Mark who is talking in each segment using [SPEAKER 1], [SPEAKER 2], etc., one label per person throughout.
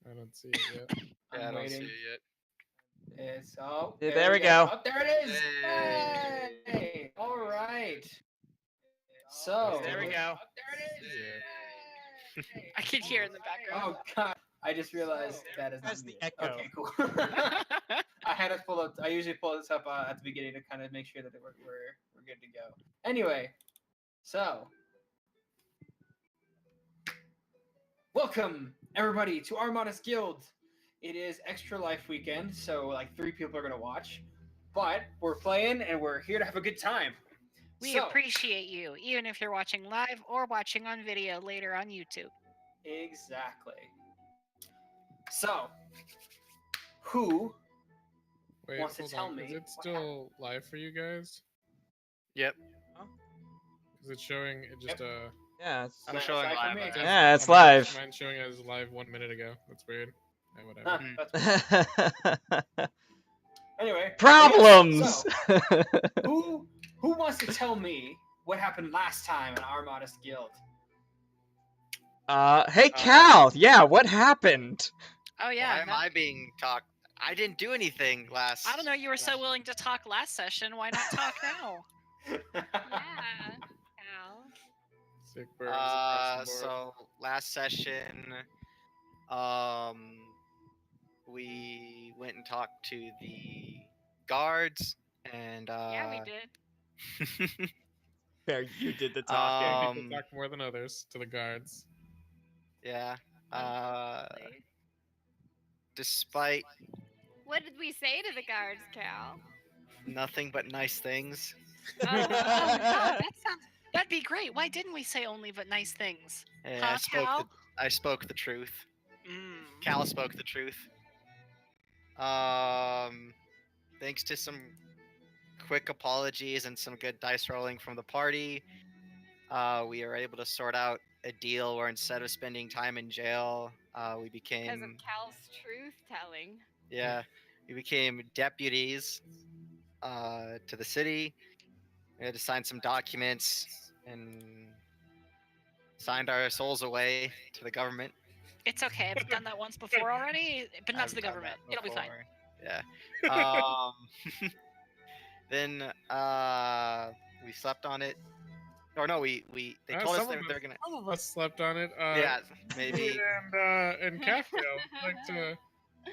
[SPEAKER 1] I don't see it yet.
[SPEAKER 2] Yeah, I
[SPEAKER 3] I'm
[SPEAKER 2] don't see
[SPEAKER 3] waiting.
[SPEAKER 2] it yet.
[SPEAKER 3] It's oh,
[SPEAKER 4] There we
[SPEAKER 3] go.
[SPEAKER 4] go.
[SPEAKER 3] Oh, there it is.
[SPEAKER 2] Hey.
[SPEAKER 3] Hey, all right.
[SPEAKER 1] I
[SPEAKER 3] So
[SPEAKER 1] still
[SPEAKER 4] There we
[SPEAKER 1] don't
[SPEAKER 4] go.
[SPEAKER 1] see it.
[SPEAKER 5] I can hear in the background.
[SPEAKER 3] oh god, I just realized that is not
[SPEAKER 4] That's the
[SPEAKER 3] muted.
[SPEAKER 4] echo.
[SPEAKER 3] Okay, cool. I had it pull up. I usually pull this up at the beginning to kind of make sure that we're good to go. Anyway, so welcome everybody to Armada's Guild. It is Extra Life weekend, so like 3 people are gonna watch, but we're playing and we're here to have a good time.
[SPEAKER 5] We
[SPEAKER 3] So,
[SPEAKER 5] appreciate you, even if you're watching live or watching on video later on YouTube.
[SPEAKER 3] exactly. So, who
[SPEAKER 1] Wait,
[SPEAKER 3] wants to
[SPEAKER 1] hold
[SPEAKER 3] tell
[SPEAKER 1] on.
[SPEAKER 3] me
[SPEAKER 1] Is it
[SPEAKER 3] what
[SPEAKER 1] still live for you guys?
[SPEAKER 2] Yep.
[SPEAKER 1] Is it showing it just
[SPEAKER 4] Yeah, it's,
[SPEAKER 2] I'm
[SPEAKER 3] That's
[SPEAKER 2] showing
[SPEAKER 3] live for
[SPEAKER 2] live
[SPEAKER 3] me.
[SPEAKER 2] on it.
[SPEAKER 4] yeah, it's
[SPEAKER 1] oh, mine's-
[SPEAKER 4] live.
[SPEAKER 1] Mine's showing as live 1 minute ago. That's weird. Yeah, whatever.
[SPEAKER 3] Huh,
[SPEAKER 2] Hmm.
[SPEAKER 3] that's weird. Anyway,
[SPEAKER 4] Problems.
[SPEAKER 3] Yes, so who wants to tell me what happened last time in Armada's Guild?
[SPEAKER 4] Hey Cal. Yeah, what happened?
[SPEAKER 5] Oh yeah,
[SPEAKER 2] Why am I being talked? I didn't do anything last.
[SPEAKER 5] I don't know. You were so willing to talk last session. Why not talk now?
[SPEAKER 6] Yeah. Al.
[SPEAKER 1] Sick burns across the board.
[SPEAKER 2] So last session, um, we went and talked to the guards, and
[SPEAKER 6] Yeah, we did.
[SPEAKER 4] Fair, you did the
[SPEAKER 1] Some
[SPEAKER 4] talking.
[SPEAKER 1] people talk more than others to the guards.
[SPEAKER 2] yeah.
[SPEAKER 6] Unfortunately.
[SPEAKER 2] Despite
[SPEAKER 6] What did we say to the guards, Cal?
[SPEAKER 2] nothing but nice things.
[SPEAKER 6] Oh,
[SPEAKER 5] Oh
[SPEAKER 6] God.
[SPEAKER 5] God, that'd be great. Why didn't we say only but nice things?
[SPEAKER 2] Yeah,
[SPEAKER 5] Huh, Cal?
[SPEAKER 2] I spoke the truth.
[SPEAKER 5] Mm.
[SPEAKER 2] Cal spoke the truth. Thanks to some quick apologies and some good dice rolling from the party, we are able to sort out a deal where instead of spending time in jail, we
[SPEAKER 6] Because of
[SPEAKER 2] became
[SPEAKER 6] Cal's truth telling.
[SPEAKER 2] we became deputies to the city. We had to sign some documents and signed our souls away to the government.
[SPEAKER 5] It's okay. I've done that once before already, but not
[SPEAKER 2] I've
[SPEAKER 5] to the
[SPEAKER 2] done
[SPEAKER 5] government.
[SPEAKER 2] that
[SPEAKER 5] It'll be fine.
[SPEAKER 2] before. Yeah. Then we slept on it. Or no, they told us they're gonna.
[SPEAKER 1] Some of us slept on it.
[SPEAKER 2] Yeah, maybe.
[SPEAKER 1] And Caffrey, I'd like to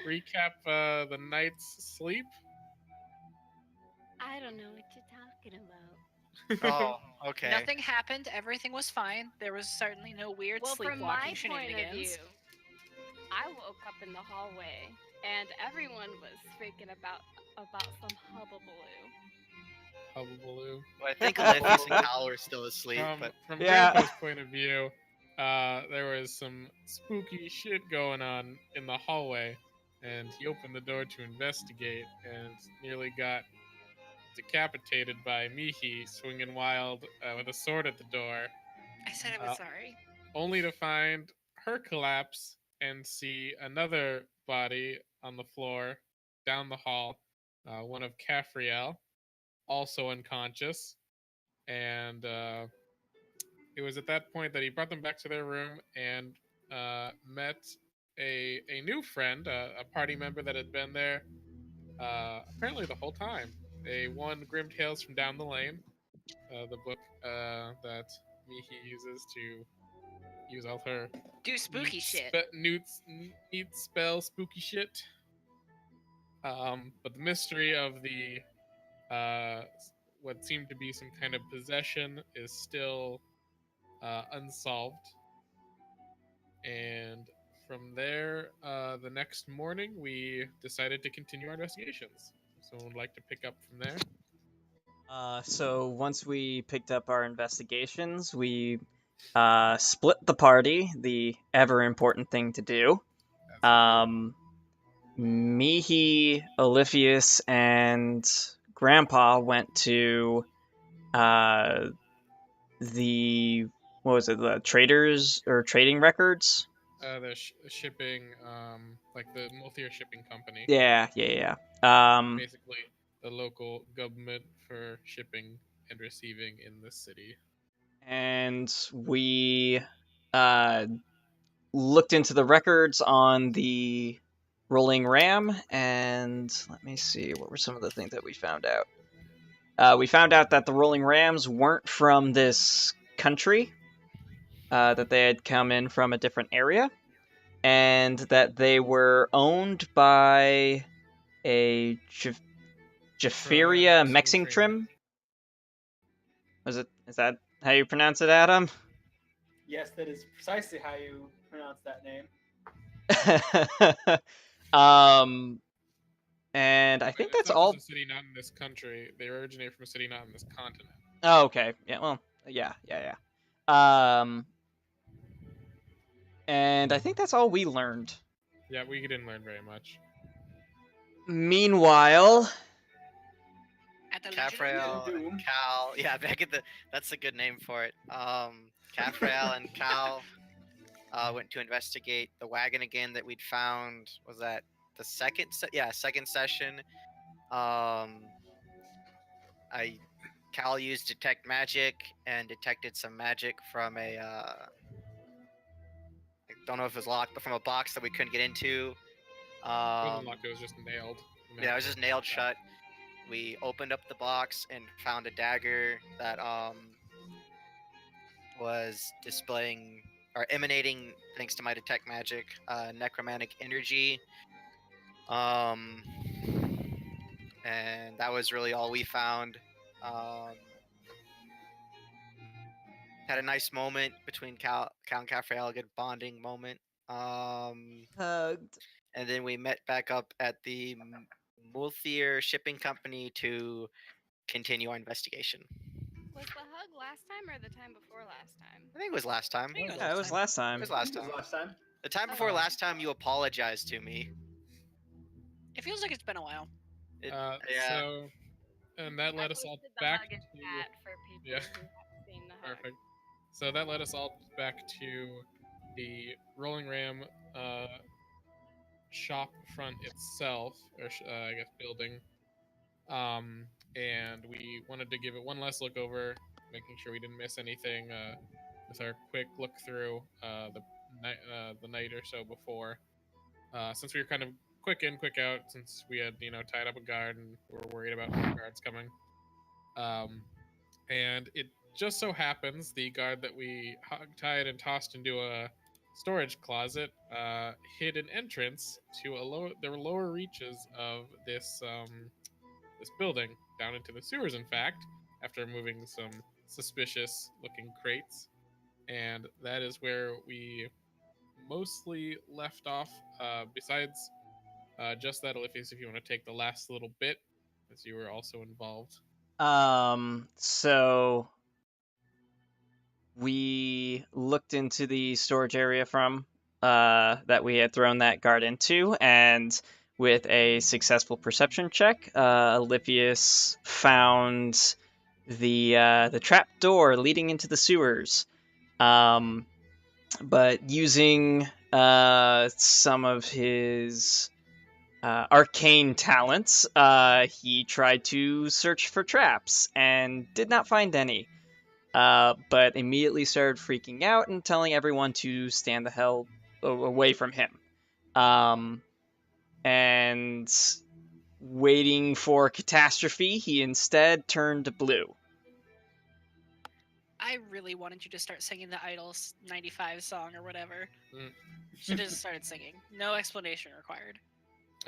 [SPEAKER 1] recap the night's sleep.
[SPEAKER 6] I don't know what you're talking about.
[SPEAKER 2] Oh, okay.
[SPEAKER 5] Nothing happened. Everything was fine. There was certainly no weird
[SPEAKER 6] Well, from
[SPEAKER 5] sleepwalking
[SPEAKER 6] my point of view,
[SPEAKER 5] shenanigans.
[SPEAKER 6] I woke up in the hallway and everyone was freaking about some hubbubaloo.
[SPEAKER 1] Hubbaloo.
[SPEAKER 2] Well, I think Alethius and Cal were still asleep, but
[SPEAKER 1] From
[SPEAKER 4] Yeah.
[SPEAKER 1] Grandpa's point of view, there was some spooky shit going on in the hallway, and he opened the door to investigate and nearly got decapitated by Mihi swinging wild with a sword at the door,
[SPEAKER 5] I said I was sorry.
[SPEAKER 1] only to find her collapse and see another body on the floor down the hall, one of Caffriel, also unconscious. And it was at that point that he brought them back to their room and met a new friend, a party member that had been there apparently the whole time. One Grim Tales from Down the Lane, the book that Mihi uses to use all her
[SPEAKER 5] Do spooky shit.
[SPEAKER 1] neat spell spooky shit. But the mystery of the what seemed to be some kind of possession is still unsolved. And from there, the next morning, we decided to continue our investigations. Someone would like to pick up from there?
[SPEAKER 4] So once we picked up our investigations, we split the party, the ever important thing to do. Mihi, Olifius, and Grandpa went to the what was it, the traders or trading records?
[SPEAKER 1] The shipping, like the Multhir shipping company.
[SPEAKER 4] Yeah.
[SPEAKER 1] Basically, the local government for shipping and receiving in the city.
[SPEAKER 4] And we uh looked into the records on the rolling ram, and let me see, what were some of the things that we found out? We found out that the rolling rams weren't from this country, that they had come in from a different area, and that they were owned by a Jaffiria mexing trim. Is that how you pronounce it, Adam?
[SPEAKER 3] Yes, that is precisely how you pronounce that name.
[SPEAKER 4] And I think
[SPEAKER 1] It's
[SPEAKER 4] that's
[SPEAKER 1] not
[SPEAKER 4] all.
[SPEAKER 1] just a city not in this country. They originate from a city not in this continent.
[SPEAKER 4] Oh, okay. Yeah. Well. Yeah. And I think that's all we learned.
[SPEAKER 1] Yeah, we didn't learn very much.
[SPEAKER 4] Meanwhile,
[SPEAKER 5] At the
[SPEAKER 2] Cafrael
[SPEAKER 3] Doom.
[SPEAKER 2] and Cal. Yeah, back at the. That's a good name for it. Cafrael and Cal went to investigate the wagon again that we'd found. Was that the second? Second session. Cal used detect magic and detected some magic from a. I don't know if it was locked, but from a box that we couldn't get into.
[SPEAKER 1] It wasn't locked, it was just nailed.
[SPEAKER 2] Yeah, it was just nailed shut. We opened up the box and found a dagger that was displaying or emanating, thanks to my detect magic, necromantic energy. And that was really all we found. Had a nice moment between Cal and Cafrael, a good bonding moment.
[SPEAKER 4] hugged.
[SPEAKER 2] And then we met back up at the Multhier Shipping Company to continue our investigation.
[SPEAKER 6] Was the hug last time or the time before last time?
[SPEAKER 2] I think it was last time.
[SPEAKER 5] think it was
[SPEAKER 4] Yeah, it was last
[SPEAKER 2] It
[SPEAKER 4] time.
[SPEAKER 2] was last
[SPEAKER 3] This
[SPEAKER 2] time.
[SPEAKER 3] was last time.
[SPEAKER 2] The time before
[SPEAKER 6] Okay.
[SPEAKER 2] last time, you apologized to me.
[SPEAKER 5] It feels like it's been a while.
[SPEAKER 2] Yeah.
[SPEAKER 1] So, and that led
[SPEAKER 6] I
[SPEAKER 1] us all
[SPEAKER 6] posted the
[SPEAKER 1] back
[SPEAKER 6] hug in
[SPEAKER 1] to
[SPEAKER 6] chat for people
[SPEAKER 1] yeah.
[SPEAKER 6] who haven't seen the hug.
[SPEAKER 1] Perfect. So that led us all back to the Rolling Ram shop front itself, or I guess building. And we wanted to give it one last look over, making sure we didn't miss anything with our quick look through the night or so before. Since we were kind of quick in, quick out, since we had tied up a guard and we were worried about more guards coming. And it just so happens the guard that we hog-tied and tossed into a storage closet hid an entrance to the lower reaches of this building down into the sewers. In fact, after moving some suspicious-looking crates, and that is where we mostly left off. Besides just that, Oliphius, if you want to take the last little bit, as you were also involved.
[SPEAKER 4] So we looked into the storage area from that we had thrown that guard into, and with a successful perception check, Oliphius found the trap door leading into the sewers. But using some of his arcane talents, he tried to search for traps and did not find any. But immediately started freaking out and telling everyone to stand the hell away from him. And waiting for catastrophe, he instead turned blue.
[SPEAKER 5] I really wanted you to start singing the Idols 95 song or whatever.
[SPEAKER 1] Mm.
[SPEAKER 5] Should have just started singing. No explanation required.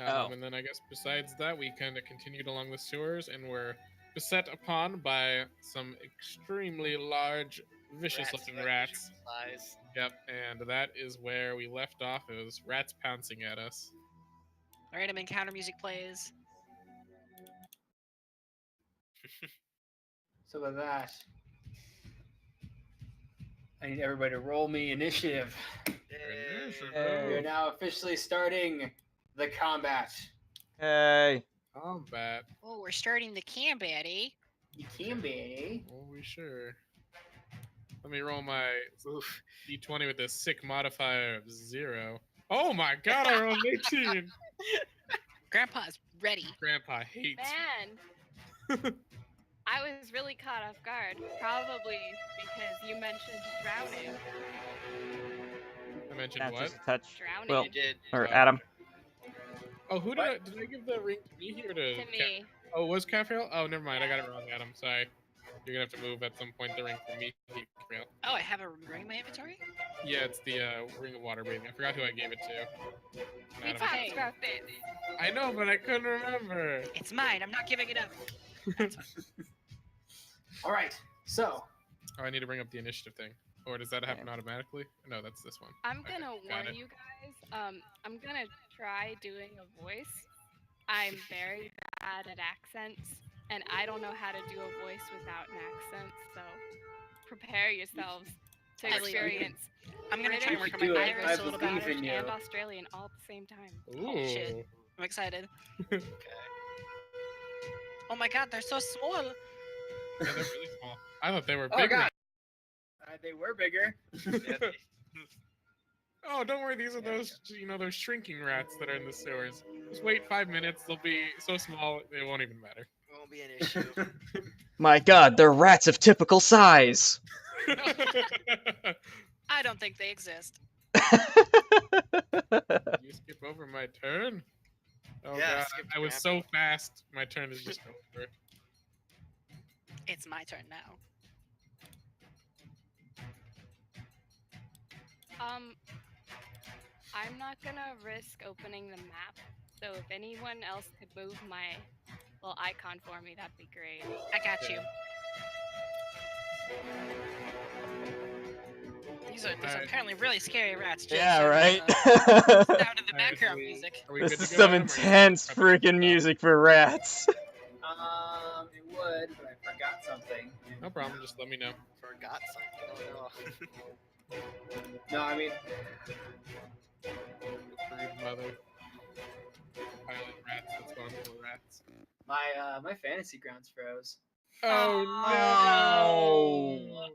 [SPEAKER 1] And then I guess besides that, we kind of continued along the sewers and were beset upon by some extremely large, vicious-looking rats.
[SPEAKER 2] Size.
[SPEAKER 1] Yep, and that is where we left off. It was rats pouncing at us.
[SPEAKER 5] Random encounter music plays.
[SPEAKER 3] So with that, I need everybody to roll me initiative. We are now officially starting the combat.
[SPEAKER 4] Hey.
[SPEAKER 1] Combat.
[SPEAKER 5] Oh, we're starting the combat, eh?
[SPEAKER 3] You can be.
[SPEAKER 1] Oh, we sure. Let me roll my d20 with this sick modifier of 0. Oh my god, I rolled 18!
[SPEAKER 5] Grandpa's ready.
[SPEAKER 1] Grandpa hates
[SPEAKER 6] Man, I was really caught off guard. Probably because you mentioned drowning.
[SPEAKER 1] I mentioned
[SPEAKER 4] Not
[SPEAKER 1] what?
[SPEAKER 4] just a touch.
[SPEAKER 6] Drowning.
[SPEAKER 4] Well,
[SPEAKER 2] You did.
[SPEAKER 4] or
[SPEAKER 1] Oh.
[SPEAKER 4] Adam.
[SPEAKER 1] Oh, who did I give the ring to me or to?
[SPEAKER 6] To me.
[SPEAKER 1] Oh, was Caffriel? Oh, never mind. I
[SPEAKER 6] Yeah.
[SPEAKER 1] got it wrong, Adam. Sorry. You're gonna have to move at some point the ring from me to Caffriel.
[SPEAKER 5] Oh, I have a ring in my inventory?
[SPEAKER 1] Yeah, it's the ring of water breathing. I forgot who I gave it to.
[SPEAKER 6] We
[SPEAKER 1] Adam.
[SPEAKER 6] talked
[SPEAKER 5] Hey.
[SPEAKER 6] about this.
[SPEAKER 1] I know, but I couldn't remember.
[SPEAKER 5] It's mine. I'm not giving it up.
[SPEAKER 3] All right. So
[SPEAKER 1] Oh, I need to bring up the initiative thing. Or does that happen automatically? No, that's this one.
[SPEAKER 6] I'm
[SPEAKER 1] Okay,
[SPEAKER 6] gonna
[SPEAKER 1] got
[SPEAKER 6] warn
[SPEAKER 1] it.
[SPEAKER 6] you guys. I'm gonna try doing a voice. I'm very bad at accents, and I don't know how to do a voice without an accent. So prepare yourselves to
[SPEAKER 5] I believe you.
[SPEAKER 6] experience
[SPEAKER 5] I'm gonna try and
[SPEAKER 6] British,
[SPEAKER 5] work on
[SPEAKER 3] do
[SPEAKER 5] my
[SPEAKER 3] it.
[SPEAKER 6] Irish,
[SPEAKER 3] I
[SPEAKER 5] Irish a little bit.
[SPEAKER 3] believe
[SPEAKER 6] Scottish,
[SPEAKER 3] in you.
[SPEAKER 6] and Australian all at the same time.
[SPEAKER 1] Ooh.
[SPEAKER 5] Holy shit. I'm excited.
[SPEAKER 2] Okay.
[SPEAKER 5] Oh my god, they're so small.
[SPEAKER 1] Yeah, they're really small. I thought they were
[SPEAKER 3] Oh,
[SPEAKER 1] bigger.
[SPEAKER 3] God. They were bigger.
[SPEAKER 2] Yeah,
[SPEAKER 1] Oh, don't worry. These are those, those shrinking rats that are in the sewers. Just wait 5 minutes. They'll be so small it won't even matter.
[SPEAKER 2] won't be an issue.
[SPEAKER 4] My god, they're rats of typical size.
[SPEAKER 5] I don't think they exist.
[SPEAKER 1] You skip over my turn? Oh
[SPEAKER 2] Yeah,
[SPEAKER 1] god,
[SPEAKER 2] skip
[SPEAKER 1] I was
[SPEAKER 2] grandpa.
[SPEAKER 1] so fast. My turn is just over.
[SPEAKER 5] It's my turn now.
[SPEAKER 6] I'm not gonna risk opening the map. So if anyone else could move my little icon for me, that'd be great.
[SPEAKER 5] I got you. These are
[SPEAKER 1] Alright.
[SPEAKER 5] apparently really scary rats. Just
[SPEAKER 4] Yeah,
[SPEAKER 5] so,
[SPEAKER 4] right?
[SPEAKER 5] sound of the
[SPEAKER 1] Alright,
[SPEAKER 5] background
[SPEAKER 3] we-
[SPEAKER 5] music.
[SPEAKER 1] Are we good
[SPEAKER 4] This
[SPEAKER 1] to
[SPEAKER 4] is
[SPEAKER 1] go,
[SPEAKER 4] some
[SPEAKER 1] Adam, or you-
[SPEAKER 4] intense
[SPEAKER 1] Okay,
[SPEAKER 4] freaking
[SPEAKER 1] stop.
[SPEAKER 4] music for rats.
[SPEAKER 3] It would, but I forgot something.
[SPEAKER 1] No problem. Just let me know.
[SPEAKER 2] Forgot something. Oh no.
[SPEAKER 3] No, I mean,
[SPEAKER 1] Rude mother. Pilot rats. That's going for rats.
[SPEAKER 3] my fantasy grounds froze.
[SPEAKER 1] Oh
[SPEAKER 4] no!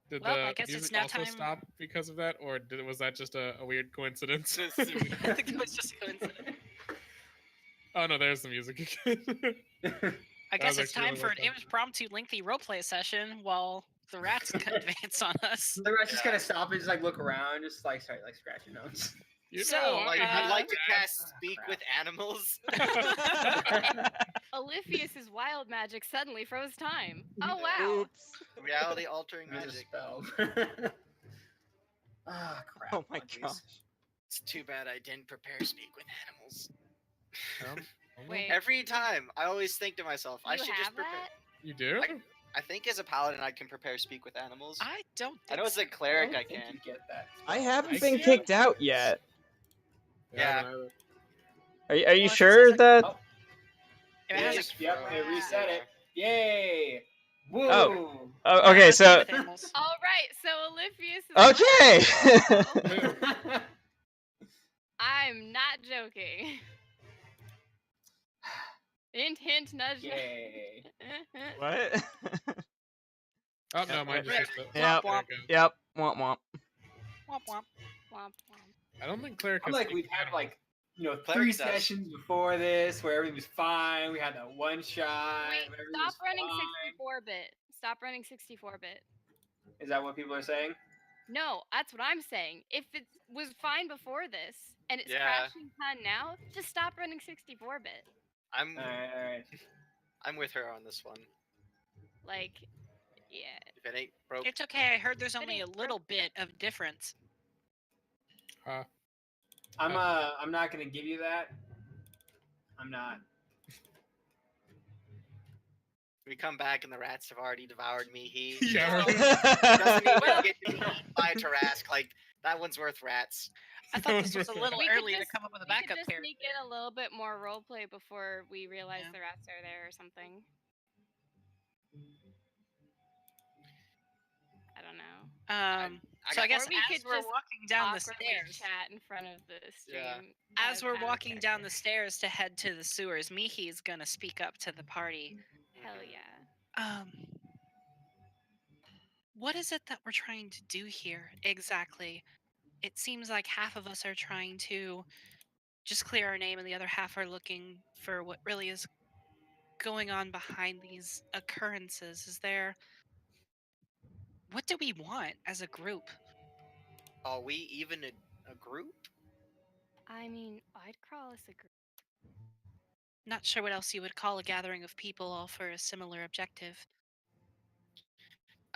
[SPEAKER 1] Did
[SPEAKER 5] Well,
[SPEAKER 1] the
[SPEAKER 5] I guess it's
[SPEAKER 1] music
[SPEAKER 5] now
[SPEAKER 1] also
[SPEAKER 5] time-
[SPEAKER 1] stop because of that, or was that just a weird coincidence?
[SPEAKER 5] I think that was just a coincidence.
[SPEAKER 1] Oh no, there's the music again.
[SPEAKER 5] I guess
[SPEAKER 1] was
[SPEAKER 5] it's
[SPEAKER 1] actually
[SPEAKER 5] time
[SPEAKER 1] really
[SPEAKER 5] for an
[SPEAKER 1] well done.
[SPEAKER 5] impromptu lengthy roleplay session while the rats advance on us.
[SPEAKER 3] The rest just kind of stop and just like look around, just like start like scratching notes.
[SPEAKER 1] You
[SPEAKER 5] So,
[SPEAKER 1] know,
[SPEAKER 2] Like,
[SPEAKER 1] I
[SPEAKER 2] I'd like to
[SPEAKER 1] rats.
[SPEAKER 2] cast Speak
[SPEAKER 3] crap.
[SPEAKER 2] with Animals.
[SPEAKER 6] Oliphius's wild magic suddenly froze time. Oh wow!
[SPEAKER 4] Oops.
[SPEAKER 2] Reality altering
[SPEAKER 3] There's a
[SPEAKER 2] magic.
[SPEAKER 3] spell. Ah, crap.
[SPEAKER 4] Oh my
[SPEAKER 3] Jeez.
[SPEAKER 4] gosh.
[SPEAKER 2] It's too bad I didn't prepare Speak with Animals.
[SPEAKER 6] Wait,
[SPEAKER 2] Every time, I always think to myself, I
[SPEAKER 6] you
[SPEAKER 2] should
[SPEAKER 6] have
[SPEAKER 2] just prepare.
[SPEAKER 6] that?
[SPEAKER 1] You do?
[SPEAKER 2] I think as a paladin, I can prepare Speak with Animals.
[SPEAKER 5] I don't
[SPEAKER 2] I
[SPEAKER 5] think
[SPEAKER 2] know as
[SPEAKER 5] so.
[SPEAKER 2] a cleric,
[SPEAKER 3] don't
[SPEAKER 2] I
[SPEAKER 3] think
[SPEAKER 2] can.
[SPEAKER 3] you get that.
[SPEAKER 4] I haven't
[SPEAKER 1] I
[SPEAKER 4] been
[SPEAKER 1] can't.
[SPEAKER 4] kicked out yet.
[SPEAKER 2] Yeah.
[SPEAKER 1] I don't
[SPEAKER 4] Are you
[SPEAKER 5] Well, if it
[SPEAKER 4] sure
[SPEAKER 5] says, like,
[SPEAKER 4] that?
[SPEAKER 3] Oh,
[SPEAKER 5] If it has
[SPEAKER 3] yes,
[SPEAKER 5] a-
[SPEAKER 3] yep, it reset it. Yay! Woo!
[SPEAKER 4] Oh. Oh,
[SPEAKER 5] Yeah,
[SPEAKER 4] okay,
[SPEAKER 5] that's
[SPEAKER 4] so
[SPEAKER 5] with animals.
[SPEAKER 6] All right, so Oliphius.
[SPEAKER 4] okay.
[SPEAKER 6] I'm not joking. Hint, hint, nudge.
[SPEAKER 3] Yay!
[SPEAKER 4] What?
[SPEAKER 1] Oh no, mine just
[SPEAKER 4] Yep.
[SPEAKER 1] hit the.
[SPEAKER 4] Yep.
[SPEAKER 1] There it goes.
[SPEAKER 4] Yep. Womp womp.
[SPEAKER 5] Womp womp.
[SPEAKER 6] Womp womp.
[SPEAKER 1] I don't think cleric
[SPEAKER 3] I'm
[SPEAKER 1] has
[SPEAKER 3] like
[SPEAKER 1] speak
[SPEAKER 3] we've
[SPEAKER 1] with
[SPEAKER 3] had
[SPEAKER 1] animals.
[SPEAKER 3] like three
[SPEAKER 2] Cleric does.
[SPEAKER 3] sessions before this where everything was fine. We had that one shot.
[SPEAKER 6] Wait,
[SPEAKER 3] everything
[SPEAKER 6] stop
[SPEAKER 3] was
[SPEAKER 6] running
[SPEAKER 3] fine.
[SPEAKER 6] 64-bit. Stop running 64-bit.
[SPEAKER 3] Is that what people are saying?
[SPEAKER 6] No, that's what I'm saying. If it was fine before this and it's
[SPEAKER 2] Yeah.
[SPEAKER 6] crashing fine now, just stop running 64-bit.
[SPEAKER 2] I'm
[SPEAKER 3] All right.
[SPEAKER 2] I'm with her on this one.
[SPEAKER 6] Like, yeah.
[SPEAKER 2] If it ain't broke,
[SPEAKER 5] It's okay. I heard there's
[SPEAKER 6] But
[SPEAKER 5] only a
[SPEAKER 6] it's
[SPEAKER 5] little bit of difference.
[SPEAKER 3] I'm not gonna give you that. I'm not.
[SPEAKER 2] we come back and the rats have already devoured me. He
[SPEAKER 1] Yeah,
[SPEAKER 2] doesn't even get to be eaten by Tarask. Like that one's worth rats.
[SPEAKER 5] I thought this was a little
[SPEAKER 6] We could
[SPEAKER 5] early to
[SPEAKER 6] just-
[SPEAKER 5] come up with a
[SPEAKER 6] We could
[SPEAKER 5] backup
[SPEAKER 6] just
[SPEAKER 5] character.
[SPEAKER 6] sneak in a little bit more roleplay before we realize
[SPEAKER 5] Yeah.
[SPEAKER 6] the rats are there or something. I don't know.
[SPEAKER 2] I
[SPEAKER 5] So I
[SPEAKER 2] got-
[SPEAKER 5] guess
[SPEAKER 6] Or we
[SPEAKER 5] as
[SPEAKER 6] could
[SPEAKER 5] we're
[SPEAKER 6] just
[SPEAKER 5] walking down the
[SPEAKER 6] Awkwardly
[SPEAKER 5] stairs,
[SPEAKER 6] chat in front of the stream.
[SPEAKER 2] Yeah.
[SPEAKER 5] as we're
[SPEAKER 6] out of
[SPEAKER 5] walking down the
[SPEAKER 6] character.
[SPEAKER 5] stairs to head to the sewers, Mihi's gonna speak up to the party.
[SPEAKER 6] Hell yeah.
[SPEAKER 5] What is it that we're trying to do here exactly? It seems like half of us are trying to just clear our name and the other half are looking for what really is going on behind these occurrences. What do we want as a group?
[SPEAKER 2] Are we even a group?
[SPEAKER 6] I mean, I'd call us a group.
[SPEAKER 5] Not sure what else you would call a gathering of people all for a similar objective.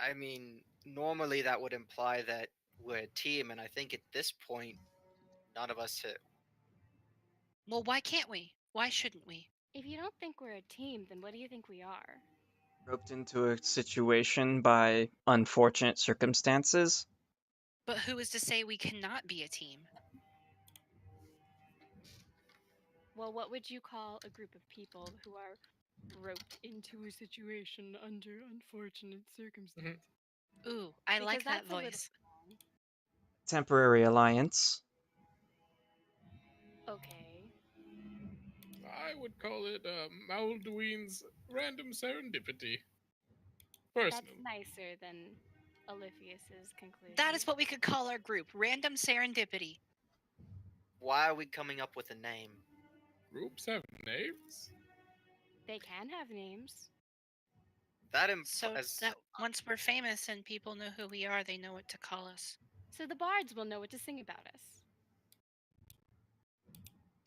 [SPEAKER 2] I mean, normally that would imply that we're a team, and I think at this point, none of us hit.
[SPEAKER 5] Well, why can't we? Why shouldn't we?
[SPEAKER 6] If you don't think we're a team, then what do you think we are?
[SPEAKER 4] Roped into a situation by unfortunate circumstances.
[SPEAKER 5] But who is to say we cannot be a team?
[SPEAKER 6] Well, what would you call a group of people who are roped into a situation under unfortunate circumstances?
[SPEAKER 5] Ooh, I like
[SPEAKER 6] Because
[SPEAKER 5] that
[SPEAKER 6] that's a little
[SPEAKER 5] voice.
[SPEAKER 6] wrong.
[SPEAKER 4] Temporary alliance.
[SPEAKER 6] Okay.
[SPEAKER 1] I would call it Maldwin's random serendipity. Personally.
[SPEAKER 6] That's nicer than Aliphius's conclusion.
[SPEAKER 5] That is what we could call our group. Random serendipity.
[SPEAKER 2] Why are we coming up with a name?
[SPEAKER 1] Groups have names?
[SPEAKER 6] They can have names.
[SPEAKER 2] That
[SPEAKER 5] So
[SPEAKER 2] implies.
[SPEAKER 5] that once we're famous and people know who we are, they know what to call us.
[SPEAKER 6] So the bards will know what to sing about us.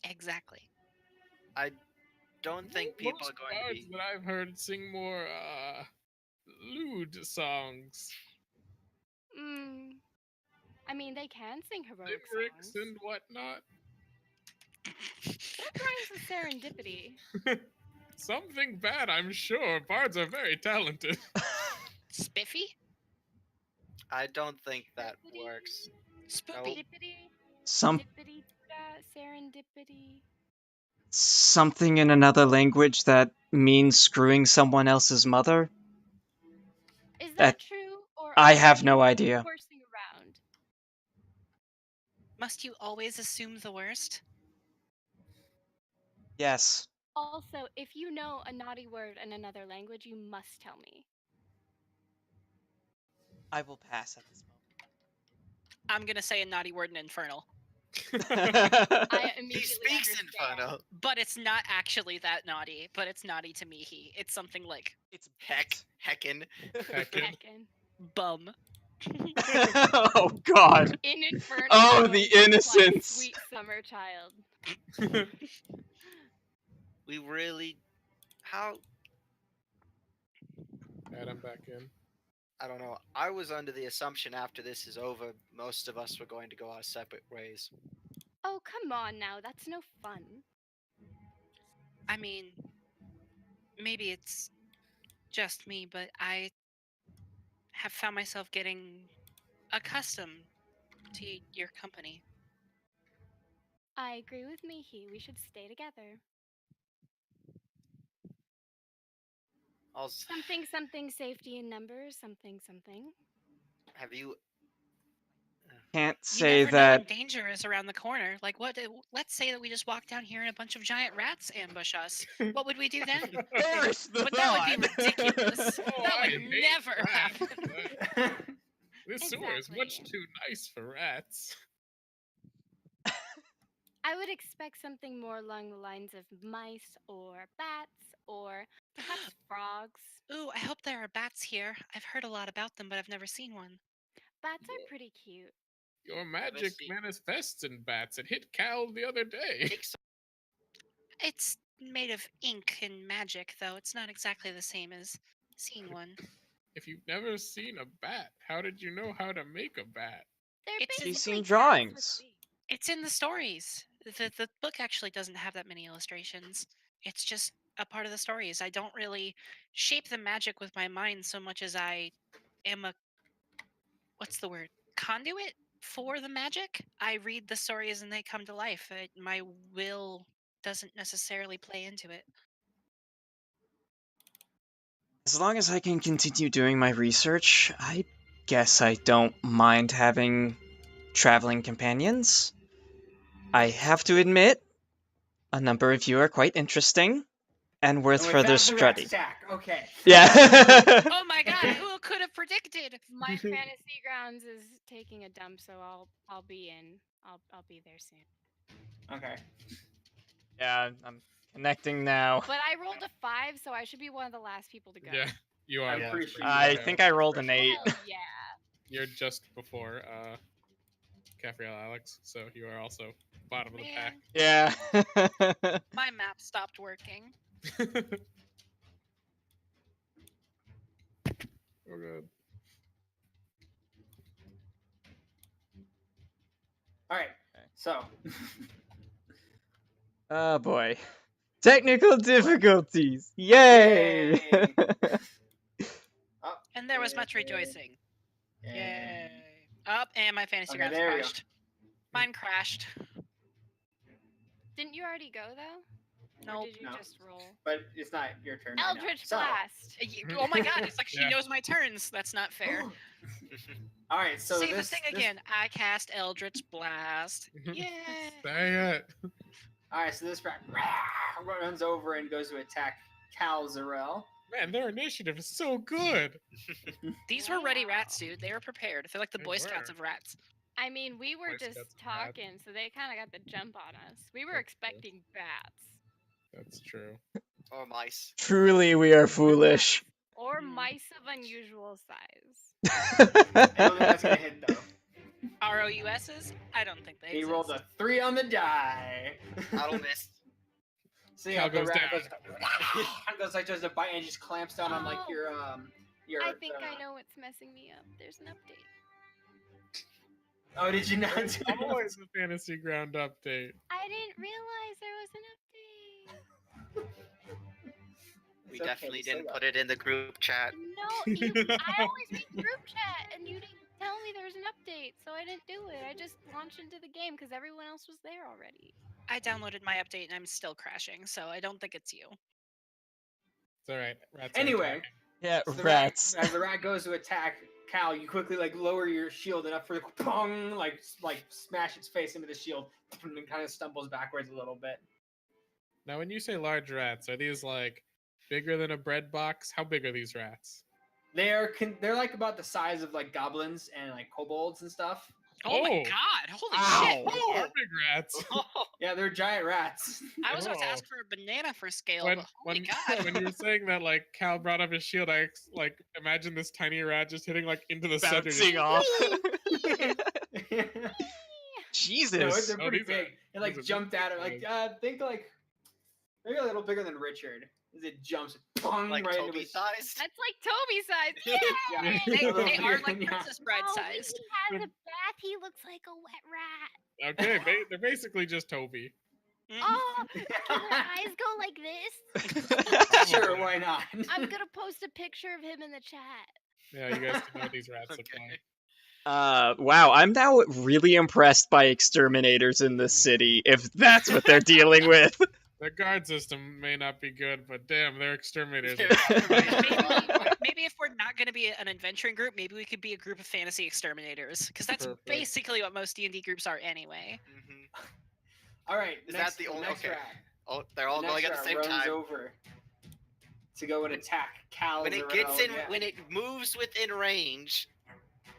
[SPEAKER 5] Exactly.
[SPEAKER 2] I don't think people
[SPEAKER 1] Most
[SPEAKER 2] are going to
[SPEAKER 1] bards
[SPEAKER 2] be.
[SPEAKER 1] that I've heard sing more lewd songs,
[SPEAKER 6] I mean, they can sing heroic
[SPEAKER 1] limericks
[SPEAKER 6] songs.
[SPEAKER 1] and whatnot.
[SPEAKER 6] What rhymes with serendipity?
[SPEAKER 1] Something bad, I'm sure. Bards are very talented.
[SPEAKER 5] Spiffy?
[SPEAKER 2] I don't think that
[SPEAKER 6] Spiffity?
[SPEAKER 2] works.
[SPEAKER 5] Spoopy?
[SPEAKER 6] Dippity?
[SPEAKER 4] Some
[SPEAKER 6] Dippity? Serendipity?
[SPEAKER 4] something in another language that means screwing someone else's mother.
[SPEAKER 6] Is
[SPEAKER 4] That-
[SPEAKER 6] that true? Or
[SPEAKER 4] I
[SPEAKER 6] are
[SPEAKER 4] have
[SPEAKER 6] you
[SPEAKER 4] no idea.
[SPEAKER 6] horsing around?
[SPEAKER 5] Must you always assume the worst?
[SPEAKER 4] Yes.
[SPEAKER 6] Also, if you know a naughty word in another language, you must tell me.
[SPEAKER 4] I will pass at this
[SPEAKER 5] I'm gonna say a naughty word in infernal.
[SPEAKER 4] moment.
[SPEAKER 6] I
[SPEAKER 2] He
[SPEAKER 6] immediately
[SPEAKER 2] speaks
[SPEAKER 6] understand.
[SPEAKER 2] Inferno.
[SPEAKER 5] But it's not actually that naughty, but it's naughty to me. It's something like
[SPEAKER 4] It's
[SPEAKER 2] Heckin.
[SPEAKER 1] Heckin.
[SPEAKER 6] Heckin.
[SPEAKER 5] bum.
[SPEAKER 4] Oh God.
[SPEAKER 6] In Inferno.
[SPEAKER 4] Oh,
[SPEAKER 6] I'm
[SPEAKER 4] the
[SPEAKER 6] going to imply
[SPEAKER 4] innocence.
[SPEAKER 6] Sweet summer child.
[SPEAKER 2] We really. How?
[SPEAKER 1] Add him back in.
[SPEAKER 2] I don't know. I was under the assumption after this is over, most of us were going to go our separate ways.
[SPEAKER 6] Oh, come on now. That's no fun.
[SPEAKER 5] I mean, maybe it's just me, but I have found myself getting accustomed to your company.
[SPEAKER 6] I agree with Mihi. We should stay together.
[SPEAKER 2] Also,
[SPEAKER 6] Something, safety in numbers. Something.
[SPEAKER 2] have you?
[SPEAKER 4] Can't
[SPEAKER 5] You
[SPEAKER 4] say
[SPEAKER 5] never know when
[SPEAKER 4] that.
[SPEAKER 5] danger is around the corner. Like, what? Let's say that we just walk down here and a bunch of giant rats ambush us. What would we do then?
[SPEAKER 4] Perish the
[SPEAKER 5] But that would be ridiculous.
[SPEAKER 1] Oh,
[SPEAKER 5] That
[SPEAKER 1] I
[SPEAKER 5] would
[SPEAKER 1] hate
[SPEAKER 5] never
[SPEAKER 1] rats,
[SPEAKER 5] happen.
[SPEAKER 1] This sewer is much
[SPEAKER 6] Exactly.
[SPEAKER 1] too nice for rats.
[SPEAKER 6] I would expect something more along the lines of mice or bats or perhaps frogs.
[SPEAKER 5] Ooh, I hope there are bats here. I've heard a lot about them, but I've never seen one.
[SPEAKER 6] Bats are pretty cute.
[SPEAKER 1] Your magic
[SPEAKER 2] see-
[SPEAKER 1] manifests in bats. It hit Cal the other day.
[SPEAKER 2] Take some-
[SPEAKER 5] It's made of ink and magic, though. It's not exactly the same as seeing one.
[SPEAKER 1] If you've never seen a bat, how did you know how to make a bat?
[SPEAKER 6] They're
[SPEAKER 5] It's-
[SPEAKER 6] basically
[SPEAKER 4] She's seen
[SPEAKER 6] cats with
[SPEAKER 4] drawings.
[SPEAKER 6] feet.
[SPEAKER 5] It's in the stories. The book actually doesn't have that many illustrations. It's just a part of the stories. I don't really shape the magic with my mind so much as I am a what's the word? Conduit for the magic. I read the stories and they come to life. My will doesn't necessarily play into it.
[SPEAKER 4] As long as I can continue doing my research, I guess I don't mind having traveling companions. I have to admit, a number of you are quite interesting and worth
[SPEAKER 3] And with
[SPEAKER 4] further
[SPEAKER 3] that, the rats
[SPEAKER 4] study.
[SPEAKER 3] attack. Okay.
[SPEAKER 4] Yeah.
[SPEAKER 5] Oh my god, who could have predicted?
[SPEAKER 6] My fantasy grounds is taking a dump, so I'll be in. I'll be there soon.
[SPEAKER 3] Okay.
[SPEAKER 4] Yeah, I'm connecting now.
[SPEAKER 6] But I rolled a 5, so I should be one of the last people to go.
[SPEAKER 1] Yeah, you are.
[SPEAKER 3] I'm
[SPEAKER 1] the
[SPEAKER 3] pretty
[SPEAKER 1] last
[SPEAKER 3] sure
[SPEAKER 1] person
[SPEAKER 3] you
[SPEAKER 1] to
[SPEAKER 4] I
[SPEAKER 1] go.
[SPEAKER 4] think I rolled an 8.
[SPEAKER 6] Hell yeah.
[SPEAKER 1] you're just before Caffriel Alex, so you are also bottom of the pack.
[SPEAKER 5] Man,
[SPEAKER 4] Yeah.
[SPEAKER 5] my map stopped working.
[SPEAKER 1] Oh god.
[SPEAKER 3] All right. So.
[SPEAKER 4] Oh boy. Technical difficulties. Yay!
[SPEAKER 3] Yay. Oh,
[SPEAKER 5] And there was much
[SPEAKER 3] yay.
[SPEAKER 5] rejoicing.
[SPEAKER 3] Yay.
[SPEAKER 5] Yay. Up, and my fantasy
[SPEAKER 3] Okay,
[SPEAKER 5] grounds
[SPEAKER 3] there we go.
[SPEAKER 5] crashed. Mine crashed.
[SPEAKER 6] Didn't you already go though? Or
[SPEAKER 5] Nope.
[SPEAKER 6] did you
[SPEAKER 3] No.
[SPEAKER 6] just roll?
[SPEAKER 3] But it's not your turn. right now.
[SPEAKER 6] Eldritch
[SPEAKER 3] So,
[SPEAKER 6] Blast.
[SPEAKER 5] Oh my god, it's like she
[SPEAKER 1] Yeah.
[SPEAKER 5] knows my turns. That's not fair.
[SPEAKER 3] all right. So
[SPEAKER 5] See
[SPEAKER 3] this
[SPEAKER 5] the thing again. I cast Eldritch Blast. Yay!
[SPEAKER 1] Say it.
[SPEAKER 3] All right. So this rat runs over and goes to attack Cal Zarel.
[SPEAKER 1] Man, their initiative is so good.
[SPEAKER 5] These were ready
[SPEAKER 6] Wow.
[SPEAKER 5] rats, dude. They were prepared. They're like the
[SPEAKER 1] They
[SPEAKER 5] Boy Scouts
[SPEAKER 1] were.
[SPEAKER 5] of rats.
[SPEAKER 6] I mean, we were
[SPEAKER 1] Boy
[SPEAKER 6] just
[SPEAKER 1] Scouts of rats.
[SPEAKER 6] talking, so they kind of got the jump on us. We were
[SPEAKER 1] That's true.
[SPEAKER 6] expecting bats.
[SPEAKER 1] That's true.
[SPEAKER 2] Or mice.
[SPEAKER 4] Truly, we are foolish.
[SPEAKER 6] Or
[SPEAKER 5] Hmm.
[SPEAKER 6] mice of unusual size.
[SPEAKER 3] I don't think that's gonna hit though.
[SPEAKER 5] ROUSs? I don't think they
[SPEAKER 3] He
[SPEAKER 5] exist.
[SPEAKER 3] rolled a 3 on the die.
[SPEAKER 2] That'll miss.
[SPEAKER 3] See
[SPEAKER 1] Cal
[SPEAKER 3] how the
[SPEAKER 1] goes
[SPEAKER 3] rat
[SPEAKER 1] down.
[SPEAKER 3] goes like tries to bite and just clamps down on like
[SPEAKER 6] Oh.
[SPEAKER 3] your
[SPEAKER 6] I think I know what's messing me up. There's an update.
[SPEAKER 3] Oh, did you not?
[SPEAKER 1] There's
[SPEAKER 3] do
[SPEAKER 1] always a fantasy ground update.
[SPEAKER 6] I didn't realize there was an update.
[SPEAKER 2] We
[SPEAKER 3] It's okay,
[SPEAKER 2] definitely
[SPEAKER 3] say
[SPEAKER 2] didn't
[SPEAKER 3] that.
[SPEAKER 2] put it in the group chat.
[SPEAKER 6] No, I always read group chat, and you didn't tell me there was an update, so I didn't do it. I just launched into the game because everyone else was there already.
[SPEAKER 5] I downloaded my update and I'm still crashing, so I don't think it's you.
[SPEAKER 1] It's alright. Rats are
[SPEAKER 3] Anyway,
[SPEAKER 1] attacking.
[SPEAKER 4] Yeah,
[SPEAKER 3] so the
[SPEAKER 4] rats.
[SPEAKER 3] Rat, as the rat goes to attack Cal, you quickly like lower your shield enough for the pong, like smash its face into the shield, and then kind of stumbles backwards a little bit.
[SPEAKER 1] Now, when you say large rats, are these like bigger than a bread box? How big are these rats?
[SPEAKER 3] They're like about the size of like goblins and like kobolds and stuff.
[SPEAKER 5] Oh my
[SPEAKER 1] Oh.
[SPEAKER 5] god! Holy
[SPEAKER 3] Ow.
[SPEAKER 5] shit!
[SPEAKER 1] Those are big rats.
[SPEAKER 3] Yeah, they're giant rats.
[SPEAKER 5] I was about to
[SPEAKER 1] Oh.
[SPEAKER 5] ask for a banana for scale,
[SPEAKER 1] When,
[SPEAKER 5] but holy
[SPEAKER 1] when,
[SPEAKER 5] god!
[SPEAKER 1] when you were saying that, like Cal brought up his shield, I like imagine this tiny rat just hitting like into the center.
[SPEAKER 4] Bouncing off.
[SPEAKER 3] No,
[SPEAKER 4] Jesus.
[SPEAKER 3] they're
[SPEAKER 1] Oh,
[SPEAKER 3] pretty
[SPEAKER 1] these are-
[SPEAKER 3] big. It like
[SPEAKER 1] these are
[SPEAKER 3] jumped
[SPEAKER 1] big
[SPEAKER 3] at him. Like
[SPEAKER 1] guys.
[SPEAKER 3] think like maybe a little bigger than Richard. As it jumps, pong,
[SPEAKER 2] Like
[SPEAKER 3] right into
[SPEAKER 2] Toby
[SPEAKER 3] his.
[SPEAKER 2] size.
[SPEAKER 6] That's like Toby size.
[SPEAKER 3] Yeah.
[SPEAKER 5] They,
[SPEAKER 3] A little
[SPEAKER 5] they are
[SPEAKER 3] bigger
[SPEAKER 5] like
[SPEAKER 3] than- yeah.
[SPEAKER 5] Princess Bride
[SPEAKER 6] Oh,
[SPEAKER 5] sized.
[SPEAKER 6] he has a bath. He looks like a wet rat.
[SPEAKER 1] Okay, they're basically just Toby.
[SPEAKER 6] Oh, can their eyes go like this?
[SPEAKER 3] Sure, why not?
[SPEAKER 6] I'm gonna post a picture of him in the chat.
[SPEAKER 1] Yeah, you guys can know what these rats look
[SPEAKER 2] Okay.
[SPEAKER 1] like.
[SPEAKER 4] Wow, I'm now really impressed by exterminators in this city, if that's what they're dealing with.
[SPEAKER 1] Their guard system may not be good, but damn, they're exterminators.
[SPEAKER 5] Maybe if we're not going to be an adventuring group, maybe we could be a group of fantasy exterminators, because that's
[SPEAKER 1] Perfect.
[SPEAKER 5] basically what most D&D groups are anyway.
[SPEAKER 2] Mhm.
[SPEAKER 3] All right,
[SPEAKER 2] Is
[SPEAKER 3] next,
[SPEAKER 2] that the only-
[SPEAKER 3] next
[SPEAKER 2] okay.
[SPEAKER 3] rat.
[SPEAKER 2] Oh, they're all
[SPEAKER 3] The
[SPEAKER 2] going
[SPEAKER 3] next
[SPEAKER 2] at the
[SPEAKER 3] rat
[SPEAKER 2] same
[SPEAKER 3] runs
[SPEAKER 2] time.
[SPEAKER 3] over to go and attack Cal.
[SPEAKER 2] When it gets in, when it moves within range,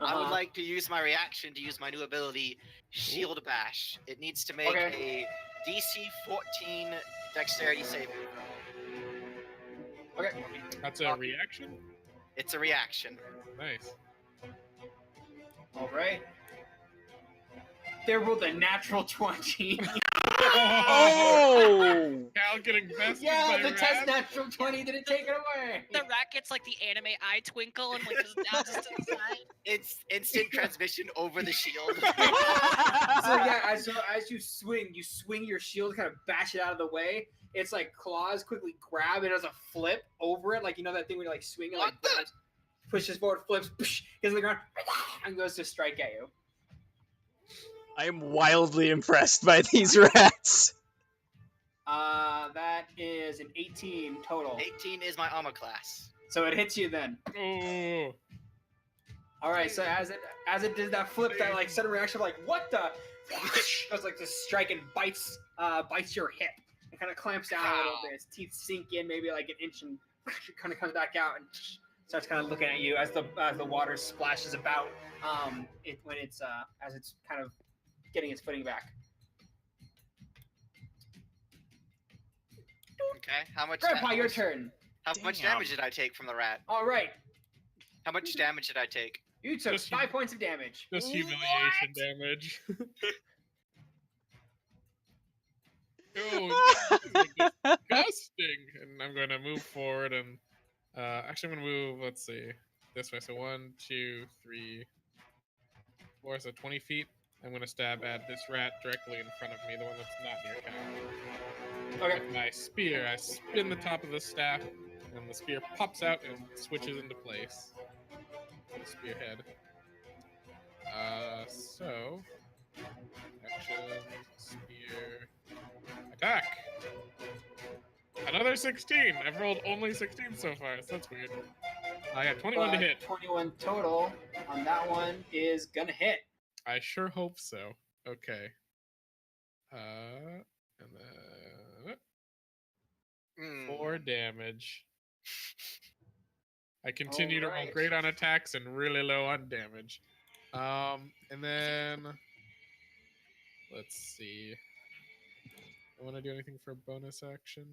[SPEAKER 2] I would like to use my reaction to use my new ability, Shield Bash. It needs to make
[SPEAKER 3] Okay.
[SPEAKER 2] a DC 14 Dexterity saving.
[SPEAKER 3] Okay.
[SPEAKER 1] That's a reaction?
[SPEAKER 2] It's a reaction.
[SPEAKER 1] Nice.
[SPEAKER 3] All right. They rolled a natural 20.
[SPEAKER 4] Oh!
[SPEAKER 1] Cal getting bested
[SPEAKER 3] Yeah,
[SPEAKER 1] by
[SPEAKER 3] the test
[SPEAKER 1] rats?
[SPEAKER 3] natural 20 didn't take it away.
[SPEAKER 5] The rat gets like the anime eye twinkle and like just dodges to the side.
[SPEAKER 2] It's instant transmission over the shield.
[SPEAKER 3] So yeah, as you swing your shield, kind of bash it out of the way. It's like claws quickly grab it as a flip over it, like you know that thing where you like swing it, like
[SPEAKER 2] What the-
[SPEAKER 3] pushes forward, flips, gets on the ground, and goes to strike at you.
[SPEAKER 4] I am wildly impressed by these rats.
[SPEAKER 3] That is an 18 total.
[SPEAKER 2] 18 is my armor class.
[SPEAKER 3] So it hits you then.
[SPEAKER 1] Oh,
[SPEAKER 3] All right. So as it did that flip, that like sudden reaction, of like what the, goes like this strike and bites your hip. It kind of clamps down a little bit. Its teeth sink in maybe like an inch and kind of comes back out and starts kind of looking at you as the water splashes about. As it's kind of getting its footing back.
[SPEAKER 2] Okay, how much?
[SPEAKER 3] Grandpa,
[SPEAKER 2] how
[SPEAKER 3] your
[SPEAKER 2] much-
[SPEAKER 3] turn.
[SPEAKER 2] How much
[SPEAKER 4] Damn.
[SPEAKER 2] damage did I take from the rat?
[SPEAKER 3] All right.
[SPEAKER 2] How much damage did I take?
[SPEAKER 3] You took
[SPEAKER 1] Just
[SPEAKER 3] 5 points of damage.
[SPEAKER 1] Just humiliation damage. Oh, this is disgusting. And I'm going to move forward and actually I'm going to move, let's see, this way. So 1, 2, 3, 4, so 20 feet. I'm going to stab at this rat directly in front of me, the one that's not near Cal.
[SPEAKER 3] Okay.
[SPEAKER 1] With my spear, I spin the top of the staff, and the spear pops out and switches into place. The spearhead. So action, spear, attack. Another 16. I've rolled only 16 so far, so that's weird. I got 21 to hit.
[SPEAKER 3] 21 total on that one is gonna hit.
[SPEAKER 1] I sure hope so. Okay. And then 4 damage. I continue to roll
[SPEAKER 3] Alright.
[SPEAKER 1] great on attacks and really low on damage. And then let's see. I want to do anything for bonus action.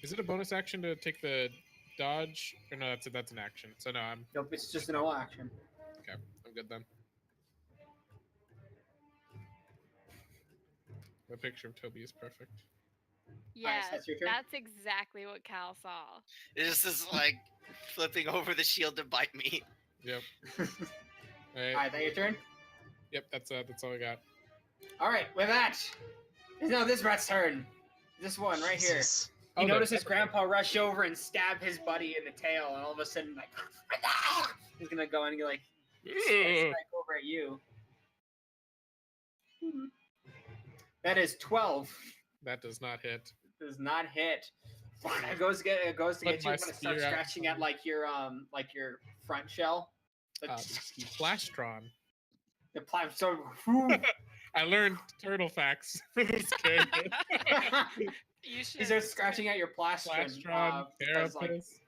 [SPEAKER 1] Is it a bonus action to take the dodge? Or no, that's an action. So no, I'm
[SPEAKER 3] Nope, it's just an all action.
[SPEAKER 1] okay. I'm good then. The picture of Toby is perfect.
[SPEAKER 6] Yeah,
[SPEAKER 3] that's your turn?
[SPEAKER 6] that's exactly what Cal saw.
[SPEAKER 2] This is like flipping over the shield to bite me.
[SPEAKER 1] Yep.
[SPEAKER 3] Alright, that your turn?
[SPEAKER 1] Yep, that's all I got.
[SPEAKER 3] Alright, with that, it's now this rat's turn. This one right here.
[SPEAKER 4] Jesus.
[SPEAKER 3] He
[SPEAKER 1] Oh,
[SPEAKER 3] notices Grandpa rush over and stab his buddy in the tail, and all of a sudden, like, he's gonna go and like strike over at you. That is 12.
[SPEAKER 1] That does not hit.
[SPEAKER 3] Does not hit. It goes to get you.
[SPEAKER 1] my
[SPEAKER 3] I'm gonna start
[SPEAKER 1] spear out
[SPEAKER 3] scratching
[SPEAKER 1] from-
[SPEAKER 3] at like your front shell.
[SPEAKER 1] Plastron.
[SPEAKER 3] The plant. So
[SPEAKER 1] I learned turtle facts for this character.
[SPEAKER 5] You should.
[SPEAKER 3] he starts scratching at your plastron.
[SPEAKER 1] Plastron,
[SPEAKER 3] Because, like,
[SPEAKER 1] carapace.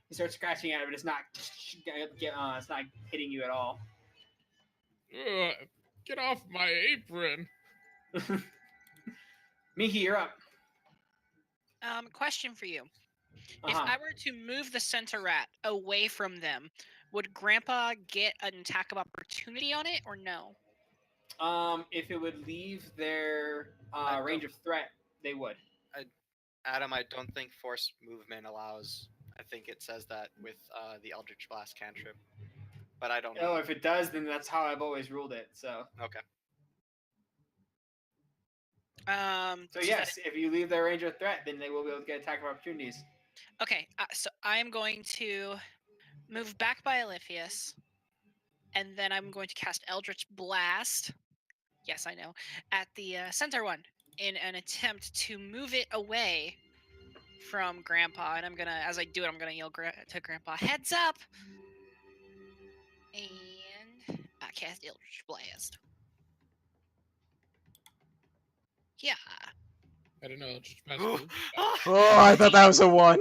[SPEAKER 3] he starts scratching at it, but it's not hitting you at all.
[SPEAKER 1] Ugh, get off my apron.
[SPEAKER 3] Mihi, you're up.
[SPEAKER 5] Question for you. If
[SPEAKER 3] Uh-huh.
[SPEAKER 5] I were to move the center rat away from them, would Grandpa get an attack of opportunity on it or no?
[SPEAKER 3] If it would leave their range of threat, they would.
[SPEAKER 2] Adam, I don't think force movement allows. I think it says that with the Eldritch Blast cantrip, but I don't know.
[SPEAKER 3] Oh, if it does, then that's how I've always ruled it. So.
[SPEAKER 2] Okay.
[SPEAKER 3] So yes, if you leave their range of threat, then they will be able to get attack of opportunities.
[SPEAKER 5] Okay, so I'm going to move back by Aliphius, and then I'm going to cast Eldritch Blast. Yes, I know. At the center one, in an attempt to move it away from Grandpa. And I'm gonna, as I do it, I'm gonna yell to Grandpa, "Heads up!" And I cast Eldritch Blast. Yeah.
[SPEAKER 1] I don't know. Just pass
[SPEAKER 2] Ooh.
[SPEAKER 1] through.
[SPEAKER 4] Oh, I thought that was a 1.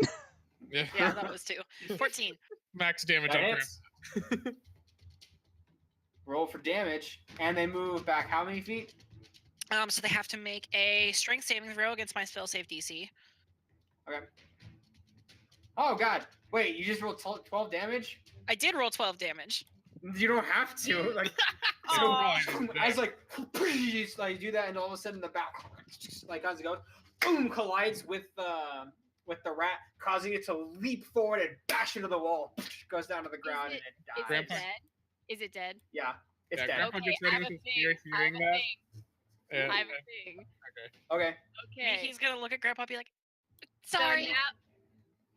[SPEAKER 1] Yeah.
[SPEAKER 5] Yeah, that was 2. 14.
[SPEAKER 1] Max damage
[SPEAKER 3] That
[SPEAKER 1] on
[SPEAKER 3] hits. Roll for damage, and they move back how many feet?
[SPEAKER 5] So they have to make a strength saving throw against my spell save DC.
[SPEAKER 3] Okay. Oh god! Wait, you just rolled 12 damage?
[SPEAKER 5] I did roll 12 damage.
[SPEAKER 3] You don't have to. Like, so,
[SPEAKER 5] Aw.
[SPEAKER 3] I was like, you just, like do that, and all of a sudden the back, like as it goes, boom, collides with the rat, causing it to leap forward and bash into the wall. Goes down to the ground and it
[SPEAKER 6] Is
[SPEAKER 3] dies.
[SPEAKER 6] it
[SPEAKER 1] Grandpa-
[SPEAKER 6] dead? Is it dead?
[SPEAKER 3] Yeah, it's
[SPEAKER 1] Yeah,
[SPEAKER 3] dead.
[SPEAKER 1] Grandpa
[SPEAKER 6] Okay,
[SPEAKER 1] gets
[SPEAKER 6] I
[SPEAKER 1] ready
[SPEAKER 6] have
[SPEAKER 1] with
[SPEAKER 6] a
[SPEAKER 1] his
[SPEAKER 6] thing.
[SPEAKER 1] spear,
[SPEAKER 6] I have
[SPEAKER 1] hearing
[SPEAKER 6] a
[SPEAKER 1] that.
[SPEAKER 6] thing.
[SPEAKER 1] And,
[SPEAKER 6] I have a thing.
[SPEAKER 3] Okay,
[SPEAKER 6] Okay.
[SPEAKER 5] He's gonna look at Grandpa and be like,
[SPEAKER 6] So
[SPEAKER 5] "Sorry."
[SPEAKER 6] now,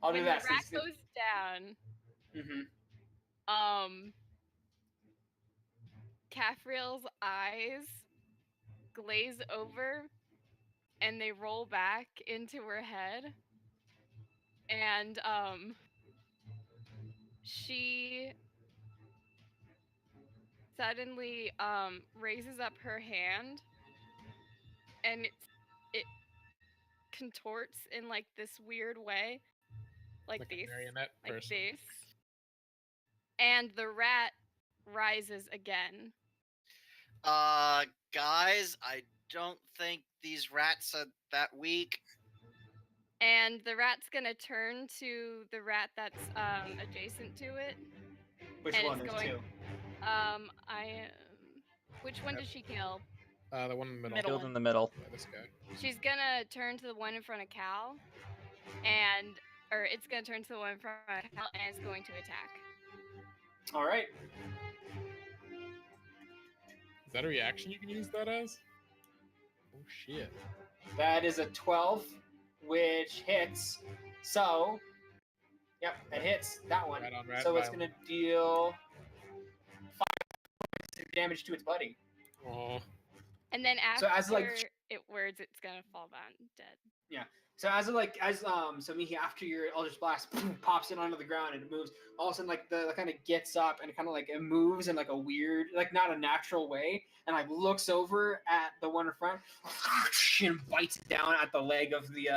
[SPEAKER 3] I'll
[SPEAKER 6] when
[SPEAKER 3] do that.
[SPEAKER 6] the rat goes down, Caffriel's eyes glaze over and they roll back into her head. And she suddenly raises up her hand and it contorts in like this weird way. Like
[SPEAKER 1] like a
[SPEAKER 6] this.
[SPEAKER 1] marionette
[SPEAKER 6] Like
[SPEAKER 1] person.
[SPEAKER 6] this. And the rat rises again.
[SPEAKER 2] Guys, I don't think these rats are that weak.
[SPEAKER 6] And the rat's gonna turn to the rat that's adjacent to it.
[SPEAKER 3] Which
[SPEAKER 6] And
[SPEAKER 3] one?
[SPEAKER 6] it's
[SPEAKER 3] There's
[SPEAKER 6] going-
[SPEAKER 3] two.
[SPEAKER 6] Which one does she kill?
[SPEAKER 1] The one in the middle.
[SPEAKER 5] Middle.
[SPEAKER 4] Killed in the middle.
[SPEAKER 1] Yeah, this guy.
[SPEAKER 6] She's gonna turn to the one in front of Cal, or it's gonna turn to the one in front of Cal, and it's going to attack.
[SPEAKER 3] All right.
[SPEAKER 1] Is that a reaction you can use that as? Oh shit.
[SPEAKER 3] That is a 12, which hits. So, yep, that hits that one.
[SPEAKER 1] Right on, right
[SPEAKER 3] So it's
[SPEAKER 1] by.
[SPEAKER 3] gonna deal 5 points of damage to its buddy.
[SPEAKER 1] Oh.
[SPEAKER 6] And then
[SPEAKER 3] So
[SPEAKER 6] after
[SPEAKER 3] as, like-
[SPEAKER 6] it words, it's gonna fall down dead.
[SPEAKER 3] So after your Eldritch Blast pops it onto the ground and it moves, all of a sudden like the kind of gets up and kind of like it moves in like a weird, like not a natural way, and like looks over at the one in front and bites down at the leg of the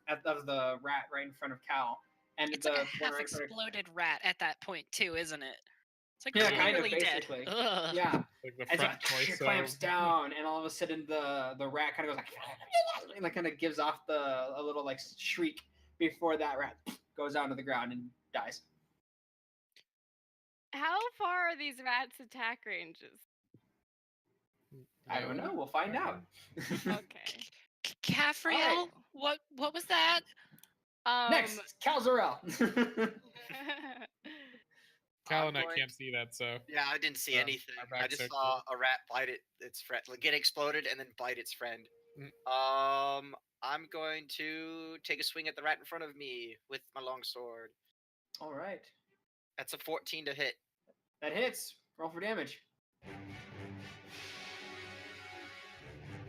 [SPEAKER 3] of the rat right in front of Cal. And
[SPEAKER 5] It's
[SPEAKER 3] the
[SPEAKER 5] like a
[SPEAKER 3] one
[SPEAKER 5] half
[SPEAKER 3] right in front of-
[SPEAKER 5] exploded rat at that point too, isn't it? It's like
[SPEAKER 3] Yeah, kind of,
[SPEAKER 5] clearly dead.
[SPEAKER 3] basically.
[SPEAKER 5] Ugh.
[SPEAKER 3] yeah.
[SPEAKER 1] Like the
[SPEAKER 3] And so
[SPEAKER 1] front
[SPEAKER 3] it
[SPEAKER 1] torso.
[SPEAKER 3] clamps down, and all of a sudden the rat kind of goes like, and like kind of gives off a little like shriek before that rat goes down to the ground and dies.
[SPEAKER 6] How far are these rats' attack ranges?
[SPEAKER 3] I don't know. We'll find out.
[SPEAKER 6] Okay.
[SPEAKER 5] Caffriel? What was that?
[SPEAKER 3] Next, Calzarel.
[SPEAKER 1] Cal
[SPEAKER 2] I'm
[SPEAKER 1] and I
[SPEAKER 2] going-
[SPEAKER 1] can't see that, so
[SPEAKER 2] Yeah, I didn't see
[SPEAKER 1] Um,
[SPEAKER 2] anything.
[SPEAKER 1] our
[SPEAKER 2] I
[SPEAKER 1] backs
[SPEAKER 2] just
[SPEAKER 1] are
[SPEAKER 2] saw a rat bite its friend, like get exploded and then bite its friend.
[SPEAKER 1] Mm.
[SPEAKER 2] I'm going to take a swing at the rat in front of me with my longsword.
[SPEAKER 3] All right,
[SPEAKER 2] That's a 14 to hit.
[SPEAKER 3] that hits. Roll for damage.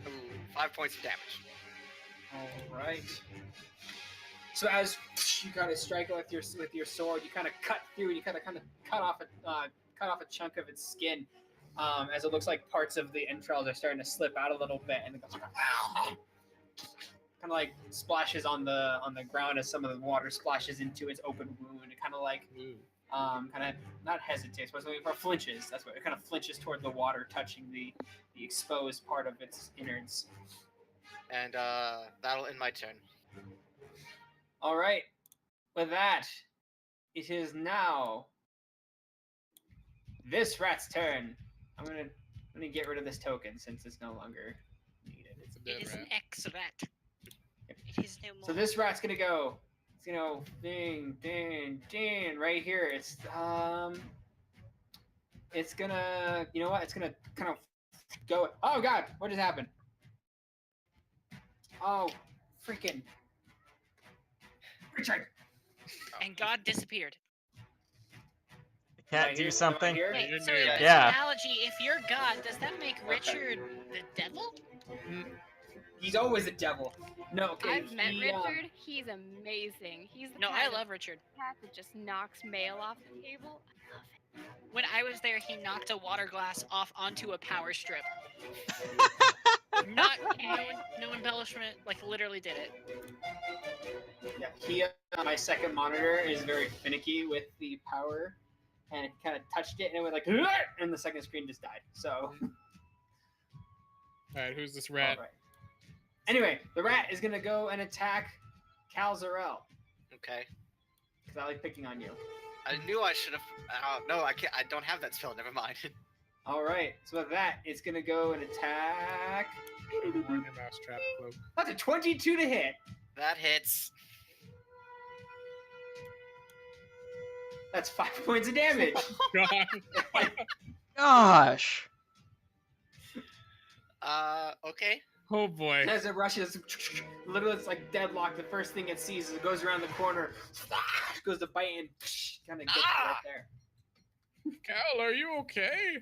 [SPEAKER 2] Ooh, 5 points of damage.
[SPEAKER 3] All right. So as you kind of strike it with your sword, you kind of cut through and you kind of cut off a chunk of its skin, as it looks like parts of the entrails are starting to slip out a little bit, and it goes kind of like splashes on the ground as some of the water splashes into its open wound. It kind of like
[SPEAKER 1] Ooh.
[SPEAKER 3] kind of not hesitates, but flinches. That's what it kind of flinches toward the water, touching the exposed part of its innards.
[SPEAKER 2] And that'll end my turn.
[SPEAKER 3] All right. With that, it is now this rat's turn. I'm gonna get rid of this token since it's no longer needed.
[SPEAKER 1] It's a
[SPEAKER 5] It
[SPEAKER 1] dead
[SPEAKER 5] is
[SPEAKER 1] rat.
[SPEAKER 5] an ex-rat. It is no more.
[SPEAKER 3] So this rat's gonna go. It's gonna go ding, ding, ding right here. It's gonna. You know what? It's gonna kind of go. Oh God! What just happened? Oh, freaking! Richard.
[SPEAKER 5] And God disappeared.
[SPEAKER 4] Can't do something.
[SPEAKER 3] Here?
[SPEAKER 5] Wait,
[SPEAKER 1] you're
[SPEAKER 5] so
[SPEAKER 1] new.
[SPEAKER 5] in this
[SPEAKER 4] Yeah.
[SPEAKER 5] analogy, if you're God, does that make Richard the devil?
[SPEAKER 3] He's always a devil. No, okay.
[SPEAKER 6] I've met
[SPEAKER 3] he,
[SPEAKER 6] Richard. He's amazing. He's the
[SPEAKER 5] No, I
[SPEAKER 6] kind of
[SPEAKER 5] love Richard.
[SPEAKER 6] cat that just knocks mail off the table.
[SPEAKER 5] When I was there, he knocked a water glass off onto a power strip. Not no embellishment, like literally did it.
[SPEAKER 3] Yeah, he. My second monitor is very finicky with the power, and it kind of touched it, and it went like, and the second screen just died. So.
[SPEAKER 1] All right, who's this rat?
[SPEAKER 3] All right. Anyway, the rat is gonna go and attack Calzarel
[SPEAKER 2] Okay.
[SPEAKER 3] because I like picking on you.
[SPEAKER 2] I knew I should have. No, I can't. I don't have that spell. Never mind.
[SPEAKER 3] All right, so with that, it's gonna go and attack.
[SPEAKER 1] On your mousetrap cloak.
[SPEAKER 3] That's a 22 to hit.
[SPEAKER 2] That hits.
[SPEAKER 3] That's 5 points of damage.
[SPEAKER 1] God.
[SPEAKER 4] Gosh.
[SPEAKER 2] Okay.
[SPEAKER 1] Oh boy.
[SPEAKER 3] As it rushes, literally it's like deadlock. The first thing it sees is it goes around the corner, goes to bite and kind of gets it right there.
[SPEAKER 1] Cal, are you okay?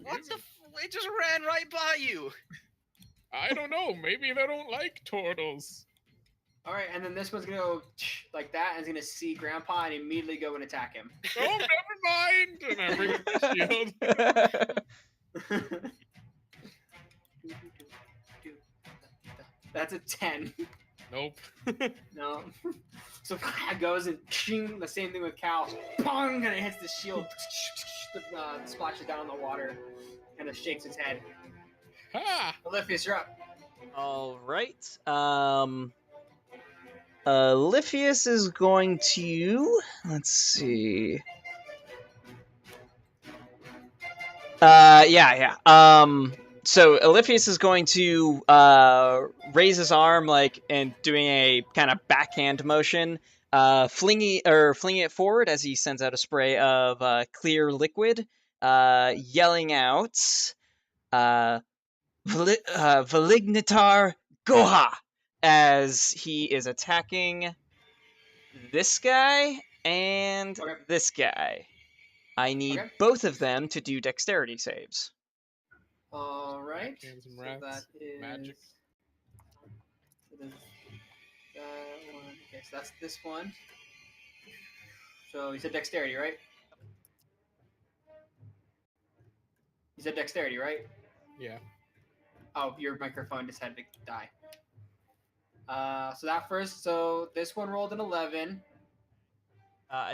[SPEAKER 2] What the? It just ran right by you.
[SPEAKER 1] I don't know. Maybe they don't like turtles.
[SPEAKER 3] All right, and then this one's gonna go like that, and it's gonna see Grandpa and immediately go and attack him.
[SPEAKER 1] Oh, never mind. And I bring up the shield.
[SPEAKER 3] That's a 10.
[SPEAKER 1] Nope.
[SPEAKER 3] No. So it goes and ching, the same thing with Cal. Pong, and it hits the shield. Splashes down in the water, and it shakes its head.
[SPEAKER 1] Ha!
[SPEAKER 3] Olympius, you're up.
[SPEAKER 4] All right. Lifius is going to... Let's see... yeah. So Eliphas is going to raise his arm and doing a kind of backhand motion, flinging it forward as he sends out a spray of clear liquid, yelling out, Velignitar Goha, as he is attacking this guy and this guy. I need both of them to do dexterity saves.
[SPEAKER 3] All right.
[SPEAKER 1] Backhands and
[SPEAKER 3] So
[SPEAKER 1] rats.
[SPEAKER 3] that is
[SPEAKER 1] Magic.
[SPEAKER 3] So there's that one. Okay, so that's this one. So you said dexterity, right? You said dexterity, right?
[SPEAKER 1] Yeah.
[SPEAKER 3] Oh, your microphone just had to die. So that first. So this one rolled an 11.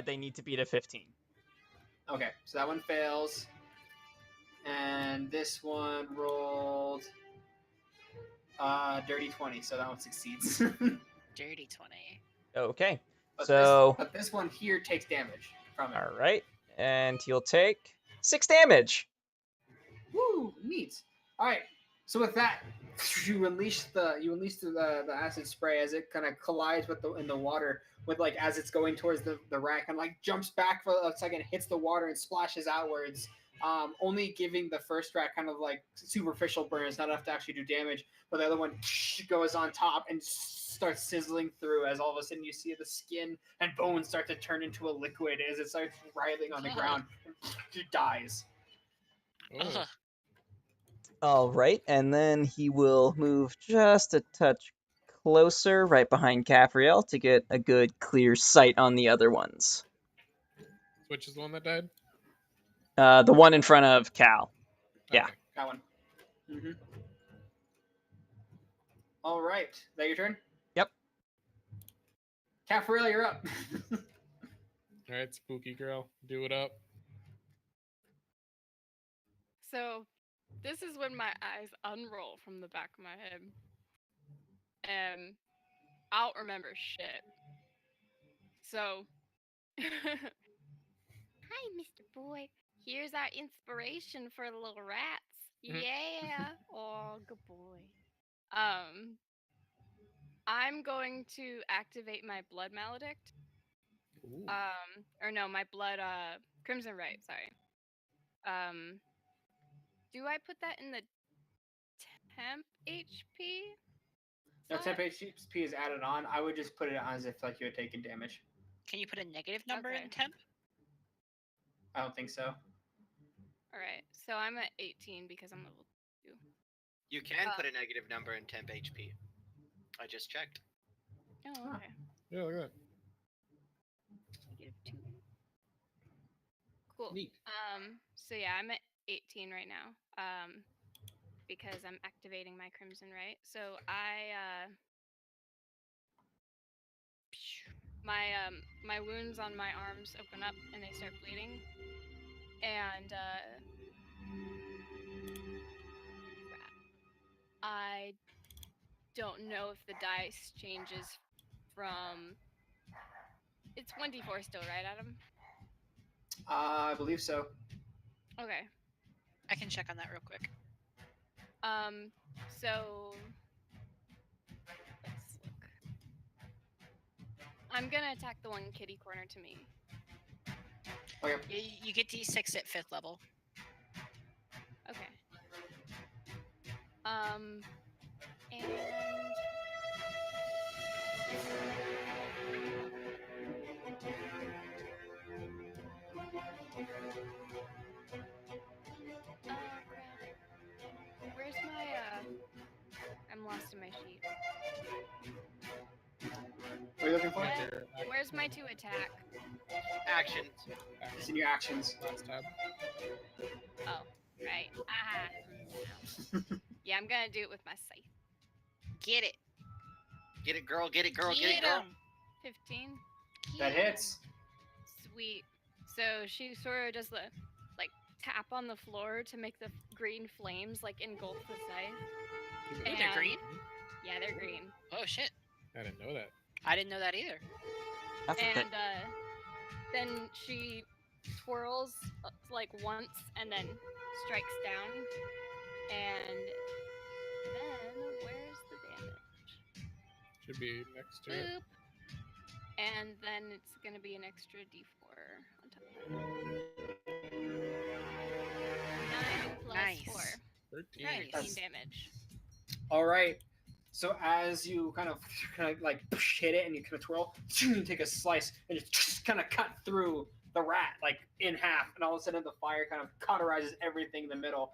[SPEAKER 4] They need to beat a 15.
[SPEAKER 3] Okay, so that one fails. And this one rolled dirty 20, so that one succeeds.
[SPEAKER 5] Dirty 20.
[SPEAKER 4] Okay.
[SPEAKER 3] But this one here takes damage from it.
[SPEAKER 4] All right, and he'll take 6 damage.
[SPEAKER 3] Woo, neat. All right. So with that, you unleash the acid spray as it kind of collides with in the water as it's going towards the rat, and jumps back for a second, hits the water and splashes outwards. Only giving the first rat kind of superficial burns, not enough to actually do damage. But the other one goes on top and starts sizzling through as all of a sudden you see the skin and bones start to turn into a liquid as it starts writhing on the ground and it dies.
[SPEAKER 1] Oh.
[SPEAKER 4] All right, and then he will move just a touch closer, right behind Capriel, to get a good clear sight on the other ones.
[SPEAKER 1] Which is the one that died?
[SPEAKER 4] The one in front of Cal. Yeah.
[SPEAKER 1] Okay.
[SPEAKER 3] That one. Mm-hmm. All right. Is that your turn?
[SPEAKER 4] Yep.
[SPEAKER 3] Cafarella, you're up.
[SPEAKER 1] All right, spooky girl, do it up.
[SPEAKER 6] So, this is when my eyes unroll from the back of my head. And I don't remember shit. So, hi, Mr. Boy. Here's our inspiration for the little rats. Yeah. Oh, good boy. I'm going to activate my blood maledict.
[SPEAKER 1] Ooh.
[SPEAKER 6] Or no, my blood crimson right, sorry. Do I put that in the temp HP?
[SPEAKER 3] No, temp HP is added on. I would just put it on as if you had taken damage.
[SPEAKER 5] Can you put a negative number
[SPEAKER 6] Okay.
[SPEAKER 5] in temp?
[SPEAKER 3] I don't think so.
[SPEAKER 6] Alright, so I'm at 18 because I'm level 2.
[SPEAKER 2] You can put a negative number in temp HP. I just checked.
[SPEAKER 6] Oh, okay.
[SPEAKER 1] Yeah, look at that.
[SPEAKER 6] Negative 2. Cool.
[SPEAKER 1] Neat.
[SPEAKER 6] So yeah, I'm at 18 right now. Because I'm activating my crimson right. So my wounds on my arms open up and they start bleeding. And I don't know if the dice changes from. It's 1d4 still, right, Adam?
[SPEAKER 3] I believe so.
[SPEAKER 6] Okay.
[SPEAKER 5] I can check on that real quick.
[SPEAKER 6] So let's look. I'm gonna attack the one kitty corner to me.
[SPEAKER 3] Okay.
[SPEAKER 5] You get D6 at 5th level.
[SPEAKER 6] Okay. And where's my I'm lost in my sheet.
[SPEAKER 3] What are you looking for?
[SPEAKER 6] Where's my 2 attack?
[SPEAKER 2] Actions.
[SPEAKER 3] It's in your actions.
[SPEAKER 1] Last tab.
[SPEAKER 6] Oh, right. Yeah, I'm gonna do it with my scythe.
[SPEAKER 5] Get it.
[SPEAKER 2] Get it, girl. Get it, girl. Get it, girl.
[SPEAKER 5] 'em.
[SPEAKER 6] 15.
[SPEAKER 3] That hits.
[SPEAKER 6] Sweet. So she sort of does the tap on the floor to make the green flames engulf the scythe.
[SPEAKER 5] Ooh, they're green?
[SPEAKER 6] Yeah, they're green.
[SPEAKER 5] Oh shit.
[SPEAKER 1] I didn't know that.
[SPEAKER 5] I didn't know that either.
[SPEAKER 4] That's a thing.
[SPEAKER 6] And then she twirls like once and then strikes down. And then where's the damage?
[SPEAKER 1] Should be next to it.
[SPEAKER 6] Boop. And then it's gonna be an extra D4 on top of that. 9 plus
[SPEAKER 5] Nice.
[SPEAKER 6] 4.
[SPEAKER 1] 13.
[SPEAKER 5] Nice.
[SPEAKER 6] 18 damage.
[SPEAKER 3] All right. So as you kind of like hit it and you kind of twirl, you take a slice and just kind of cut through the rat like in half, and all of a sudden the fire kind of cauterizes everything in the middle,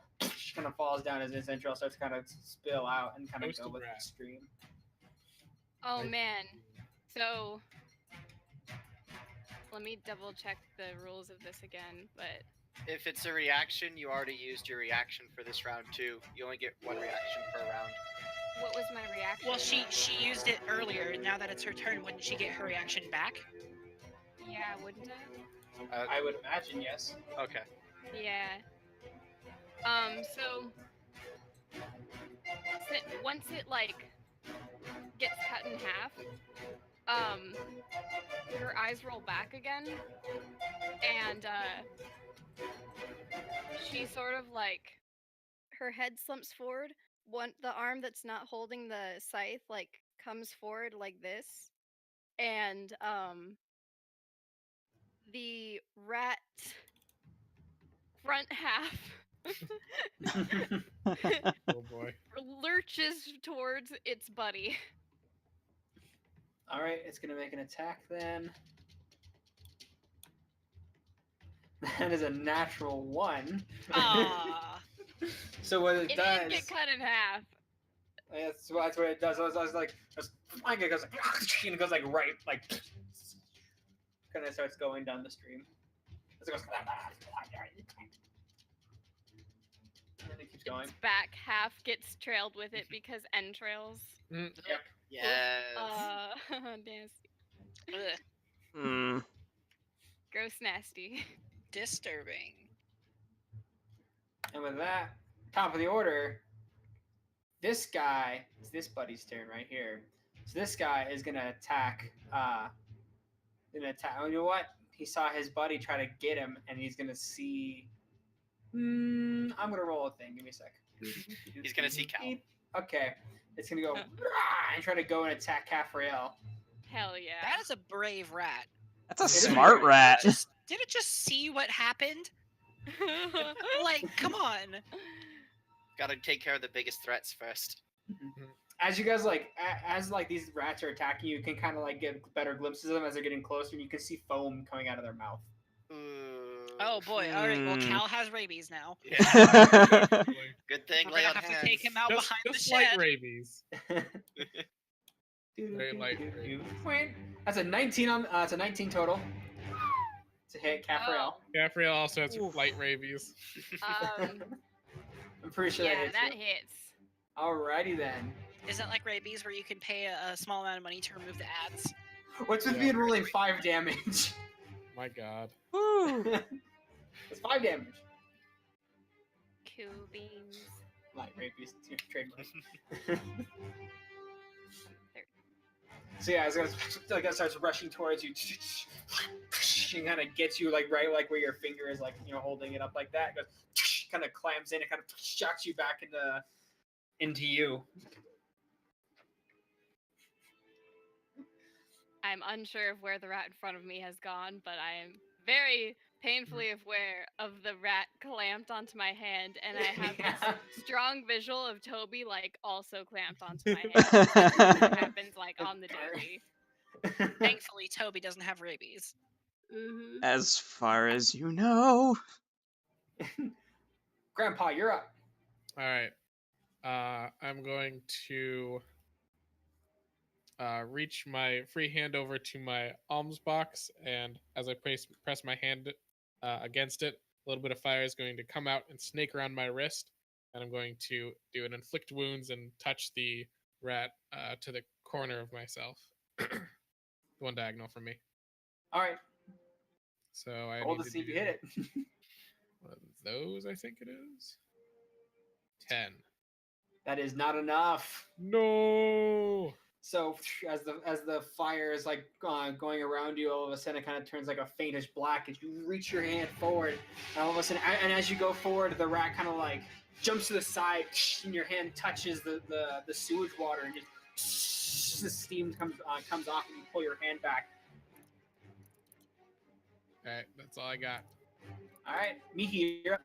[SPEAKER 3] kind of falls down as its entrails starts to kind of spill out and kind of go
[SPEAKER 1] Toasted
[SPEAKER 3] with
[SPEAKER 1] rat.
[SPEAKER 3] the stream.
[SPEAKER 6] Oh
[SPEAKER 1] Right.
[SPEAKER 6] man. So let me double check the rules of this again, but
[SPEAKER 2] If it's a reaction, you already used your reaction for this round too. You only get one reaction per round.
[SPEAKER 6] what was my reaction?
[SPEAKER 5] Well, she used it earlier. Now that it's her turn, wouldn't she get her reaction back?
[SPEAKER 6] Yeah, wouldn't I?
[SPEAKER 3] I would imagine yes.
[SPEAKER 2] Okay.
[SPEAKER 6] Yeah. So once it like gets cut in half, her eyes roll back again, and she sort of like her head slumps forward. The arm that's not holding the scythe like comes forward like this, and the rat front half
[SPEAKER 1] Oh boy.
[SPEAKER 6] lurches towards its buddy.
[SPEAKER 3] All right, it's gonna make an attack then. That is a natural 1.
[SPEAKER 5] Ah.
[SPEAKER 3] So what it
[SPEAKER 6] It
[SPEAKER 3] does?
[SPEAKER 6] didn't get cut in half.
[SPEAKER 3] That's what it does. I was like, it goes like, and it goes like right, like, kind of starts going down the stream. As it goes, and then it keeps going.
[SPEAKER 6] Its back half gets trailed with it because entrails.
[SPEAKER 1] Mm,
[SPEAKER 3] Yep.
[SPEAKER 2] Yes.
[SPEAKER 6] Nasty.
[SPEAKER 5] Ugh.
[SPEAKER 4] Hmm.
[SPEAKER 6] Gross nasty.
[SPEAKER 5] Disturbing.
[SPEAKER 3] And with that, top of the order, this guy, it's this buddy's turn right here. So this guy is gonna attack. Oh, you know what? He saw his buddy try to get him, and he's gonna see. I'm gonna roll a thing. Give me a sec.
[SPEAKER 2] He's gonna see Cal.
[SPEAKER 3] Okay, it's gonna go and try to go and attack Caffriel.
[SPEAKER 6] Hell yeah.
[SPEAKER 5] That is a brave rat.
[SPEAKER 4] That's a
[SPEAKER 3] is
[SPEAKER 4] smart
[SPEAKER 3] right.
[SPEAKER 4] rat.
[SPEAKER 5] Did it just see what happened? Like, come on.
[SPEAKER 2] Gotta take care of the biggest threats first.
[SPEAKER 3] As you guys like, as like these rats are attacking you, can kind of like get better glimpses of them as they're getting closer, and you can see foam coming out of their mouth.
[SPEAKER 2] Ooh.
[SPEAKER 5] Oh boy. All right. Well,
[SPEAKER 4] Hmm.
[SPEAKER 5] Cal has rabies now.
[SPEAKER 2] Yeah.
[SPEAKER 1] definitely.
[SPEAKER 2] Good thing.
[SPEAKER 5] We're
[SPEAKER 2] Lay
[SPEAKER 5] gonna
[SPEAKER 2] on
[SPEAKER 5] have
[SPEAKER 2] hands.
[SPEAKER 5] to take him out
[SPEAKER 1] Just,
[SPEAKER 5] behind
[SPEAKER 1] just
[SPEAKER 5] the
[SPEAKER 1] light
[SPEAKER 5] shed.
[SPEAKER 1] rabies. Very light rabies.
[SPEAKER 3] That's a 19 on. It's a 19 total to hit Caffriel.
[SPEAKER 1] Gabriel also has
[SPEAKER 4] Oof.
[SPEAKER 1] light rabies.
[SPEAKER 3] I'm pretty sure
[SPEAKER 6] Yeah,
[SPEAKER 3] that
[SPEAKER 6] that
[SPEAKER 3] hits you.
[SPEAKER 6] hits.
[SPEAKER 3] Alrighty then.
[SPEAKER 5] Is that like rabies, where you can pay a small amount of money to remove the ads?
[SPEAKER 3] What's with
[SPEAKER 1] Yeah.
[SPEAKER 3] being rolling 5 damage?
[SPEAKER 1] My god.
[SPEAKER 4] Woo.
[SPEAKER 3] It's 5 damage.
[SPEAKER 6] Cool beans.
[SPEAKER 3] Light rabies, it's your trademark. So yeah, as it starts rushing towards you, she kind of gets you like right like where your finger is, like holding it up like that. It goes, kind of clams in, and kind of shocks you back into you.
[SPEAKER 6] I'm unsure of where the rat in front of me has gone, but I am very painfully aware of the rat clamped onto my hand, and I have this strong visual of Toby like also clamped onto my hand. It happens like on the daily.
[SPEAKER 5] Thankfully, Toby doesn't have rabies.
[SPEAKER 6] Mm-hmm.
[SPEAKER 4] As far as you know.
[SPEAKER 3] Grandpa, you're up.
[SPEAKER 1] All right. I'm going to reach my free hand over to my alms box, and as I press my hand against it, a little bit of fire is going to come out and snake around my wrist, and I'm going to do an inflict wounds and touch the rat to the corner of myself, the one diagonal from me.
[SPEAKER 3] All right,
[SPEAKER 1] So I
[SPEAKER 3] roll
[SPEAKER 1] need
[SPEAKER 3] to
[SPEAKER 1] to
[SPEAKER 3] see if
[SPEAKER 1] do
[SPEAKER 3] you hit it.
[SPEAKER 1] one of those. I think it is 10.
[SPEAKER 3] That is not enough.
[SPEAKER 1] No.
[SPEAKER 3] So as the fire is like going around you, all of a sudden it kind of turns like a faintish black as you reach your hand forward, and all of a sudden, and as you go forward, the rat kind of like jumps to the side, and your hand touches the sewage water, and just the steam comes off, and you pull your hand back.
[SPEAKER 1] All right, that's all I got.
[SPEAKER 3] All right, Mihi, you're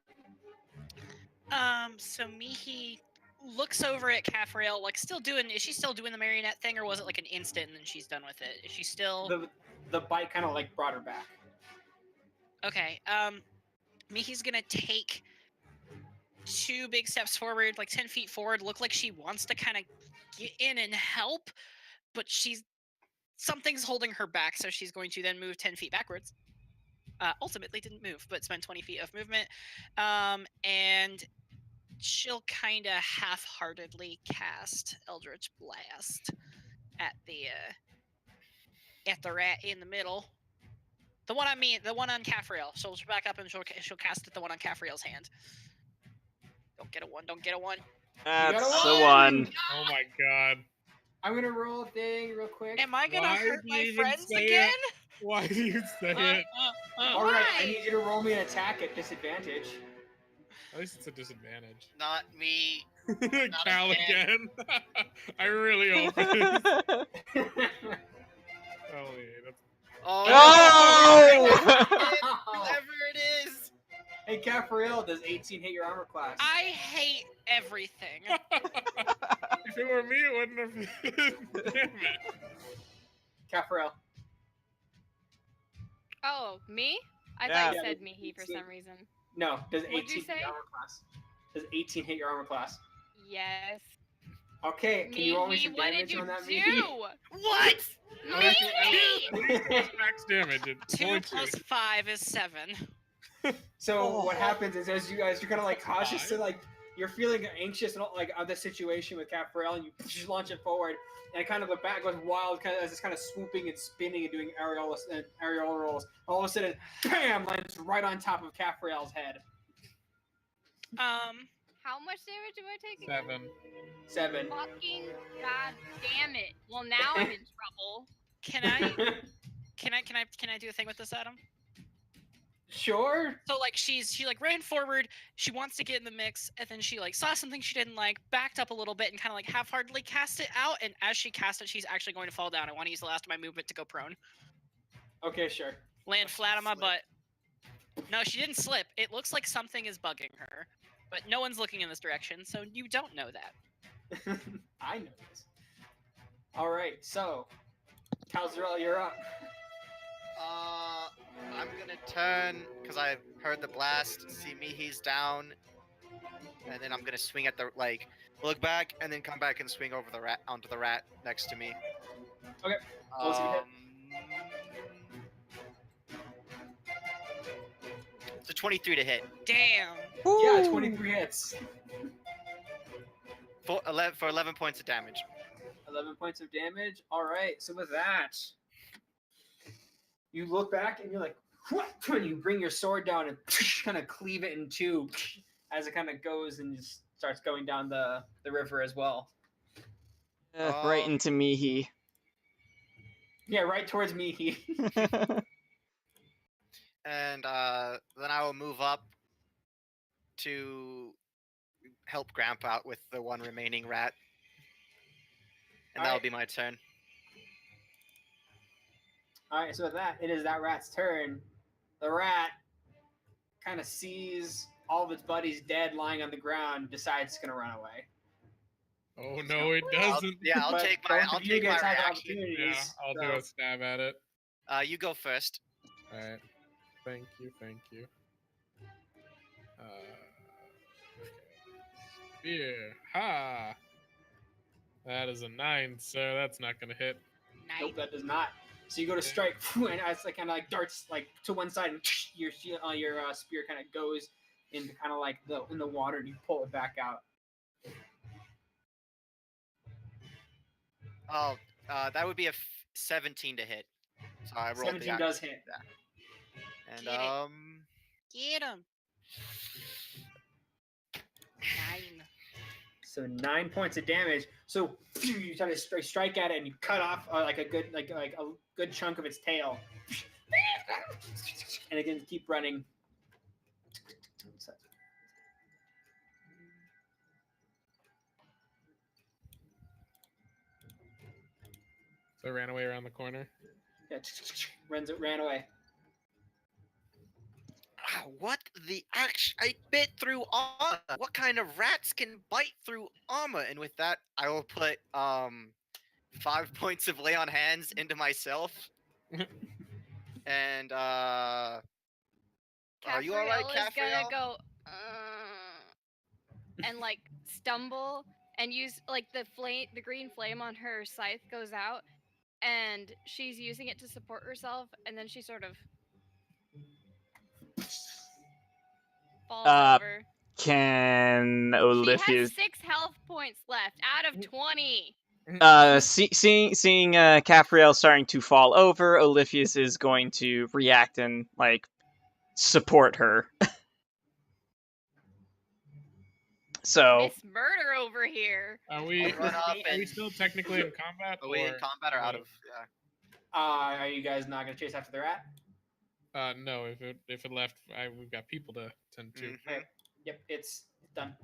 [SPEAKER 3] up.
[SPEAKER 5] So Mihi looks over at Caffriel, like is she still doing the marionette thing, or was it like an instant and then she's done with it? Is she still
[SPEAKER 3] The bite kind of like brought her back.
[SPEAKER 5] Okay. Mihi's gonna take 2 big steps forward, like 10 feet forward, look like she wants to kind of get in and help, but something's holding her back, so she's going to then move 10 feet backwards. Ultimately didn't move, but spend 20 feet of movement. And she'll kind of half-heartedly cast Eldritch Blast at the rat in the middle. The one on Caffriel. She'll back up and she'll cast it the one on Caffriel's hand. Don't get a 1. Don't get a 1.
[SPEAKER 4] That's the one.
[SPEAKER 1] Oh my god.
[SPEAKER 3] I'm gonna roll a thing real quick.
[SPEAKER 5] Am I gonna
[SPEAKER 1] Why
[SPEAKER 5] hurt
[SPEAKER 1] do you
[SPEAKER 5] my
[SPEAKER 1] even
[SPEAKER 5] friends
[SPEAKER 1] say
[SPEAKER 5] again?
[SPEAKER 1] it? Why do you say it?
[SPEAKER 3] All right, I need you to roll me an attack at disadvantage.
[SPEAKER 1] At least it's a disadvantage.
[SPEAKER 2] Not me.
[SPEAKER 1] Cal again. I really hope it is. Oh, yeah, that's...
[SPEAKER 2] Oh! Whoever it is.
[SPEAKER 3] Hey, Caffriel, does 18 hit your armor class?
[SPEAKER 5] I hate everything.
[SPEAKER 1] If it were me, it wouldn't have. Damn it.
[SPEAKER 3] Caffriel.
[SPEAKER 6] Oh, me? I
[SPEAKER 4] Yeah.
[SPEAKER 6] thought you said Mihi for some reason.
[SPEAKER 3] No, does
[SPEAKER 6] What'd
[SPEAKER 3] 18
[SPEAKER 6] you
[SPEAKER 3] hit
[SPEAKER 6] say?
[SPEAKER 3] your armor class? Does 18 hit your armor class?
[SPEAKER 6] Yes.
[SPEAKER 3] Okay, can you roll me
[SPEAKER 6] Mihi,
[SPEAKER 3] some
[SPEAKER 6] what
[SPEAKER 3] damage
[SPEAKER 6] did you
[SPEAKER 3] on that,
[SPEAKER 6] do?
[SPEAKER 3] Mihi?
[SPEAKER 6] What? Mihi!
[SPEAKER 1] Max damage. It's
[SPEAKER 5] 2
[SPEAKER 1] going
[SPEAKER 5] plus
[SPEAKER 1] to.
[SPEAKER 5] 5 is 7.
[SPEAKER 3] So what happens is, as you guys, you're kind of like cautious to
[SPEAKER 1] Five?
[SPEAKER 3] like, you're feeling anxious and like of the situation with Caffriel, and you just launch it forward, and kind of the bat goes wild, kind of as it's kind of swooping and spinning and doing aerial rolls. All of a sudden, bam, lands right on top of Caffriel's head.
[SPEAKER 6] How much damage am I taking?
[SPEAKER 1] 7.
[SPEAKER 3] 7.
[SPEAKER 6] Fucking god damn it. Well, now I'm in trouble.
[SPEAKER 5] Can I do a thing with this, Adam?
[SPEAKER 3] Sure.
[SPEAKER 5] So like she like ran forward, she wants to get in the mix, and then she like saw something she didn't like, backed up a little bit, and kind of like half-heartedly cast it out. And as she cast it, she's actually going to fall down. I want to use the last of my movement to go prone,
[SPEAKER 3] Okay, sure.
[SPEAKER 5] land flat on my butt. No, she didn't slip. It looks like something is bugging her, but no one's looking in this direction, so you don't know that.
[SPEAKER 3] I know this. All right, so Calzerel, you're up.
[SPEAKER 2] I'm gonna turn because I heard the blast. See me, he's down, and then I'm gonna swing at the look back, and then come back and swing over the rat onto the rat next to me.
[SPEAKER 3] Okay. What's your hit?
[SPEAKER 2] It's a 23 to hit.
[SPEAKER 5] Damn.
[SPEAKER 3] Yeah, 23 hits.
[SPEAKER 2] For 11 points of damage.
[SPEAKER 3] 11 points of damage. All right, so with that, you look back and you're like, what? And you bring your sword down and kind of cleave it in two as it kind of goes and just starts going down the river as well.
[SPEAKER 4] Right into Mihi.
[SPEAKER 3] Yeah, right towards Mihi.
[SPEAKER 2] And then I will move up to help Grandpa out with the one remaining rat. And that'll be my turn.
[SPEAKER 3] All right, so with that, it is that rat's turn. The rat kind of sees all of its buddies dead lying on the ground, decides it's going to run away.
[SPEAKER 1] Oh no, it doesn't.
[SPEAKER 2] I'll
[SPEAKER 3] But
[SPEAKER 2] take my
[SPEAKER 3] both of you guys have
[SPEAKER 2] reaction.
[SPEAKER 3] opportunities,
[SPEAKER 1] Yeah, I'll do
[SPEAKER 3] so-
[SPEAKER 1] a stab at it.
[SPEAKER 2] You go first.
[SPEAKER 1] All right. Thank you. Spear. Ha! That is a 9, so that's not gonna hit.
[SPEAKER 3] Nope, that does not. So you go to strike, and it's like kind of like darts like to one side, and your spear kind of goes into kind of like in the water, and you pull it back out.
[SPEAKER 2] Oh, that would be a 17 to hit. So I rolled
[SPEAKER 3] 17 does hit.
[SPEAKER 2] And
[SPEAKER 5] Get it. Get him. 9.
[SPEAKER 3] So 9 points of damage. So you try to strike at it, and you cut off like a good chunk of its tail, and it can keep running.
[SPEAKER 1] So it ran away around the corner.
[SPEAKER 3] Yeah, ran away.
[SPEAKER 2] What the action? I bit through armor. What kind of rats can bite through armor? And with that, I will put 5 points of lay on hands into myself. And are you all right,
[SPEAKER 6] Caffriel is gonna
[SPEAKER 2] Caffriel?
[SPEAKER 6] go and like stumble and use like the green flame on her scythe goes out, and she's using it to support herself, and then she sort of falls over.
[SPEAKER 4] Can
[SPEAKER 6] She
[SPEAKER 4] Olivia?
[SPEAKER 6] has 6 health points left out of 20.
[SPEAKER 4] Seeing Capriel starting to fall over, Olivius is going to react and like support her. So
[SPEAKER 6] Miss Murder over here.
[SPEAKER 1] Are we?
[SPEAKER 2] I'll run up
[SPEAKER 1] Are we
[SPEAKER 2] and-
[SPEAKER 1] still technically in combat?
[SPEAKER 2] Are we in combat or out of? Yeah.
[SPEAKER 3] Are you guys not gonna chase after the rat?
[SPEAKER 1] No. If it left, we've got people to tend to.
[SPEAKER 2] Mhm.
[SPEAKER 3] Yep, it's done.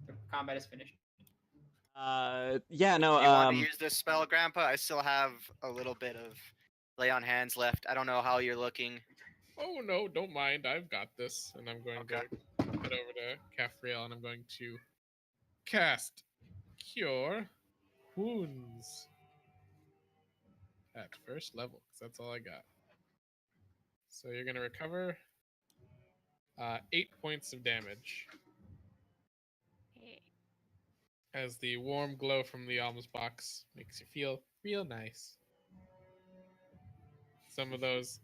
[SPEAKER 3] The combat is finished.
[SPEAKER 4] yeah, no.
[SPEAKER 2] Do you want to use this spell, Grandpa? I still have a little bit of lay on hands left. I don't know how you're looking.
[SPEAKER 1] Oh no, don't mind. I've got this, and I'm going
[SPEAKER 2] Okay.
[SPEAKER 1] to head over to Caffriel, and I'm going to cast Cure Wounds at first level, because that's all I got. So you're gonna recover 8 points of damage as the warm glow from the alms box makes you feel real nice. Some of those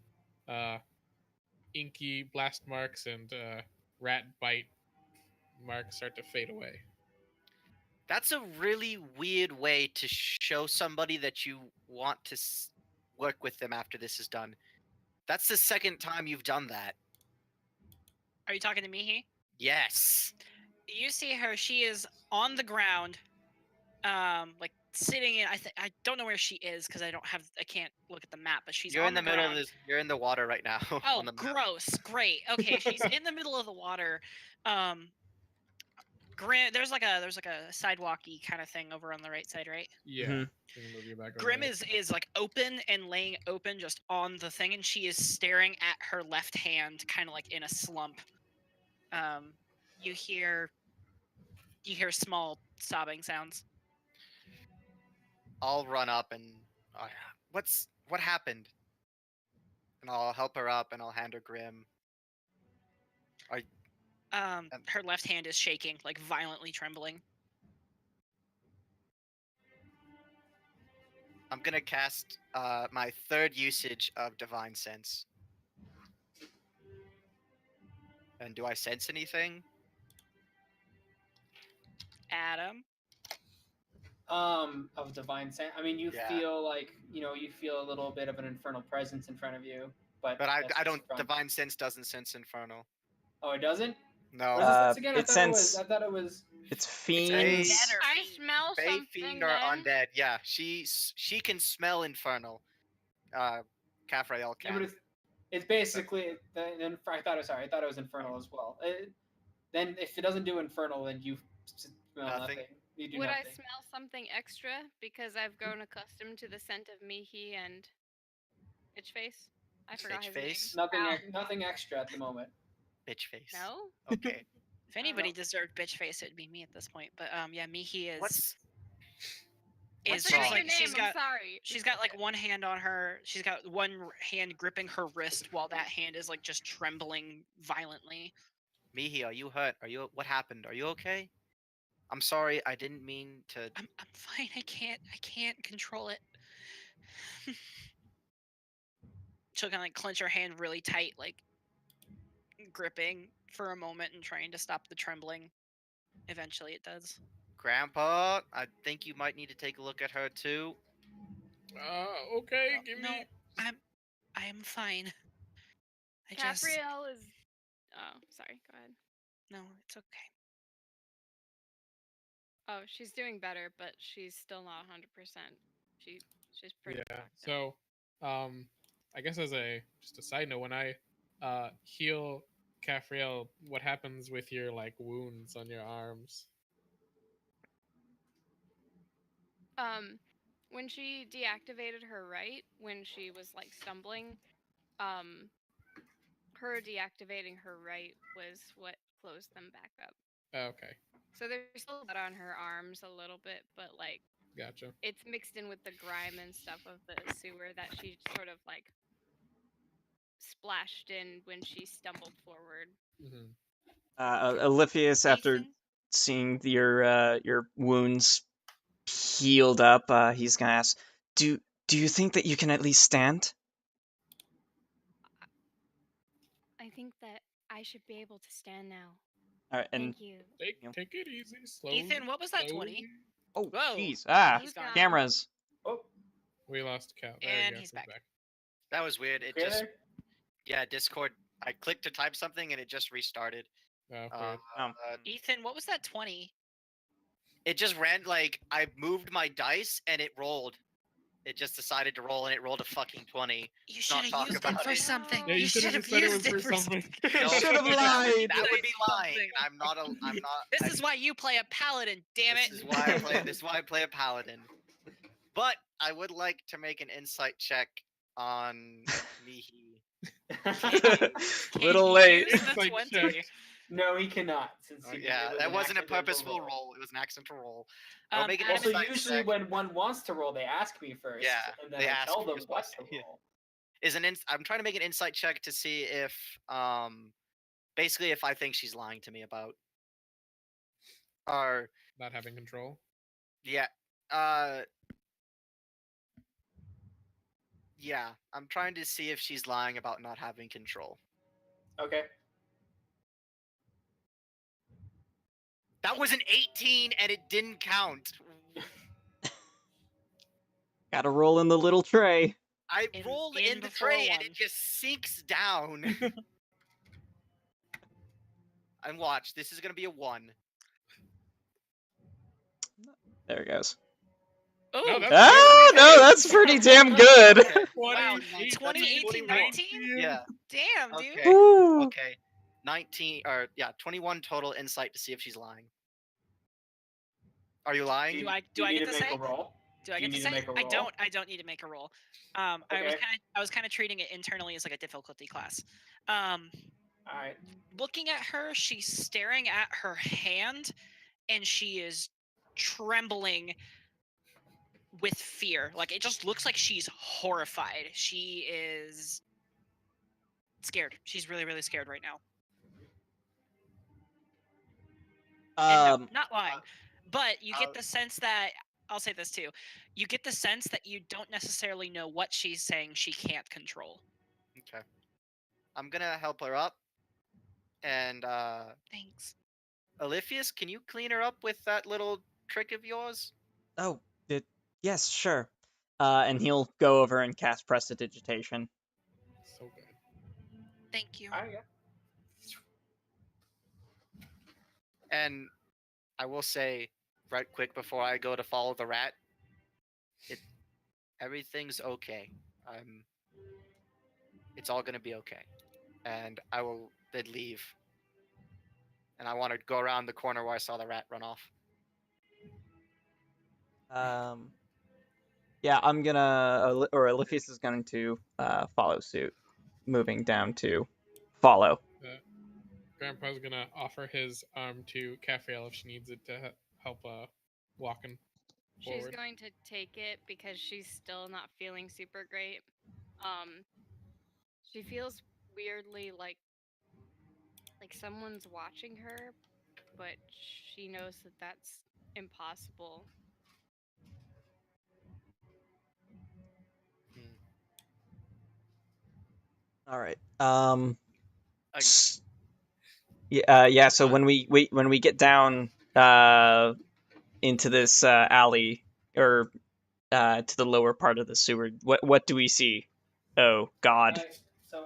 [SPEAKER 1] inky blast marks and rat bite marks start to fade away.
[SPEAKER 2] That's a really weird way to show somebody that you want to work with them after this is done. That's the second time you've done that.
[SPEAKER 5] Are you talking to me?
[SPEAKER 2] Yes.
[SPEAKER 5] You see her. She is on the ground, like sitting in. I don't know where she is because I can't look at the map. But she's
[SPEAKER 2] You're
[SPEAKER 5] on
[SPEAKER 2] in the middle
[SPEAKER 5] ground.
[SPEAKER 2] of this. You're in the water right now.
[SPEAKER 5] Oh,
[SPEAKER 2] on the map.
[SPEAKER 5] gross! Great. Okay, she's in the middle of the water. Grim, there's like a sidewalky kind of thing over on the right side, right?
[SPEAKER 1] Yeah.
[SPEAKER 4] Mhm.
[SPEAKER 1] So you can move you back over
[SPEAKER 5] Grim
[SPEAKER 1] there.
[SPEAKER 5] is like open and laying open just on the thing, and she is staring at her left hand, kind of like in a slump. You hear small sobbing sounds.
[SPEAKER 2] I'll run up and what happened? And I'll help her up and I'll hand her Grim.
[SPEAKER 5] Her left hand is shaking, like violently trembling.
[SPEAKER 2] I'm gonna cast my third usage of Divine Sense. And do I sense anything?
[SPEAKER 5] Adam,
[SPEAKER 3] Of divine sense. I mean, you
[SPEAKER 2] Yeah.
[SPEAKER 3] feel like you feel a little bit of an infernal presence in front of you, but
[SPEAKER 2] But I
[SPEAKER 3] that's
[SPEAKER 2] don't.
[SPEAKER 3] just from-
[SPEAKER 2] Divine Sense doesn't sense Infernal.
[SPEAKER 3] Oh, it doesn't.
[SPEAKER 2] No.
[SPEAKER 3] What is this again?
[SPEAKER 4] it sense-
[SPEAKER 3] I thought it was.
[SPEAKER 4] It's
[SPEAKER 2] a-
[SPEAKER 4] fiends.
[SPEAKER 5] dead or
[SPEAKER 6] I
[SPEAKER 5] fiend?
[SPEAKER 6] smell
[SPEAKER 2] Fey,
[SPEAKER 6] something
[SPEAKER 2] Fiend, or
[SPEAKER 6] then.
[SPEAKER 2] Undead. Yeah, she can smell Infernal. Caffrey
[SPEAKER 3] Yeah,
[SPEAKER 2] can.
[SPEAKER 3] but it's basically. Then I thought it was infernal as well. Then if it doesn't do infernal, then you smell
[SPEAKER 2] Nothing.
[SPEAKER 3] nothing. You do
[SPEAKER 6] Would I
[SPEAKER 3] nothing.
[SPEAKER 6] smell something extra because I've grown accustomed to the scent of Mihi and Bitch Face? I forgot his
[SPEAKER 2] Bitchface?
[SPEAKER 6] name.
[SPEAKER 3] Nothing.
[SPEAKER 6] Wow.
[SPEAKER 3] Nothing extra at the moment.
[SPEAKER 2] Bitch face.
[SPEAKER 6] No?
[SPEAKER 2] Okay.
[SPEAKER 5] if anybody deserved bitch face, it'd be me at this point. But yeah, Mihi is.
[SPEAKER 2] What's
[SPEAKER 6] I
[SPEAKER 2] what's
[SPEAKER 6] forgot
[SPEAKER 2] wrong?
[SPEAKER 6] your name.
[SPEAKER 5] she's got
[SPEAKER 6] I'm sorry.
[SPEAKER 5] she's got like one hand on her. She's got one hand gripping her wrist while that hand is like just trembling violently.
[SPEAKER 2] Mihi, are you hurt? What happened? Are you okay? I'm sorry, I didn't mean to.
[SPEAKER 5] I'm fine. I can't control it. She'll kind of like clench her hand really tight, like gripping for a moment and trying to stop the trembling. Eventually, it does.
[SPEAKER 2] Grandpa, I think you might need to take a look at her too.
[SPEAKER 1] Okay,
[SPEAKER 5] No,
[SPEAKER 1] give
[SPEAKER 5] no,
[SPEAKER 1] me.
[SPEAKER 5] I am fine. I just
[SPEAKER 6] Capriel is. Oh, sorry. Go ahead.
[SPEAKER 5] no, it's okay.
[SPEAKER 6] Oh, she's doing better, but she's still not 100%. She's pretty
[SPEAKER 1] Yeah.
[SPEAKER 6] fucked up.
[SPEAKER 1] So, I guess as just a side note, when I heal Caffriel, what happens with your like wounds on your arms?
[SPEAKER 6] When she deactivated her right, when she was like stumbling, um, her deactivating her right was what closed them back up.
[SPEAKER 1] Okay,
[SPEAKER 6] So there's still blood on her arms a little bit, but like
[SPEAKER 1] gotcha.
[SPEAKER 6] it's mixed in with the grime and stuff of the sewer that she sort of like splashed in when she stumbled forward.
[SPEAKER 1] Hmm.
[SPEAKER 4] Oliphius, after
[SPEAKER 5] Ethan?
[SPEAKER 4] seeing your wounds healed up, he's gonna ask, "Do you think that you can at least stand?"
[SPEAKER 6] I think that I should be able to stand now.
[SPEAKER 4] All right, and
[SPEAKER 6] Thank you.
[SPEAKER 1] Take it easy, slowly.
[SPEAKER 5] Ethan, what was that 20?
[SPEAKER 1] slowly.
[SPEAKER 4] oh,
[SPEAKER 5] Whoa.
[SPEAKER 4] jeez,
[SPEAKER 5] And he's
[SPEAKER 6] Who's
[SPEAKER 5] gone.
[SPEAKER 4] cameras.
[SPEAKER 3] Oh,
[SPEAKER 1] We lost count. There
[SPEAKER 5] And
[SPEAKER 1] we go.
[SPEAKER 5] he's back.
[SPEAKER 2] That was weird. It
[SPEAKER 3] okay
[SPEAKER 2] just
[SPEAKER 3] there?
[SPEAKER 2] yeah, Discord. I clicked to type something and it just restarted.
[SPEAKER 1] Oh,
[SPEAKER 2] Uh,
[SPEAKER 1] weird.
[SPEAKER 4] Oh.
[SPEAKER 5] Ethan, what was that 20?
[SPEAKER 2] It just ran like I moved my dice and it rolled. It just decided to roll and it rolled a fucking 20.
[SPEAKER 5] You
[SPEAKER 2] Not
[SPEAKER 5] should
[SPEAKER 2] talk
[SPEAKER 5] have used it
[SPEAKER 2] about
[SPEAKER 5] for
[SPEAKER 2] it.
[SPEAKER 5] something.
[SPEAKER 1] Yeah, you
[SPEAKER 5] should
[SPEAKER 1] should
[SPEAKER 5] have
[SPEAKER 1] have said it was
[SPEAKER 5] used
[SPEAKER 1] for
[SPEAKER 5] it for
[SPEAKER 1] something.
[SPEAKER 2] No,
[SPEAKER 4] Should have lied.
[SPEAKER 2] That would be lying.
[SPEAKER 5] Something.
[SPEAKER 2] I'm not.
[SPEAKER 5] This is why you play a paladin, damn
[SPEAKER 2] This
[SPEAKER 5] it.
[SPEAKER 2] is why I play. This is why I play a paladin. But I would like to make an insight check on Mihi.
[SPEAKER 4] Little
[SPEAKER 5] Can
[SPEAKER 4] late.
[SPEAKER 5] you use the
[SPEAKER 1] It's like
[SPEAKER 5] 20?
[SPEAKER 1] check.
[SPEAKER 3] No, he cannot. Since he
[SPEAKER 2] Yeah,
[SPEAKER 3] it was
[SPEAKER 2] that
[SPEAKER 3] an
[SPEAKER 2] wasn't a
[SPEAKER 3] accidental
[SPEAKER 2] purposeful roll. It was an accidental roll. I will make an
[SPEAKER 5] Adam,
[SPEAKER 3] Also,
[SPEAKER 2] insight
[SPEAKER 3] usually
[SPEAKER 2] check.
[SPEAKER 3] when one wants to roll, they ask me first.
[SPEAKER 2] Yeah,
[SPEAKER 3] and then
[SPEAKER 2] they
[SPEAKER 3] I
[SPEAKER 2] ask
[SPEAKER 3] tell
[SPEAKER 2] you,
[SPEAKER 3] them
[SPEAKER 2] you're
[SPEAKER 3] what
[SPEAKER 2] supposed
[SPEAKER 3] to
[SPEAKER 2] to-
[SPEAKER 3] roll.
[SPEAKER 2] I'm trying to make an insight check to see if basically if I think she's lying to me about or
[SPEAKER 1] Not having control.
[SPEAKER 2] yeah yeah, I'm trying to see if she's lying about not having control.
[SPEAKER 3] Okay.
[SPEAKER 2] That was an 18 and it didn't count.
[SPEAKER 4] Gotta roll in the little tray.
[SPEAKER 2] I
[SPEAKER 5] In-
[SPEAKER 2] rolled
[SPEAKER 5] in
[SPEAKER 2] in the
[SPEAKER 5] before
[SPEAKER 2] tray and
[SPEAKER 5] one.
[SPEAKER 2] it just sinks down. And watch, this is gonna be a 1.
[SPEAKER 4] There it goes.
[SPEAKER 5] Oh,
[SPEAKER 1] No, that's
[SPEAKER 4] Ah,
[SPEAKER 1] very
[SPEAKER 4] no,
[SPEAKER 1] good.
[SPEAKER 4] that's pretty damn good.
[SPEAKER 2] Okay.
[SPEAKER 5] wow.
[SPEAKER 1] 20,
[SPEAKER 5] 20, 18,
[SPEAKER 2] 21.
[SPEAKER 5] 19?
[SPEAKER 2] Yeah.
[SPEAKER 5] Damn, dude.
[SPEAKER 2] Okay.
[SPEAKER 4] Woo.
[SPEAKER 2] Okay. 21 total insight to see if she's lying. Are you lying?
[SPEAKER 5] Do I
[SPEAKER 3] need
[SPEAKER 5] get
[SPEAKER 3] to
[SPEAKER 5] to
[SPEAKER 3] make
[SPEAKER 5] say?
[SPEAKER 3] a roll?
[SPEAKER 5] Do I
[SPEAKER 3] Do you
[SPEAKER 5] get to
[SPEAKER 3] need
[SPEAKER 5] say?
[SPEAKER 3] to make a
[SPEAKER 5] I
[SPEAKER 3] roll?
[SPEAKER 5] don't. I don't need to make a roll. I
[SPEAKER 3] Okay.
[SPEAKER 5] was kind of treating it internally as like a difficulty class. Um,
[SPEAKER 3] All right.
[SPEAKER 5] looking at her, she's staring at her hand, and she is trembling with fear. Like it just looks like she's horrified. She is scared. She's really, really scared right now. And no, not lying. But you get the sense that I'll say this too. You get the sense that you don't necessarily know what she's saying she can't control.
[SPEAKER 2] Okay. I'm gonna help her up. And
[SPEAKER 5] Thanks.
[SPEAKER 2] Oliphius, can you clean her up with that little trick of yours?
[SPEAKER 4] Oh, yes, sure. And he'll go over and cast Prestidigitation.
[SPEAKER 1] So good.
[SPEAKER 5] Thank you.
[SPEAKER 3] All right. Yeah.
[SPEAKER 2] And I will say, right quick before I go to follow the rat, everything's okay. It's all gonna be okay. And I will then leave. And I want to go around the corner where I saw the rat run off.
[SPEAKER 4] Yeah, I'm gonna, or Oliphius is going to follow suit, moving down to follow.
[SPEAKER 1] Grandpa's gonna offer his arm to Caffriel if she needs it to help walking
[SPEAKER 6] She's
[SPEAKER 1] forward.
[SPEAKER 6] going to take it because she's still not feeling super great. She feels weirdly like someone's watching her, but she knows that that's impossible.
[SPEAKER 4] All right.
[SPEAKER 2] I-
[SPEAKER 4] Yeah. So when we get down into this alley or to the lower part of the sewer, what do we see? Oh God.
[SPEAKER 3] Right, so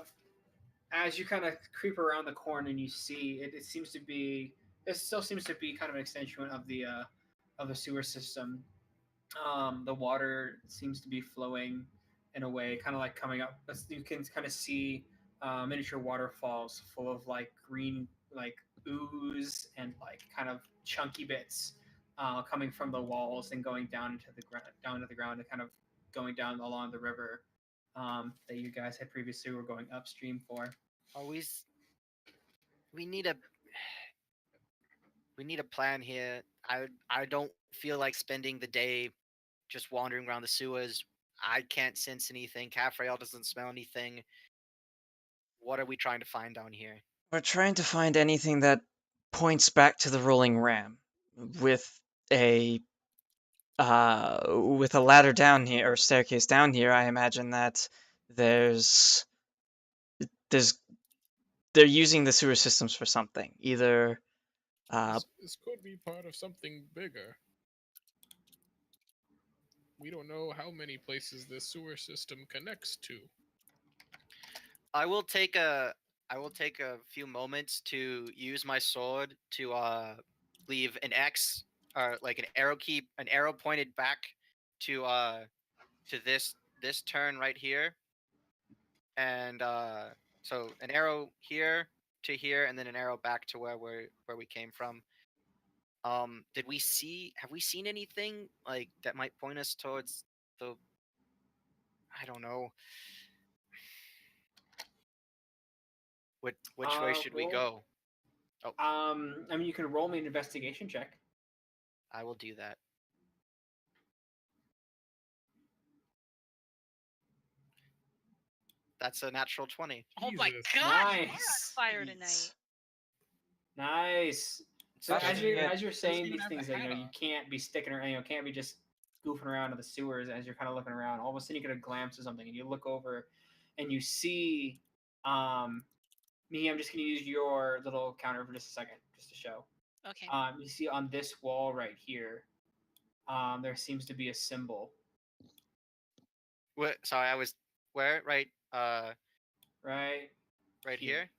[SPEAKER 3] as you kind of creep around the corner and you see it, it still seems to be kind of an extension of of the sewer system. The water seems to be flowing in a way, kind of like coming up. You can kind of see miniature waterfalls full of like green, like ooze and like kind of chunky bits coming from the walls and going down into the ground, down to the ground, and kind of going down along the river that you guys had previously were going upstream for.
[SPEAKER 2] Always, we need a we need a plan here. I don't feel like spending the day just wandering around the sewers. I can't sense anything. Cafrael doesn't smell anything. What are we trying to find down here?
[SPEAKER 4] We're trying to find anything that points back to the rolling ram with a with a ladder down here or staircase down here. I imagine that there's there's they're using the sewer systems for something. Either
[SPEAKER 1] This could be part of something bigger. We don't know how many places this sewer system connects to.
[SPEAKER 2] I will take a few moments to use my sword to leave an X or like an arrow pointed back to this turn right here. And so an arrow here to here and then an arrow back to where we came from. Have we seen anything like that might point us towards the I don't know. Which way should we go? Oh,
[SPEAKER 3] I mean, you can roll me an investigation check.
[SPEAKER 2] I will do that. That's a natural 20.
[SPEAKER 5] Oh my
[SPEAKER 1] Jesus.
[SPEAKER 5] god, you're on
[SPEAKER 3] Nice.
[SPEAKER 5] fire tonight.
[SPEAKER 3] Nice. So
[SPEAKER 4] That's
[SPEAKER 3] as you're saying
[SPEAKER 1] even
[SPEAKER 3] these
[SPEAKER 1] have the
[SPEAKER 3] things, that
[SPEAKER 1] hat
[SPEAKER 3] you
[SPEAKER 1] on.
[SPEAKER 3] can't be sticking around, can't be just goofing around in the sewers as you're kind of looking around. All of a sudden, you get a glimpse of something, and you look over, and you see, me. I'm just gonna use your little counter for just a second, just to show.
[SPEAKER 5] Okay.
[SPEAKER 3] You see on this wall right here, there seems to be a symbol.
[SPEAKER 2] What? Sorry, I was where? Right.
[SPEAKER 3] Right.
[SPEAKER 2] Right
[SPEAKER 3] Here.
[SPEAKER 2] here.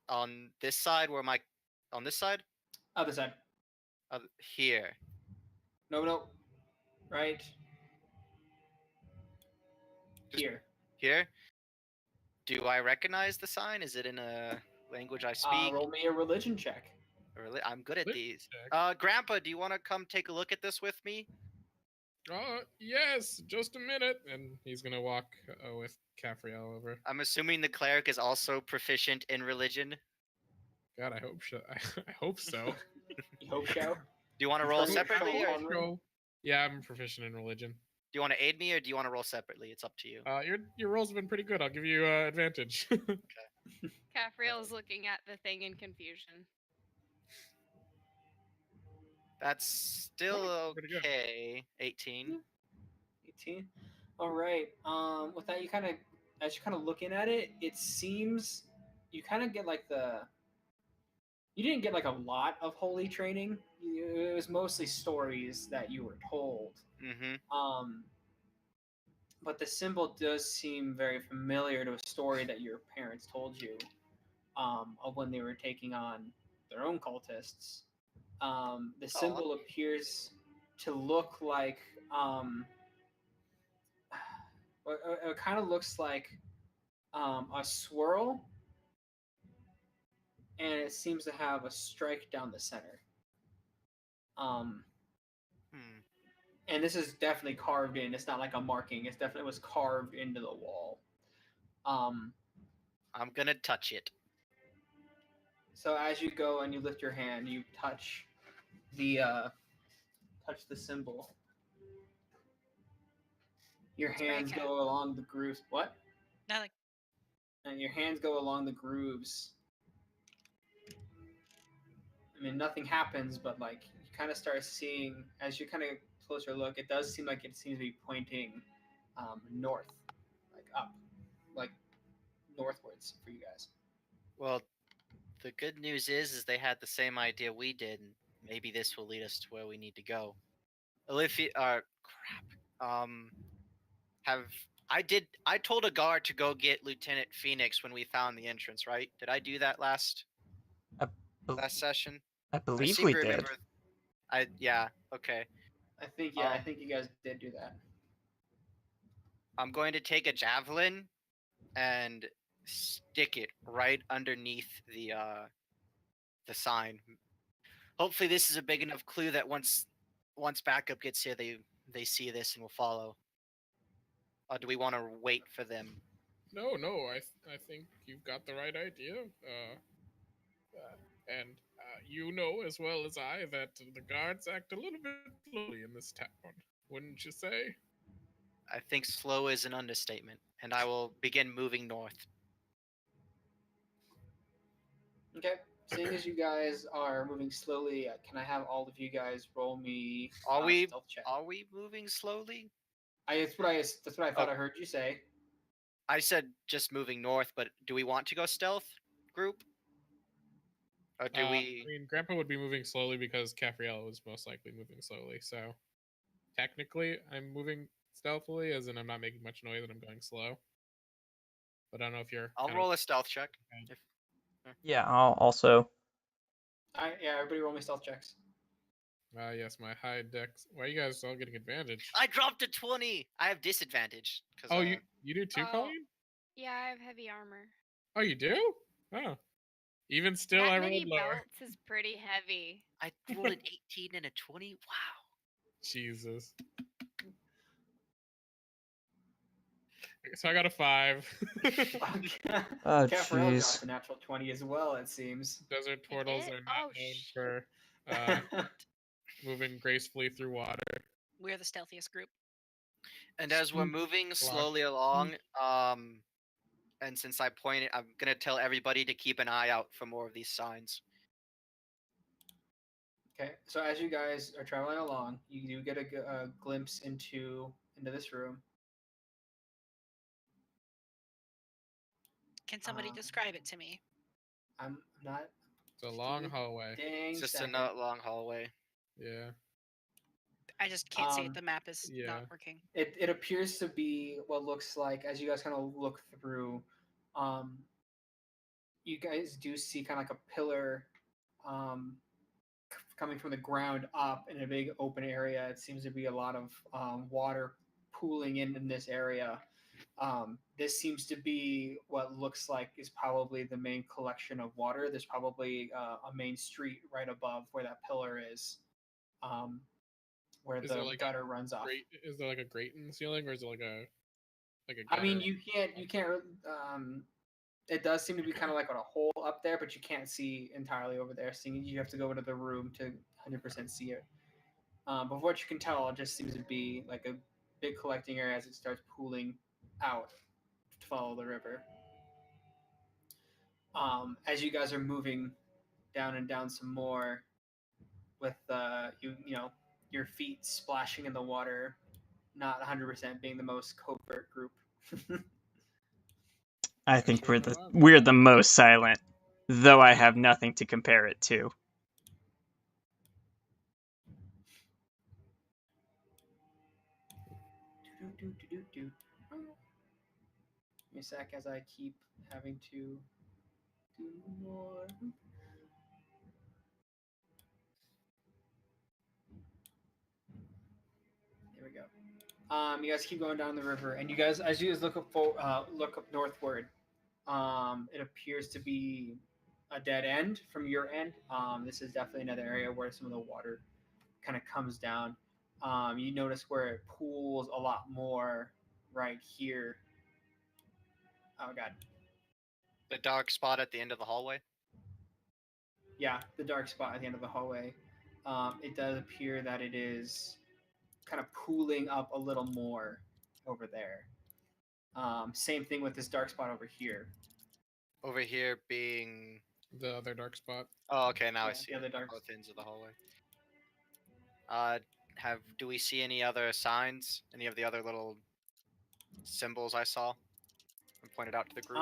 [SPEAKER 2] On this side, on this side.
[SPEAKER 3] Other side.
[SPEAKER 2] Here.
[SPEAKER 3] No. Right.
[SPEAKER 2] Just
[SPEAKER 3] Here.
[SPEAKER 2] Here. Do I recognize the sign? Is it in a language I speak?
[SPEAKER 3] Roll me a religion check.
[SPEAKER 2] Really, I'm good at
[SPEAKER 1] Religion
[SPEAKER 2] these.
[SPEAKER 1] check.
[SPEAKER 2] Grandpa, do you want to come take a look at this with me?
[SPEAKER 1] Yes, just a minute. And he's gonna walk with Cafriel over.
[SPEAKER 2] I'm assuming the cleric is also proficient in religion.
[SPEAKER 1] God, I hope so. I hope so.
[SPEAKER 3] You hope so.
[SPEAKER 2] Do you want to
[SPEAKER 3] You
[SPEAKER 2] roll
[SPEAKER 3] try to
[SPEAKER 2] separately,
[SPEAKER 3] control
[SPEAKER 2] or
[SPEAKER 3] on
[SPEAKER 2] do
[SPEAKER 3] roll?
[SPEAKER 1] Yeah, I'm proficient in religion.
[SPEAKER 2] you want to aid me, or do you want to roll separately? It's up to you.
[SPEAKER 1] Your rolls have been pretty good. I'll give you advantage.
[SPEAKER 6] Cafriel's looking at the thing in confusion.
[SPEAKER 2] That's still
[SPEAKER 1] pretty good.
[SPEAKER 2] okay. 18.
[SPEAKER 3] 18. All right. With that, you kind of, as you're kind of looking at it, it seems you kind of get like you didn't get like a lot of holy training. It was mostly stories that you were told.
[SPEAKER 2] Mm-hmm.
[SPEAKER 3] But the symbol does seem very familiar to a story that your parents told you of when they were taking on their own cultists. The symbol appears to look like it kind of looks like a swirl, and it seems to have a strike down the center. And this is definitely carved in. It's not like a marking. It definitely was carved into the wall.
[SPEAKER 2] I'm gonna touch it.
[SPEAKER 3] So as you go and you lift your hand, you touch the symbol. Your hands
[SPEAKER 5] cat.
[SPEAKER 3] go along the grooves. What?
[SPEAKER 5] Nothing.
[SPEAKER 3] And your hands go along the grooves. I mean, nothing happens, but like you kind of start seeing as you kind of closer look. It does seem like it seems to be pointing north, like up, like northwards for you guys.
[SPEAKER 2] Well, the good news is they had the same idea we did, and maybe this will lead us to where we need to go. Olivia, crap. I told a guard to go get Lieutenant Phoenix when we found the entrance, right? Did I do that last
[SPEAKER 4] I bel-
[SPEAKER 2] session?
[SPEAKER 4] I
[SPEAKER 2] I
[SPEAKER 4] believe
[SPEAKER 2] seem
[SPEAKER 4] we
[SPEAKER 2] to
[SPEAKER 4] did.
[SPEAKER 2] remember. Yeah. Okay.
[SPEAKER 3] I think
[SPEAKER 2] Um,
[SPEAKER 3] you guys did do that.
[SPEAKER 2] I'm going to take a javelin and stick it right underneath the sign. Hopefully, this is a big enough clue that once backup gets here, they see this and will follow. Or do we want to wait for them?
[SPEAKER 1] No, I think you've got the right idea. And you know as well as I that the guards act a little bit slowly in this town, wouldn't you say?
[SPEAKER 2] I think slow is an understatement, and I will begin moving north.
[SPEAKER 3] Okay. Seeing as you guys are moving slowly, can I have all of you guys roll me
[SPEAKER 2] Are
[SPEAKER 3] a
[SPEAKER 2] we
[SPEAKER 3] stealth check?
[SPEAKER 2] are we moving slowly?
[SPEAKER 3] That's what I thought
[SPEAKER 2] Oh,
[SPEAKER 3] I heard you say.
[SPEAKER 2] I said just moving north, but do we want to go stealth group? Or do
[SPEAKER 1] I
[SPEAKER 2] we
[SPEAKER 1] mean, Grandpa would be moving slowly because Capriel was most likely moving slowly. So technically, I'm moving stealthily, as in I'm not making much noise and I'm going slow. But I don't know if you're
[SPEAKER 2] I'll
[SPEAKER 1] kind of.
[SPEAKER 2] roll a stealth check. If
[SPEAKER 4] Yeah, I'll also.
[SPEAKER 3] Yeah, everybody roll me stealth checks.
[SPEAKER 1] Yes, my high dex. Why are you guys all getting advantage?
[SPEAKER 2] I dropped a 20. I have disadvantage because
[SPEAKER 1] Oh, you do too,
[SPEAKER 6] Oh,
[SPEAKER 1] Colleen?
[SPEAKER 6] yeah, I have heavy armor.
[SPEAKER 1] Oh, you do? Oh, even still,
[SPEAKER 6] That
[SPEAKER 1] I
[SPEAKER 6] many
[SPEAKER 1] rolled lower.
[SPEAKER 6] belts is pretty heavy.
[SPEAKER 2] I rolled an 18 and a 20. Wow.
[SPEAKER 1] Jesus. So I got a 5.
[SPEAKER 4] Oh,
[SPEAKER 3] Cafarel
[SPEAKER 4] jeez.
[SPEAKER 3] dropped a natural 20 as well, it seems.
[SPEAKER 1] Desert
[SPEAKER 6] It
[SPEAKER 1] turtles
[SPEAKER 6] did?
[SPEAKER 1] are not
[SPEAKER 6] Oh,
[SPEAKER 1] known
[SPEAKER 6] shit.
[SPEAKER 1] for uh, moving gracefully through water.
[SPEAKER 5] We're the stealthiest group.
[SPEAKER 2] And as we're
[SPEAKER 1] Spook
[SPEAKER 2] moving
[SPEAKER 1] block.
[SPEAKER 2] slowly along, and since I pointed, I'm gonna tell everybody to keep an eye out for more of these signs.
[SPEAKER 3] Okay, so as you guys are traveling along, you do get a glimpse into this room.
[SPEAKER 5] Can somebody
[SPEAKER 3] Um,
[SPEAKER 5] describe it to me?
[SPEAKER 3] I'm not.
[SPEAKER 1] It's a
[SPEAKER 3] Just
[SPEAKER 1] long
[SPEAKER 3] give me
[SPEAKER 1] hallway.
[SPEAKER 3] a dang
[SPEAKER 2] It's just
[SPEAKER 3] second.
[SPEAKER 2] a long hallway.
[SPEAKER 1] Yeah.
[SPEAKER 5] I just can't see it.
[SPEAKER 3] Um,
[SPEAKER 5] The map is
[SPEAKER 1] Yeah.
[SPEAKER 5] not working.
[SPEAKER 3] it appears to be what looks like, as you guys kind of look through, um, you guys do see kind of like a pillar um, coming from the ground up in a big open area. It seems to be a lot of water pooling in this area. This seems to be what looks like is probably the main collection of water. There's probably a main street right above where that pillar is, um, where
[SPEAKER 1] Is there
[SPEAKER 3] the
[SPEAKER 1] like
[SPEAKER 3] gutter runs off.
[SPEAKER 1] Is there like a grate in the ceiling, or is it like a
[SPEAKER 3] I
[SPEAKER 1] gutter?
[SPEAKER 3] mean, you can't. It does seem to be kind of like on a hole up there, but you can't see entirely over there. So you have to go into the room to 100% see it. But what you can tell, it just seems to be like a big collecting area as it starts pooling out to follow the river. As you guys are moving down and down some more, with you know your feet splashing in the water, not 100% being the most covert group.
[SPEAKER 4] I
[SPEAKER 1] Guess
[SPEAKER 4] think
[SPEAKER 1] we know I'm
[SPEAKER 4] we're the most silent, though I have nothing to compare it to.
[SPEAKER 3] Give me a sec as I keep having to do more. There we go. You guys keep going down the river, and as you guys look up northward, it appears to be a dead end from your end. This is definitely another area where some of the water kind of comes down. You notice where it pools a lot more right here. Oh god,
[SPEAKER 2] The dark spot at the end of the hallway.
[SPEAKER 3] yeah, the dark spot at the end of the hallway. It does appear that it is kind of pooling up a little more over there. Same thing with this dark spot over here.
[SPEAKER 2] Over here being.
[SPEAKER 1] The other dark spot.
[SPEAKER 2] Oh, okay. Now I
[SPEAKER 3] Yeah,
[SPEAKER 2] see
[SPEAKER 3] the
[SPEAKER 2] it.
[SPEAKER 3] other dark.
[SPEAKER 2] Both ends of the hallway. Do we see any other signs? Any of the other little symbols I saw and pointed out to the group?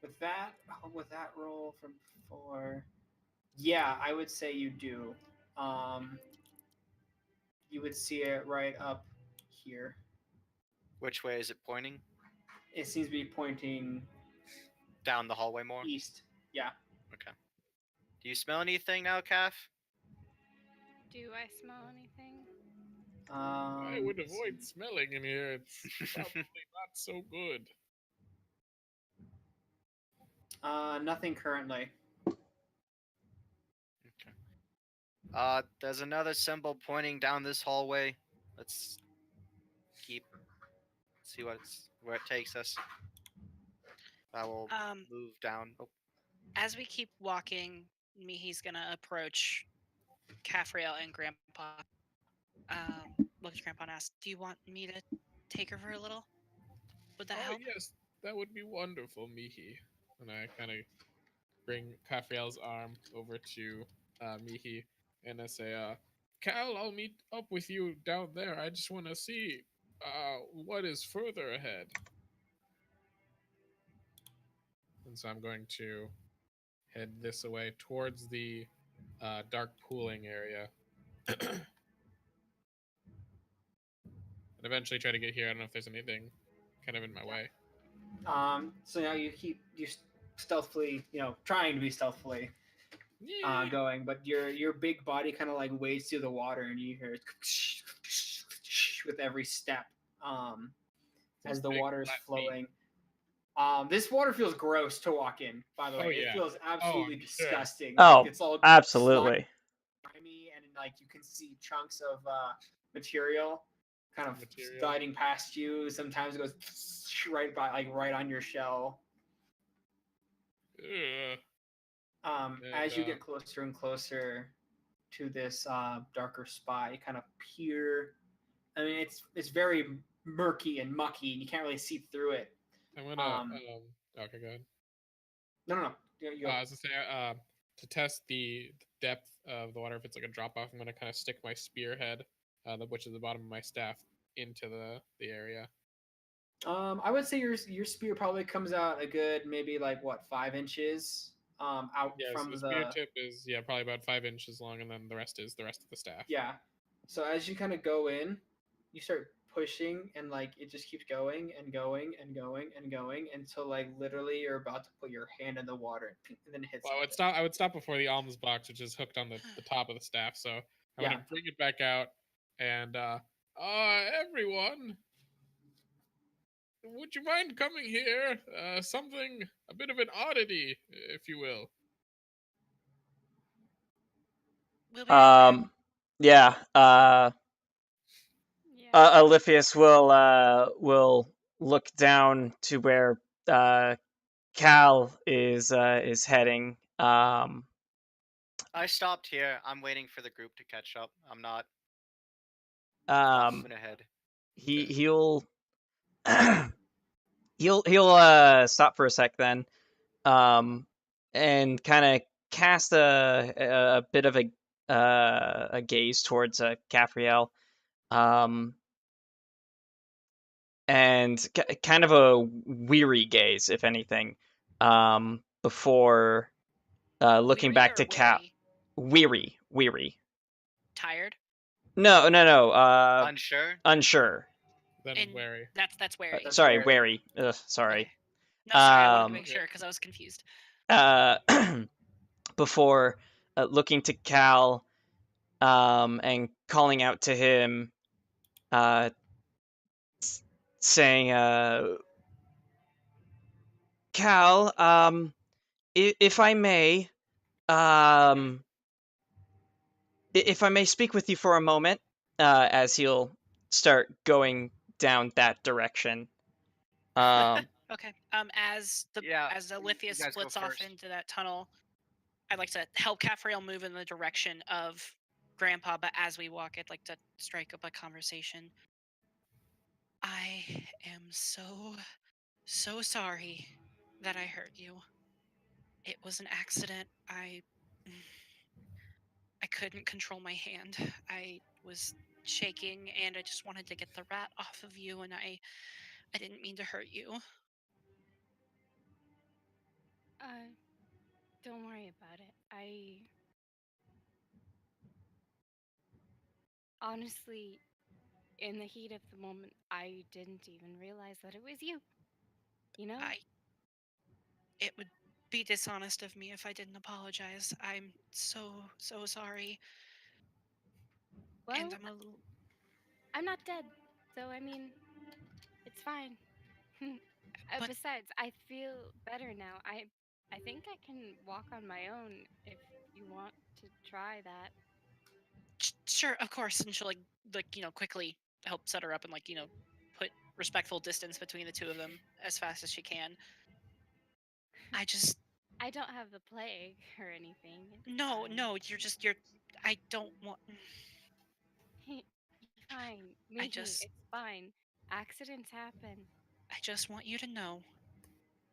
[SPEAKER 3] With that roll from before, yeah, I would say you do. You would see it right up here.
[SPEAKER 2] Which way is it pointing?
[SPEAKER 3] It seems to be pointing
[SPEAKER 2] Down the hallway more.
[SPEAKER 3] east. Yeah.
[SPEAKER 2] Okay. Do you smell anything now, Calf?
[SPEAKER 6] Do I smell anything?
[SPEAKER 1] I would
[SPEAKER 3] let's
[SPEAKER 1] avoid
[SPEAKER 3] see.
[SPEAKER 1] smelling in here. It's probably not so good.
[SPEAKER 3] Nothing currently.
[SPEAKER 2] There's another symbol pointing down this hallway. Let's see where it takes us. I will move down. Oh,
[SPEAKER 5] As we keep walking, Mihi's gonna approach Caffriel and Grandpa. Look at Grandpa and ask, "Do you want me to take her for a little? Would that
[SPEAKER 1] Oh
[SPEAKER 5] help?"
[SPEAKER 1] yes, that would be wonderful, Mihi. And I kind of bring Kafriel's arm over to Mihi, and I say, "Cal, I'll meet up with you down there. I just want to see what is further ahead." And so I'm going to head this away towards the dark pooling area, and eventually try to get here. I don't know if there's anything kind of in my way.
[SPEAKER 3] So now you stealthily, trying to be stealthily
[SPEAKER 1] Yeah.
[SPEAKER 3] going, but your big body kind of like wades through the water, and you hear it with every step
[SPEAKER 1] Those
[SPEAKER 3] as the
[SPEAKER 1] big
[SPEAKER 3] water is
[SPEAKER 1] flat feet.
[SPEAKER 3] flowing. This water feels gross to walk in. By the way,
[SPEAKER 1] Oh,
[SPEAKER 3] it
[SPEAKER 1] yeah.
[SPEAKER 3] feels absolutely
[SPEAKER 1] I'm sure.
[SPEAKER 3] disgusting.
[SPEAKER 4] Oh,
[SPEAKER 3] Like, it's all
[SPEAKER 4] absolutely.
[SPEAKER 3] slimy, and like you can see chunks of material kind of
[SPEAKER 1] Material.
[SPEAKER 3] gliding past you. Sometimes it goes right on your shell.
[SPEAKER 1] Ugh.
[SPEAKER 3] As you
[SPEAKER 1] And,
[SPEAKER 3] get closer and closer to this darker spot, you kind of peer. I mean, it's very murky and mucky, and you can't really see through it.
[SPEAKER 1] I'm gonna. Okay, go ahead.
[SPEAKER 3] No. You go.
[SPEAKER 1] I was gonna say, to test the depth of the water, if it's like a drop off, I'm gonna kind of stick my spearhead, which is the bottom of my staff, into the area.
[SPEAKER 3] I would say your spear probably comes out a good maybe like what 5 inches out
[SPEAKER 1] Yeah, so
[SPEAKER 3] from
[SPEAKER 1] the spear
[SPEAKER 3] the
[SPEAKER 1] tip is probably about 5 inches long, and then the rest is the rest of the staff.
[SPEAKER 3] yeah. So as you kind of go in, you start pushing, and like it just keeps going and going and going and going until like literally you're about to put your hand in the water and then it hits.
[SPEAKER 1] Well, I would stop before the alms box, which is hooked on the top of the staff. So I'm gonna bring it back out, and everyone, would you mind coming here? Something, a bit of an oddity, if you will.
[SPEAKER 5] We'll be right there.
[SPEAKER 4] Yeah.
[SPEAKER 6] Yeah.
[SPEAKER 4] Alyphius will look down to where Cal is heading.
[SPEAKER 2] I stopped here. I'm waiting for the group to catch up. I'm not moving ahead.
[SPEAKER 4] He'll he'll stop for a sec then, and kind of cast a bit of a gaze towards Capriel, and kind of a weary gaze, if anything, before looking
[SPEAKER 5] Weary
[SPEAKER 4] back
[SPEAKER 5] or
[SPEAKER 4] to Cal. Weary.
[SPEAKER 5] Tired?
[SPEAKER 4] No.
[SPEAKER 2] Unsure?
[SPEAKER 4] Unsure.
[SPEAKER 1] Then
[SPEAKER 5] And
[SPEAKER 1] wary.
[SPEAKER 5] that's wary.
[SPEAKER 3] That's
[SPEAKER 4] Sorry,
[SPEAKER 3] wary.
[SPEAKER 4] wary. Ugh, sorry.
[SPEAKER 5] Okay. No, sorry, I wanted to
[SPEAKER 4] Um,
[SPEAKER 5] make sure because I was confused.
[SPEAKER 4] Before looking to Cal, and calling out to him, saying, Cal, if I may, if I may speak with you for a moment, as he'll start going down that direction.
[SPEAKER 5] Okay.
[SPEAKER 2] Yeah.
[SPEAKER 5] As
[SPEAKER 2] you
[SPEAKER 5] Alithia
[SPEAKER 2] guys go
[SPEAKER 5] splits off
[SPEAKER 2] first.
[SPEAKER 5] into that tunnel, I'd like to help Caffriel move in the direction of Grandpa, but as we walk, I'd like to strike up a conversation. I am so sorry that I hurt you. It was an accident. I couldn't control my hand. I was shaking and I just wanted to get the rat off of you, and I didn't mean to hurt you.
[SPEAKER 6] Don't worry about it. I honestly, in the heat of the moment, I didn't even realize that it was you. You know?
[SPEAKER 5] I it would be dishonest of me if I didn't apologize. I'm so sorry, and
[SPEAKER 6] Well,
[SPEAKER 5] I'm a little.
[SPEAKER 6] I'm not dead, so I mean, it's fine.
[SPEAKER 5] But
[SPEAKER 6] Besides, I feel better now. I think I can walk on my own if you want to try that.
[SPEAKER 5] sure, of course, and she'll quickly help set her up and put respectful distance between the two of them as fast as she can. I just
[SPEAKER 6] I don't have the plague or anything. It's
[SPEAKER 5] no,
[SPEAKER 6] fine.
[SPEAKER 5] no, you're. I don't want.
[SPEAKER 6] You're fine.
[SPEAKER 5] I
[SPEAKER 6] Mihi,
[SPEAKER 5] just
[SPEAKER 6] it's fine. Accidents happen.
[SPEAKER 5] I just want you to know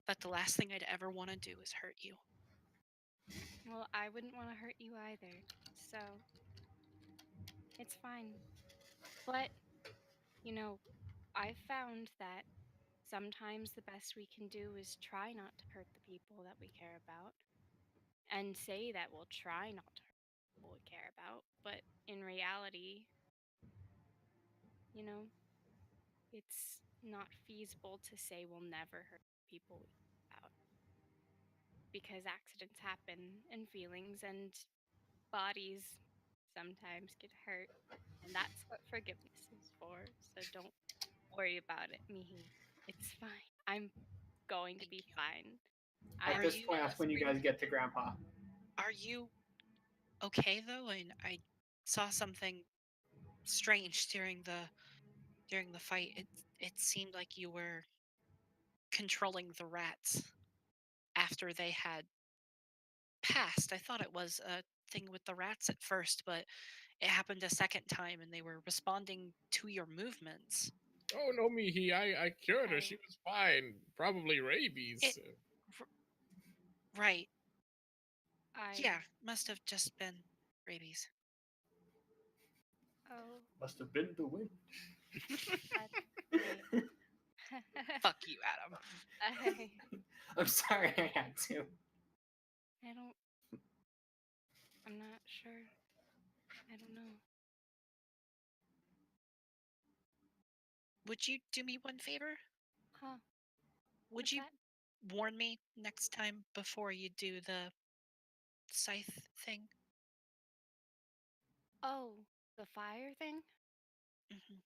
[SPEAKER 5] that the last thing I'd ever want to do is hurt you.
[SPEAKER 6] Well, I wouldn't want to hurt you either. So, it's fine. But, you know, I found that sometimes the best we can do is try not to hurt the people that we care about and say that we'll try not to hurt the people we care about. But in reality, you know, it's not feasible to say we'll never hurt the people we care about because accidents happen and feelings and bodies sometimes get hurt. And that's what forgiveness is for. So don't worry about it, Mihi. It's fine. I'm going to
[SPEAKER 5] Thank
[SPEAKER 6] be
[SPEAKER 5] you.
[SPEAKER 6] fine.
[SPEAKER 3] At
[SPEAKER 5] Are
[SPEAKER 3] this
[SPEAKER 6] I'm
[SPEAKER 5] you
[SPEAKER 3] point, that's when you guys get to Grandpa.
[SPEAKER 5] are you okay though? And I saw something strange during the fight. It seemed like you were controlling the rats after they had passed. I thought it was a thing with the rats at first, but it happened a second time and they were responding to your movements.
[SPEAKER 1] Oh no, Mihi, I cured her. She
[SPEAKER 6] okay.
[SPEAKER 1] was fine. Probably
[SPEAKER 5] It
[SPEAKER 1] rabies.
[SPEAKER 5] r- right.
[SPEAKER 6] I
[SPEAKER 5] Yeah, must have just been rabies.
[SPEAKER 6] oh
[SPEAKER 3] Must have been the wind.
[SPEAKER 6] that's great.
[SPEAKER 5] Fuck you, Adam.
[SPEAKER 6] I
[SPEAKER 3] I'm sorry, I had to.
[SPEAKER 6] I don't I'm not sure. I don't know.
[SPEAKER 5] Would you do me one favor?
[SPEAKER 6] Huh.
[SPEAKER 5] Would
[SPEAKER 6] What's
[SPEAKER 5] you
[SPEAKER 6] that?
[SPEAKER 5] warn me next time before you do the scythe thing?
[SPEAKER 6] Oh, the fire thing?
[SPEAKER 5] Hmm.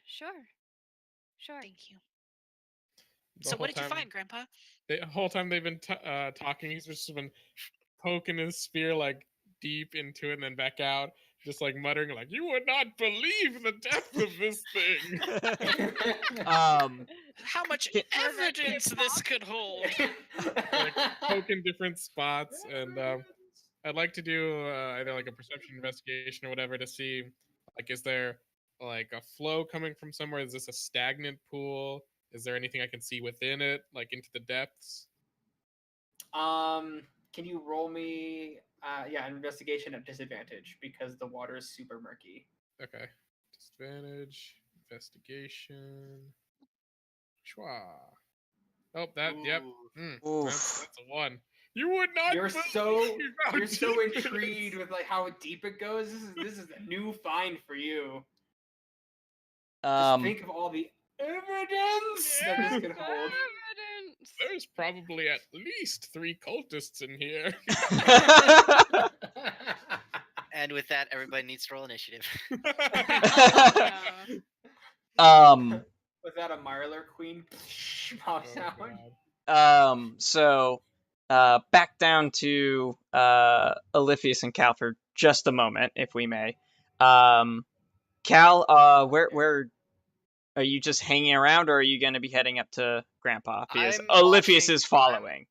[SPEAKER 6] Sure. Sure.
[SPEAKER 5] Thank you.
[SPEAKER 1] The
[SPEAKER 5] So
[SPEAKER 1] whole
[SPEAKER 5] what did you
[SPEAKER 1] time,
[SPEAKER 5] find, Grandpa?
[SPEAKER 1] the whole time they've been talking, he's just been poking his spear like deep into it and then back out, just like muttering like, "You would not believe the depth of this thing."
[SPEAKER 5] How much
[SPEAKER 4] Can-
[SPEAKER 6] Was that
[SPEAKER 5] evidence
[SPEAKER 6] hip
[SPEAKER 5] this
[SPEAKER 6] hop?
[SPEAKER 5] could hold?
[SPEAKER 1] Like poking different spots, and I'd like to do either like a perception investigation or whatever to see, like, is there like a flow coming from somewhere? Is this a stagnant pool? Is there anything I can see within it, like into the depths?
[SPEAKER 3] Can you roll me? Yeah, an investigation at disadvantage because the water is super murky.
[SPEAKER 1] Okay. Disadvantage, investigation. Schwa. Oh, that, yep.
[SPEAKER 4] Oof.
[SPEAKER 1] That's a one. You would not
[SPEAKER 3] You're
[SPEAKER 1] believe
[SPEAKER 3] so
[SPEAKER 1] how
[SPEAKER 3] you're so
[SPEAKER 1] deep it
[SPEAKER 3] intrigued
[SPEAKER 1] is.
[SPEAKER 3] with like how deep it goes. This is a new find for you. Just
[SPEAKER 4] Um,
[SPEAKER 3] think of all the evidence that this
[SPEAKER 1] Yeah.
[SPEAKER 3] could hold.
[SPEAKER 6] Evidence.
[SPEAKER 1] There's probably at least 3 cultists in here.
[SPEAKER 2] And with that, everybody needs to roll initiative.
[SPEAKER 4] um,
[SPEAKER 3] Was that a Marler Queen pops
[SPEAKER 1] Oh,
[SPEAKER 3] out?
[SPEAKER 1] God.
[SPEAKER 4] so, back down to, Oliphius and Cal for just a moment, if we may. Cal, where are you just hanging around, or are you going to be heading up to Grandpa? Because
[SPEAKER 2] I'm
[SPEAKER 4] Oliphius
[SPEAKER 2] watching.
[SPEAKER 4] is following.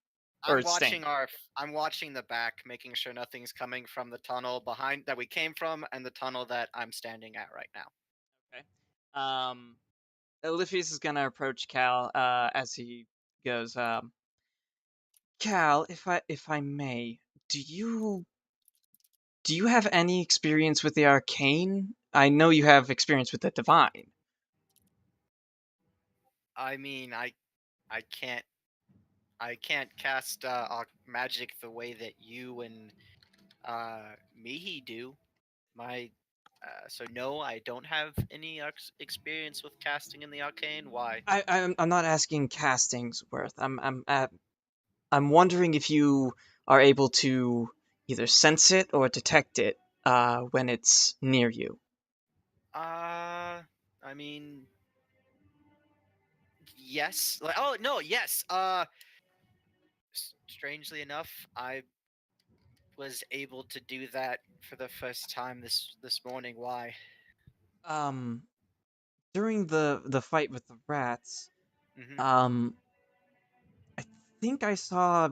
[SPEAKER 4] Or
[SPEAKER 2] I'm
[SPEAKER 4] staying.
[SPEAKER 2] watching our. I'm watching the back, making sure nothing's coming from the tunnel behind that we came from, and the tunnel that I'm standing at right now.
[SPEAKER 4] Okay. Oliphius is gonna approach Cal, as he goes, Cal, if I may, do you have any experience with the arcane? I know you have experience with the divine.
[SPEAKER 2] I mean, I can't. I can't cast magic the way that you and Mihi do. My. So no, I don't have any experience with casting in the arcane. Why?
[SPEAKER 4] I'm not asking casting's worth. I'm wondering if you are able to either sense it or detect it when it's near you.
[SPEAKER 2] I mean, yes. Like, oh no, yes. Strangely enough, I was able to do that for the first time this morning. Why?
[SPEAKER 4] Um, During the fight with the rats,
[SPEAKER 2] Hmm.
[SPEAKER 4] I think I saw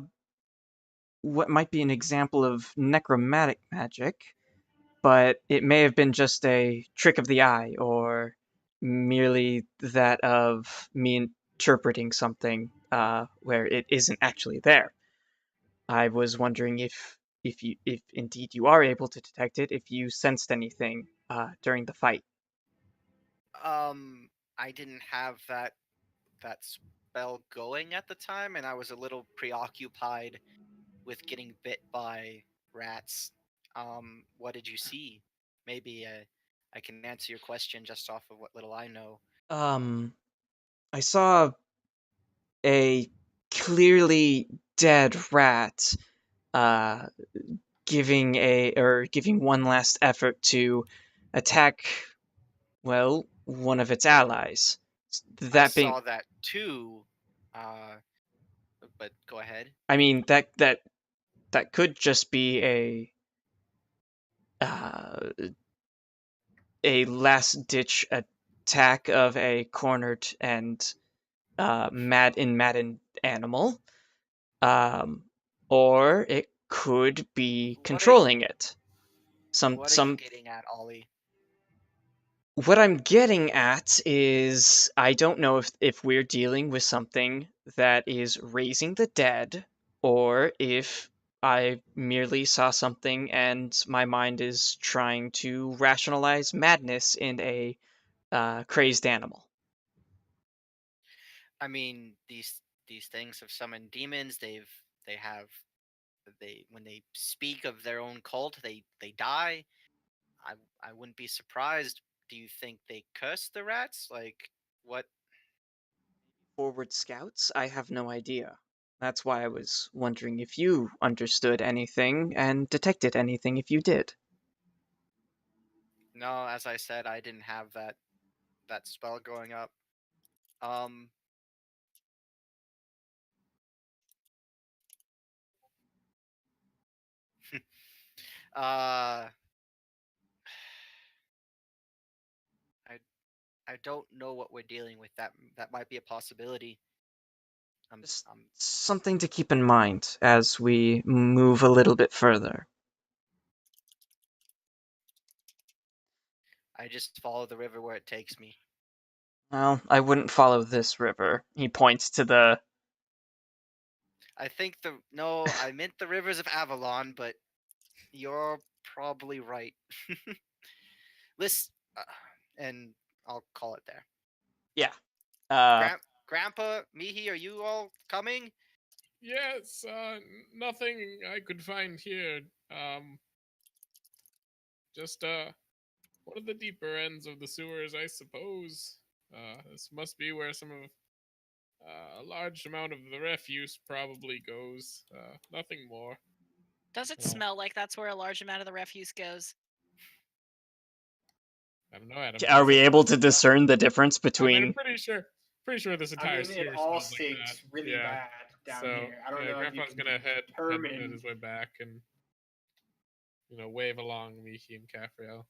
[SPEAKER 4] what might be an example of necromantic magic, but it may have been just a trick of the eye or merely that of me interpreting something where it isn't actually there. I was wondering if indeed you are able to detect it, if you sensed anything during the fight.
[SPEAKER 2] I didn't have that spell going at the time, and I was a little preoccupied with getting bit by rats. What did you see? Maybe I can answer your question just off of what little I know.
[SPEAKER 4] Um, I saw a clearly dead rat uh, giving one last effort to attack, well, one of its allies.
[SPEAKER 2] I
[SPEAKER 4] That being,
[SPEAKER 2] saw that too. Uh, but go ahead.
[SPEAKER 4] I mean, that could just be uh, a last ditch attack of a cornered and maddened animal, um, or it could be
[SPEAKER 2] What are you
[SPEAKER 4] controlling it. Some
[SPEAKER 2] What are you
[SPEAKER 4] some
[SPEAKER 2] getting at, Ollie?
[SPEAKER 4] What I'm getting at is I don't know if we're dealing with something that is raising the dead, or if I merely saw something and my mind is trying to rationalize madness in a crazed animal.
[SPEAKER 2] I mean, these things have summoned demons. They have they when they speak of their own cult, they die. I I wouldn't be surprised. Do you think they curse the rats? Like what?
[SPEAKER 4] Forward scouts? I have no idea. That's why I was wondering if you understood anything and detected anything if you did.
[SPEAKER 2] No, as I said, I didn't have that spell going up. Um, uh, I I don't know what we're dealing with. That might be a possibility. Um,
[SPEAKER 4] Just
[SPEAKER 2] um,
[SPEAKER 4] something to keep in mind as we move a little bit further.
[SPEAKER 2] I just follow the river where it takes me.
[SPEAKER 4] Well, I wouldn't follow this river. He points to the.
[SPEAKER 2] I think the no, I meant the rivers of Avalon, but you're probably right. Listen, and I'll call it there.
[SPEAKER 4] Yeah. Uh,
[SPEAKER 2] Grandpa, Mihi, are you all coming?
[SPEAKER 1] Yes, nothing I could find here. Um, just one of the deeper ends of the sewers, I suppose. This must be where some of a large amount of the refuse probably goes. Nothing more.
[SPEAKER 5] Does it
[SPEAKER 1] Well,
[SPEAKER 5] smell like that's where a large amount of the refuse goes?
[SPEAKER 1] I don't know, Adam.
[SPEAKER 4] are
[SPEAKER 1] Does
[SPEAKER 4] we
[SPEAKER 1] it?
[SPEAKER 4] able to discern the difference
[SPEAKER 1] I mean, I'm
[SPEAKER 4] between?
[SPEAKER 1] pretty sure this
[SPEAKER 3] I
[SPEAKER 1] entire
[SPEAKER 3] mean, it
[SPEAKER 1] sewer
[SPEAKER 3] all
[SPEAKER 1] smells like that.
[SPEAKER 3] stinks really
[SPEAKER 1] Yeah.
[SPEAKER 3] bad down
[SPEAKER 1] So
[SPEAKER 3] here. I don't
[SPEAKER 1] yeah,
[SPEAKER 3] know if you
[SPEAKER 1] Grandpa's
[SPEAKER 3] can
[SPEAKER 1] gonna head
[SPEAKER 3] determine.
[SPEAKER 1] his way back and wave along Mihi and Cafriel.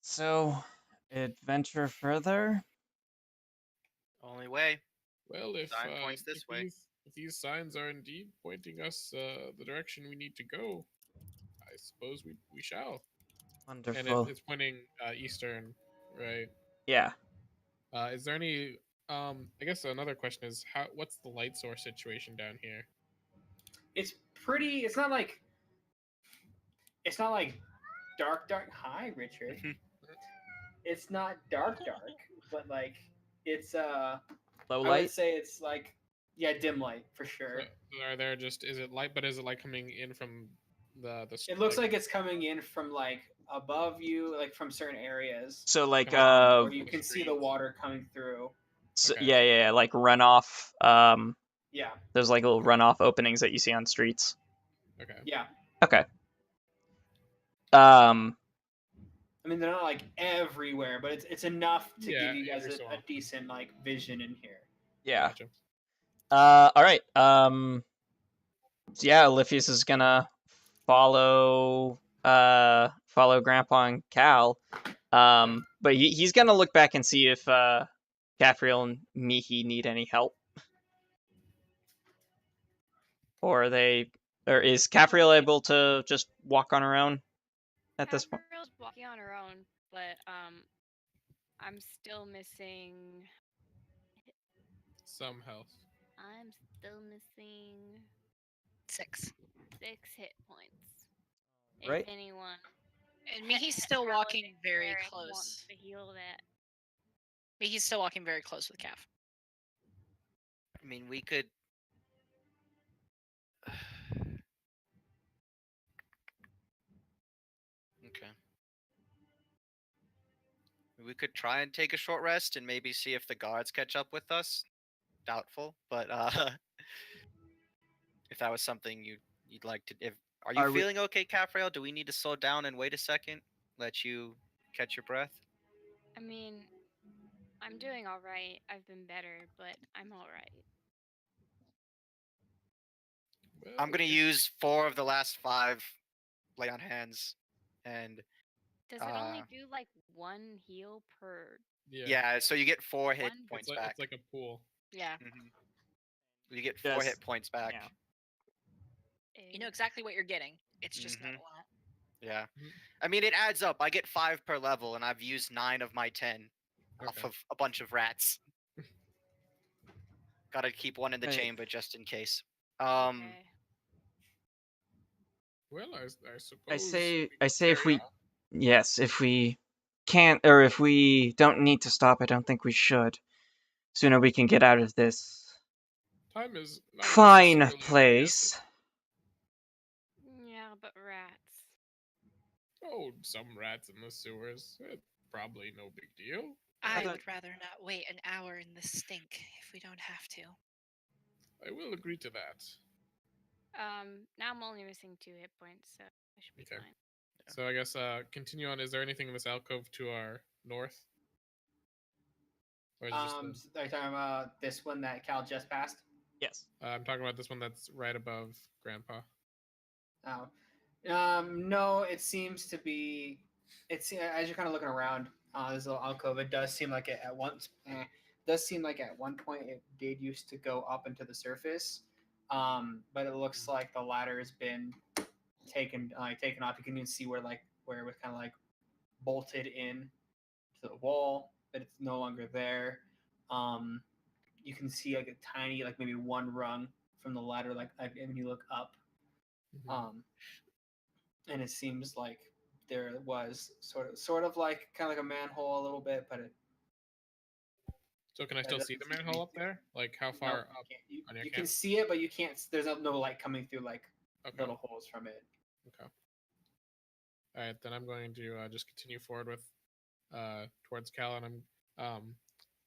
[SPEAKER 4] So, adventure further?
[SPEAKER 2] Only way.
[SPEAKER 1] Well,
[SPEAKER 2] Sign points this way.
[SPEAKER 1] if these signs are indeed pointing us the direction we need to go, I suppose we shall. And
[SPEAKER 4] Wonderful.
[SPEAKER 1] it's pointing eastern, right?
[SPEAKER 4] Yeah.
[SPEAKER 1] Is there any? I guess another question is how? What's the light source situation down here?
[SPEAKER 3] It's pretty. It's not like dark, dark. Hi, Richard. It's not dark, dark, but like it's
[SPEAKER 4] Low
[SPEAKER 3] I would
[SPEAKER 4] light?
[SPEAKER 3] say it's like yeah, dim light for
[SPEAKER 1] So,
[SPEAKER 3] sure.
[SPEAKER 1] are there just is it light? But is it like coming in from the
[SPEAKER 3] It looks like it's coming in from like above you, like from certain areas,
[SPEAKER 4] So, like,
[SPEAKER 1] kind of like
[SPEAKER 3] where you
[SPEAKER 1] the
[SPEAKER 3] can see the
[SPEAKER 1] streets?
[SPEAKER 3] water coming through.
[SPEAKER 4] So,
[SPEAKER 1] Okay.
[SPEAKER 4] yeah, like runoff.
[SPEAKER 3] Yeah,
[SPEAKER 4] There's like little runoff openings that you see on streets.
[SPEAKER 1] Okay.
[SPEAKER 3] yeah.
[SPEAKER 4] Okay.
[SPEAKER 3] I mean, they're not like everywhere, but it's enough to
[SPEAKER 1] Yeah,
[SPEAKER 3] give you guys
[SPEAKER 1] every so
[SPEAKER 3] a
[SPEAKER 1] often.
[SPEAKER 3] decent like vision in here.
[SPEAKER 4] Yeah.
[SPEAKER 1] Gotcha.
[SPEAKER 4] All right. So yeah, Oliphius is gonna follow Grandpa and Cal. But he's gonna look back and see if Capriel and Mihi need any help. Or is Capriel able to just walk on her own at this point?
[SPEAKER 6] Capriel's walking on her own, but I'm still missing.
[SPEAKER 1] Some health.
[SPEAKER 6] I'm still missing
[SPEAKER 5] 6.
[SPEAKER 6] 6 hit points.
[SPEAKER 4] Right.
[SPEAKER 6] If anyone.
[SPEAKER 5] And Mihi's still
[SPEAKER 6] Cal
[SPEAKER 5] walking
[SPEAKER 6] isn't
[SPEAKER 5] very
[SPEAKER 6] here and
[SPEAKER 5] close.
[SPEAKER 6] wants to heal that.
[SPEAKER 5] Mihi's still walking very close with Calf.
[SPEAKER 2] I mean, we could. Okay. We could try and take a short rest and maybe see if the guards catch up with us. Doubtful, but if that was something you'd like to, if are you
[SPEAKER 4] Are we-
[SPEAKER 2] feeling okay, Caffrail? Do we need to slow down and wait a second, let you catch your breath?
[SPEAKER 6] I mean, I'm doing all right. I've been better, but I'm all right.
[SPEAKER 1] Well,
[SPEAKER 2] I'm gonna use 4 of the last 5 lay on hands, and
[SPEAKER 6] Does it only do like 1 heal per?
[SPEAKER 2] yeah, so you get 4 hit
[SPEAKER 6] One-
[SPEAKER 2] points
[SPEAKER 1] it's
[SPEAKER 2] back.
[SPEAKER 1] like a pool.
[SPEAKER 5] Yeah.
[SPEAKER 2] Mhm. You get 4 hit points back.
[SPEAKER 4] yeah.
[SPEAKER 5] You know exactly what you're getting. It's just not
[SPEAKER 2] Mhm.
[SPEAKER 5] a lot.
[SPEAKER 2] Yeah.
[SPEAKER 1] Mhm.
[SPEAKER 2] I mean, it adds up. I get 5 per level, and I've used 9 of my 10 off
[SPEAKER 1] Okay.
[SPEAKER 2] of a bunch of rats. Gotta keep one in the
[SPEAKER 4] Right.
[SPEAKER 2] chamber just in case.
[SPEAKER 6] Okay.
[SPEAKER 1] Well, I suppose.
[SPEAKER 4] I say
[SPEAKER 1] we can
[SPEAKER 4] if
[SPEAKER 1] carry
[SPEAKER 4] we
[SPEAKER 1] on.
[SPEAKER 4] yes, if we can't or if we don't need to stop, I don't think we should. Sooner we can get out of this
[SPEAKER 1] Time is not
[SPEAKER 4] fine
[SPEAKER 1] necessarily of the
[SPEAKER 4] place.
[SPEAKER 1] essence.
[SPEAKER 6] Yeah, but rats.
[SPEAKER 1] Oh, some rats in the sewers. Probably no big deal.
[SPEAKER 5] I
[SPEAKER 4] Rather-
[SPEAKER 5] would rather not wait an hour in the stink if we don't have to.
[SPEAKER 1] I will agree to that.
[SPEAKER 6] Now I'm only missing 2 hit points, so I should be
[SPEAKER 1] Okay.
[SPEAKER 6] fine.
[SPEAKER 1] So I guess continue on. Is there anything in this alcove to our north? Or is it just
[SPEAKER 3] Are you talking about this one that Cal just passed?
[SPEAKER 4] Yes.
[SPEAKER 1] I'm talking about this one that's right above Grandpa.
[SPEAKER 3] Oh, no. It seems to be. It's as you're kind of looking around. This little alcove. It does seem like it at once. Does seem like at one point it did used to go up into the surface, but it looks like the ladder has been taken off. You can even see where it was kind of like bolted in to the wall, but it's no longer there. You can see like a tiny, like maybe one rung from the ladder, like when you look up. And it seems like there was sort of like kind of like a manhole a little bit, but it.
[SPEAKER 1] So can I
[SPEAKER 3] That
[SPEAKER 1] still
[SPEAKER 3] doesn't
[SPEAKER 1] see the
[SPEAKER 3] seem to be
[SPEAKER 1] manhole up
[SPEAKER 3] there.
[SPEAKER 1] there? Like how
[SPEAKER 3] No,
[SPEAKER 1] far
[SPEAKER 3] you
[SPEAKER 1] up?
[SPEAKER 3] can't.
[SPEAKER 1] on your
[SPEAKER 3] You
[SPEAKER 1] camp?
[SPEAKER 3] can see it, but you can't. There's no light coming through like
[SPEAKER 1] Okay.
[SPEAKER 3] little holes from it.
[SPEAKER 1] Okay. All right, then I'm going to just continue forward with towards Cal, and I'm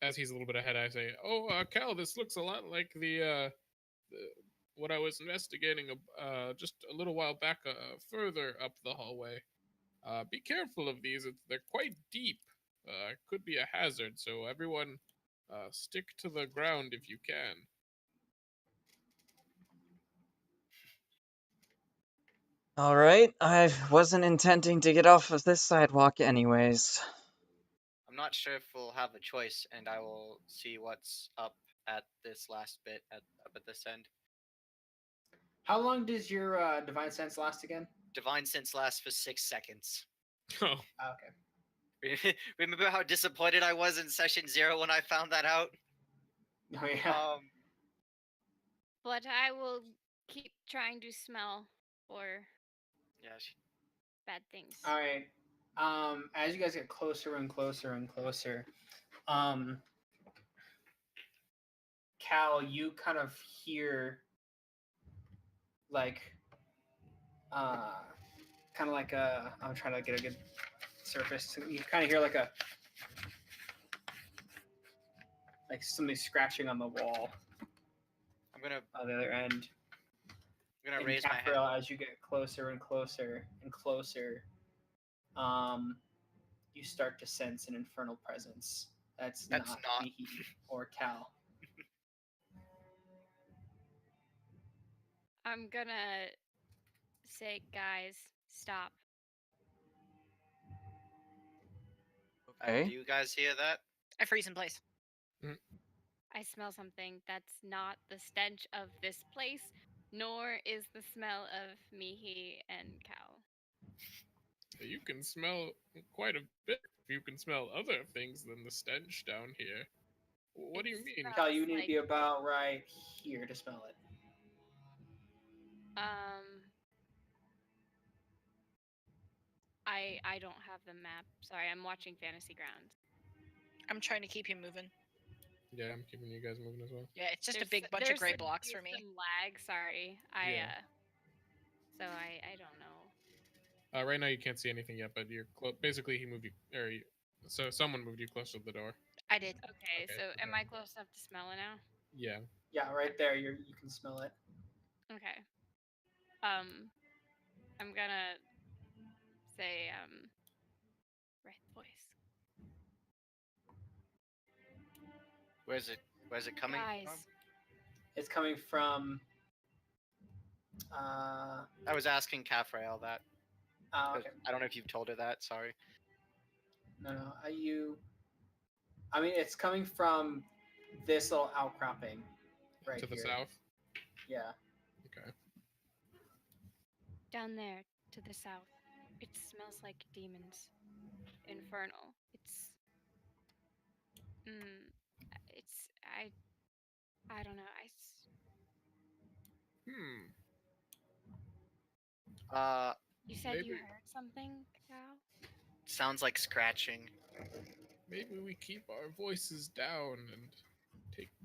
[SPEAKER 1] as he's a little bit ahead, I say, "Oh, Cal, this looks a lot like the what I was investigating just a little while back, further up the hallway. Be careful of these; they're quite deep. Could be a hazard. So everyone, stick to the ground if you can."
[SPEAKER 4] All right. I wasn't intending to get off of this sidewalk anyways.
[SPEAKER 2] I'm not sure if we'll have a choice, and I will see what's up at this last bit up at this end.
[SPEAKER 3] How long does your divine sense last again?
[SPEAKER 2] Divine sense lasts for 6 seconds.
[SPEAKER 1] Oh,
[SPEAKER 3] Okay.
[SPEAKER 2] Remember how disappointed I was in session 0 when I found that out?
[SPEAKER 3] Oh yeah.
[SPEAKER 6] But I will keep trying to smell for
[SPEAKER 2] Yeah.
[SPEAKER 6] bad things.
[SPEAKER 3] All right. As you guys get closer and closer and closer, Cal, you kind of hear like, kind of like a. I'm trying to get a good surface. You kind of hear like a. like something scratching on the wall
[SPEAKER 2] I'm gonna
[SPEAKER 3] on the other end. And
[SPEAKER 2] raise my hand.
[SPEAKER 3] Capriel, as you get closer and closer and closer, you start to sense an infernal presence. That's not Mihi or Cal.
[SPEAKER 6] I'm gonna say, guys, stop.
[SPEAKER 4] Okay.
[SPEAKER 2] Do you guys hear that?
[SPEAKER 5] I freeze in place.
[SPEAKER 6] I smell something that's not the stench of this place, nor is the smell of Mihi and Cal.
[SPEAKER 1] You can smell quite a bit. You can smell other things than the stench down here. What do you mean?
[SPEAKER 3] Cal, you need to
[SPEAKER 6] like-
[SPEAKER 3] be about right here to smell it.
[SPEAKER 6] I don't have the map. Sorry, I'm watching Fantasy Grounds.
[SPEAKER 5] I'm trying to keep you moving.
[SPEAKER 1] Yeah, I'm keeping you guys moving as well.
[SPEAKER 5] Yeah, it's just a big bunch of gray blocks for me.
[SPEAKER 6] Some lag. Sorry, so I don't know.
[SPEAKER 1] Right now you can't see anything yet, but you're basically he moved you, so someone moved you closer to the door.
[SPEAKER 5] I did.
[SPEAKER 6] Okay, so am I close enough to smell it now?
[SPEAKER 1] Yeah.
[SPEAKER 3] Yeah, right there. You can smell it.
[SPEAKER 6] Okay. I'm gonna say right voice.
[SPEAKER 2] Where's it coming from?
[SPEAKER 6] Guys,
[SPEAKER 3] It's coming from.
[SPEAKER 2] I was asking Caffrael that.
[SPEAKER 3] Okay.
[SPEAKER 2] I don't know if you've told her that. Sorry.
[SPEAKER 3] No. I mean, it's coming from this little outcropping right
[SPEAKER 1] To the
[SPEAKER 3] here.
[SPEAKER 1] south.
[SPEAKER 3] Yeah.
[SPEAKER 1] Okay.
[SPEAKER 6] down there to the south, it smells like demons. Infernal. It's I don't know. You said you
[SPEAKER 1] Maybe-
[SPEAKER 6] heard something, Cal?
[SPEAKER 2] Sounds like scratching.
[SPEAKER 1] Maybe we keep our voices down and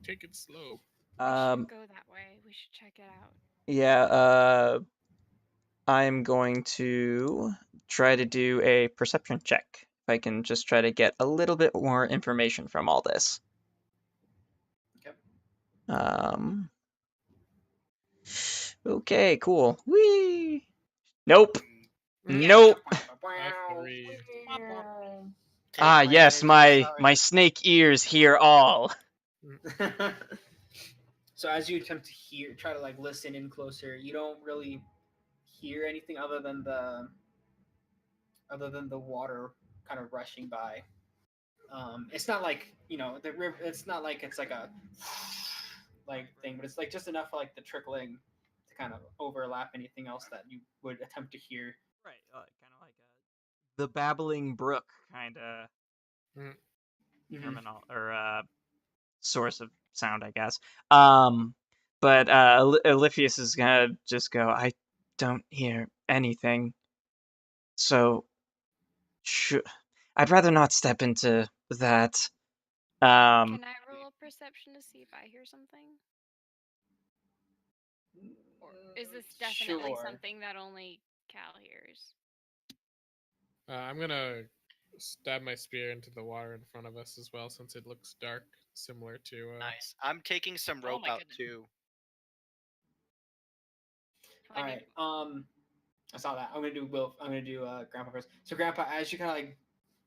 [SPEAKER 1] take it slow.
[SPEAKER 6] We should go that way. We should check it out.
[SPEAKER 4] Yeah, I'm going to try to do a perception check. If I can just try to get a little bit more information from all this.
[SPEAKER 3] Okay.
[SPEAKER 4] Okay, cool. Whee! Nope.
[SPEAKER 2] Mm,
[SPEAKER 4] Nope.
[SPEAKER 1] Three.
[SPEAKER 2] take
[SPEAKER 4] Ah, yes,
[SPEAKER 2] damage,
[SPEAKER 4] my snake ears hear all.
[SPEAKER 3] So as you attempt to try to like listen in closer, you don't really hear anything other than the water kind of rushing by. It's not like the river. It's not like it's like a like thing, but it's like just enough for like the trickling to kind of overlap anything else that you would attempt to hear.
[SPEAKER 4] Right, kind of like the babbling brook kind of terminal or source of sound, I guess. But Eliphas is gonna just go, I don't hear anything, so I'd rather not step into that.
[SPEAKER 6] Can I roll a perception to see if I hear something? Or is this definitely
[SPEAKER 3] Sure.
[SPEAKER 6] something that only Cal hears?
[SPEAKER 1] I'm gonna stab my spear into the water in front of us as well, since it looks dark, similar to.
[SPEAKER 2] Nice. I'm taking some
[SPEAKER 5] Oh
[SPEAKER 2] rope
[SPEAKER 5] my
[SPEAKER 2] out
[SPEAKER 5] goodness.
[SPEAKER 2] too.
[SPEAKER 3] All right. I saw that. I'm gonna do Grandpa first. So Grandpa, as you kind of like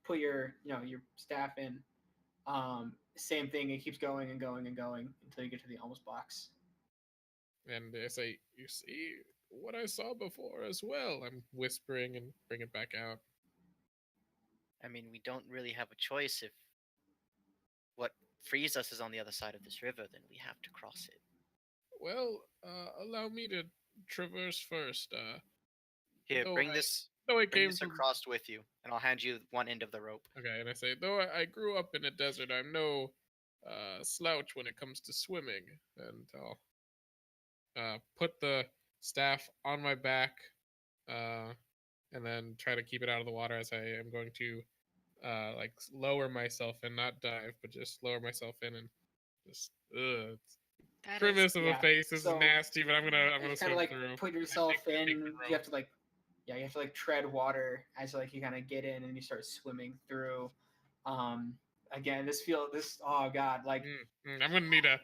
[SPEAKER 3] put your your staff in, same thing. It keeps going and going and going until you get to the almost box.
[SPEAKER 1] And I say, you see what I saw before as well. I'm whispering and bring it back out.
[SPEAKER 2] I mean, we don't really have a choice. If what frees us is on the other side of this river, then we have to cross it.
[SPEAKER 1] Well, allow me to traverse first.
[SPEAKER 2] Here,
[SPEAKER 1] though
[SPEAKER 2] bring
[SPEAKER 1] I-
[SPEAKER 2] this.
[SPEAKER 1] Though I
[SPEAKER 2] Bring
[SPEAKER 1] came
[SPEAKER 2] this
[SPEAKER 1] from.
[SPEAKER 2] across with you, and I'll hand you one end of the rope.
[SPEAKER 1] Okay, and I say, though I grew up in a desert, I'm no slouch when it comes to swimming. And I'll put the staff on my back, and then try to keep it out of the water as I am going to like lower myself and not dive, but just lower myself in and just
[SPEAKER 5] That
[SPEAKER 1] grimace
[SPEAKER 5] is
[SPEAKER 1] of a face. This
[SPEAKER 3] so
[SPEAKER 1] is nasty, but I'm gonna
[SPEAKER 3] you kind
[SPEAKER 1] swim
[SPEAKER 3] of like
[SPEAKER 1] through.
[SPEAKER 3] put yourself
[SPEAKER 1] I take
[SPEAKER 3] in.
[SPEAKER 1] the
[SPEAKER 3] You
[SPEAKER 1] rope.
[SPEAKER 3] have to like, you have to like tread water as like you kind of get in and you start swimming through. again, oh god, like
[SPEAKER 1] I'm gonna need a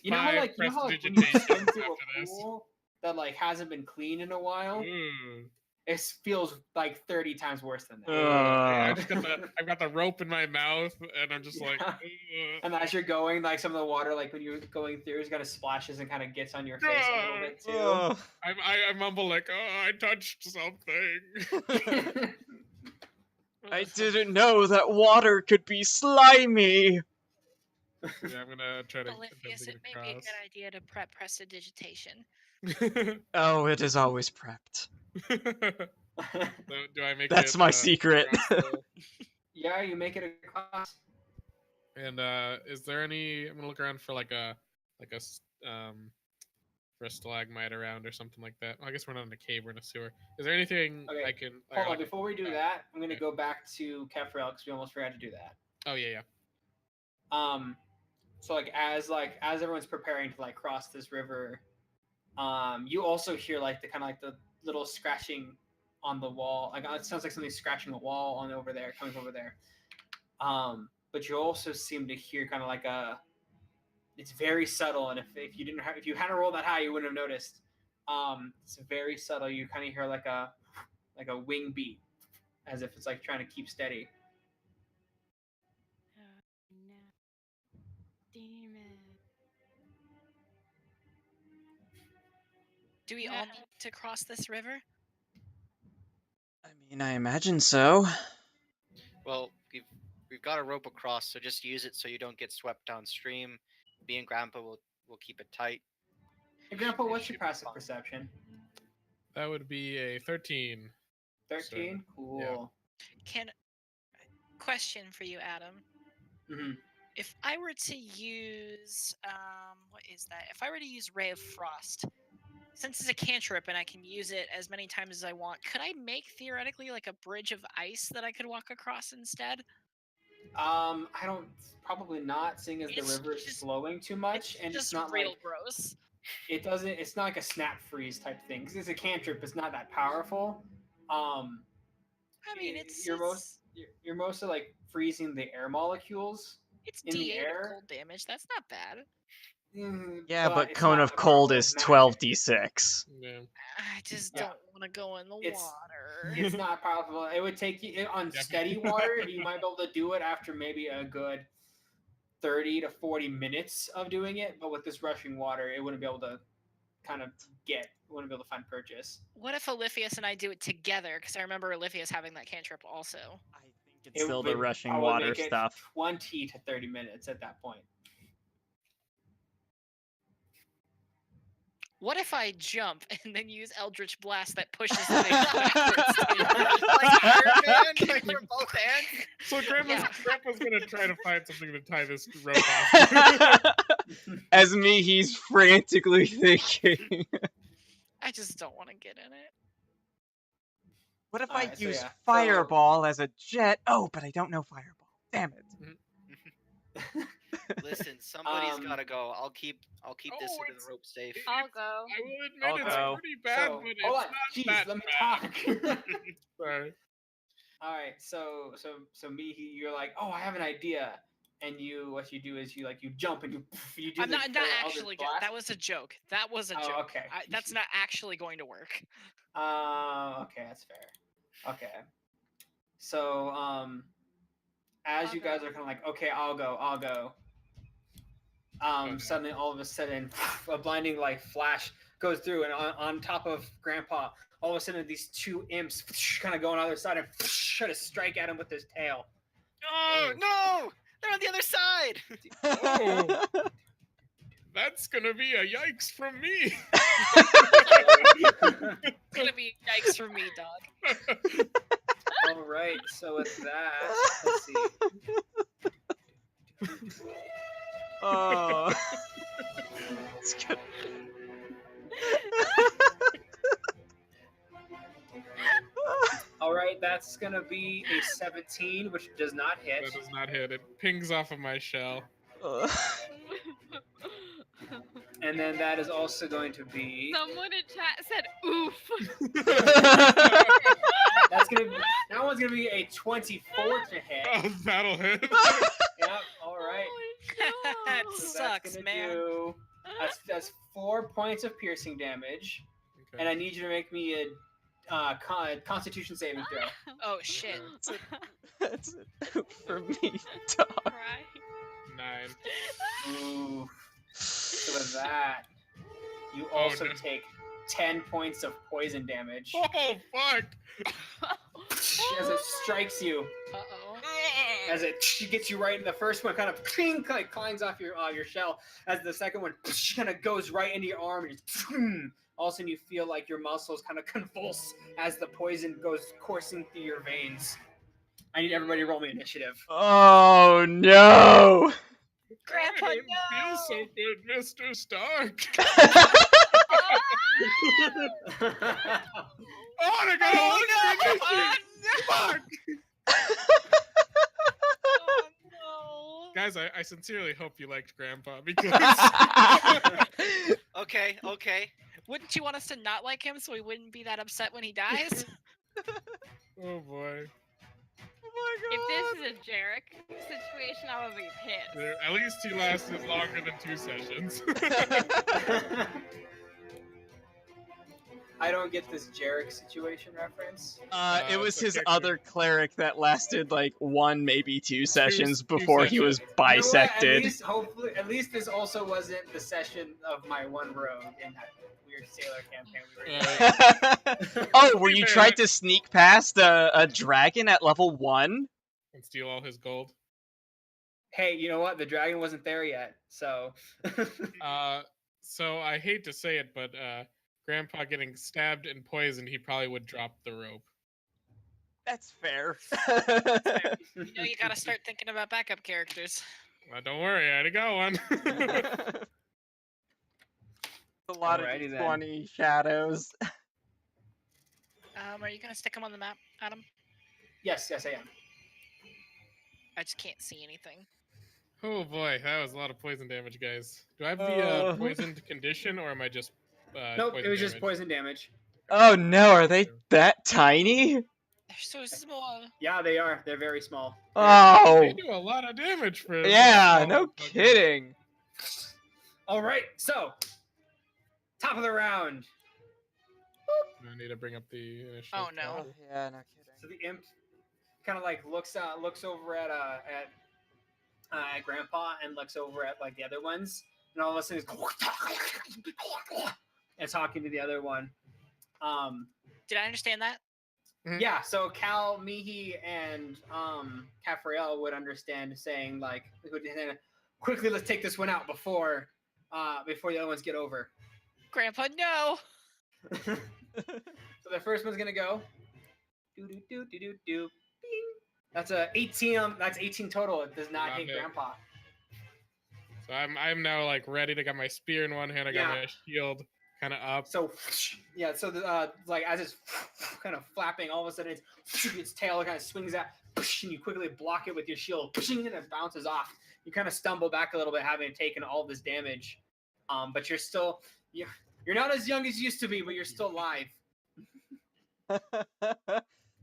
[SPEAKER 3] you know how
[SPEAKER 1] 5
[SPEAKER 3] like when you
[SPEAKER 1] prestidigitation
[SPEAKER 3] swim through
[SPEAKER 1] after
[SPEAKER 3] a
[SPEAKER 1] this.
[SPEAKER 3] pool that like hasn't been cleaned in a while?
[SPEAKER 1] Ooh.
[SPEAKER 3] It feels like 30 times worse than that.
[SPEAKER 1] I've got the rope in my mouth, and I'm just like.
[SPEAKER 3] And as you're going, like some of the water, like when you're going through, it kind of splashes and kind of gets on your face a little bit too.
[SPEAKER 1] I mumble like, "Oh, I touched something."
[SPEAKER 4] I didn't know that water could be slimy.
[SPEAKER 1] Yeah, I'm gonna try to.
[SPEAKER 5] Olympius, it may be a good idea to prep prestidigitation.
[SPEAKER 4] Oh, it is always prepped.
[SPEAKER 1] So, do I make
[SPEAKER 4] That's
[SPEAKER 1] it,
[SPEAKER 4] my secret.
[SPEAKER 3] Yeah, you make it across.
[SPEAKER 1] And is there any? I'm gonna look around for for a stalagmite around or something like that. Well, I guess we're not in a cave; we're in a sewer. Is there anything
[SPEAKER 3] Okay,
[SPEAKER 1] I can?
[SPEAKER 3] Hold on, before we do that, I'm gonna
[SPEAKER 1] yeah.
[SPEAKER 3] go back to Kefrel because we almost forgot to do that.
[SPEAKER 1] Oh yeah.
[SPEAKER 3] So like as everyone's preparing to like cross this river, you also hear like the kind of like the little scratching on the wall. Like it sounds like something scratching the wall on over there, coming over there. But you also seem to hear kind of like it's very subtle, and if you hadn't rolled that high, you wouldn't have noticed. It's very subtle. You kind of hear like a wing beat, as if it's like trying to keep steady.
[SPEAKER 6] No. Demon.
[SPEAKER 5] Do we all need to cross this river?
[SPEAKER 4] I mean, I imagine so.
[SPEAKER 2] Well, we've got a rope across, so just use it so you don't get swept downstream. Me and Grandpa will keep it tight.
[SPEAKER 3] Hey, Grandpa, what's your passive perception?
[SPEAKER 1] That would be a 13.
[SPEAKER 3] 13?
[SPEAKER 1] So,
[SPEAKER 3] cool.
[SPEAKER 5] Yeah. Question for you, Adam.
[SPEAKER 3] Mm-hmm.
[SPEAKER 5] If I were to use what is that? If I were to use Ray of Frost, since it's a cantrip and I can use it as many times as I want, could I make theoretically like a bridge of ice that I could walk across instead?
[SPEAKER 3] Probably not, seeing as the river is flowing too much, and it's not
[SPEAKER 5] real
[SPEAKER 3] like
[SPEAKER 5] gross.
[SPEAKER 3] It's not like a snap freeze type thing because it's a cantrip. It's not that powerful.
[SPEAKER 5] I mean,
[SPEAKER 3] you're mostly like freezing the air molecules in the
[SPEAKER 5] D8
[SPEAKER 3] air.
[SPEAKER 5] cold damage. That's not bad.
[SPEAKER 4] Yeah, but
[SPEAKER 3] it's
[SPEAKER 4] Cone
[SPEAKER 3] not
[SPEAKER 4] of
[SPEAKER 3] the
[SPEAKER 4] Cold
[SPEAKER 3] power
[SPEAKER 4] is
[SPEAKER 3] of magic.
[SPEAKER 4] 12d6.
[SPEAKER 1] Yeah.
[SPEAKER 5] I just don't want to go in the water.
[SPEAKER 3] It's not powerful. It would take you on steady water. You might be able to do it after maybe a good 30 to 40 minutes of doing it, but with this rushing water, it wouldn't be able to wouldn't be able to find purchase.
[SPEAKER 5] What if Oliphius and I do it together? Because I remember Oliphius having that cantrip also.
[SPEAKER 4] I think it's still the rushing
[SPEAKER 3] would
[SPEAKER 4] water
[SPEAKER 3] make it
[SPEAKER 4] stuff.
[SPEAKER 3] 20 to 30 minutes at that point.
[SPEAKER 5] What if I jump and then use Eldritch Blast that pushes things backwards?
[SPEAKER 2] Like Iron Man, like from both hands.
[SPEAKER 1] So Grandpa's gonna try to find something to tie this rope off.
[SPEAKER 4] As me, he's frantically thinking.
[SPEAKER 5] I just don't want to get in it.
[SPEAKER 4] What if
[SPEAKER 3] Alright,
[SPEAKER 4] I
[SPEAKER 3] so
[SPEAKER 4] use
[SPEAKER 3] yeah.
[SPEAKER 4] Fireball as a jet? Oh, but I don't know Fireball. Damn it.
[SPEAKER 2] Listen, somebody's gotta go. I'll keep this into the rope safe.
[SPEAKER 6] I'll go.
[SPEAKER 1] I will admit
[SPEAKER 4] I'll go.
[SPEAKER 1] it's pretty bad,
[SPEAKER 3] So,
[SPEAKER 1] but it's
[SPEAKER 3] hold on.
[SPEAKER 1] not
[SPEAKER 3] Jeez,
[SPEAKER 1] that
[SPEAKER 3] let me
[SPEAKER 1] bad.
[SPEAKER 3] talk.
[SPEAKER 1] Sorry.
[SPEAKER 3] All right, so you're like, oh, I have an idea, and what you do is you jump and you do.
[SPEAKER 5] I'm not actually. That was a joke. That was a joke.
[SPEAKER 3] Okay.
[SPEAKER 5] That's not actually going to work.
[SPEAKER 3] Okay, that's fair. Okay. So as you guys are kind of like, okay, I'll go. Suddenly, all of a sudden, a blinding flash goes through, and on top of Grandpa, all of a sudden, these two imps kind of go on the other side and try to strike at him with his tail.
[SPEAKER 2] Oh no! They're on the other side.
[SPEAKER 1] Oh, that's gonna be a yikes from me.
[SPEAKER 5] It's gonna be yikes for me, dog.
[SPEAKER 3] All right, so with that, let's see.
[SPEAKER 4] Oh. It's good.
[SPEAKER 3] All right, that's gonna be a 17, which does not hit.
[SPEAKER 1] That does not hit. It pings off of my shell.
[SPEAKER 3] And then that is also going to be.
[SPEAKER 6] Someone in chat said oof.
[SPEAKER 3] That one's gonna be a 24 to hit.
[SPEAKER 1] Oh, that'll hit.
[SPEAKER 5] That
[SPEAKER 3] So
[SPEAKER 5] sucks,
[SPEAKER 3] that's gonna
[SPEAKER 5] man.
[SPEAKER 3] do. That's 4 points of piercing damage,
[SPEAKER 1] Okay.
[SPEAKER 3] and I need you to make me a Constitution saving throw.
[SPEAKER 5] Oh shit.
[SPEAKER 4] That's it for me, dog.
[SPEAKER 6] Right.
[SPEAKER 1] 9.
[SPEAKER 3] Ooh. So with that, you
[SPEAKER 1] Oh,
[SPEAKER 3] also
[SPEAKER 1] no.
[SPEAKER 3] take 10 points of poison damage
[SPEAKER 1] Oh fuck!
[SPEAKER 3] as it strikes you.
[SPEAKER 5] Uh-oh.
[SPEAKER 3] As it gets you right in the first one, kind of cling, like clangs off your shell. As the second one kind of goes right into your arm, and it's, all of a sudden you feel like your muscles kind of convulse as the poison goes coursing through your veins. I need everybody to roll me initiative.
[SPEAKER 4] Oh no!
[SPEAKER 5] Grandpa,
[SPEAKER 1] I don't feel so
[SPEAKER 5] no!
[SPEAKER 1] good, Mr. Stark. Oh, I got
[SPEAKER 5] Oh,
[SPEAKER 1] a
[SPEAKER 5] no!
[SPEAKER 1] initiative. Fuck!
[SPEAKER 5] Oh no!
[SPEAKER 1] Guys, I sincerely hope you liked Grandpa because
[SPEAKER 2] Okay, okay.
[SPEAKER 5] Wouldn't you want us to not like him so he wouldn't be that upset when he dies?
[SPEAKER 1] oh boy,
[SPEAKER 6] If this is a Jarek situation, I would be pissed.
[SPEAKER 1] at least he lasted longer than 2 sessions.
[SPEAKER 3] I don't get this Jarek situation reference.
[SPEAKER 4] It was
[SPEAKER 1] it's a
[SPEAKER 4] his
[SPEAKER 1] character.
[SPEAKER 4] other cleric that lasted like 1, maybe 2 sessions before he was
[SPEAKER 1] sessions.
[SPEAKER 3] You know what?
[SPEAKER 4] bisected.
[SPEAKER 3] At least this also wasn't the session of my one rogue in that weird sailor campaign we were in.
[SPEAKER 4] Oh, where you tried to sneak past a dragon at level 1?
[SPEAKER 1] And steal all his gold.
[SPEAKER 3] Hey, you know what? The dragon wasn't there yet, so.
[SPEAKER 1] So I hate to say it, but Grandpa getting stabbed and poisoned, he probably would drop the rope.
[SPEAKER 4] That's fair.
[SPEAKER 5] You know, you gotta start thinking about backup characters.
[SPEAKER 1] Don't worry, I already got one.
[SPEAKER 4] A lot
[SPEAKER 3] Alrighty
[SPEAKER 4] of
[SPEAKER 3] then.
[SPEAKER 4] 20 shadows.
[SPEAKER 5] Are you gonna stick him on the map, Adam?
[SPEAKER 3] Yes, I am.
[SPEAKER 5] I just can't see anything.
[SPEAKER 1] Oh boy, that was a lot of poison damage, guys. Do I have the
[SPEAKER 4] Oh.
[SPEAKER 1] poisoned condition, or am I just
[SPEAKER 3] Nope,
[SPEAKER 1] poison
[SPEAKER 3] it was just
[SPEAKER 1] damage?
[SPEAKER 3] poison damage.
[SPEAKER 4] Oh no, are they that tiny?
[SPEAKER 5] They're so small.
[SPEAKER 3] Yeah, they are. They're very small.
[SPEAKER 4] Oh,
[SPEAKER 1] They do a lot of damage for.
[SPEAKER 4] yeah,
[SPEAKER 1] small
[SPEAKER 4] no
[SPEAKER 1] motherfuckers.
[SPEAKER 4] kidding.
[SPEAKER 3] All right, so top of the round.
[SPEAKER 1] I need to bring up the initiative.
[SPEAKER 5] Oh, no.
[SPEAKER 1] counter.
[SPEAKER 4] Yeah, no kidding.
[SPEAKER 3] So the imp kind of like looks over at Grandpa and looks over at like the other ones, and all of a sudden and talking to the other one.
[SPEAKER 5] Did I understand that?
[SPEAKER 3] Yeah, so Cal, Mihi, and Cafriel would understand saying like, quickly, let's take this one out before the other ones get over.
[SPEAKER 5] Grandpa, no!
[SPEAKER 3] So the first one's gonna go. Do do do do do do. Bing. That's a 18. That's 18 total. It does not
[SPEAKER 1] Not
[SPEAKER 3] hit
[SPEAKER 1] hit.
[SPEAKER 3] Grandpa.
[SPEAKER 1] So I'm now like ready to get my spear in one hand. I got
[SPEAKER 3] Yeah.
[SPEAKER 1] my shield kind of up.
[SPEAKER 3] So yeah, so the like as it's kind of flapping, all of a sudden its tail kind of swings out, and you quickly block it with your shield, and it bounces off. You kind of stumble back a little bit, having taken all this damage, but you're still you're not as young as you used to be, but you're still alive.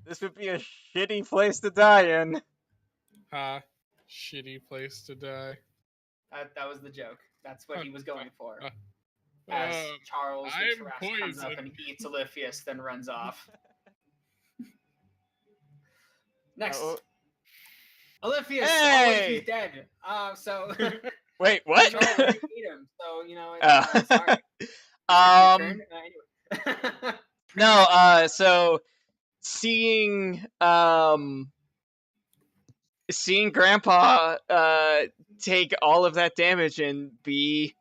[SPEAKER 4] This would be a shitty place to die in.
[SPEAKER 1] Shitty place to die.
[SPEAKER 3] That was the joke. That's what he was going for.
[SPEAKER 1] uh,
[SPEAKER 3] As Charles the
[SPEAKER 1] I'm
[SPEAKER 3] Tarrasque comes up and
[SPEAKER 1] poisoned.
[SPEAKER 3] eats Oliphius, then runs off. Next.
[SPEAKER 4] Oh.
[SPEAKER 3] Oliphius!
[SPEAKER 4] Hey!
[SPEAKER 3] Oh, wait, he's dead. So...
[SPEAKER 4] Wait, what?
[SPEAKER 3] No, we beat him, so, you know, it's, sorry. Your turn? Anyway.
[SPEAKER 4] No, so seeing Grandpa take all of that damage and be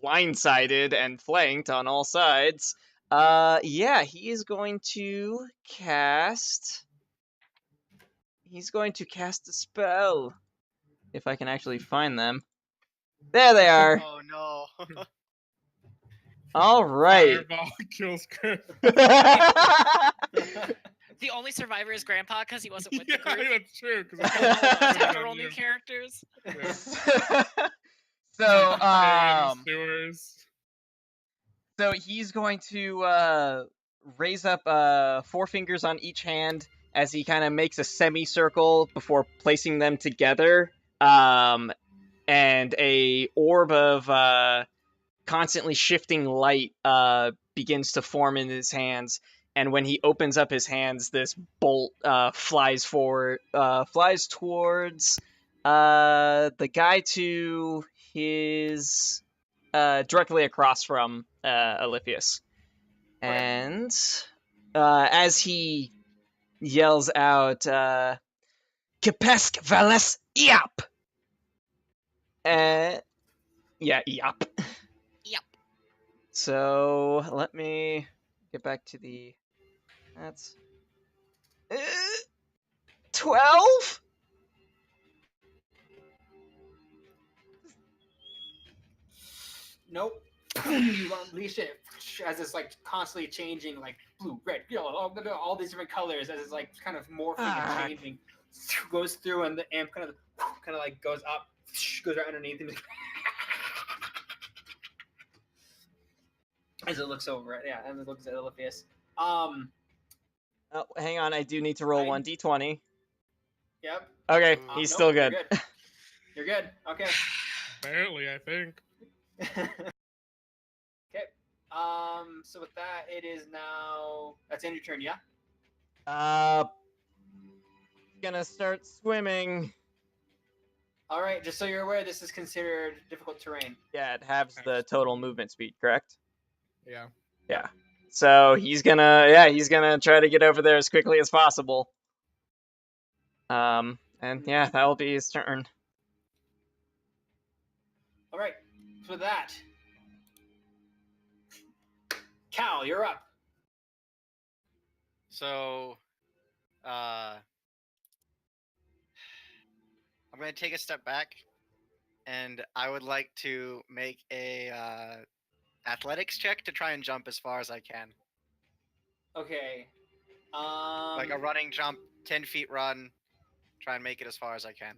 [SPEAKER 4] blindsided and flanked on all sides, yeah, he is going to cast a spell. If I can actually find them. There they are.
[SPEAKER 2] Oh no.
[SPEAKER 4] All right.
[SPEAKER 1] Fireball kills Chris.
[SPEAKER 5] The only survivor is Grandpa because he wasn't with
[SPEAKER 1] Yeah,
[SPEAKER 5] the group.
[SPEAKER 1] that's true.
[SPEAKER 5] All of us have to roll new characters.
[SPEAKER 4] So
[SPEAKER 1] Sewers.
[SPEAKER 4] so he's going to raise up 4 fingers on each hand as he kind of makes a semicircle before placing them together and a orb of constantly shifting light begins to form in his hands. And when he opens up his hands, this bolt flies towards the guy to his directly across from Alypius. And as he yells out, Kepesk Vales Iap! Yeah, Iap.
[SPEAKER 5] Yep.
[SPEAKER 4] So let me get back to the. That's 12.
[SPEAKER 3] Nope. You unleash it as it's like constantly changing, like blue, red, yellow, all these different colors as it's like kind of morphing and changing. Goes through and the amp kind of like goes up, goes right underneath him. As it looks over, yeah, and it looks at Alypius.
[SPEAKER 4] Oh, hang on, I do need to roll 1d20.
[SPEAKER 3] Yep.
[SPEAKER 4] Okay, he's still good.
[SPEAKER 3] You're good. You're good. Okay.
[SPEAKER 1] Apparently, I think.
[SPEAKER 3] Okay. So with that, it is now. That's end your turn, yeah.
[SPEAKER 4] Gonna start swimming.
[SPEAKER 3] All right. Just so you're aware, this is considered difficult terrain.
[SPEAKER 4] Yeah, it halves the total movement speed, correct?
[SPEAKER 1] Yeah.
[SPEAKER 4] Yeah. So he's gonna try to get over there as quickly as possible. And yeah, that'll be his turn.
[SPEAKER 3] All right. So with that, Cal, you're up.
[SPEAKER 2] So, I'm going to take a step back, and I would like to make a athletics check to try and jump as far as I can.
[SPEAKER 3] Okay.
[SPEAKER 2] Like a running jump, 10 feet run, try and make it as far as I can.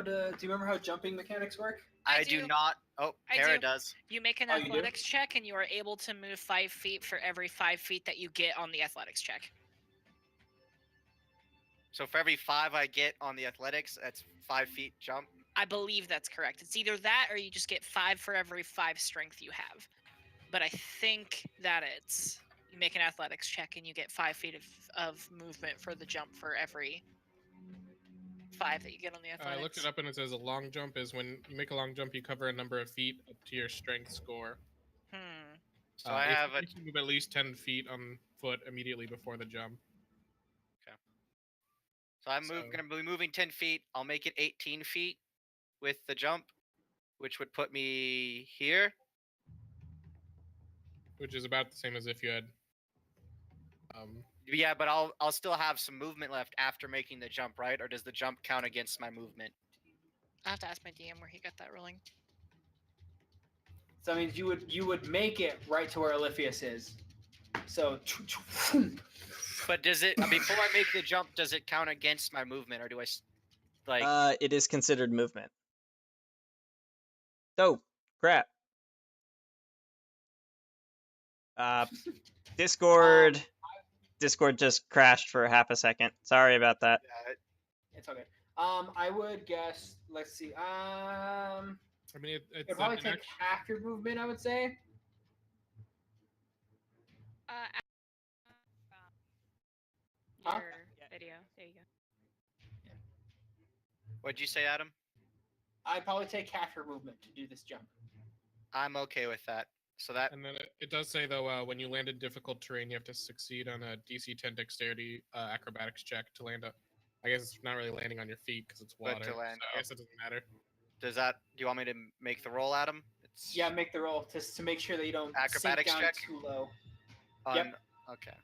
[SPEAKER 3] Do you remember how jumping mechanics work?
[SPEAKER 2] I do not. Oh, Kara does.
[SPEAKER 5] You make an
[SPEAKER 3] Oh, you do?
[SPEAKER 5] athletics check, and you are able to move 5 feet for every 5 feet that you get on the athletics check.
[SPEAKER 2] So for every 5 I get on the athletics, that's 5 feet jump.
[SPEAKER 5] I believe that's correct. It's either that or you just get 5 for every 5 strength you have. But I think that it's you make an athletics check and you get 5 feet of movement for the jump for every 5 that you get on the athletics.
[SPEAKER 1] I looked it up and it says a long jump is when you make a long jump, you cover a number of feet up to your strength score.
[SPEAKER 2] So I have
[SPEAKER 1] you move at least 10 feet on foot immediately before the jump.
[SPEAKER 2] So I'm going to be moving 10 feet. I'll make it 18 feet with the jump, which would put me here.
[SPEAKER 1] Which is about the same as if you had.
[SPEAKER 2] Yeah, but I'll still have some movement left after making the jump, right? Or does the jump count against my movement?
[SPEAKER 5] I have to ask my DM where he got that ruling.
[SPEAKER 3] So that means you would make it right to where Alypius is. So.
[SPEAKER 2] But does it before I make the jump? Does it count against my movement, or do I like?
[SPEAKER 4] It is considered movement. Oh, crap. Discord just crashed for half a second. Sorry about that.
[SPEAKER 3] It's okay. I would guess. Let's see.
[SPEAKER 1] I mean,
[SPEAKER 3] it'd probably take half your movement, I would say.
[SPEAKER 6] Your video. There you go.
[SPEAKER 2] What'd you say, Adam?
[SPEAKER 3] I'd probably take half your movement to do this jump.
[SPEAKER 2] I'm okay with that. So that.
[SPEAKER 1] And then it does say though, when you land in difficult terrain, you have to succeed on a DC 10 dexterity acrobatics check to land up. I guess it's not really landing on your feet because it's water.
[SPEAKER 2] But to land,
[SPEAKER 1] so I guess it doesn't matter.
[SPEAKER 2] Does that? Do you want me to make the roll, Adam?
[SPEAKER 3] Yeah, make the roll just to make sure that you don't
[SPEAKER 2] acrobatics
[SPEAKER 3] sink down
[SPEAKER 2] check
[SPEAKER 3] too low.
[SPEAKER 2] Yep. Okay.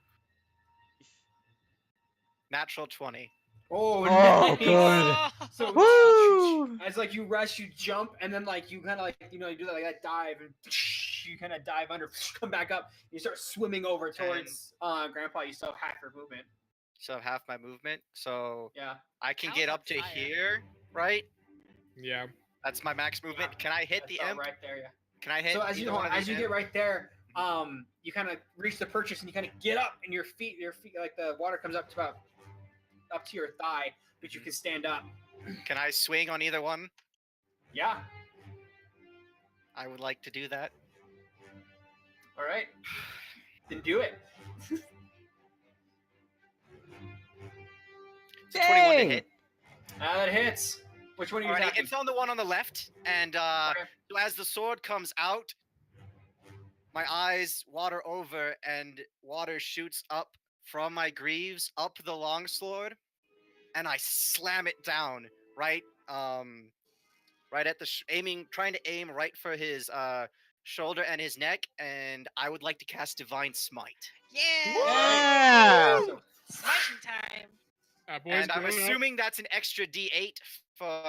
[SPEAKER 2] Natural 20.
[SPEAKER 3] Oh, nice.
[SPEAKER 4] Good.
[SPEAKER 3] So
[SPEAKER 4] Woo!
[SPEAKER 3] as like you rush, you jump, and then like you kind of like you do that dive, and you kind of dive under, come back up, you start swimming over towards Grandpa. You still have half your movement.
[SPEAKER 2] So half my movement. So
[SPEAKER 3] yeah,
[SPEAKER 2] I can get up to here, right?
[SPEAKER 1] Yeah.
[SPEAKER 2] That's my max movement.
[SPEAKER 3] Yeah.
[SPEAKER 2] Can I hit the imp?
[SPEAKER 3] Right there, yeah.
[SPEAKER 2] Can I hit?
[SPEAKER 3] So as you get right there, you kind of reach the purchase and you kind of get up, and your feet like the water comes up to your thigh. but you can stand up.
[SPEAKER 2] Can I swing on either one?
[SPEAKER 3] Yeah.
[SPEAKER 2] I would like to do that.
[SPEAKER 3] All right. Then do it.
[SPEAKER 2] It's a 21 to
[SPEAKER 4] Dang!
[SPEAKER 2] hit.
[SPEAKER 3] That hits. Which one are you
[SPEAKER 2] Alrighty,
[SPEAKER 3] attacking?
[SPEAKER 2] it's on the one on the left, and
[SPEAKER 3] Okay.
[SPEAKER 2] so as the sword comes out, my eyes water over, and water shoots up from my greaves up the longsword, and I slam it down right at the trying to aim right for his shoulder and his neck, and I would like to cast Divine Smite.
[SPEAKER 5] Yeah!
[SPEAKER 4] Yeah!
[SPEAKER 3] So,
[SPEAKER 5] Smiting time.
[SPEAKER 1] Boys,
[SPEAKER 2] And I'm
[SPEAKER 1] grown up.
[SPEAKER 2] assuming that's an extra D8 for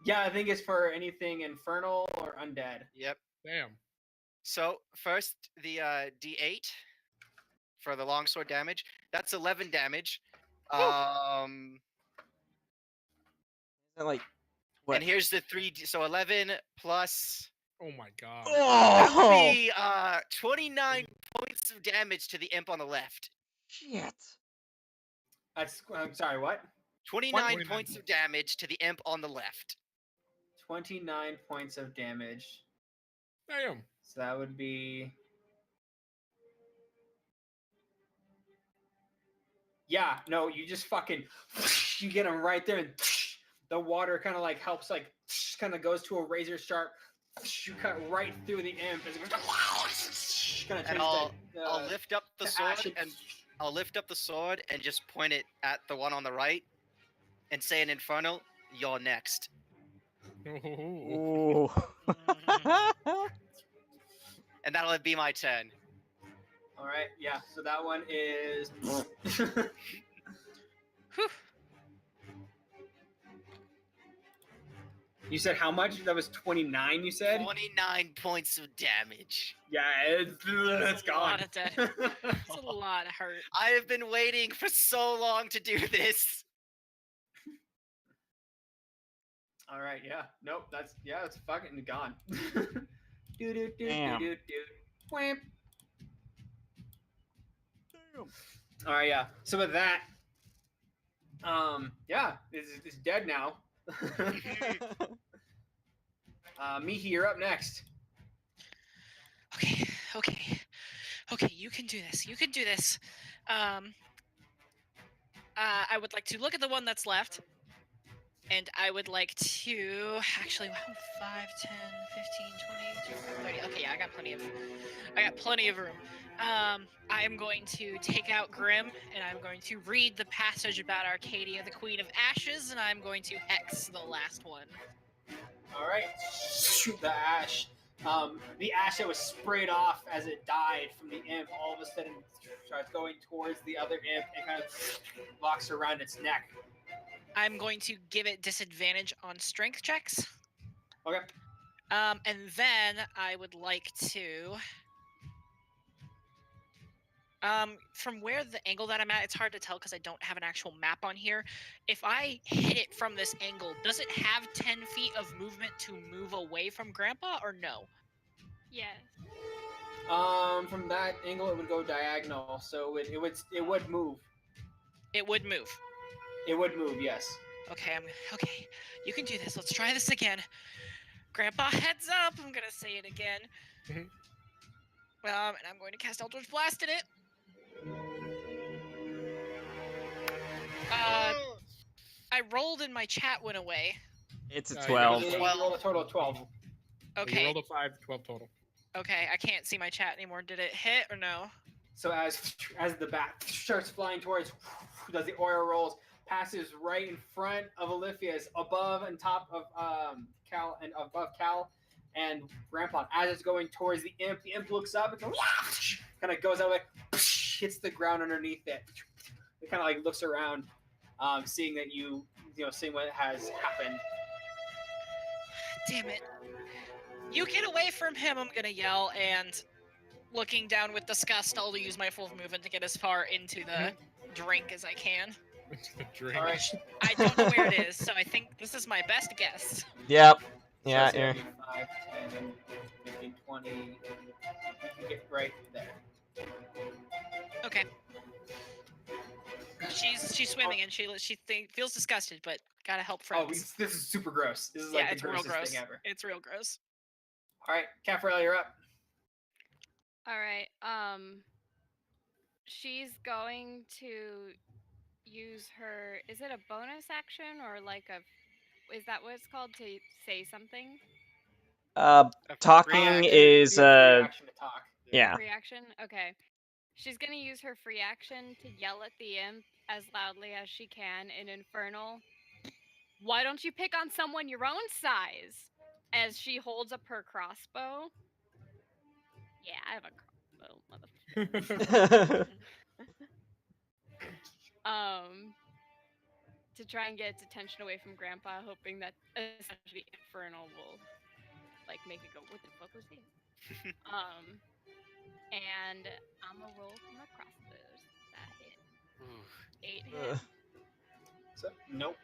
[SPEAKER 3] yeah, I think it's for anything infernal or undead.
[SPEAKER 2] Yep.
[SPEAKER 1] Damn.
[SPEAKER 2] So first the D8 for the longsword damage. That's 11 damage.
[SPEAKER 4] Like, what?
[SPEAKER 2] And here's the 3D. So 11 plus.
[SPEAKER 1] Oh my god.
[SPEAKER 2] That would
[SPEAKER 4] Oh!
[SPEAKER 2] be 29 points of damage to the imp on the left.
[SPEAKER 4] Shit.
[SPEAKER 3] I'm sorry, what?
[SPEAKER 2] 29 points of damage to the imp on the left.
[SPEAKER 3] 29 points of damage.
[SPEAKER 1] Damn.
[SPEAKER 3] So that would be. Yeah, no, you just fucking. You get him right there, and the water kind of like helps, like, kind of goes to a razor sharp. You cut right through the imp. As it goes, kind of
[SPEAKER 2] And I'll lift up the sword and I'll lift up the sword and just point it at the one on the right and say in Infernal, "You're next."
[SPEAKER 1] Ooh.
[SPEAKER 4] Ooh.
[SPEAKER 2] And that'll be my turn.
[SPEAKER 3] All right, yeah. So that one is.
[SPEAKER 5] Whew.
[SPEAKER 3] You said how much? That was 29. You said.
[SPEAKER 2] 29 points of damage.
[SPEAKER 3] Yeah, it's
[SPEAKER 5] A
[SPEAKER 3] gone.
[SPEAKER 5] lot of dead. It's a lot of hurt.
[SPEAKER 2] I have been waiting for so long to do this.
[SPEAKER 3] All right, yeah. Nope, it's fucking gone.
[SPEAKER 4] Damn.
[SPEAKER 3] Whamp. All right, yeah. So with that, yeah, it's dead now. Mihi, you're up next.
[SPEAKER 5] Okay, you can do this. You can do this. I would like to look at the one that's left. And I would like to actually 5, 10, 15, 20, 25, 30. Okay, yeah, I got plenty of room. I am going to take out Grim, and I'm going to read the passage about Arcadia, the Queen of Ashes, and I'm going to hex the last one.
[SPEAKER 3] All right, shoot the ash. The ash that was sprayed off as it died from the imp all of a sudden starts going towards the other imp and kind of locks around its neck.
[SPEAKER 5] I'm going to give it disadvantage on strength checks.
[SPEAKER 3] Okay.
[SPEAKER 5] And then I would like to... from where the angle that I'm at, it's hard to tell because I don't have an actual map on here. If I hit it from this angle, does it have 10 feet of movement to move away from Grandpa, or no?
[SPEAKER 6] Yes.
[SPEAKER 3] From that angle, it would go diagonal, so it would move.
[SPEAKER 5] It would move.
[SPEAKER 3] It would move, yes.
[SPEAKER 5] Okay, okay. You can do this. Let's try this again. Grandpa, heads up! I'm gonna say it again.
[SPEAKER 1] Mhm.
[SPEAKER 5] And I'm going to cast Eldritch Blast at it. I rolled and my chat went away.
[SPEAKER 4] It's a
[SPEAKER 1] You
[SPEAKER 4] 12.
[SPEAKER 3] You rolled a total of 12.
[SPEAKER 1] You
[SPEAKER 5] Okay.
[SPEAKER 1] rolled a 5, 12 total.
[SPEAKER 5] Okay, I can't see my chat anymore. Did it hit or no?
[SPEAKER 3] So as the bat starts flying towards, does the oil rolls, passes right in front of Olympia's, above and top of Cal and above Cal and Grandpa. As it's going towards the imp looks up and kind of goes out like hits the ground underneath it. It kind of like looks around, seeing that seeing what has happened.
[SPEAKER 5] Damn it. You get away from him, I'm gonna yell, and looking down with disgust, I'll use my full movement to get as far into the drink as I can.
[SPEAKER 1] The drink.
[SPEAKER 3] All right.
[SPEAKER 5] I don't know where it is, so I think this is my best guess.
[SPEAKER 4] Yep.
[SPEAKER 3] So
[SPEAKER 4] Yeah,
[SPEAKER 3] it's gonna
[SPEAKER 4] yeah.
[SPEAKER 3] be 5, 10, 15, 20. You can get right there.
[SPEAKER 5] Okay. She's swimming and she feels disgusted, but gotta help friends.
[SPEAKER 3] This is super gross. This is
[SPEAKER 5] Yeah,
[SPEAKER 3] like the
[SPEAKER 5] it's real
[SPEAKER 3] grossest
[SPEAKER 5] gross.
[SPEAKER 3] thing ever.
[SPEAKER 5] It's real gross.
[SPEAKER 3] All right, Cafarel, you're up.
[SPEAKER 6] All right. She's going to use her. Is it a bonus action or like a? Is that what it's called to say something?
[SPEAKER 2] A
[SPEAKER 4] Talking
[SPEAKER 2] free
[SPEAKER 4] is
[SPEAKER 3] You have free action to talk.
[SPEAKER 4] yeah.
[SPEAKER 6] Free action. Okay. She's gonna use her free action to yell at the imp as loudly as she can in Infernal. Why don't you pick on someone your own size? As she holds up her crossbow. Yeah, I have a crossbow, motherfucker. To try and get its attention away from Grandpa, hoping that essentially Infernal will like make it go, what the fuck was this? And I'm gonna roll for my crossbows. That hit. 8 hit.
[SPEAKER 3] So, nope.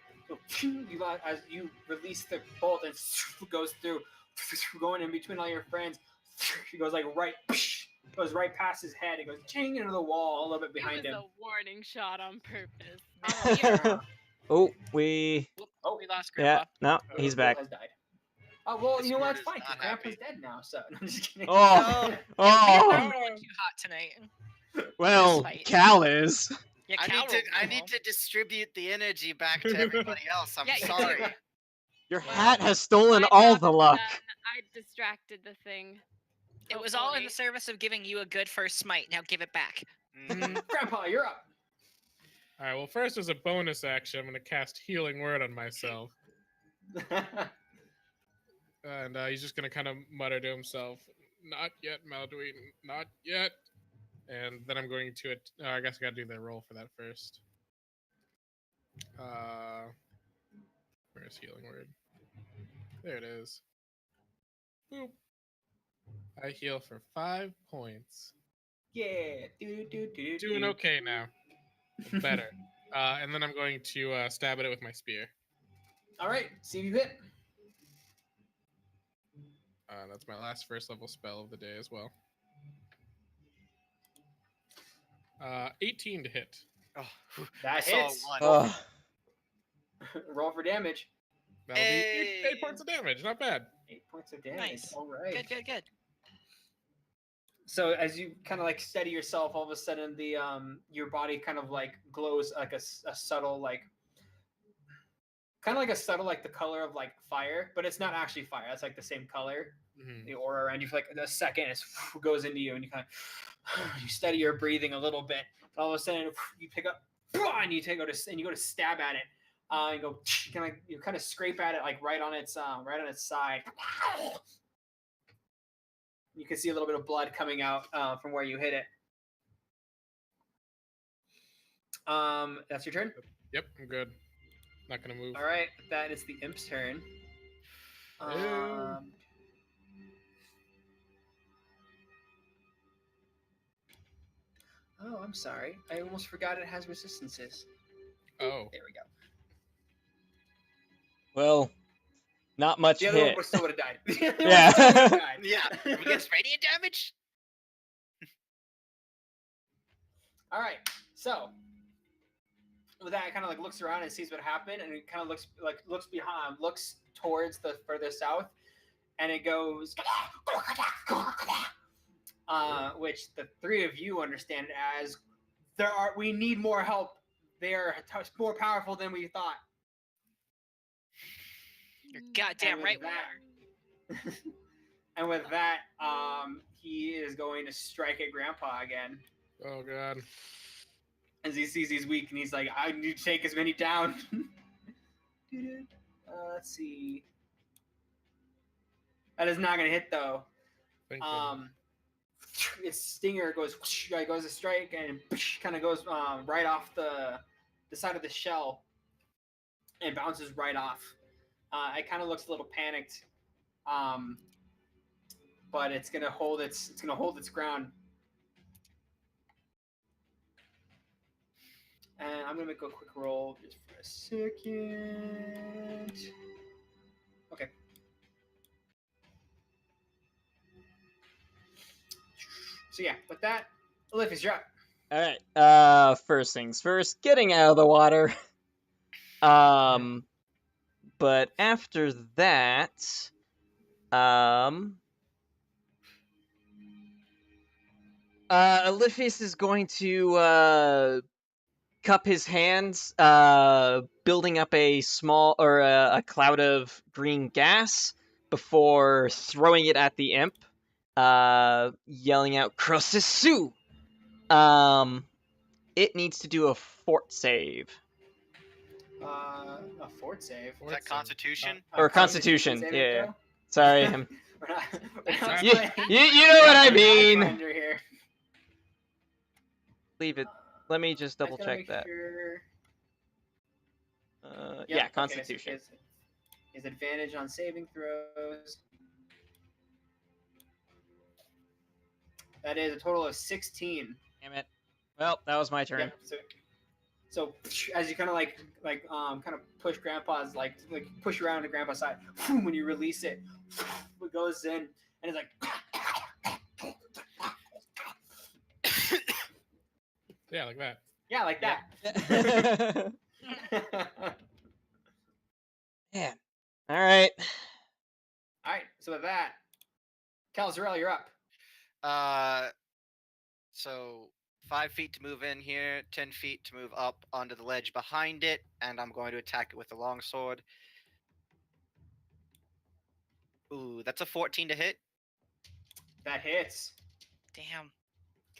[SPEAKER 3] As you release the bolt, and goes through, going in between all your friends. It goes like goes right past his head. It goes ching into the wall a little bit behind
[SPEAKER 6] It
[SPEAKER 3] him.
[SPEAKER 6] was a warning shot on purpose.
[SPEAKER 4] Oh, we
[SPEAKER 5] We lost
[SPEAKER 4] yeah.
[SPEAKER 5] Grandpa.
[SPEAKER 4] No, he's
[SPEAKER 3] Bill
[SPEAKER 4] back.
[SPEAKER 3] has died. Oh well, you know what?
[SPEAKER 2] Discord
[SPEAKER 3] It's
[SPEAKER 2] is
[SPEAKER 3] fine.
[SPEAKER 2] not
[SPEAKER 3] Grandpa's
[SPEAKER 2] happy.
[SPEAKER 3] dead now. So I'm just kidding.
[SPEAKER 4] Oh,
[SPEAKER 5] We are
[SPEAKER 4] oh.
[SPEAKER 5] not rolling too hot tonight.
[SPEAKER 4] Well,
[SPEAKER 5] Fight.
[SPEAKER 4] Cal is.
[SPEAKER 5] Yeah,
[SPEAKER 2] I
[SPEAKER 5] Cal
[SPEAKER 2] need to.
[SPEAKER 5] rolled
[SPEAKER 2] I
[SPEAKER 5] well.
[SPEAKER 2] need to distribute the energy back to everybody else. I'm
[SPEAKER 5] Yeah, you do.
[SPEAKER 2] sorry.
[SPEAKER 4] Your
[SPEAKER 6] Well,
[SPEAKER 4] hat has stolen
[SPEAKER 6] My
[SPEAKER 4] all
[SPEAKER 6] job
[SPEAKER 4] the
[SPEAKER 6] is
[SPEAKER 4] luck.
[SPEAKER 6] done. I distracted the thing.
[SPEAKER 5] It was all in the
[SPEAKER 6] Hopefully.
[SPEAKER 5] service of giving you a good first smite. Now give it back.
[SPEAKER 2] Mhm.
[SPEAKER 3] Grandpa, you're up.
[SPEAKER 1] All right. Well, first as a bonus action, I'm going to cast Healing Word on myself, and he's just going to kind of mutter to himself, "Not yet, Malduin, not yet." And then I'm going to it. I guess I got to do the roll for that first. Where's Healing Word? There it is. Boop. I heal for 5 points.
[SPEAKER 3] Yeah.
[SPEAKER 1] Doing okay now. Better. And then I'm going to stab at it with my spear.
[SPEAKER 3] All right. See if you hit.
[SPEAKER 1] That's my last first level spell of the day as well. 18 to hit.
[SPEAKER 2] Oh,
[SPEAKER 3] That
[SPEAKER 2] I saw
[SPEAKER 3] hits.
[SPEAKER 2] one.
[SPEAKER 4] Ugh.
[SPEAKER 3] Roll for damage.
[SPEAKER 1] That'll be
[SPEAKER 2] Hey.
[SPEAKER 1] 8 points of damage. Not bad.
[SPEAKER 3] 8 points of damage.
[SPEAKER 5] Nice.
[SPEAKER 3] All right.
[SPEAKER 5] Good.
[SPEAKER 3] So as you kind of like steady yourself, all of a sudden the your body kind of like glows like a subtle like kind of like a subtle like the color of like fire, but it's not actually fire. It's like the same color.
[SPEAKER 1] Mm-hmm.
[SPEAKER 3] The aura around you for like a second, it goes into you, and you kind of you steady your breathing a little bit. And all of a sudden, you pick up and you go to stab at it. And you kind of scrape at it like right on its side. You can see a little bit of blood coming out from where you hit it. That's your turn.
[SPEAKER 1] Yep, I'm good. Not gonna move.
[SPEAKER 3] All right, that is the imp's turn. Oh, I'm sorry. I almost forgot it has resistances.
[SPEAKER 1] Oh.
[SPEAKER 3] There we go.
[SPEAKER 4] Well, not much
[SPEAKER 3] The other
[SPEAKER 4] hit.
[SPEAKER 3] one still would have died.
[SPEAKER 4] Yeah.
[SPEAKER 2] Yeah. If it gets radiant damage.
[SPEAKER 3] All right. So with that, it kind of like looks around and sees what happened, and it kind of looks behind, looks towards the further south, and it goes, which the three of you understand as we need more help. They are more powerful than we thought.
[SPEAKER 5] You're goddamn
[SPEAKER 3] And
[SPEAKER 5] right
[SPEAKER 3] with
[SPEAKER 5] we are.
[SPEAKER 3] And with that, he is going to strike at Grandpa again.
[SPEAKER 1] Oh god.
[SPEAKER 3] As he sees he's weak, and he's like, I need to take as many down. Let's see. That is not going to hit, though.
[SPEAKER 1] Thank you.
[SPEAKER 3] Its stinger goes to strike, and kind of goes right off the side of the shell and bounces right off. It kind of looks a little panicked, but it's going to hold its ground. And I'm going to make a quick roll just for a second. Okay. So yeah, with that, Olympius, you're up.
[SPEAKER 4] All right. First things first, getting out of the water. But after that, Alyphius is going to cup his hands, building up a small or a cloud of green gas before throwing it at the imp, yelling out "Crosisu!" It needs to do a fort save.
[SPEAKER 3] A fort save.
[SPEAKER 2] Is that Constitution?
[SPEAKER 4] Or Constitution,
[SPEAKER 3] saving
[SPEAKER 4] yeah.
[SPEAKER 3] throw?
[SPEAKER 4] Sorry,
[SPEAKER 3] We're not
[SPEAKER 4] you,
[SPEAKER 3] playing
[SPEAKER 4] you know what I mean.
[SPEAKER 3] Pathfinder here.
[SPEAKER 4] Leave it. Let me just
[SPEAKER 3] I
[SPEAKER 4] double
[SPEAKER 3] gotta
[SPEAKER 4] check
[SPEAKER 3] make
[SPEAKER 4] that.
[SPEAKER 3] sure-
[SPEAKER 4] Yeah,
[SPEAKER 3] okay, so
[SPEAKER 4] Constitution.
[SPEAKER 3] his advantage on saving throws. That is a total of 16.
[SPEAKER 4] Damn it. Well, that was my turn.
[SPEAKER 3] Yep. So as you kind of kind of push Grandpa's like push around to Grandpa's side, when you release it, it goes in and it's like.
[SPEAKER 1] Yeah, like that.
[SPEAKER 3] Yeah, like that.
[SPEAKER 4] Man. All right.
[SPEAKER 3] All right. So with that, Calzarella, you're up.
[SPEAKER 2] So 5 feet to move in here, 10 feet to move up onto the ledge behind it, and I'm going to attack it with the longsword. Ooh, that's a 14 to hit.
[SPEAKER 3] That hits.
[SPEAKER 5] Damn.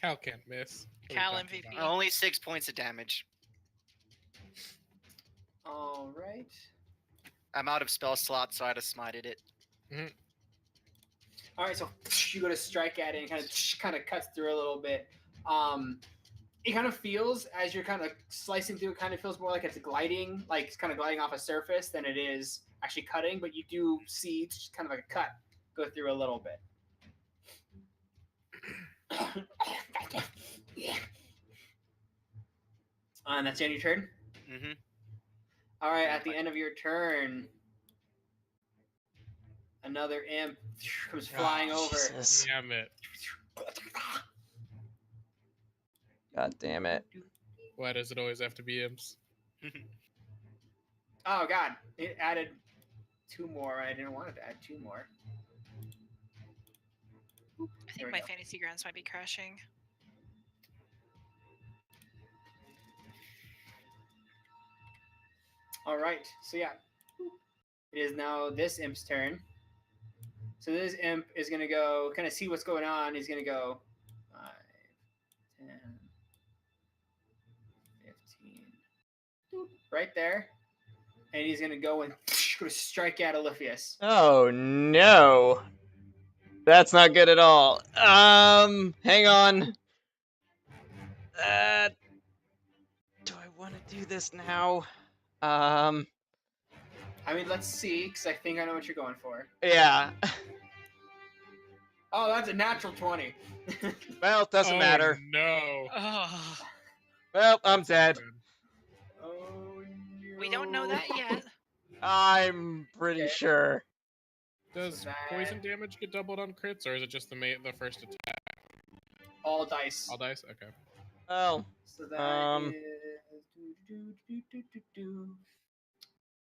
[SPEAKER 1] Cal can't miss. What are you
[SPEAKER 5] Cal
[SPEAKER 1] talking
[SPEAKER 5] MVP.
[SPEAKER 1] about?
[SPEAKER 2] Only 6 points of damage.
[SPEAKER 3] All right.
[SPEAKER 2] I'm out of spell slots, so I just smited it.
[SPEAKER 3] All right. So you go to strike at it, and kind of cuts through a little bit. It kind of feels as you're kind of slicing through. It kind of feels more like it's gliding, like it's kind of gliding off a surface than it is actually cutting. But you do see just kind of like a cut go through a little bit. And that's the end of your turn?
[SPEAKER 2] Mm-hmm.
[SPEAKER 3] All right, at the end of your turn, another imp comes flying over.
[SPEAKER 4] Jesus.
[SPEAKER 1] Damn it.
[SPEAKER 4] God damn it.
[SPEAKER 1] Why does it always have to be imps?
[SPEAKER 3] Oh, God. It added 2 more. I didn't want it to add 2 more.
[SPEAKER 5] I
[SPEAKER 3] There
[SPEAKER 5] think
[SPEAKER 3] we
[SPEAKER 5] my
[SPEAKER 3] go.
[SPEAKER 5] fantasy grounds might be crashing.
[SPEAKER 3] All right. So, yeah. It is now this imp's turn. So this imp is going to go, kind of see what's going on. He's going to go 5, 10, 15. Right there. And he's going to go and go strike at Alyphius.
[SPEAKER 4] Oh no. That's not good at all. Hang on. Do I want to do this now?
[SPEAKER 3] I mean, let's see, because I think I know what you're going for.
[SPEAKER 4] Yeah.
[SPEAKER 3] Oh, that's a natural 20.
[SPEAKER 4] Well, it doesn't matter.
[SPEAKER 1] No.
[SPEAKER 5] Oh,
[SPEAKER 4] Well, I'm
[SPEAKER 1] That's
[SPEAKER 4] dead.
[SPEAKER 1] not good.
[SPEAKER 3] Oh,
[SPEAKER 5] we don't know that yet.
[SPEAKER 4] I'm pretty
[SPEAKER 3] Okay.
[SPEAKER 4] sure.
[SPEAKER 1] Does
[SPEAKER 3] that-
[SPEAKER 1] poison damage get doubled on crits, or is it just the first attack?
[SPEAKER 3] All dice.
[SPEAKER 1] All dice? Okay.
[SPEAKER 4] Oh.
[SPEAKER 3] So that
[SPEAKER 4] Um.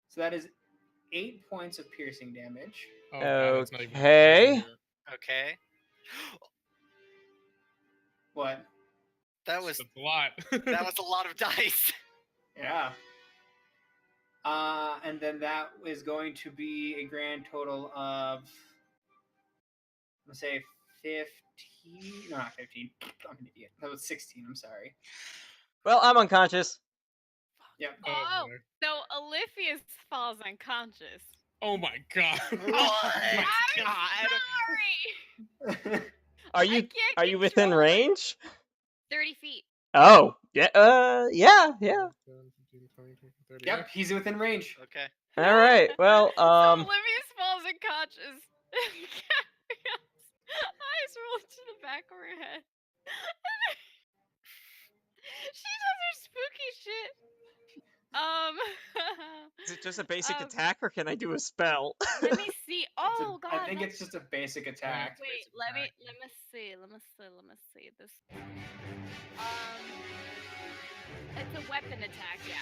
[SPEAKER 3] So that is 8 points of piercing damage.
[SPEAKER 1] Oh, God, that's not even
[SPEAKER 4] Okay.
[SPEAKER 1] poison.
[SPEAKER 2] Okay.
[SPEAKER 3] What?
[SPEAKER 2] That was
[SPEAKER 1] That's a lot.
[SPEAKER 2] that was a lot of dice.
[SPEAKER 3] Yeah. And then that is going to be a grand total of, let's say, 15. No, not 15. I'm an idiot. That was 16. I'm sorry.
[SPEAKER 4] Well, I'm unconscious.
[SPEAKER 3] Yep.
[SPEAKER 6] Oh,
[SPEAKER 1] boy.
[SPEAKER 6] so Alyphius falls unconscious.
[SPEAKER 1] Oh my God.
[SPEAKER 2] What?
[SPEAKER 6] I'm sorry.
[SPEAKER 4] Are
[SPEAKER 6] I
[SPEAKER 4] you
[SPEAKER 6] can't
[SPEAKER 4] within
[SPEAKER 6] control it.
[SPEAKER 4] range?
[SPEAKER 6] 30 feet.
[SPEAKER 4] Oh, yeah. Yeah.
[SPEAKER 1] 10, 15, 20, 30.
[SPEAKER 3] Yep, he's within range.
[SPEAKER 2] Okay.
[SPEAKER 4] All right. Well,
[SPEAKER 6] So Oblivious falls unconscious. Eyes roll to the back of her head. She does her spooky shit.
[SPEAKER 4] Is it just a basic
[SPEAKER 6] Um,
[SPEAKER 4] attack, or can I do a spell?
[SPEAKER 6] Let me see. Oh God.
[SPEAKER 3] I think
[SPEAKER 6] no.
[SPEAKER 3] it's just a basic attack.
[SPEAKER 6] Wait. Let me see. Let me see. This. It's a weapon attack. Yeah.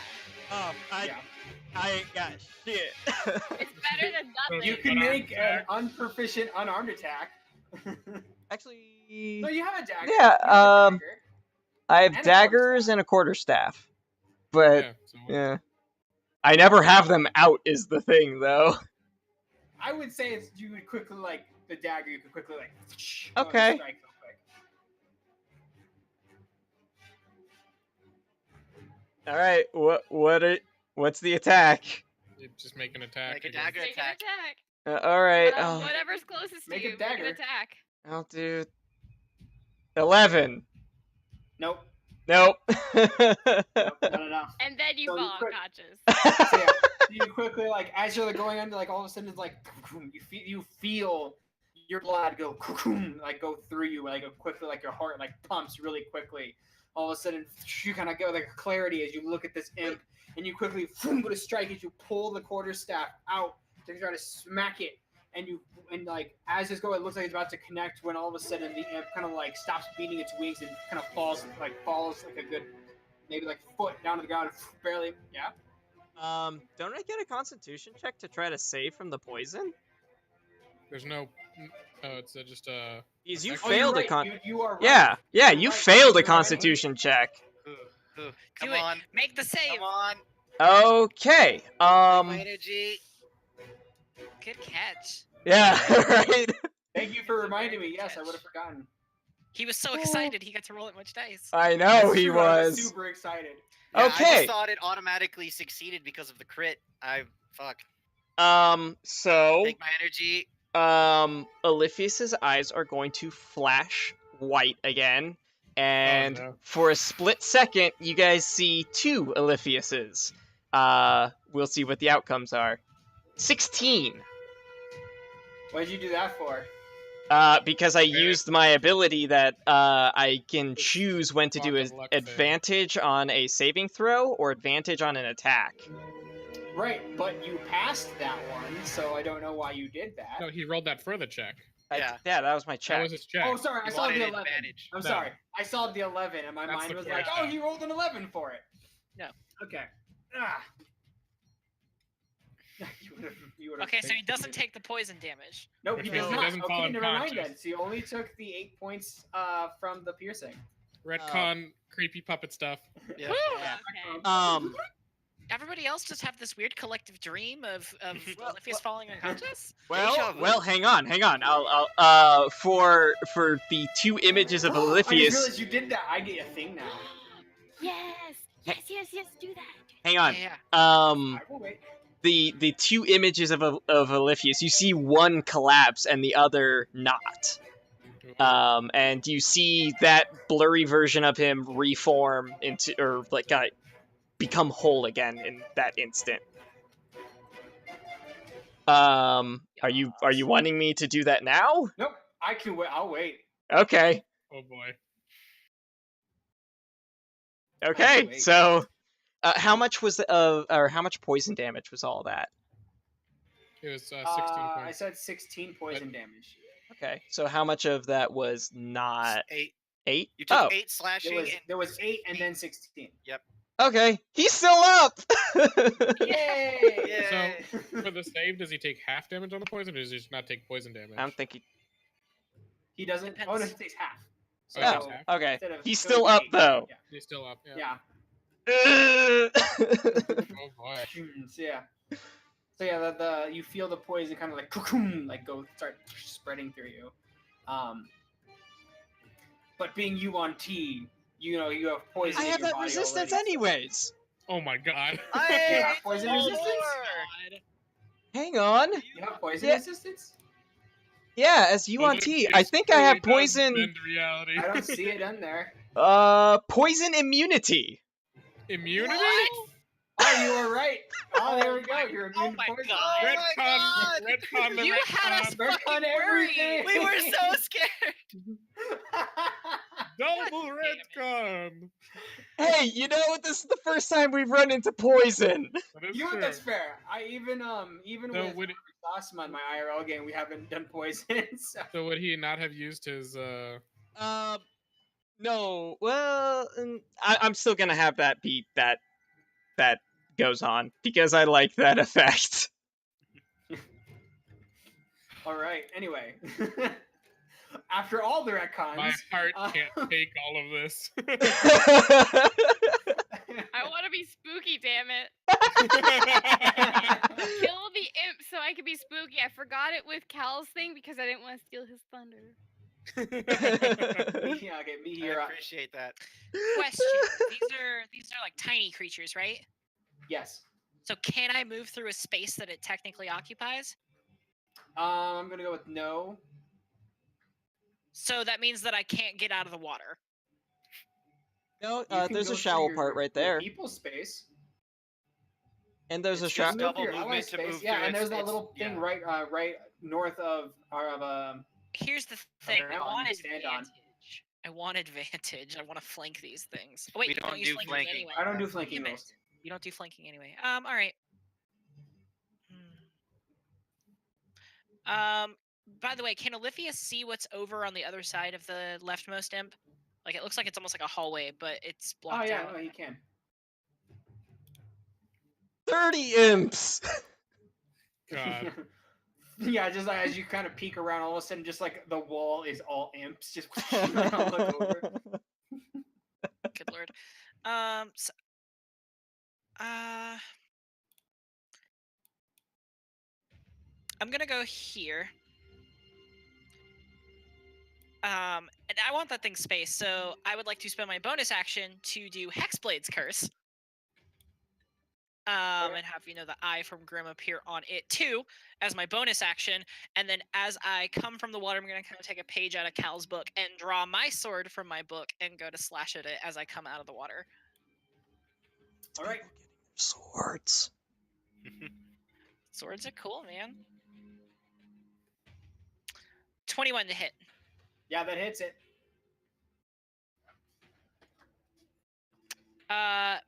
[SPEAKER 4] Oh,
[SPEAKER 3] Yeah.
[SPEAKER 4] I ain't got shit.
[SPEAKER 6] It's better than nothing.
[SPEAKER 3] You can make an unproficient unarmed attack.
[SPEAKER 4] Actually,
[SPEAKER 3] No, you have a dagger.
[SPEAKER 4] Yeah,
[SPEAKER 3] You have a dagger.
[SPEAKER 4] I have
[SPEAKER 3] And a
[SPEAKER 4] daggers
[SPEAKER 3] quarterstaff.
[SPEAKER 4] and a quarterstaff, but
[SPEAKER 1] Yeah. So
[SPEAKER 4] yeah, I never have them out. Is the thing though?
[SPEAKER 3] I would say it's you would quickly like the dagger. You could quickly like go and
[SPEAKER 4] Okay.
[SPEAKER 3] strike real quick.
[SPEAKER 4] All right. What's the attack?
[SPEAKER 1] you just make an attack.
[SPEAKER 2] Make a
[SPEAKER 1] again.
[SPEAKER 2] dagger
[SPEAKER 6] Make an
[SPEAKER 2] attack.
[SPEAKER 6] attack.
[SPEAKER 4] All right.
[SPEAKER 6] Whatever's closest
[SPEAKER 3] Make
[SPEAKER 6] to
[SPEAKER 3] a
[SPEAKER 6] you.
[SPEAKER 3] dagger.
[SPEAKER 6] Make an attack.
[SPEAKER 4] I'll do 11.
[SPEAKER 3] Nope.
[SPEAKER 4] Nope.
[SPEAKER 3] Nope. Not enough.
[SPEAKER 6] And then you
[SPEAKER 3] So you
[SPEAKER 6] fall
[SPEAKER 3] quick-
[SPEAKER 6] unconscious.
[SPEAKER 3] So yeah, you quickly like as you're like, going under, like all of a sudden it's like you feel your blood go like go through you like quickly, like your heart like pumps really quickly. All of a sudden you kind of go like clarity as you look at this imp, and you quickly go to strike as you pull the quarterstaff out to try to smack it, and like as it's going, it looks like it's about to connect when all of a sudden the imp kind of like stops beating its wings and kind of falls like a good maybe like foot down to the ground, barely. Yeah.
[SPEAKER 4] Don't I get a Constitution check to try to save from the poison?
[SPEAKER 1] There's no. Oh, it's just a.
[SPEAKER 4] Because you
[SPEAKER 1] Oh,
[SPEAKER 4] failed
[SPEAKER 3] you're
[SPEAKER 4] a con.
[SPEAKER 3] right. You are right.
[SPEAKER 4] Yeah,
[SPEAKER 3] You're
[SPEAKER 4] you
[SPEAKER 3] right.
[SPEAKER 4] failed a
[SPEAKER 3] You're right.
[SPEAKER 4] Constitution check.
[SPEAKER 2] Come
[SPEAKER 5] Do it.
[SPEAKER 2] on.
[SPEAKER 5] Make the save.
[SPEAKER 2] Come on.
[SPEAKER 4] Okay.
[SPEAKER 2] Take my energy.
[SPEAKER 5] Good catch.
[SPEAKER 4] Yeah. Right.
[SPEAKER 3] Thank you for reminding me. Yes, I would have forgotten.
[SPEAKER 5] He was so excited he got to roll that much dice.
[SPEAKER 4] I know
[SPEAKER 3] That's
[SPEAKER 4] he
[SPEAKER 3] true, I
[SPEAKER 4] was.
[SPEAKER 3] super excited.
[SPEAKER 2] Yeah, I
[SPEAKER 4] Okay.
[SPEAKER 2] just thought it automatically succeeded because of the crit. Fuck.
[SPEAKER 4] So,
[SPEAKER 2] Take my energy.
[SPEAKER 4] Oliphius's eyes are going to flash white again, and
[SPEAKER 1] no.
[SPEAKER 4] for a split second, you guys see two Oliphiuses. We'll see what the outcomes are. 16.
[SPEAKER 3] What did you do that for?
[SPEAKER 4] Because I used my ability that I can
[SPEAKER 1] It's
[SPEAKER 4] choose when to do
[SPEAKER 1] block
[SPEAKER 4] an
[SPEAKER 1] of luck save.
[SPEAKER 4] advantage on a saving throw or advantage on an attack.
[SPEAKER 3] Right, but you passed that one, so I don't know why you did that.
[SPEAKER 1] No, he rolled that for the check.
[SPEAKER 2] Yeah.
[SPEAKER 4] Yeah, that was my
[SPEAKER 1] That
[SPEAKER 4] check.
[SPEAKER 1] was his check.
[SPEAKER 3] Oh, sorry, I
[SPEAKER 2] You
[SPEAKER 3] saw
[SPEAKER 2] wanted
[SPEAKER 3] the 11.
[SPEAKER 2] advantage.
[SPEAKER 3] I'm
[SPEAKER 1] No.
[SPEAKER 3] sorry, I saw the 11, and my
[SPEAKER 1] That's
[SPEAKER 3] mind
[SPEAKER 1] the
[SPEAKER 3] was like,
[SPEAKER 1] correct
[SPEAKER 3] "Oh,
[SPEAKER 1] check.
[SPEAKER 3] he rolled an 11 for it."
[SPEAKER 5] No.
[SPEAKER 3] Okay. Ah. you would've
[SPEAKER 5] Okay, so he doesn't take the poison damage.
[SPEAKER 3] Nope, he
[SPEAKER 1] No,
[SPEAKER 3] does
[SPEAKER 1] he
[SPEAKER 3] not.
[SPEAKER 1] doesn't fall
[SPEAKER 3] Okay, never mind
[SPEAKER 1] unconscious.
[SPEAKER 3] then. So you only took the 8 points from the piercing.
[SPEAKER 1] Retcon, creepy puppet stuff.
[SPEAKER 2] Yeah.
[SPEAKER 5] Woo!
[SPEAKER 4] Yeah.
[SPEAKER 5] Okay. Everybody else just have this weird collective dream of Oliphius falling unconscious?
[SPEAKER 2] Deja vu.
[SPEAKER 4] Well, hang on. I'll for the two images of
[SPEAKER 3] I just
[SPEAKER 4] Oliphius.
[SPEAKER 3] realized you did that. I get a thing now.
[SPEAKER 6] Yes. Do that.
[SPEAKER 4] Hang on.
[SPEAKER 5] Yeah.
[SPEAKER 3] I will wait.
[SPEAKER 4] The two images of Oliphius, you see one collapse and the other not. And you see that blurry version of him reform into, or like become whole again in that instant. Are you wanting me to do that now?
[SPEAKER 3] Nope, I can wait. I'll wait.
[SPEAKER 4] Okay.
[SPEAKER 1] Oh boy.
[SPEAKER 4] Okay.
[SPEAKER 3] wait.
[SPEAKER 4] So, how much was or how much poison damage was all that?
[SPEAKER 1] It was 16
[SPEAKER 3] I
[SPEAKER 1] points.
[SPEAKER 3] said 16 poison damage.
[SPEAKER 4] Okay. So how much of that was not
[SPEAKER 2] 8.
[SPEAKER 4] 8?
[SPEAKER 2] You took
[SPEAKER 4] Oh.
[SPEAKER 2] 8 slashing.
[SPEAKER 3] There was 8 and then 16.
[SPEAKER 4] Okay. He's still up.
[SPEAKER 3] Yay!
[SPEAKER 2] Yay.
[SPEAKER 1] For the save, does he take half damage on the poison, or does he just not take poison damage?
[SPEAKER 4] I'm thinking.
[SPEAKER 3] He doesn't. Oh no, he takes half. So
[SPEAKER 1] Oh, he takes half.
[SPEAKER 4] Okay.
[SPEAKER 3] instead of
[SPEAKER 4] He's
[SPEAKER 3] so
[SPEAKER 4] still
[SPEAKER 3] it'd
[SPEAKER 4] up
[SPEAKER 3] be 8.
[SPEAKER 4] though.
[SPEAKER 1] He's still up. Yeah.
[SPEAKER 3] Yeah.
[SPEAKER 1] Oh boy.
[SPEAKER 3] So yeah, the you feel the poison kind of like cocoon, like start spreading through you. But being you on T, you know you have poison.
[SPEAKER 4] I
[SPEAKER 3] in
[SPEAKER 4] have
[SPEAKER 3] your
[SPEAKER 4] that
[SPEAKER 3] body
[SPEAKER 4] resistance
[SPEAKER 3] already.
[SPEAKER 4] anyways.
[SPEAKER 1] Oh my god.
[SPEAKER 3] Yeah,
[SPEAKER 2] I
[SPEAKER 3] poison
[SPEAKER 2] oh,
[SPEAKER 3] resistance?
[SPEAKER 2] Lord.
[SPEAKER 4] Hang on.
[SPEAKER 3] You have poison
[SPEAKER 4] Yeah.
[SPEAKER 3] resistance?
[SPEAKER 4] Yeah, as you on
[SPEAKER 1] Oliphius
[SPEAKER 4] T, I think I
[SPEAKER 1] truly
[SPEAKER 4] have
[SPEAKER 1] does
[SPEAKER 4] poison.
[SPEAKER 1] bend reality.
[SPEAKER 3] I don't see it in there.
[SPEAKER 4] Poison immunity.
[SPEAKER 1] Immunity?
[SPEAKER 3] Oh, you were right. Oh, there we go. You're immune
[SPEAKER 5] Oh my
[SPEAKER 3] to poison.
[SPEAKER 5] God.
[SPEAKER 2] Oh my God.
[SPEAKER 1] Retcon the
[SPEAKER 5] You had us
[SPEAKER 1] retcon.
[SPEAKER 3] Retcon
[SPEAKER 5] fucking
[SPEAKER 3] everything.
[SPEAKER 5] worried.
[SPEAKER 2] We were so scared.
[SPEAKER 1] Double retcon.
[SPEAKER 4] Hey, you know, this is the first time we've run into poison.
[SPEAKER 1] That is
[SPEAKER 3] You know what?
[SPEAKER 1] true.
[SPEAKER 3] That's fair. I even
[SPEAKER 1] So
[SPEAKER 3] with
[SPEAKER 1] would
[SPEAKER 3] Osma in my IRL game, we haven't done poison. So.
[SPEAKER 1] so would he not have used his
[SPEAKER 4] No. Well, I'm still gonna have that beat that goes on because I like that effect.
[SPEAKER 3] All right. Anyway, after all the retcons,
[SPEAKER 1] my heart can't take all of this.
[SPEAKER 6] I want to be spooky, damn it. Kill the imp so I can be spooky. I forgot it with Cal's thing because I didn't want to steal his thunder.
[SPEAKER 3] yeah, okay, me
[SPEAKER 2] I
[SPEAKER 3] here.
[SPEAKER 2] appreciate that.
[SPEAKER 5] Question: these are like tiny creatures, right?
[SPEAKER 3] Yes.
[SPEAKER 5] So can I move through a space that it technically occupies?
[SPEAKER 3] I'm gonna go with no.
[SPEAKER 5] So that means that I can't get out of the water.
[SPEAKER 4] No,
[SPEAKER 3] You can
[SPEAKER 4] there's
[SPEAKER 3] go
[SPEAKER 4] a
[SPEAKER 3] through
[SPEAKER 4] shower
[SPEAKER 3] your-
[SPEAKER 4] part right
[SPEAKER 3] your
[SPEAKER 4] there,
[SPEAKER 3] people's space.
[SPEAKER 4] and there's
[SPEAKER 2] It's
[SPEAKER 4] a
[SPEAKER 2] just
[SPEAKER 4] shower.
[SPEAKER 2] double
[SPEAKER 3] Your
[SPEAKER 2] movement
[SPEAKER 3] allies'
[SPEAKER 2] to
[SPEAKER 3] space.
[SPEAKER 2] move
[SPEAKER 3] Yeah,
[SPEAKER 2] through.
[SPEAKER 3] and there's that
[SPEAKER 2] It's-
[SPEAKER 3] little thing
[SPEAKER 2] yeah.
[SPEAKER 3] right north of
[SPEAKER 5] Here's the thing:
[SPEAKER 3] Okay,
[SPEAKER 5] I
[SPEAKER 3] now
[SPEAKER 5] want
[SPEAKER 3] you stand on.
[SPEAKER 5] advantage. I want advantage. I want to flank these things. Oh, wait,
[SPEAKER 2] We
[SPEAKER 5] you
[SPEAKER 2] don't
[SPEAKER 5] use
[SPEAKER 2] do
[SPEAKER 5] flanking
[SPEAKER 2] flanking.
[SPEAKER 5] anyway.
[SPEAKER 3] I don't do flanking
[SPEAKER 5] Damn it.
[SPEAKER 3] rules.
[SPEAKER 5] You don't do flanking anyway. All right. By the way, can Olivia see what's over on the other side of the leftmost imp? Like, it looks like it's almost like a hallway, but it's
[SPEAKER 3] Oh
[SPEAKER 5] blocked
[SPEAKER 3] yeah,
[SPEAKER 5] out.
[SPEAKER 3] no, he can.
[SPEAKER 4] 30 imps.
[SPEAKER 1] God.
[SPEAKER 3] Yeah, just like as you kind of peek around, all of a sudden, just like the wall is all imps. Just look over.
[SPEAKER 5] Good lord. So, I'm gonna go here. And I want that thing space, so I would like to spend my bonus action to do Hexblade's Curse. And have, the eye from Grim appear on it too, as my bonus action. And then as I come from the water, I'm gonna kind of take a page out of Cal's book and draw my sword from my book and go to slash at it as I come out of the water.
[SPEAKER 3] All right.
[SPEAKER 4] Swords.
[SPEAKER 5] Swords are cool, man. 21 to hit.
[SPEAKER 3] Yeah, that hits it.
[SPEAKER 5] 5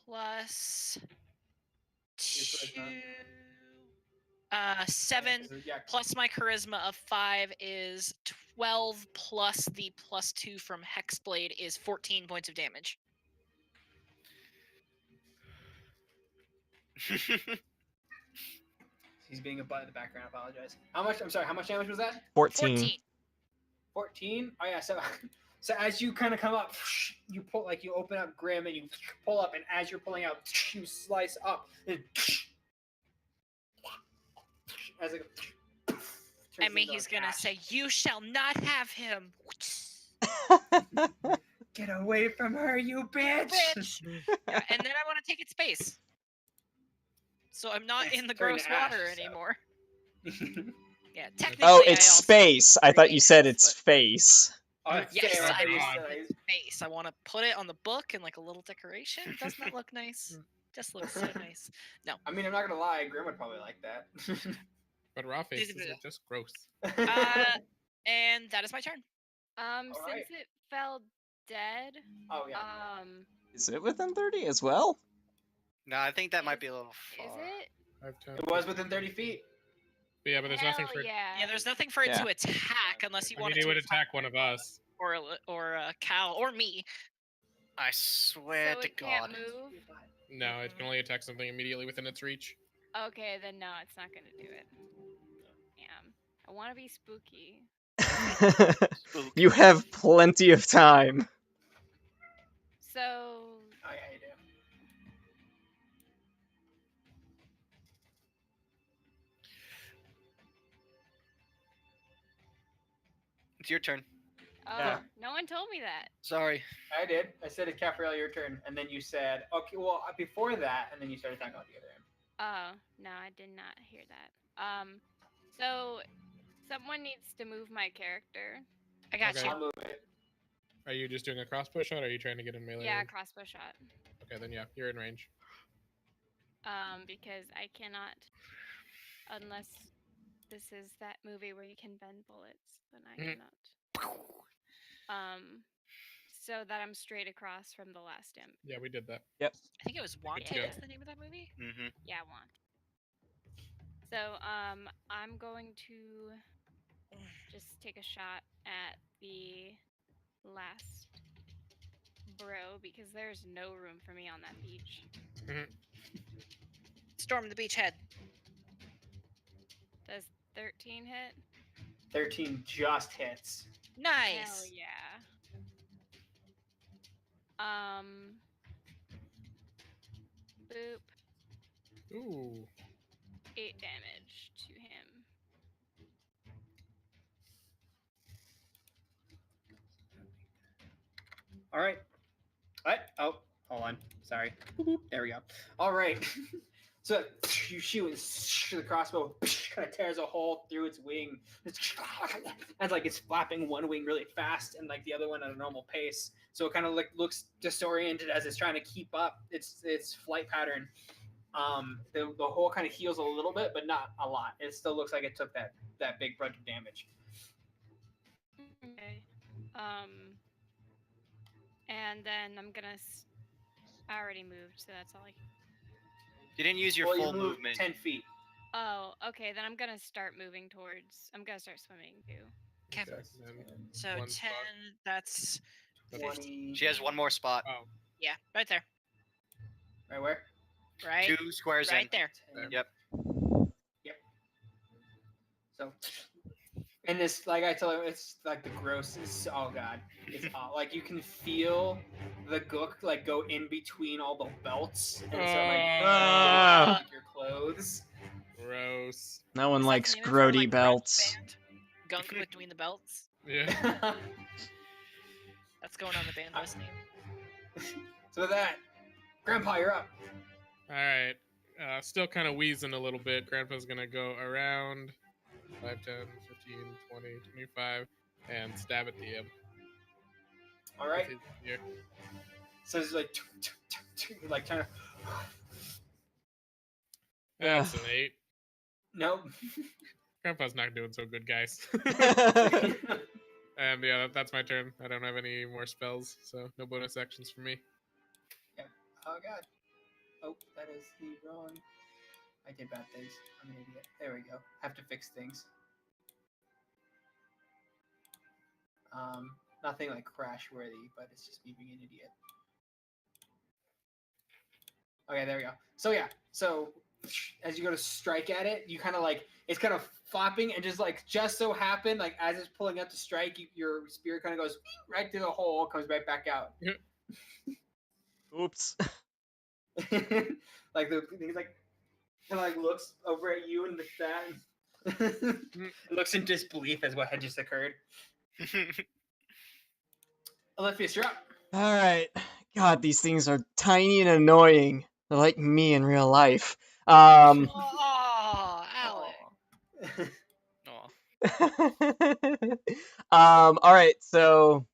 [SPEAKER 5] plus 2. 7
[SPEAKER 3] Yeah.
[SPEAKER 5] plus my charisma of 5 is 12 plus the +2 from Hexblade is 14 points of damage.
[SPEAKER 3] He's being a butt in the background. I apologize. How much? I'm sorry. How much damage was that?
[SPEAKER 4] 14.
[SPEAKER 3] 14. Oh yeah. So as you kind of come up, you pull you open up Grim and you pull up, and as you're pulling out, you slice up. And as it
[SPEAKER 5] I mean, he's gonna say, "You shall not have him."
[SPEAKER 3] "Get away from her, you bitch!"
[SPEAKER 5] Bitch. Yeah, and then I want to take its space, so I'm not
[SPEAKER 3] Yes,
[SPEAKER 5] in the
[SPEAKER 3] turn
[SPEAKER 5] gross
[SPEAKER 3] to ash,
[SPEAKER 5] water
[SPEAKER 3] so.
[SPEAKER 5] anymore. Yeah, technically.
[SPEAKER 4] Oh,
[SPEAKER 5] I
[SPEAKER 4] it's
[SPEAKER 5] also
[SPEAKER 4] space. I thought you said
[SPEAKER 5] remain
[SPEAKER 4] it's
[SPEAKER 5] but-
[SPEAKER 4] face.
[SPEAKER 3] Oh,
[SPEAKER 5] Yes,
[SPEAKER 3] fair.
[SPEAKER 5] I
[SPEAKER 1] God.
[SPEAKER 5] want its face. I want to put it on the book and like a little decoration. Doesn't that look nice? Just looks so nice. No.
[SPEAKER 3] I mean, I'm not gonna lie. Grim would probably like that.
[SPEAKER 1] But raw faces are just gross.
[SPEAKER 5] And that is my turn.
[SPEAKER 6] Since
[SPEAKER 3] right.
[SPEAKER 6] it fell dead,
[SPEAKER 3] Oh yeah.
[SPEAKER 4] Is it within 30 as well?
[SPEAKER 2] No, I think that might be a little
[SPEAKER 6] is
[SPEAKER 2] far.
[SPEAKER 6] it?
[SPEAKER 3] It was within 30 feet.
[SPEAKER 1] But yeah, but there's nothing for.
[SPEAKER 6] Yeah.
[SPEAKER 5] Yeah, there's nothing for it
[SPEAKER 4] Yeah.
[SPEAKER 5] to attack unless you
[SPEAKER 1] I
[SPEAKER 5] want
[SPEAKER 1] mean,
[SPEAKER 5] it
[SPEAKER 1] it
[SPEAKER 5] to
[SPEAKER 1] would attack one of us.
[SPEAKER 5] or Cal or me.
[SPEAKER 2] I swear
[SPEAKER 6] So
[SPEAKER 2] to
[SPEAKER 6] it can't
[SPEAKER 2] God.
[SPEAKER 6] move.
[SPEAKER 1] No, it can only attack something immediately within its reach.
[SPEAKER 6] Okay, then no, it's not gonna do it. Damn. I want to be spooky.
[SPEAKER 4] You have plenty of time.
[SPEAKER 6] So
[SPEAKER 3] Oh yeah, you do.
[SPEAKER 2] It's your turn.
[SPEAKER 6] oh,
[SPEAKER 3] Yeah.
[SPEAKER 6] no one told me that.
[SPEAKER 2] Sorry.
[SPEAKER 3] I did. I said it's Capriel, your turn, and then you said, okay, well, before that, and then you started talking about the other end.
[SPEAKER 6] Oh, no, I did not hear that. So someone needs to move my character.
[SPEAKER 5] I got
[SPEAKER 1] Okay.
[SPEAKER 5] you.
[SPEAKER 3] I'll move it.
[SPEAKER 1] Are you just doing a crossbow shot, or are you trying to get in melee?
[SPEAKER 6] Yeah,
[SPEAKER 1] range?
[SPEAKER 6] crossbow shot.
[SPEAKER 1] Okay, then yeah, you're in range.
[SPEAKER 6] Because I cannot, unless this is that movie where you can bend bullets, then I
[SPEAKER 1] Mhm.
[SPEAKER 6] cannot. So that I'm straight across from the last imp.
[SPEAKER 1] Yeah, we did that.
[SPEAKER 5] I think it was Wanted.
[SPEAKER 1] go.
[SPEAKER 5] Is the name of that movie?
[SPEAKER 2] Mm-hmm.
[SPEAKER 6] Yeah, want. So I'm going to just take a shot at the last bro because there's no room for me on that beach.
[SPEAKER 5] Storm the beachhead.
[SPEAKER 6] Does 13 hit?
[SPEAKER 3] 13 just hits.
[SPEAKER 5] Nice.
[SPEAKER 6] Hell yeah.
[SPEAKER 1] 'Ooh.
[SPEAKER 6] 8 damage to him.
[SPEAKER 3] All right. What? Oh, hold on. Sorry. Boop, boop. There we go. All right. So you shoot and the crossbow kind of tears a hole through its wing. As like it's flapping one wing really fast and like the other one at a normal pace. So it kind of like looks disoriented as it's trying to keep up its flight pattern. The hole kind of heals a little bit, but not a lot. It still looks like it took that big brunt of damage.
[SPEAKER 6] Okay. And then I'm gonna. I already moved, so that's all I.
[SPEAKER 2] You didn't use your
[SPEAKER 3] Well,
[SPEAKER 2] full
[SPEAKER 3] you moved
[SPEAKER 2] movement.
[SPEAKER 3] 10 feet.
[SPEAKER 6] Oh, okay. Then I'm gonna start moving towards. I'm gonna start swimming too.
[SPEAKER 5] Okay.
[SPEAKER 1] And
[SPEAKER 5] So
[SPEAKER 1] one
[SPEAKER 5] 10.
[SPEAKER 1] spot.
[SPEAKER 5] That's
[SPEAKER 3] 20.
[SPEAKER 2] She has one more spot.
[SPEAKER 1] Oh,
[SPEAKER 5] yeah, right there.
[SPEAKER 3] Right where?
[SPEAKER 5] Right.
[SPEAKER 2] 2 squares
[SPEAKER 5] Right
[SPEAKER 2] in.
[SPEAKER 5] there.
[SPEAKER 2] Yep.
[SPEAKER 3] So, and this, like I tell you, it's like the gross is, oh god, it's like you can feel the gook like go in between all the belts and so like
[SPEAKER 4] Ah.
[SPEAKER 3] like your clothes.
[SPEAKER 1] gross.
[SPEAKER 4] No one
[SPEAKER 5] Is that
[SPEAKER 4] likes
[SPEAKER 5] the name of our,
[SPEAKER 4] grody
[SPEAKER 5] like, grunge
[SPEAKER 4] belts.
[SPEAKER 5] band? Gunk between the belts.
[SPEAKER 1] Yeah.
[SPEAKER 5] That's going on the band list name.
[SPEAKER 3] So with that, Grandpa, you're up.
[SPEAKER 1] All right. Still kind of wheezing a little bit. Grandpa's going to go around 5, 10, 15, 20, 25 and stab at the imp.
[SPEAKER 3] All right.
[SPEAKER 1] with his spear.
[SPEAKER 3] So it's like trying to.
[SPEAKER 1] That's an 8.
[SPEAKER 3] Nope.
[SPEAKER 1] Grandpa's not doing so good, guys. And yeah, that's my turn. I don't have any more spells, so no bonus actions for me.
[SPEAKER 3] Oh god. Oh, that is the wrong. I did bad things. I'm an idiot. There we go. Have to fix things. Nothing like crash worthy, but it's just me being an idiot. Okay, there we go. So yeah, so as you go to strike at it, you kind of like it's kind of flopping and just so happen like as it's pulling up to strike, your spear kind of goes right through the hole, comes right back out.
[SPEAKER 4] Oops.
[SPEAKER 3] Like the thing like kind of like looks over at you and that looks in disbelief as what had just occurred. Olympius, you're up.
[SPEAKER 4] All right. God, these things are tiny and annoying. They're like me in real life.
[SPEAKER 5] Oh, Alex.
[SPEAKER 2] Aw.
[SPEAKER 4] All right. So,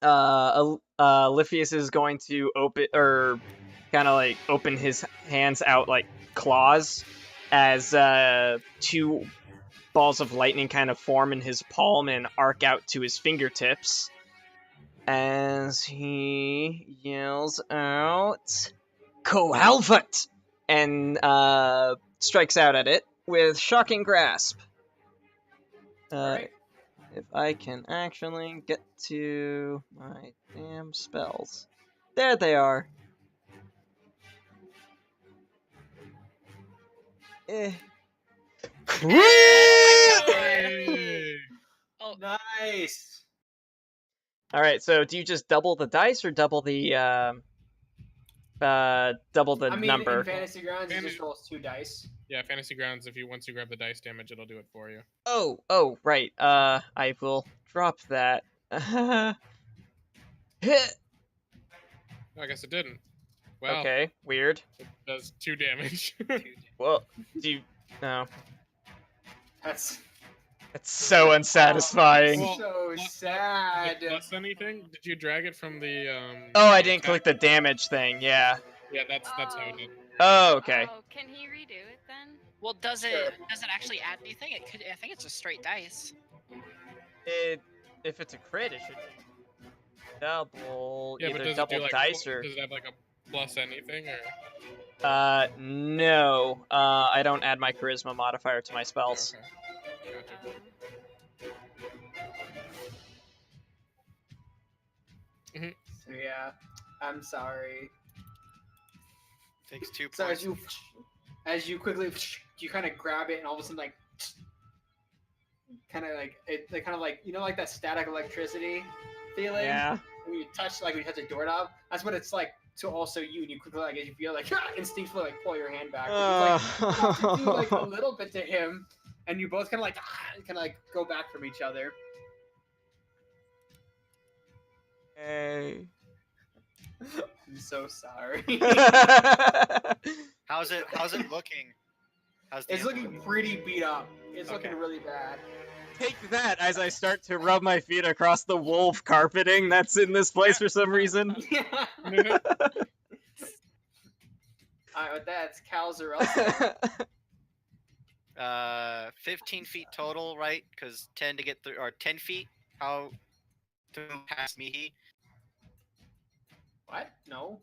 [SPEAKER 4] Lifius is going to open his hands out like claws as 2 balls of lightning kind of form in his palm and arc out to his fingertips. As he yells out, Cohalfut! And strikes out at it with Shocking Grasp.
[SPEAKER 3] Alright.
[SPEAKER 4] If I can actually get to my damn spells. There they are. Crit!
[SPEAKER 1] Hey!
[SPEAKER 5] Oh,
[SPEAKER 3] Nice.
[SPEAKER 4] Alright, so do you just double the dice or double the number?
[SPEAKER 3] In Fantasy Grounds, it
[SPEAKER 1] Fantasy-
[SPEAKER 3] just rolls 2 dice.
[SPEAKER 1] Yeah, Fantasy Grounds, once you grab the dice damage, it'll do it for you.
[SPEAKER 4] Oh, right. I will drop that. Hit.
[SPEAKER 1] I guess it didn't. Well,
[SPEAKER 4] Okay, weird.
[SPEAKER 1] it does 2 damage.
[SPEAKER 4] Well, no.
[SPEAKER 3] That's
[SPEAKER 4] It's so unsatisfying.
[SPEAKER 1] Well,
[SPEAKER 3] so
[SPEAKER 1] what-
[SPEAKER 3] sad.
[SPEAKER 1] Plus anything? Did you drag it from the
[SPEAKER 4] Oh, I didn't
[SPEAKER 1] attack?
[SPEAKER 4] click the damage thing, yeah.
[SPEAKER 1] Yeah, that's how it did.
[SPEAKER 4] Oh, okay.
[SPEAKER 6] Oh, can he redo it then?
[SPEAKER 5] well, does
[SPEAKER 3] Sure.
[SPEAKER 5] it actually add anything? It could. I think it's just straight dice.
[SPEAKER 4] If it's a crit, it should double,
[SPEAKER 1] Yeah, but
[SPEAKER 4] either
[SPEAKER 1] does it
[SPEAKER 4] double
[SPEAKER 1] do like
[SPEAKER 4] dice or.
[SPEAKER 1] does it have like a plus anything or?
[SPEAKER 4] No. I don't add my charisma modifier to my spells.
[SPEAKER 1] Okay. Gotcha.
[SPEAKER 3] So yeah, I'm sorry.
[SPEAKER 2] Takes 2
[SPEAKER 3] So
[SPEAKER 2] points.
[SPEAKER 3] as you quickly, you kind of grab it, and all of a sudden, like, kind of like it, like kind of like like that static electricity feeling.
[SPEAKER 4] Yeah.
[SPEAKER 3] When you touch a doorknob, that's what it's like to also you. And you quickly like as you feel like instinctively like pull your hand back. But it's like you have to do like a little bit to him, and you both kind of like go back from each other.
[SPEAKER 4] Hey.
[SPEAKER 3] I'm so sorry.
[SPEAKER 2] How's it looking? How's the
[SPEAKER 3] It's
[SPEAKER 2] imp
[SPEAKER 3] looking pretty beat up. It's
[SPEAKER 2] Okay.
[SPEAKER 3] looking really bad.
[SPEAKER 4] Take that as I start to rub my feet across the wolf carpeting that's in this place for some reason.
[SPEAKER 3] Yeah. Alright, with that, it's Cal's or else.
[SPEAKER 2] 15 feet total, right? Because 10 to get through, or 10 feet. How to move past me?
[SPEAKER 3] What? No.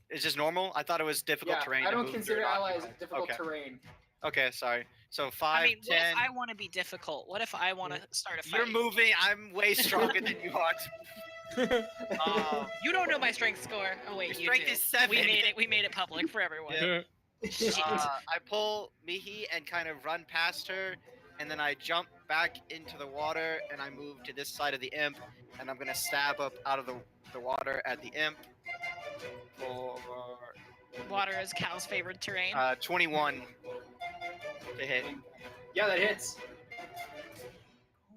[SPEAKER 2] It's just normal. I thought it was difficult
[SPEAKER 3] Yeah,
[SPEAKER 2] terrain.
[SPEAKER 3] I
[SPEAKER 2] to
[SPEAKER 3] don't
[SPEAKER 2] move
[SPEAKER 3] consider
[SPEAKER 2] through and
[SPEAKER 3] allies
[SPEAKER 2] occupy.
[SPEAKER 3] difficult
[SPEAKER 2] Okay.
[SPEAKER 3] terrain.
[SPEAKER 2] Okay, sorry. So 5,
[SPEAKER 5] I mean, what
[SPEAKER 2] 10.
[SPEAKER 5] if I want to be difficult? What if I want to start a fight?
[SPEAKER 2] You're moving. I'm way stronger than you are.
[SPEAKER 5] You don't know my strength score. Oh wait,
[SPEAKER 2] Your
[SPEAKER 5] you
[SPEAKER 2] strength
[SPEAKER 5] do.
[SPEAKER 2] is 7.
[SPEAKER 5] We made it public for everyone.
[SPEAKER 2] Yeah.
[SPEAKER 5] Shit.
[SPEAKER 2] I pull Mihi and kind of run past her, and then I jump back into the water, and I move to this side of the imp, and I'm gonna stab up out of the water at the imp for
[SPEAKER 5] Water is Cal's favorite terrain.
[SPEAKER 2] 21 to hit.
[SPEAKER 3] Yeah, that hits. Oh,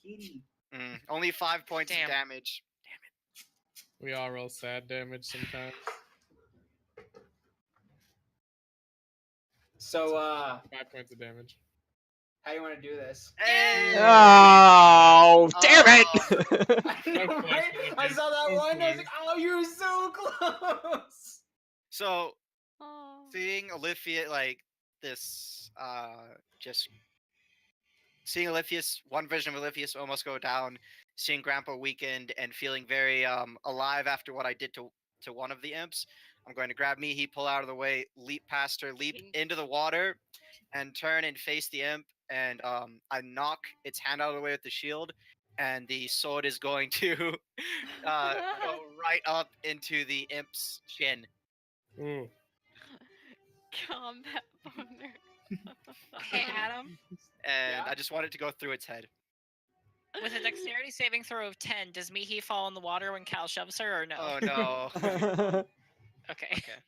[SPEAKER 3] kitty.
[SPEAKER 2] Only 5 points
[SPEAKER 5] Damn.
[SPEAKER 2] of damage.
[SPEAKER 1] We all roll sad damage sometimes.
[SPEAKER 3] So,
[SPEAKER 1] 5 points of damage.
[SPEAKER 3] how do you want to do this?
[SPEAKER 2] Hey!
[SPEAKER 4] Oh, damn it!
[SPEAKER 3] I know, right? I saw that one. I was like, oh, you're so close.
[SPEAKER 2] So
[SPEAKER 6] Oh.
[SPEAKER 2] seeing Olivia like this, just seeing Oliphius, one version of Oliphius almost go down, seeing Grandpa weakened, and feeling very alive after what I did to one of the imps. I'm going to grab Mihi, pull out of the way, leap past her, leap into the water, and turn and face the imp. And I knock its hand out of the way with the shield, and the sword is going to go right up into the imp's chin.
[SPEAKER 1] Ooh.
[SPEAKER 6] Combat boner.
[SPEAKER 5] Hey Adam,
[SPEAKER 2] And
[SPEAKER 3] Yeah?
[SPEAKER 2] I just want it to go through its head.
[SPEAKER 5] with a dexterity saving throw of 10, does Mihi fall in the water when Cal shoves her or no?
[SPEAKER 2] Oh no.
[SPEAKER 5] Okay.
[SPEAKER 2] Okay.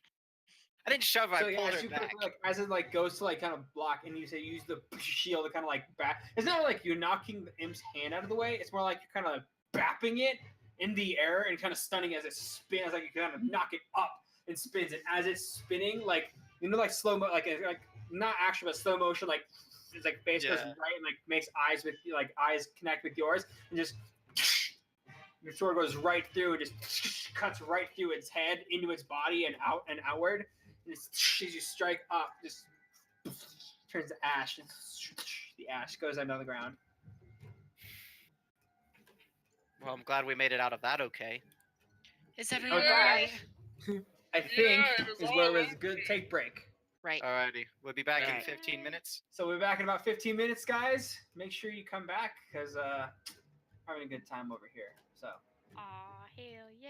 [SPEAKER 2] I didn't shove her,
[SPEAKER 3] So
[SPEAKER 2] I
[SPEAKER 3] yeah,
[SPEAKER 2] pulled
[SPEAKER 3] as
[SPEAKER 2] her
[SPEAKER 3] you
[SPEAKER 2] back.
[SPEAKER 3] like as it like goes to like kind of block, and you say use the shield to kind of like back. It's not like you're knocking the imp's hand out of the way. It's more like you're kind of bapping it in the air and kind of stunning as it spins. Like you kind of knock it up and spins, and as it's spinning, like like slow mo, like not actual but slow motion, like it's like face goes
[SPEAKER 2] Yeah.
[SPEAKER 3] right and like makes eyes with eyes connect with yours, and just your sword goes right through and just cuts right through its head into its body and out and outward. And as you strike up, just turns to ash. And the ash goes under the ground.
[SPEAKER 2] Well, I'm glad we made it out of that okay.
[SPEAKER 5] Is everyone
[SPEAKER 3] Okay.
[SPEAKER 5] alright?
[SPEAKER 3] I think
[SPEAKER 1] it was
[SPEAKER 3] is
[SPEAKER 1] all
[SPEAKER 3] where it was
[SPEAKER 1] okay.
[SPEAKER 3] good take break.
[SPEAKER 5] Right.
[SPEAKER 2] Alrighty. We'll be back in
[SPEAKER 5] Alright.
[SPEAKER 2] 15 minutes.
[SPEAKER 3] So we're back in about 15 minutes, guys. Make sure you come back because having a good time over here. So.
[SPEAKER 6] Aw, hell yeah.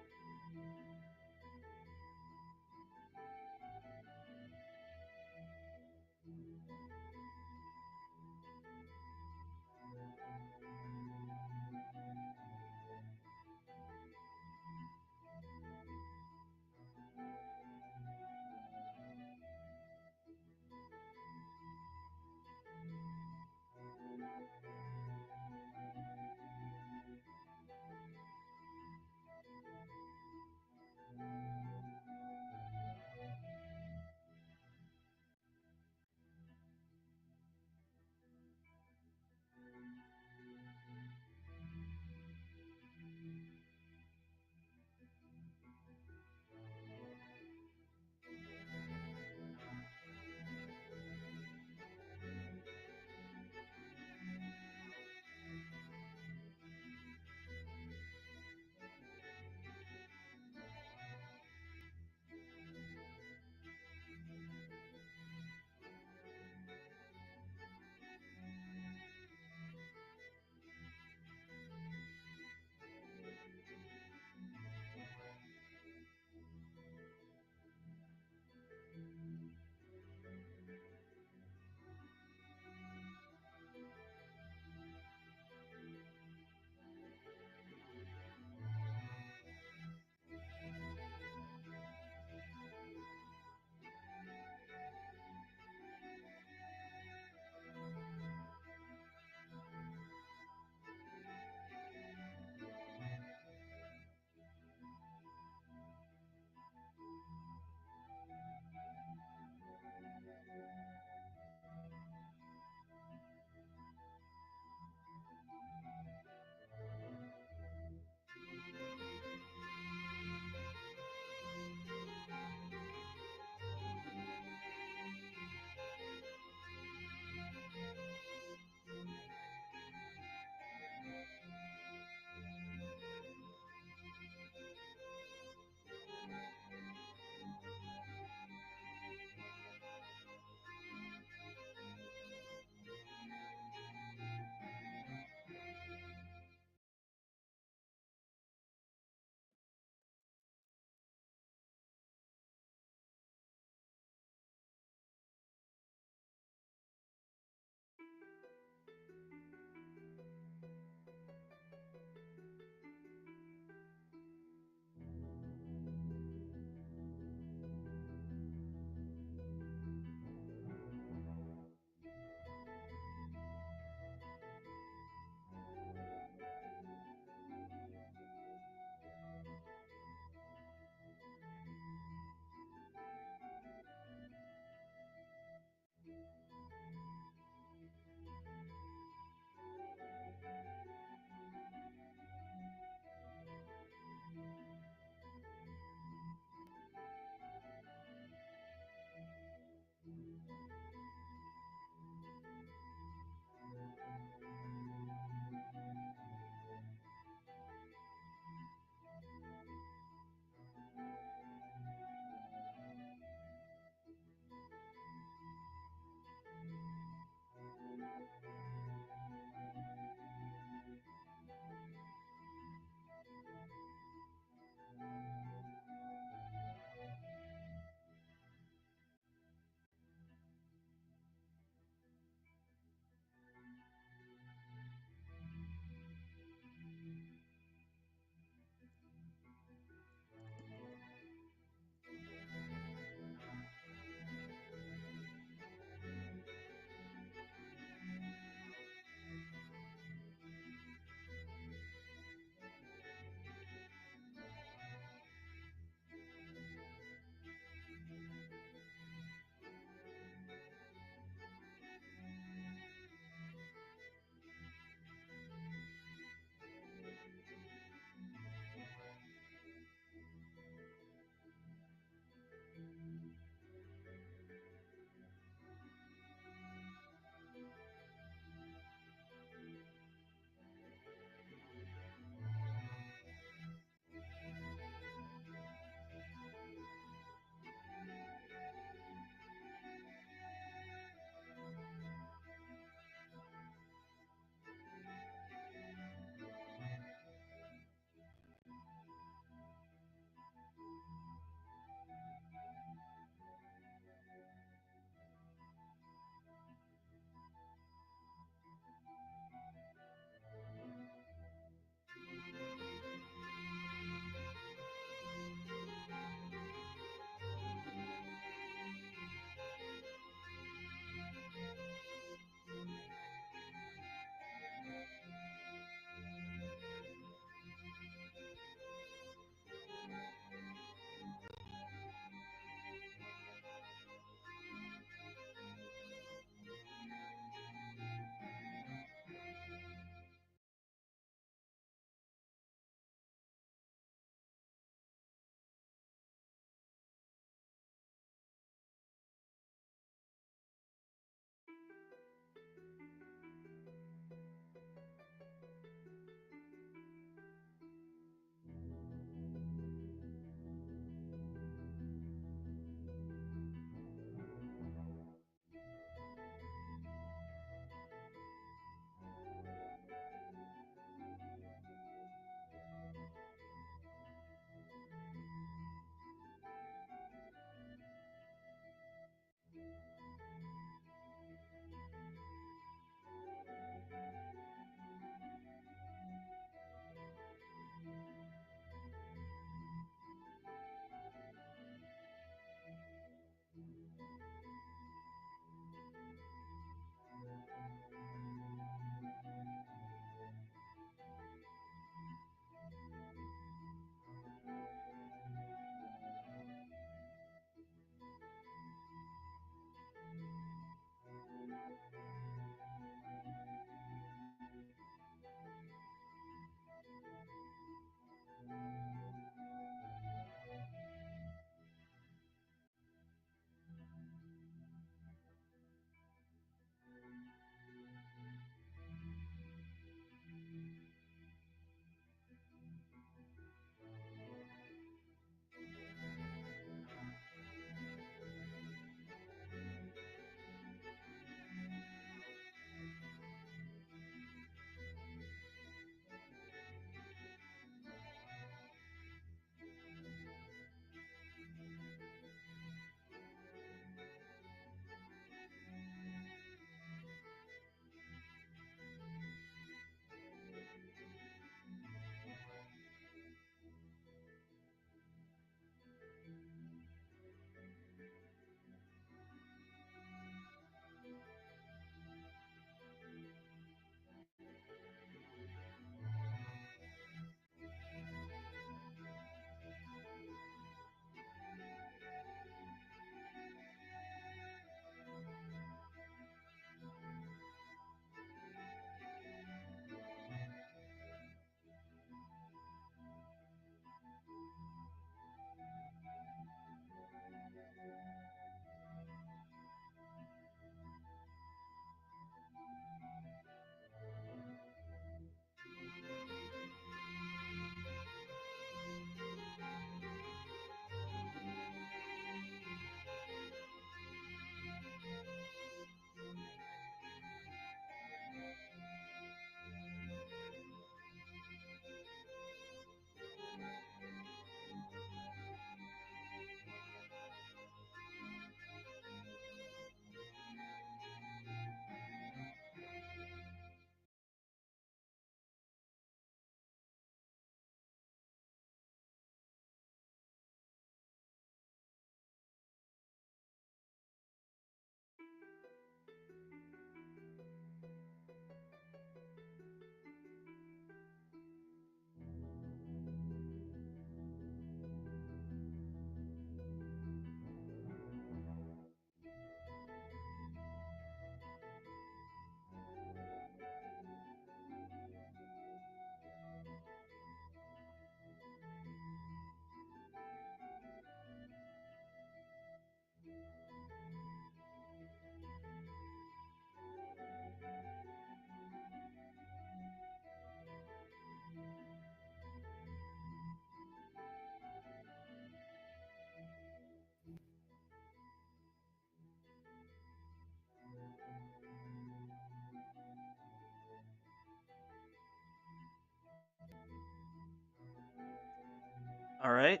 [SPEAKER 4] All right.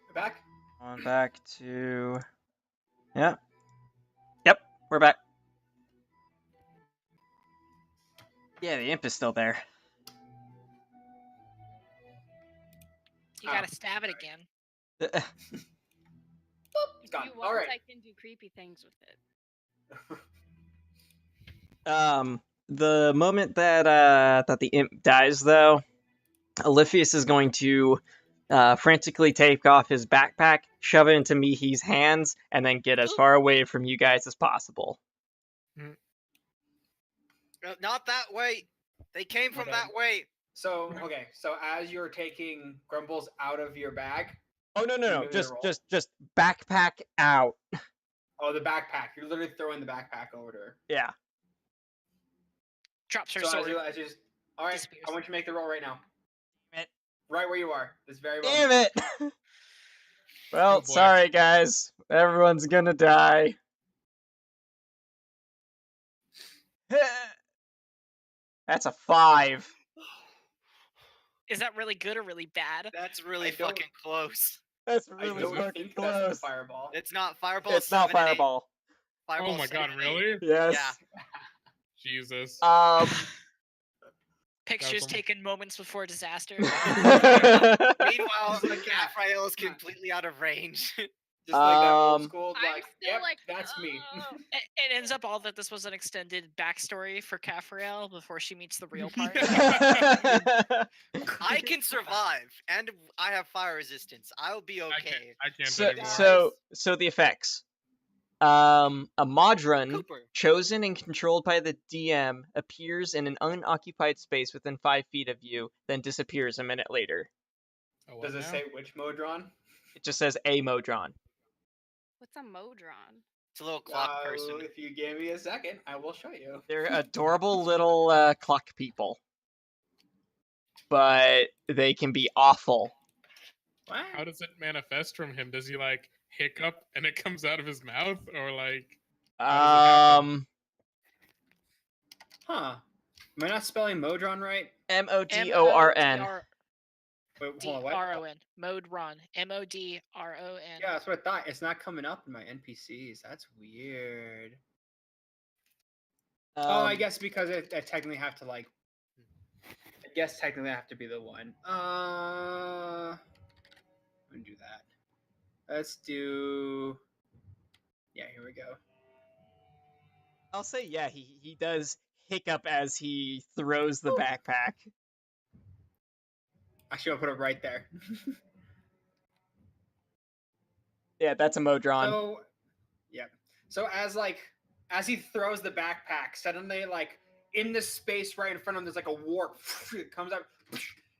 [SPEAKER 3] We're back.
[SPEAKER 4] On back to. Yeah. Yep. We're back. Yeah, the imp is still there.
[SPEAKER 5] You gotta stab it again.
[SPEAKER 3] Boop, it's
[SPEAKER 6] If
[SPEAKER 3] gone.
[SPEAKER 6] you
[SPEAKER 3] All
[SPEAKER 6] want,
[SPEAKER 3] right.
[SPEAKER 6] I can do creepy things with it.
[SPEAKER 4] The moment that the imp dies, though, Oliphius is going to frantically take off his backpack, shove it into Mihi's hands, and then get as far away from you guys as possible.
[SPEAKER 2] Not that way. They came from
[SPEAKER 3] Okay.
[SPEAKER 2] that way.
[SPEAKER 3] So okay. So as you're taking Grumbles out of your bag.
[SPEAKER 4] Oh no
[SPEAKER 3] You give me the roll.
[SPEAKER 4] just backpack out.
[SPEAKER 3] Oh, the backpack. You're literally throwing the backpack over to her.
[SPEAKER 4] Yeah.
[SPEAKER 5] Drops her
[SPEAKER 3] So
[SPEAKER 5] sword.
[SPEAKER 3] as you all right,
[SPEAKER 5] disappears.
[SPEAKER 3] I want you to make the roll right now.
[SPEAKER 4] Damn it.
[SPEAKER 3] Right where you are. This very moment.
[SPEAKER 4] Damn it. Well,
[SPEAKER 1] Oh, boy.
[SPEAKER 4] sorry guys. Everyone's gonna die. That's a 5.
[SPEAKER 5] Is that really good or really bad?
[SPEAKER 2] That's really
[SPEAKER 3] I don't-
[SPEAKER 2] fucking close.
[SPEAKER 4] That's
[SPEAKER 3] I
[SPEAKER 4] really
[SPEAKER 3] don't
[SPEAKER 4] fucking
[SPEAKER 3] think that's the
[SPEAKER 4] close.
[SPEAKER 3] fireball.
[SPEAKER 2] It's not fireball.
[SPEAKER 4] It's not
[SPEAKER 2] 7 and 8.
[SPEAKER 4] fireball.
[SPEAKER 2] Fireball
[SPEAKER 1] Oh my
[SPEAKER 2] 7
[SPEAKER 1] god,
[SPEAKER 2] and 8.
[SPEAKER 1] really?
[SPEAKER 4] Yes.
[SPEAKER 1] Jesus.
[SPEAKER 5] Pictures
[SPEAKER 1] Awesome.
[SPEAKER 5] taken moments before disaster.
[SPEAKER 2] Meanwhile, the Gaffrael is completely out of range.
[SPEAKER 3] Just like that old
[SPEAKER 4] Um,
[SPEAKER 3] school,
[SPEAKER 6] I'm
[SPEAKER 3] like,
[SPEAKER 6] still
[SPEAKER 3] yep,
[SPEAKER 6] like,
[SPEAKER 3] that's me.
[SPEAKER 6] "Oh."
[SPEAKER 5] It ends up all that this was an extended backstory for Caffriel before she meets the real part.
[SPEAKER 2] I can survive, and I have fire resistance. I'll be okay.
[SPEAKER 1] I can't
[SPEAKER 4] so,
[SPEAKER 1] anymore.
[SPEAKER 4] so the effects. A Modron
[SPEAKER 2] Cooper.
[SPEAKER 4] chosen and controlled by the DM appears in an unoccupied space within 5 feet of you, then disappears a minute later.
[SPEAKER 1] Oh, what
[SPEAKER 3] Does it
[SPEAKER 1] now?
[SPEAKER 3] say which Modron?
[SPEAKER 4] It just says a Modron.
[SPEAKER 6] What's a modron?
[SPEAKER 2] It's a little clock person.
[SPEAKER 3] If you give me a second, I will show you.
[SPEAKER 4] They're adorable little clock people, but they can be awful.
[SPEAKER 3] What?
[SPEAKER 1] How does it manifest from him? Does he like hiccup and it comes out of his mouth, or like? How does it
[SPEAKER 3] Huh. Am I not spelling Modron right?
[SPEAKER 4] MODORN.
[SPEAKER 3] Wait, hold on, what?
[SPEAKER 5] MODRON. Modron. MODRON.
[SPEAKER 3] Yeah, that's what I thought. It's not coming up in my NPCs. That's weird. I guess because I technically have to like. I guess technically I have to be the one. I'm gonna do that. Let's do. Yeah, here we go.
[SPEAKER 4] I'll say yeah. He does hiccup as he throws the backpack.
[SPEAKER 3] Actually, I'll put it right there.
[SPEAKER 4] Yeah, that's a Modron.
[SPEAKER 3] So, yeah. So as he throws the backpack, suddenly like in the space right in front of him, there's like a warp. It comes out,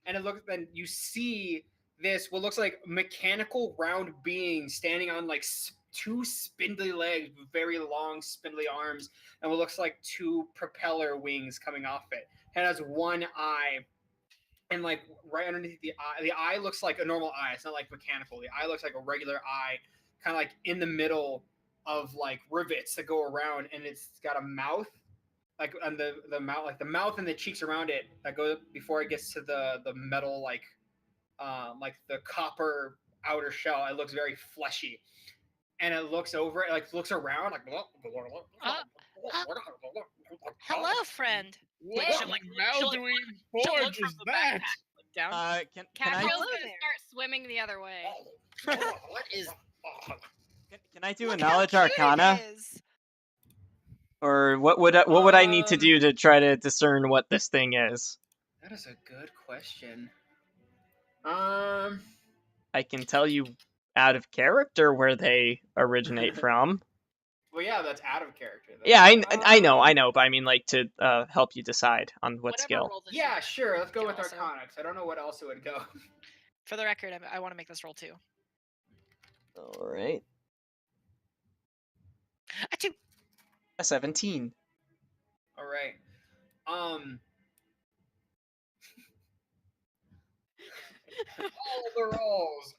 [SPEAKER 3] and it looks. Then you see this what looks like mechanical round being standing on like two spindly legs with very long spindly arms, and what looks like two propeller wings coming off it. It has one eye. And like right underneath the eye looks like a normal eye. It's not like mechanical. The eye looks like a regular eye, kind of like in the middle of like rivets that go around, and it's got a mouth, like on the mouth, like the mouth and the cheeks around it that go before it gets to the metal, like the copper outer shell. It looks very fleshy, and it looks over it, like looks around, like.
[SPEAKER 5] Hello, friend.
[SPEAKER 1] What
[SPEAKER 5] She'll, like, she'll, like,
[SPEAKER 1] Malduine
[SPEAKER 5] she'll look
[SPEAKER 1] forge
[SPEAKER 5] from
[SPEAKER 1] is
[SPEAKER 5] the
[SPEAKER 1] that?
[SPEAKER 5] backpack, look down.
[SPEAKER 4] Can
[SPEAKER 6] Caffriel's
[SPEAKER 4] I
[SPEAKER 6] gonna start swimming the other way.
[SPEAKER 2] What is?
[SPEAKER 4] can I do a
[SPEAKER 5] Look how
[SPEAKER 4] knowledge
[SPEAKER 5] cute it
[SPEAKER 4] arcana?
[SPEAKER 5] is.
[SPEAKER 4] Or what would I need to do to try to discern what this thing is?
[SPEAKER 3] That is a good question.
[SPEAKER 4] I can tell you out of character where they originate from.
[SPEAKER 3] Well, yeah, that's out of character. Though.
[SPEAKER 4] Yeah, I know, but I mean like to help you decide on what
[SPEAKER 5] Whatever
[SPEAKER 4] skill.
[SPEAKER 5] roll this
[SPEAKER 3] Yeah,
[SPEAKER 5] is,
[SPEAKER 3] sure. Let's go
[SPEAKER 5] can
[SPEAKER 3] with
[SPEAKER 5] also-
[SPEAKER 3] Arcana, 'cause I don't know what else it would go.
[SPEAKER 5] For the record, I want to make this roll too.
[SPEAKER 4] All right.
[SPEAKER 5] A 2.
[SPEAKER 4] A 17.
[SPEAKER 3] All right. All the rolls.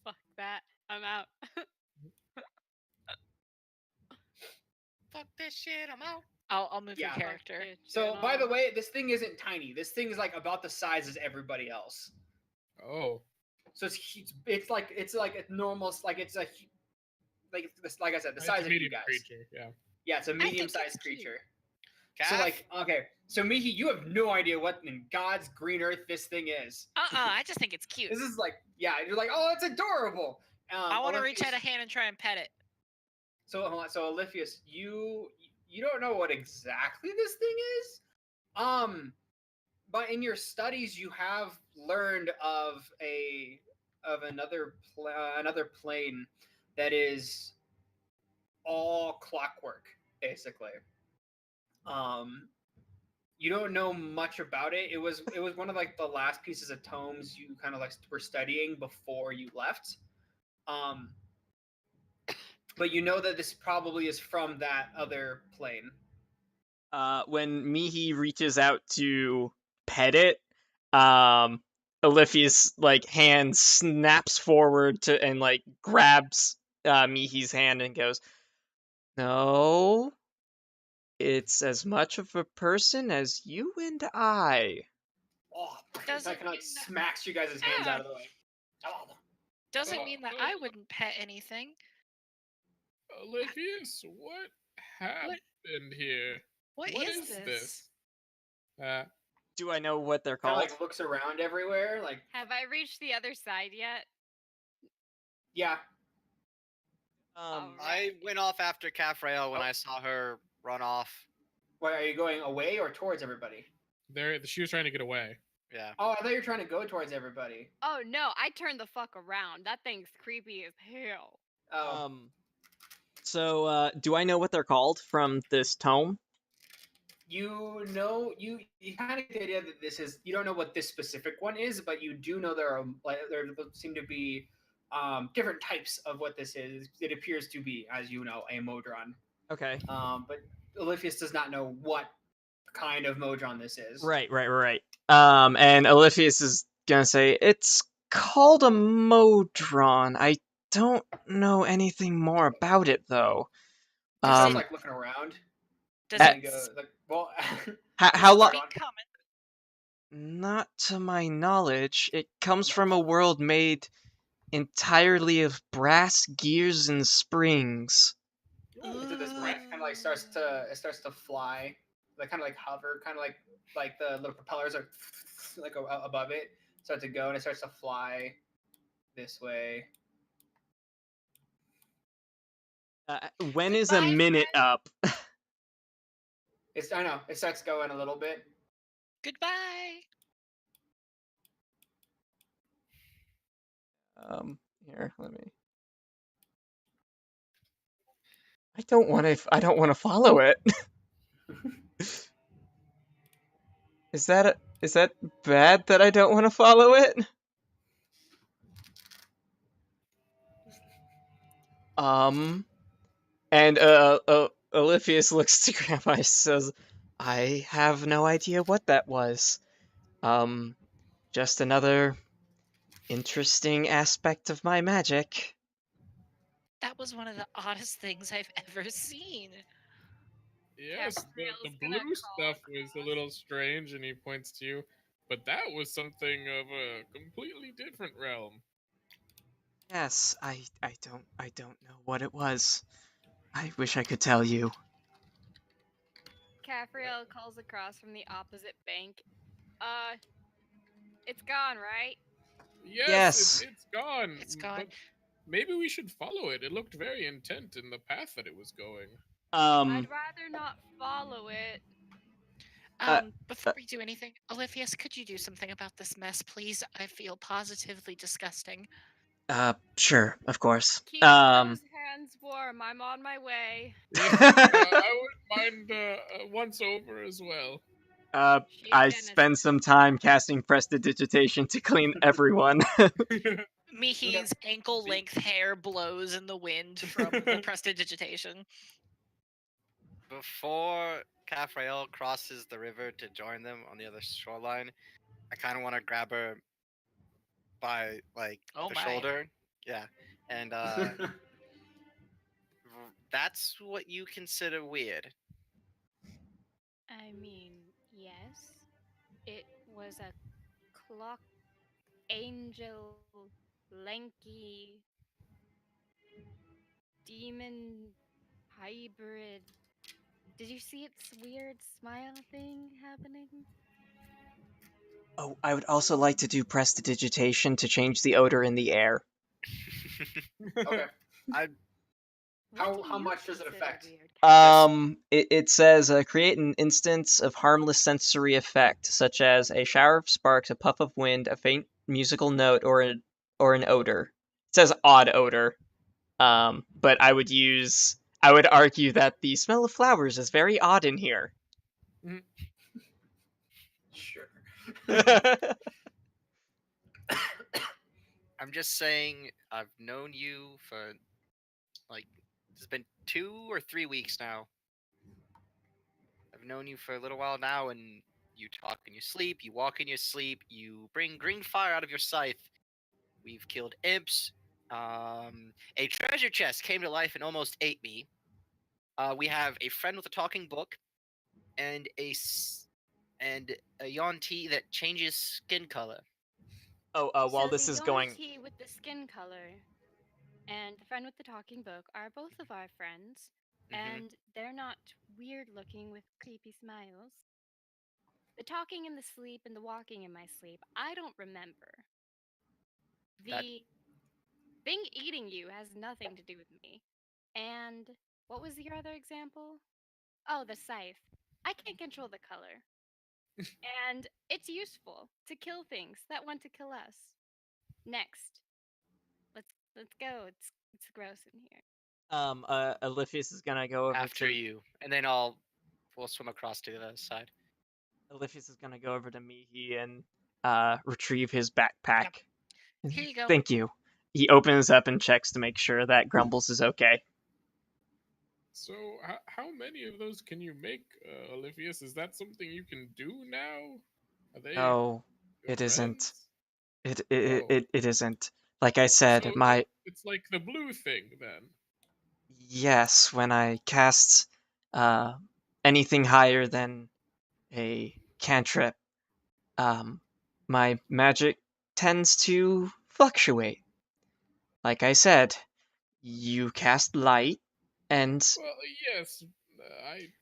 [SPEAKER 6] Fuck that. I'm out.
[SPEAKER 2] Fuck this shit. I'm out.
[SPEAKER 5] I'll move
[SPEAKER 3] Yeah.
[SPEAKER 5] your character.
[SPEAKER 3] So, by the way, this thing isn't tiny. This thing is like about the size as everybody else.
[SPEAKER 1] Oh.
[SPEAKER 3] So it's like a normal, like it's a like I said, the
[SPEAKER 1] It's
[SPEAKER 3] size
[SPEAKER 1] a
[SPEAKER 3] of you
[SPEAKER 1] medium
[SPEAKER 3] guys.
[SPEAKER 1] creature, yeah.
[SPEAKER 3] Yeah, it's a
[SPEAKER 5] think it's
[SPEAKER 3] medium-sized
[SPEAKER 5] cute.
[SPEAKER 3] creature.
[SPEAKER 2] Calf?
[SPEAKER 3] So like, okay, so Mihi, you have no idea what in God's green earth this thing is.
[SPEAKER 5] I just think it's cute.
[SPEAKER 3] This is like, yeah, you're like, oh, it's adorable.
[SPEAKER 5] I want to reach
[SPEAKER 3] Olympius-
[SPEAKER 5] out a hand and try and pet it.
[SPEAKER 3] So hold on, so Olympius, you don't know what exactly this thing is, but in your studies you have learned of another plane that is all clockwork, basically. You don't know much about it. It was one of like the last pieces of tomes you kind of like were studying before you left. But you know that this probably is from that other plane.
[SPEAKER 4] When Mihi reaches out to pet it, Olympia's like hand snaps forward to and like grabs Mihi's hand and goes, "No, it's as much of a person as you and I."
[SPEAKER 3] Oh,
[SPEAKER 5] Doesn't
[SPEAKER 3] that kind of like
[SPEAKER 5] mean that-
[SPEAKER 3] smacks you guys' hands out of the way. Oh.
[SPEAKER 5] Doesn't mean that I wouldn't pet anything.
[SPEAKER 1] Olympius, what happened here?
[SPEAKER 5] What is this?
[SPEAKER 4] Do I know what they're
[SPEAKER 3] Kind of
[SPEAKER 4] called?
[SPEAKER 3] like looks around everywhere, like
[SPEAKER 6] Have I reached the other side yet?
[SPEAKER 3] yeah.
[SPEAKER 2] I went off after Cafrael when
[SPEAKER 3] Oh.
[SPEAKER 2] I saw her run off.
[SPEAKER 3] Wait, are you going away or towards everybody?
[SPEAKER 1] She was trying to get away.
[SPEAKER 2] Yeah.
[SPEAKER 3] Oh, I thought you were trying to go towards everybody.
[SPEAKER 6] Oh no, I turned the fuck around. That thing's creepy as hell.
[SPEAKER 3] Oh,
[SPEAKER 4] So, do I know what they're called from this tome?
[SPEAKER 3] you know, you kind of get the idea that this is. You don't know what this specific one is, but you do know there seem to be different types of what this is. It appears to be, as you know, a Modron.
[SPEAKER 4] Okay.
[SPEAKER 3] But Olympius does not know what kind of Modron this is.
[SPEAKER 4] Right. And Olympius is gonna say it's called a Modron. I don't know anything more about it though.
[SPEAKER 3] Just starts like looking around.
[SPEAKER 5] Does
[SPEAKER 3] And
[SPEAKER 5] it
[SPEAKER 3] then go, like, well,
[SPEAKER 4] how long?
[SPEAKER 5] speak common?
[SPEAKER 4] Not to my knowledge. It comes from a world made entirely of brass gears and springs.
[SPEAKER 3] into this breath kind of like starts to fly, like kind of like hover, kind of like the little propellers are like above it start to go, and it starts to fly this way.
[SPEAKER 4] When is a
[SPEAKER 5] Goodbye,
[SPEAKER 4] minute up?
[SPEAKER 3] I know it starts going a little bit.
[SPEAKER 5] Goodbye.
[SPEAKER 4] Here, let me. I don't want to follow it. Is that bad that I don't want to follow it? And Olympius looks to Grandma and says, "I have no idea what that was. Just another interesting aspect of my magic."
[SPEAKER 5] That was one of the oddest things I've ever seen.
[SPEAKER 1] Yes, the
[SPEAKER 6] Cafrael's
[SPEAKER 1] blue
[SPEAKER 6] gonna call
[SPEAKER 1] stuff was a little strange, and he points to you, but that was something of a completely different realm.
[SPEAKER 4] Yes, I don't know what it was. I wish I could tell you.
[SPEAKER 6] Cafrael calls across from the opposite bank. It's gone, right?
[SPEAKER 1] Yes,
[SPEAKER 4] Yes.
[SPEAKER 1] it's gone.
[SPEAKER 5] It's gone.
[SPEAKER 1] But maybe we should follow it. It looked very intent in the path that it was going.
[SPEAKER 6] I'd rather not follow it.
[SPEAKER 5] Before we do anything, Olympius, could you do something about this mess, please? I feel positively disgusting.
[SPEAKER 4] Sure, of course.
[SPEAKER 6] Keep those hands warm. I'm on my way.
[SPEAKER 1] I wouldn't mind once over as well.
[SPEAKER 4] I spend some time casting prestidigitation to clean everyone.
[SPEAKER 5] Mihi's ankle-length hair blows in the wind from the prestidigitation.
[SPEAKER 2] Before Cafrael crosses the river to join them on the other shoreline, I kind of want to grab her by like the shoulder. Yeah, and that's what you consider weird.
[SPEAKER 6] I mean, yes. It was a clock angel, lanky, demon hybrid. Did you see its weird smile thing happening?
[SPEAKER 4] Oh, I would also like to do prestidigitation to change the odor in the air.
[SPEAKER 3] Okay.
[SPEAKER 2] I
[SPEAKER 6] What do
[SPEAKER 3] How
[SPEAKER 6] you
[SPEAKER 3] much does it
[SPEAKER 6] consider
[SPEAKER 3] affect?
[SPEAKER 6] weird, Captain?
[SPEAKER 4] It says create an instance of harmless sensory effect, such as a shower of sparks, a puff of wind, a faint musical note, or an odor. It says odd odor. But I would argue that the smell of flowers is very odd in here.
[SPEAKER 3] Sure.
[SPEAKER 2] I'm just saying I've known you for like it's been 2 or 3 weeks now. I've known you for a little while now, and you talk in your sleep, you walk in your sleep, you bring green fire out of your scythe. We've killed imps. A treasure chest came to life and almost ate me. We have a friend with a talking book, and and a Yuan-Ti that changes skin color.
[SPEAKER 4] While
[SPEAKER 6] So
[SPEAKER 4] this
[SPEAKER 6] the
[SPEAKER 4] is
[SPEAKER 6] Yuan
[SPEAKER 4] going,
[SPEAKER 6] Ti with the skin color and the friend with the talking book are both of our friends,
[SPEAKER 2] Hmm.
[SPEAKER 6] and they're not weird looking with creepy smiles. The talking in the sleep and the walking in my sleep, I don't remember.
[SPEAKER 2] That
[SPEAKER 6] The thing eating you has nothing to do with me. And what was your other example? Oh, the scythe. I can't control the color. And it's useful to kill things that want to kill us. Next. Let's go. It's gross in here.
[SPEAKER 4] Aliphius is gonna go over
[SPEAKER 2] after
[SPEAKER 4] to
[SPEAKER 2] you, and then we'll swim across to the other side.
[SPEAKER 4] Mihi and retrieve his backpack.
[SPEAKER 5] Yep. Here you go.
[SPEAKER 4] Thank you. He opens up and checks to make sure that Grumbles is okay.
[SPEAKER 1] So, how many of those can you make, Olivius? Is that something you can do now? Are they
[SPEAKER 4] No,
[SPEAKER 1] your
[SPEAKER 4] it isn't.
[SPEAKER 1] friends? Oh,
[SPEAKER 4] It isn't. Like I said,
[SPEAKER 1] so it's like the blue thing then.
[SPEAKER 4] yes, when I cast uh anything higher than a cantrip, um my magic tends to fluctuate. Like I said, you cast light and
[SPEAKER 1] Well, yes.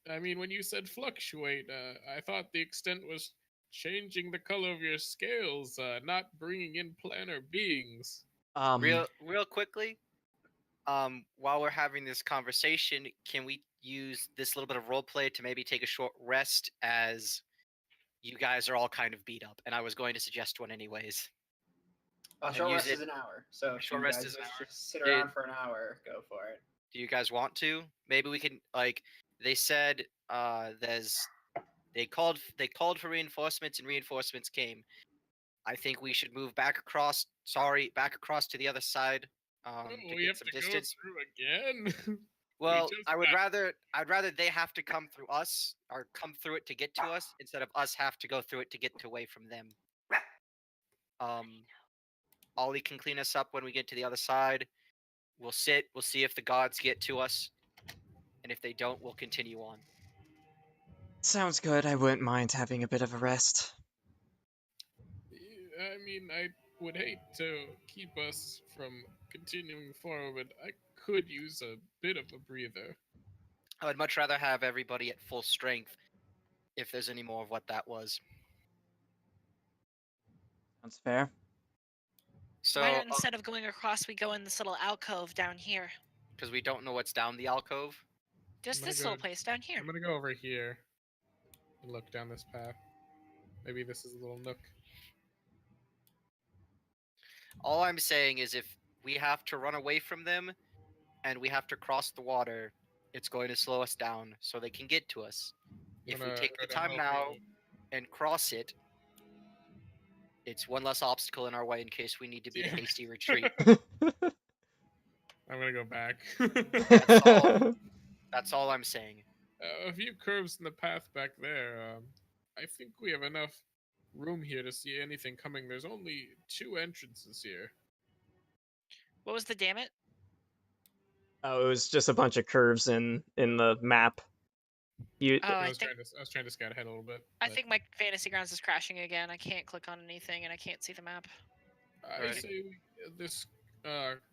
[SPEAKER 1] I mean, when you said fluctuate, I thought the extent was changing the color of your scales, not bringing in planar beings.
[SPEAKER 2] Real quickly, while we're having this conversation, can we use this little bit of role play to maybe take a short rest as you guys are all kind of beat up? And I was going to suggest one anyways.
[SPEAKER 3] A
[SPEAKER 2] And
[SPEAKER 3] short
[SPEAKER 2] use
[SPEAKER 3] rest
[SPEAKER 2] it.
[SPEAKER 3] is an hour. So if
[SPEAKER 2] Short
[SPEAKER 3] you
[SPEAKER 2] rest
[SPEAKER 3] guys
[SPEAKER 2] is an hour.
[SPEAKER 3] just sit
[SPEAKER 2] Did
[SPEAKER 3] around for an hour, go for it.
[SPEAKER 2] Do you guys want to? Maybe we can like they said they called for reinforcements and reinforcements came. I think we should move back across to the other side
[SPEAKER 1] Oh,
[SPEAKER 2] to
[SPEAKER 1] we
[SPEAKER 2] get
[SPEAKER 1] have
[SPEAKER 2] some
[SPEAKER 1] to go
[SPEAKER 2] distance.
[SPEAKER 1] through again. We
[SPEAKER 2] Well,
[SPEAKER 1] just
[SPEAKER 2] I'd rather they have to come through us or come through it to get to us instead of us have to go through it to get away from them. Um Ollie can clean us up when we get to the other side. We'll see if the gods get to us, and if they don't, we'll continue on.
[SPEAKER 4] sounds good. I wouldn't mind having a bit of a rest.
[SPEAKER 1] I mean, I would hate to keep us from continuing forward. I could use a bit of a breather.
[SPEAKER 2] I would much rather have everybody at full strength if there's any more of what that was.
[SPEAKER 4] Sounds fair.
[SPEAKER 5] Why
[SPEAKER 2] So,
[SPEAKER 5] not instead of going across, we go in this little alcove down here?
[SPEAKER 2] because we don't know what's down the alcove.
[SPEAKER 5] Just
[SPEAKER 1] I'm gonna
[SPEAKER 5] this
[SPEAKER 1] go.
[SPEAKER 5] little place down here.
[SPEAKER 1] I'm gonna go over here and look down this path. Maybe this is a little nook.
[SPEAKER 2] All I'm saying is if we have to run away from them and we have to cross the water, it's going to slow us down so they can get to us.
[SPEAKER 1] I'm
[SPEAKER 2] If we
[SPEAKER 1] gonna
[SPEAKER 2] take
[SPEAKER 1] go
[SPEAKER 2] the
[SPEAKER 1] down
[SPEAKER 2] time
[SPEAKER 1] the
[SPEAKER 2] now
[SPEAKER 1] road.
[SPEAKER 2] and cross it, it's one less obstacle in our way in case we need to beat a
[SPEAKER 1] Damn
[SPEAKER 2] hasty
[SPEAKER 1] it.
[SPEAKER 2] retreat.
[SPEAKER 1] I'm gonna go back.
[SPEAKER 2] That's all. That's all I'm saying.
[SPEAKER 1] A few curves in the path back there. I think we have enough room here to see anything coming. There's only 2 entrances here.
[SPEAKER 5] What was the damn it?
[SPEAKER 4] Oh, it was just a bunch of curves in the map. You
[SPEAKER 5] Oh,
[SPEAKER 1] I was trying to scout ahead a little bit.
[SPEAKER 5] I
[SPEAKER 1] but
[SPEAKER 5] think my fantasy grounds is crashing again. I can't click on anything and I can't see the map.
[SPEAKER 1] I
[SPEAKER 2] Alrighty.
[SPEAKER 1] say this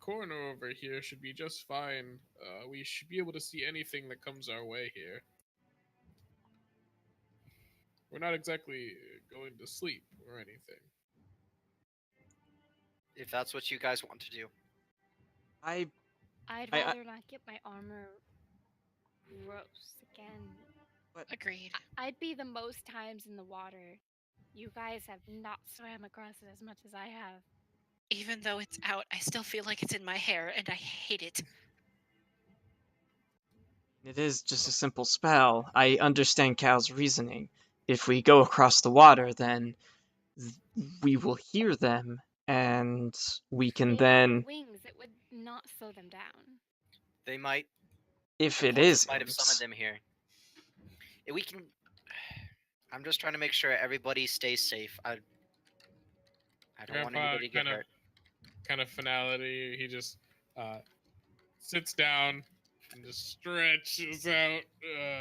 [SPEAKER 1] corner over here should be just fine. We should be able to see anything that comes our way here. We're not exactly going to sleep or anything.
[SPEAKER 2] If that's what you guys want to do.
[SPEAKER 6] I'd
[SPEAKER 4] I-
[SPEAKER 6] rather not get my armor gross again.
[SPEAKER 5] Agreed.
[SPEAKER 6] I'd be the most times in the water. You guys have not swam across it as much as I have.
[SPEAKER 5] Even though it's out, I still feel like it's in my hair and I hate it.
[SPEAKER 4] It is just a simple spell. I understand Cal's reasoning. If we go across the water, then we will hear them, and we can
[SPEAKER 6] They have
[SPEAKER 4] then,
[SPEAKER 6] wings. It would not slow them down.
[SPEAKER 2] They might.
[SPEAKER 4] if
[SPEAKER 2] The
[SPEAKER 4] it
[SPEAKER 2] portals
[SPEAKER 4] is
[SPEAKER 2] might have summoned
[SPEAKER 4] imps,
[SPEAKER 2] them here. We can. I'm just trying to make sure everybody stays safe. I don't want
[SPEAKER 1] Grandpa
[SPEAKER 2] anybody to get hurt.
[SPEAKER 1] kind of finality. He just sits down and just stretches out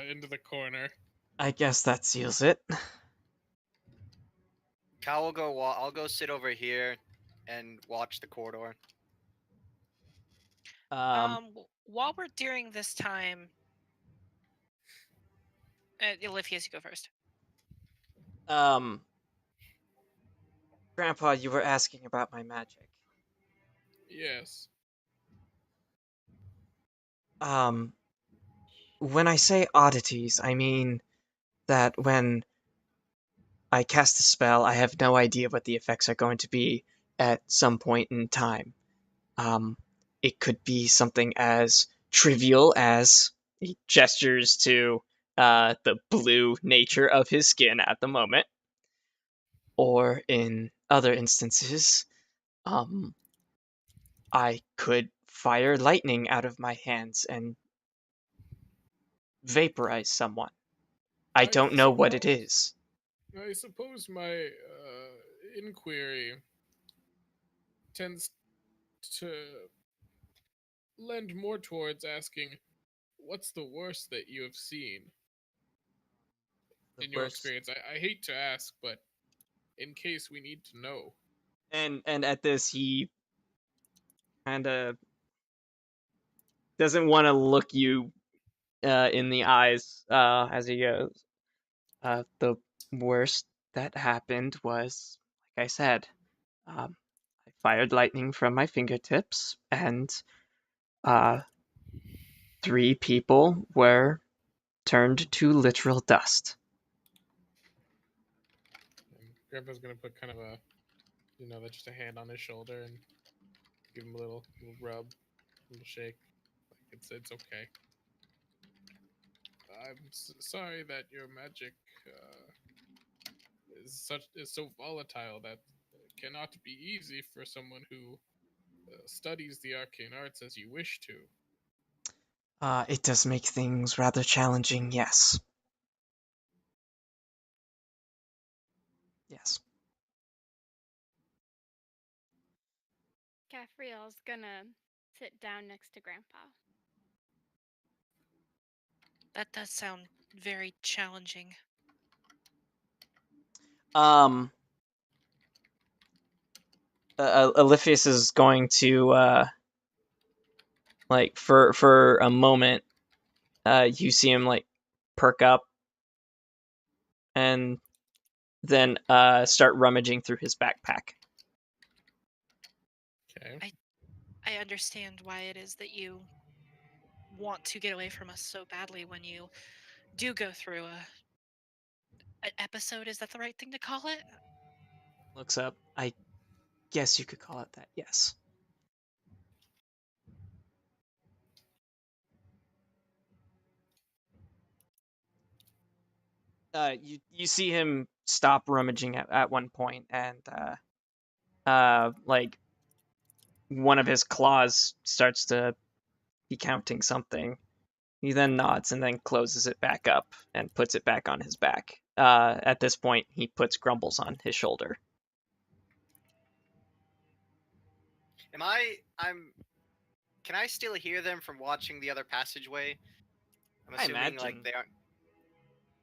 [SPEAKER 1] into the corner.
[SPEAKER 4] I guess that seals it.
[SPEAKER 2] Cal will go. I'll go sit over here and watch the corridor.
[SPEAKER 5] While we're during this time, Olivia, you go first.
[SPEAKER 4] um, Grandpa, you were asking about my magic.
[SPEAKER 1] Yes.
[SPEAKER 4] When I say oddities, I mean that when I cast a spell, I have no idea what the effects are going to be at some point in time. It could be something as trivial as he gestures to the blue nature of his skin at the moment, or in other instances, I could fire lightning out of my hands and vaporize someone. I don't know what it is.
[SPEAKER 1] I suppose my inquiry tends to lend more towards asking, what's the worst that you have seen
[SPEAKER 4] The
[SPEAKER 1] in your
[SPEAKER 4] worst.
[SPEAKER 1] experience? I hate to ask, but in case we need to know.
[SPEAKER 4] And at this, he kind of doesn't want to look you in the eyes as he goes. The worst that happened was, like I said, I fired lightning from my fingertips, and uh, 3 people were turned to literal dust.
[SPEAKER 1] And Grandpa's gonna put kind of a, just a hand on his shoulder and give him a little rub, a little shake. Like it's okay. I'm sorry that your magic is so volatile that it cannot be easy for someone who studies the arcane arts as you wish to.
[SPEAKER 4] It does make things rather challenging, yes. Yes.
[SPEAKER 6] Gaffriel's gonna sit down next to Grandpa.
[SPEAKER 5] That does sound very challenging.
[SPEAKER 4] Eliphas is going to like for a moment, you see him like perk up and then start rummaging through his backpack.
[SPEAKER 1] Okay.
[SPEAKER 5] I understand why it is that you want to get away from us so badly when you do go through an episode. Is that the right thing to call it?
[SPEAKER 4] Looks up. I guess you could call it that, yes. You see him stop rummaging at one point, and like one of his claws starts to be counting something. He then nods and then closes it back up and puts it back on his back. At this point, he puts Grumbles on his shoulder.
[SPEAKER 2] Can I still hear them from watching the other passageway? I'm
[SPEAKER 4] I
[SPEAKER 2] assuming like
[SPEAKER 4] imagine.
[SPEAKER 2] they aren't.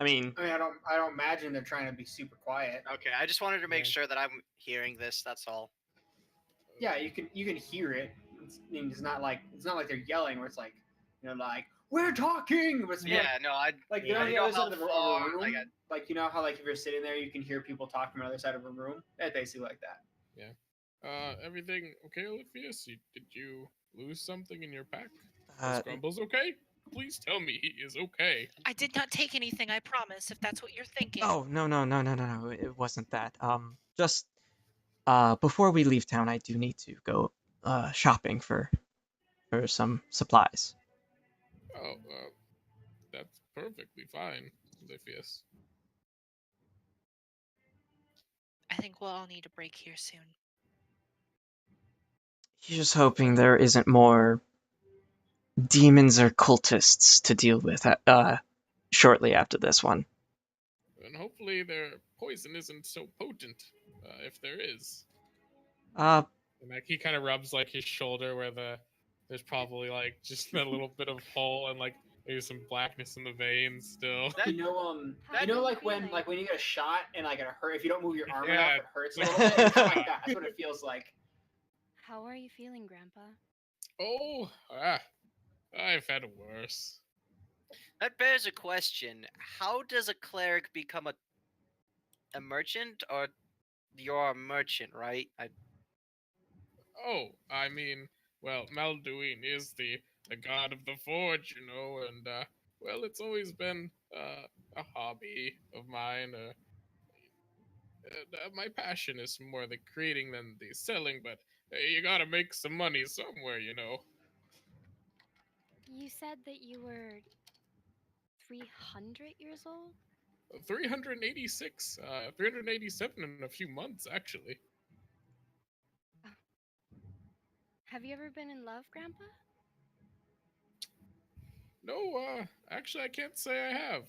[SPEAKER 4] I mean,
[SPEAKER 3] I don't imagine they're trying to be super quiet.
[SPEAKER 2] Okay, I just wanted to make
[SPEAKER 1] Yeah.
[SPEAKER 2] sure that I'm hearing this. That's all.
[SPEAKER 3] Yeah, you can hear it. It's not like they're yelling where it's like, like we're talking. But it's more
[SPEAKER 2] Yeah, no,
[SPEAKER 3] like
[SPEAKER 1] Yeah.
[SPEAKER 3] on the
[SPEAKER 2] know
[SPEAKER 3] other
[SPEAKER 2] how
[SPEAKER 3] side of a
[SPEAKER 2] far,
[SPEAKER 3] room.
[SPEAKER 2] like,
[SPEAKER 3] Like how like if you're sitting there, you can hear people talking from the other side of a room. It's basically like that.
[SPEAKER 1] Everything okay, Oliphius? Did you lose something in your pack?
[SPEAKER 4] uh,
[SPEAKER 1] Is Grumbles okay? Please tell me he is okay.
[SPEAKER 5] I did not take anything, I promise, if that's what you're thinking.
[SPEAKER 4] oh no, it wasn't that. Just before we leave town, I do need to go shopping for some supplies.
[SPEAKER 1] Oh, that's perfectly fine, Oliphius.
[SPEAKER 5] I think we'll all need a break here soon.
[SPEAKER 4] Just hoping there isn't more demons or cultists to deal with shortly after this one.
[SPEAKER 1] And hopefully their poison isn't so potent, if there is.
[SPEAKER 4] Uh,
[SPEAKER 1] And like he kind of rubs like his shoulder where there's probably like just a little bit of hole and like maybe some blackness in the veins still.
[SPEAKER 2] That-
[SPEAKER 3] Like when you get a shot and like it hurt if you don't move your arm
[SPEAKER 1] Yeah.
[SPEAKER 3] enough, it hurts a little bit. It's like that. That's what it feels like.
[SPEAKER 6] How are you feeling, Grandpa?
[SPEAKER 1] Oh, I've had worse.
[SPEAKER 2] that bears a question. How does a cleric become a merchant, or you're a merchant, right?
[SPEAKER 1] Oh, I mean, well, Malduin is the god of the forge, and well, it's always been a hobby of mine. My passion is more the creating than the selling, but you gotta make some money somewhere.
[SPEAKER 6] You said that you were 300 years old?
[SPEAKER 1] 386, 387 in a few months, actually.
[SPEAKER 6] Have you ever been in love, Grandpa?
[SPEAKER 1] No, actually, I can't say I have.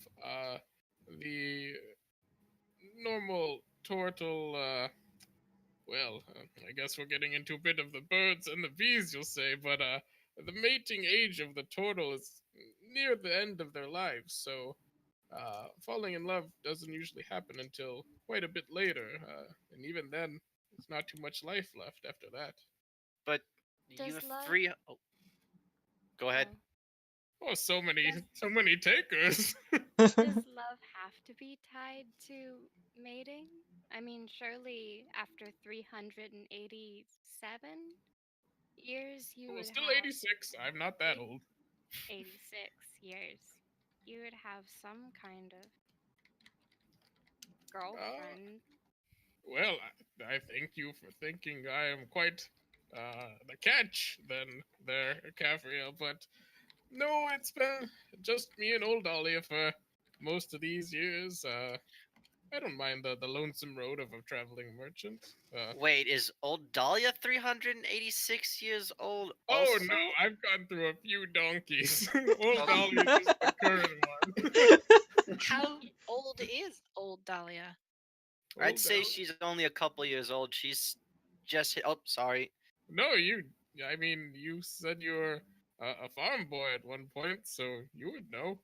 [SPEAKER 1] The normal turtle, well, I guess we're getting into a bit of the birds and the bees, you'll say, but the mating age of the turtle is near the end of their lives, so falling in love doesn't usually happen until quite a bit later, and even then, there's not too much life left after that.
[SPEAKER 2] But
[SPEAKER 6] Does
[SPEAKER 2] you have
[SPEAKER 6] love-
[SPEAKER 2] three. Oh, go ahead.
[SPEAKER 1] Oh, so many takers.
[SPEAKER 6] Does love have to be tied to mating? I mean, surely after 387 years, you
[SPEAKER 1] Well,
[SPEAKER 6] would
[SPEAKER 1] still
[SPEAKER 6] have
[SPEAKER 1] 86. I'm not that old.
[SPEAKER 6] 86 years. You would have some kind of girlfriend.
[SPEAKER 1] Well, I thank you for thinking I am quite the catch then there, Cafriel, but no, it's been just me and old Dahlia for most of these years. I don't mind the lonesome road of a traveling merchant.
[SPEAKER 2] Wait, is old Dahlia 386 years old?
[SPEAKER 1] Oh
[SPEAKER 2] Also?
[SPEAKER 1] no, I've gone through a few donkeys. Old
[SPEAKER 2] Okay.
[SPEAKER 1] Dahlia's just the current one.
[SPEAKER 5] How old is old Dahlia?
[SPEAKER 2] I'd
[SPEAKER 1] Old
[SPEAKER 2] say
[SPEAKER 1] Dahlia-
[SPEAKER 2] she's only a couple years old. She's just hit. Oh, sorry.
[SPEAKER 1] No, I mean, you said you were a farm boy at one point, so you would know.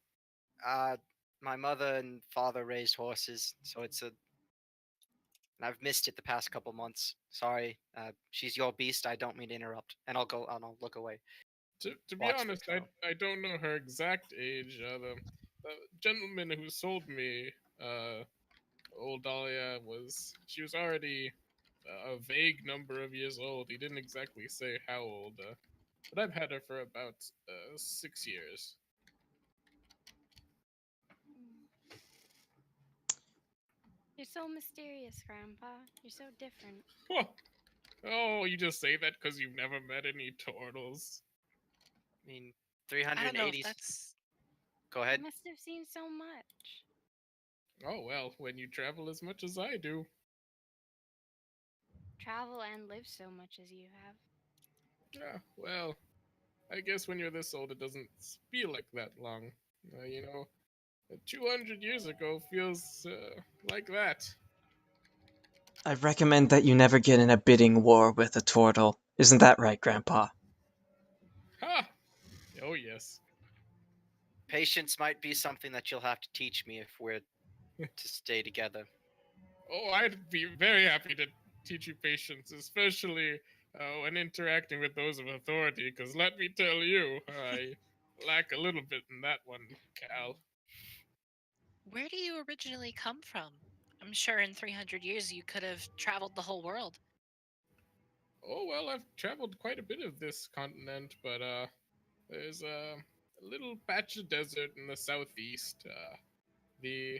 [SPEAKER 2] My mother and father raised horses, so and I've missed it the past couple months. Sorry. She's your beast. I don't mean to interrupt, and I'll go. I'll look away.
[SPEAKER 1] To be
[SPEAKER 2] Watch the
[SPEAKER 1] honest,
[SPEAKER 2] show.
[SPEAKER 1] I don't know her exact age. The gentleman who sold me old Dahlia she was already a vague number of years old. He didn't exactly say how old, but I've had her for about 6 years.
[SPEAKER 6] You're so mysterious, Grandpa. You're so different.
[SPEAKER 1] Oh, you just say that because you've never met any turtles.
[SPEAKER 2] I mean,
[SPEAKER 5] I don't know
[SPEAKER 2] 380.
[SPEAKER 5] if that's.
[SPEAKER 2] Go
[SPEAKER 6] You
[SPEAKER 2] ahead.
[SPEAKER 6] must have seen so much.
[SPEAKER 1] Oh well, when you travel as much as I do.
[SPEAKER 6] Travel and live so much as you have.
[SPEAKER 1] Yeah, well, I guess when you're this old, it doesn't feel like that long. 200 years ago feels like that.
[SPEAKER 4] I recommend that you never get in a bidding war with a turtle. Isn't that right, Grandpa?
[SPEAKER 1] Ha! Oh, yes.
[SPEAKER 2] Patience might be something that you'll have to teach me if we're to stay together.
[SPEAKER 1] Oh, I'd be very happy to teach you patience, especially when interacting with those of authority, because let me tell you, I lack a little bit in that one, Cal.
[SPEAKER 5] Where do you originally come from? I'm sure in 300 years you could have traveled the whole world.
[SPEAKER 1] Oh, well, I've traveled quite a bit of this continent, but there's a little patch of desert in the southeast. The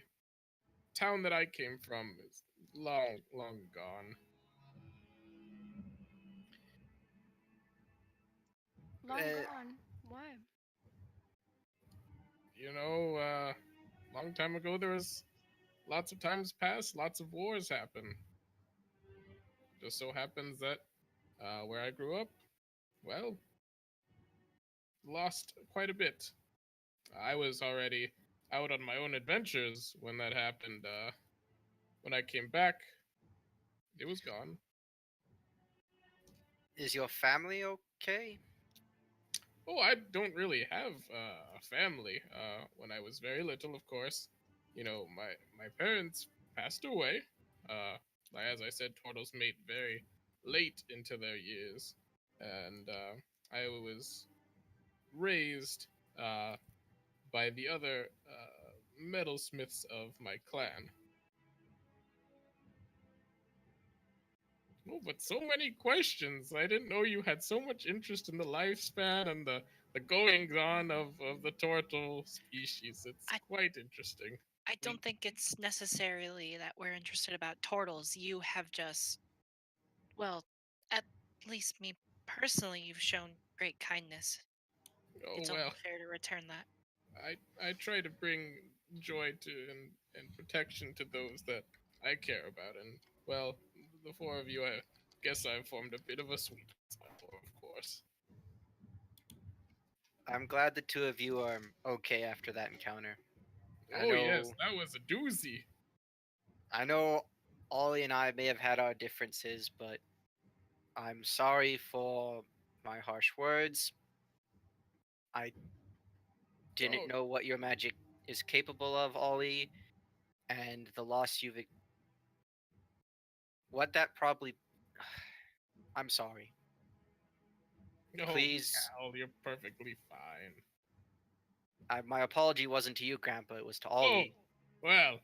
[SPEAKER 1] town that I came from is long, long gone.
[SPEAKER 6] Long
[SPEAKER 2] Uh,
[SPEAKER 6] gone. Why?
[SPEAKER 1] You know, long time ago there was lots of times past, lots of wars happen. Just so happens that where I grew up, well, lost quite a bit. I was already out on my own adventures when that happened. When I came back, it was gone.
[SPEAKER 2] is your family okay?
[SPEAKER 1] Oh, I don't really have a family. When I was very little, of course, you know, my parents passed away. As I said, turtles mate very late into their years, and I was raised uh, by the other metalsmiths of my clan. Oh, but so many questions. I didn't know you had so much interest in the lifespan and the goings on of the turtle species. It's
[SPEAKER 5] I-
[SPEAKER 1] quite interesting.
[SPEAKER 5] I don't think it's necessarily that we're interested about turtles. You have just, well, at least me personally, you've shown great kindness.
[SPEAKER 1] Oh
[SPEAKER 5] It's only
[SPEAKER 1] well,
[SPEAKER 5] fair to return that.
[SPEAKER 1] I try to bring joy to and protection to those that I care about, and well, the four of you, I guess I've formed a bit of a sweet spot for, of course.
[SPEAKER 2] I'm glad the two of you are okay after that encounter. I
[SPEAKER 1] Oh yes,
[SPEAKER 2] know
[SPEAKER 1] that was a doozy.
[SPEAKER 2] I know Ollie and I may have had our differences, but I'm sorry for my harsh words. I didn't
[SPEAKER 1] Oh,
[SPEAKER 2] know what your magic is capable of, Ollie, and the loss you've what that probably I'm sorry.
[SPEAKER 1] no,
[SPEAKER 2] Please,
[SPEAKER 1] Cal, you're perfectly fine.
[SPEAKER 2] my apology wasn't to you, Grandpa. It was to
[SPEAKER 1] Oh,
[SPEAKER 2] Ollie.
[SPEAKER 1] well,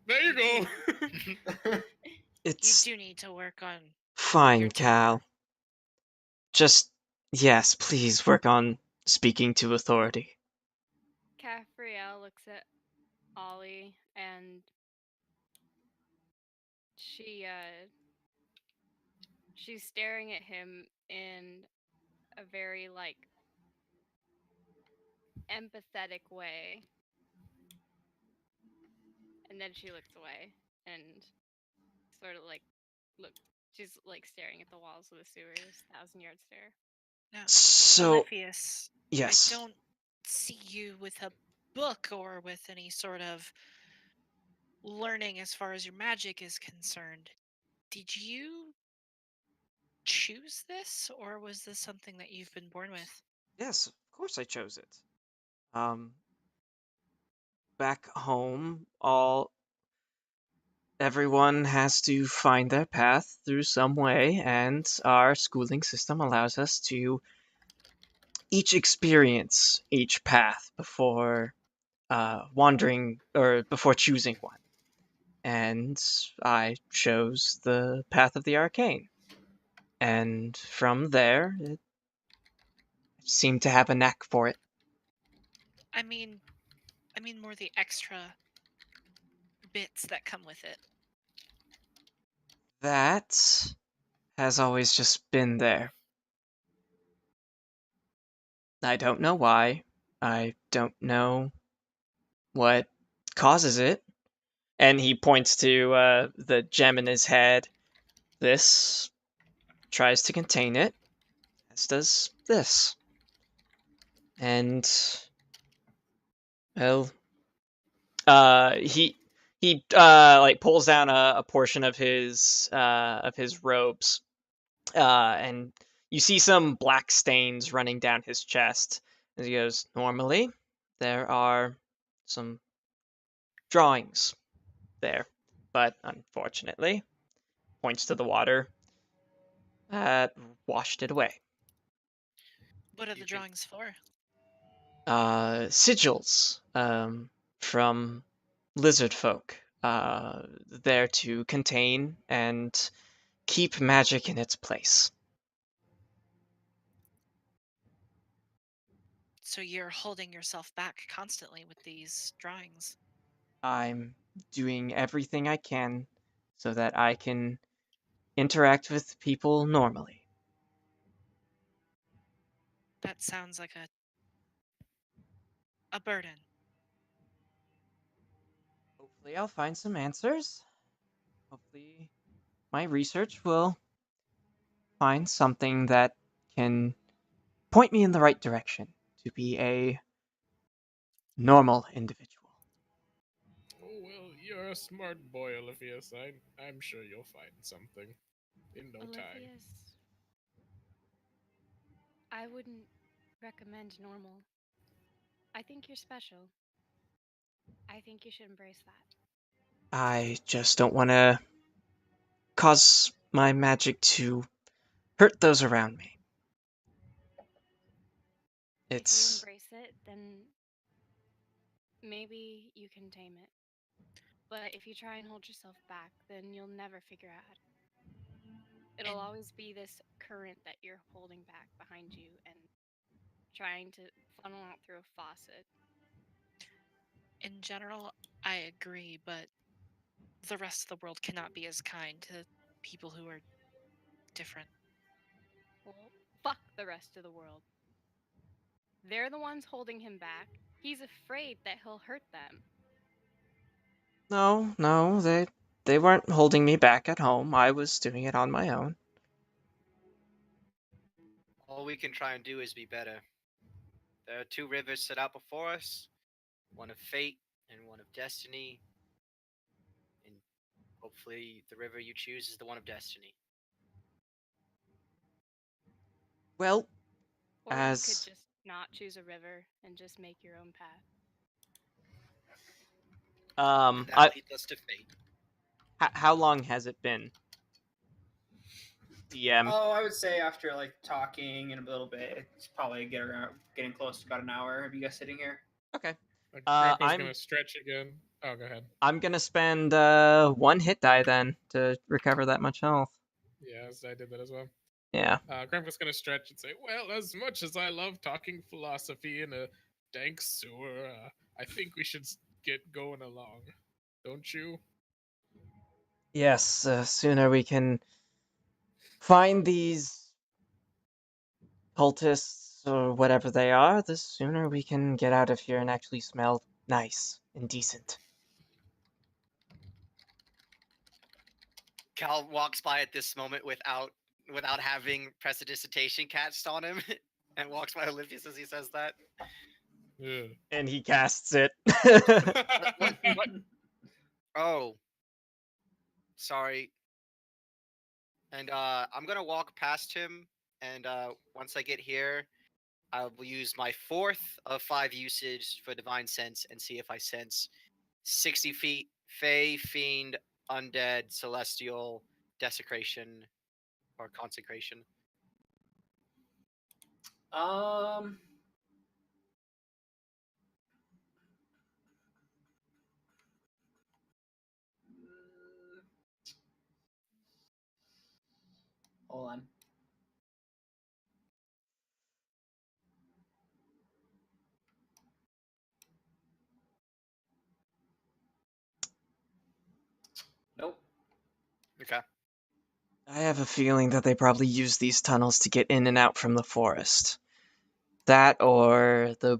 [SPEAKER 1] there you go.
[SPEAKER 5] You
[SPEAKER 4] It's
[SPEAKER 5] do need to work on
[SPEAKER 4] fine,
[SPEAKER 5] your
[SPEAKER 4] Cal.
[SPEAKER 5] temper.
[SPEAKER 4] Just, yes, please work on speaking to authority.
[SPEAKER 6] Caffriel looks at Ollie and she's staring at him in a very like empathetic way. And then she looks away and sort of like look she's like staring at the walls of the sewers, 1,000-yard stare.
[SPEAKER 5] Now,
[SPEAKER 4] So,
[SPEAKER 5] Alephius, I
[SPEAKER 4] yes.
[SPEAKER 5] don't see you with a book or with any sort of learning as far as your magic is concerned. Did you choose this, or was this something that you've been born with?
[SPEAKER 4] Yes, of course I chose it. Um, Back home, everyone has to find their path through some way, and our schooling system allows us to each experience each path before wandering or before choosing one. And I chose the path of the arcane. And from there, it seemed to have a knack for it.
[SPEAKER 5] I mean, more the extra bits that come with it.
[SPEAKER 4] That has always just been there. I don't know why. I don't know what causes it. And he points to the gem in his head. This tries to contain it, as does this. And well, he like pulls down a portion of his robes, and you see some black stains running down his chest. And he goes, normally, there are some drawings there, but unfortunately, points to the water, washed it away.
[SPEAKER 5] What are
[SPEAKER 2] You
[SPEAKER 5] the
[SPEAKER 2] can
[SPEAKER 5] drawings for?
[SPEAKER 4] Sigils from lizard folk, there to contain and keep magic in its place.
[SPEAKER 5] So you're holding yourself back constantly with these drawings.
[SPEAKER 4] I'm doing everything I can so that I can interact with people normally.
[SPEAKER 5] That sounds like a burden.
[SPEAKER 4] Hopefully, I'll find some answers. Hopefully, my research will find something that can point me in the right direction to be a normal individual.
[SPEAKER 1] Oh well, you're a smart boy, Olivius. I'm sure you'll find something in no time.
[SPEAKER 6] Olivia's. I wouldn't recommend normal. I think you're special. I think you should embrace that.
[SPEAKER 4] I just don't want to cause my magic to hurt those around me.
[SPEAKER 6] If you
[SPEAKER 4] It's
[SPEAKER 6] embrace it, then maybe you can tame it. But if you try and hold yourself back, then you'll never figure out how to. It'll
[SPEAKER 5] And
[SPEAKER 6] always be this current that you're holding back behind you and trying to funnel out through a faucet.
[SPEAKER 5] in general, I agree, but the rest of the world cannot be as kind to people who are different.
[SPEAKER 6] Well, fuck the rest of the world. They're the ones holding him back. He's afraid that he'll hurt them.
[SPEAKER 4] no, they weren't holding me back at home. I was doing it on my own.
[SPEAKER 2] all we can try and do is be better. There are two rivers set out before us, one of fate and one of destiny, and hopefully the river you choose is the one of destiny.
[SPEAKER 4] Well,
[SPEAKER 6] Or you could
[SPEAKER 4] as
[SPEAKER 6] just not choose a river and just make your own path.
[SPEAKER 2] And that leads us to fate.
[SPEAKER 4] how long has it been? DM.
[SPEAKER 3] Oh, I would say after like talking in a little bit, it's probably getting close to about an hour of you guys sitting here.
[SPEAKER 4] Okay.
[SPEAKER 1] Grandpa's
[SPEAKER 4] I'm
[SPEAKER 1] gonna stretch again. Oh, go ahead.
[SPEAKER 4] I'm gonna spend one hit die then to recover that much health.
[SPEAKER 1] Yes, I did that as well.
[SPEAKER 4] Yeah.
[SPEAKER 1] Grandpa's gonna stretch and say, "Well, as much as I love talking philosophy in a dank sewer, I think we should get going along. Don't you?"
[SPEAKER 4] Yes. Sooner we can find these cultists or whatever they are, the sooner we can get out of here and actually smell nice and decent.
[SPEAKER 2] Cal walks by at this moment without having prestidigitation cast on him, and walks by Olivius as he says that.
[SPEAKER 1] Ugh.
[SPEAKER 4] And he casts it.
[SPEAKER 2] What? Oh, sorry. And I'm gonna walk past him, and once I get here, I will use my 4th of 5 usage for Divine Sense and see if I sense 60 feet Fey, Fiend, Undead, Celestial, Desecration, or Consecration.
[SPEAKER 3] Um, hold on. Nope.
[SPEAKER 2] Okay.
[SPEAKER 4] I have a feeling that they probably use these tunnels to get in and out from the forest. That or the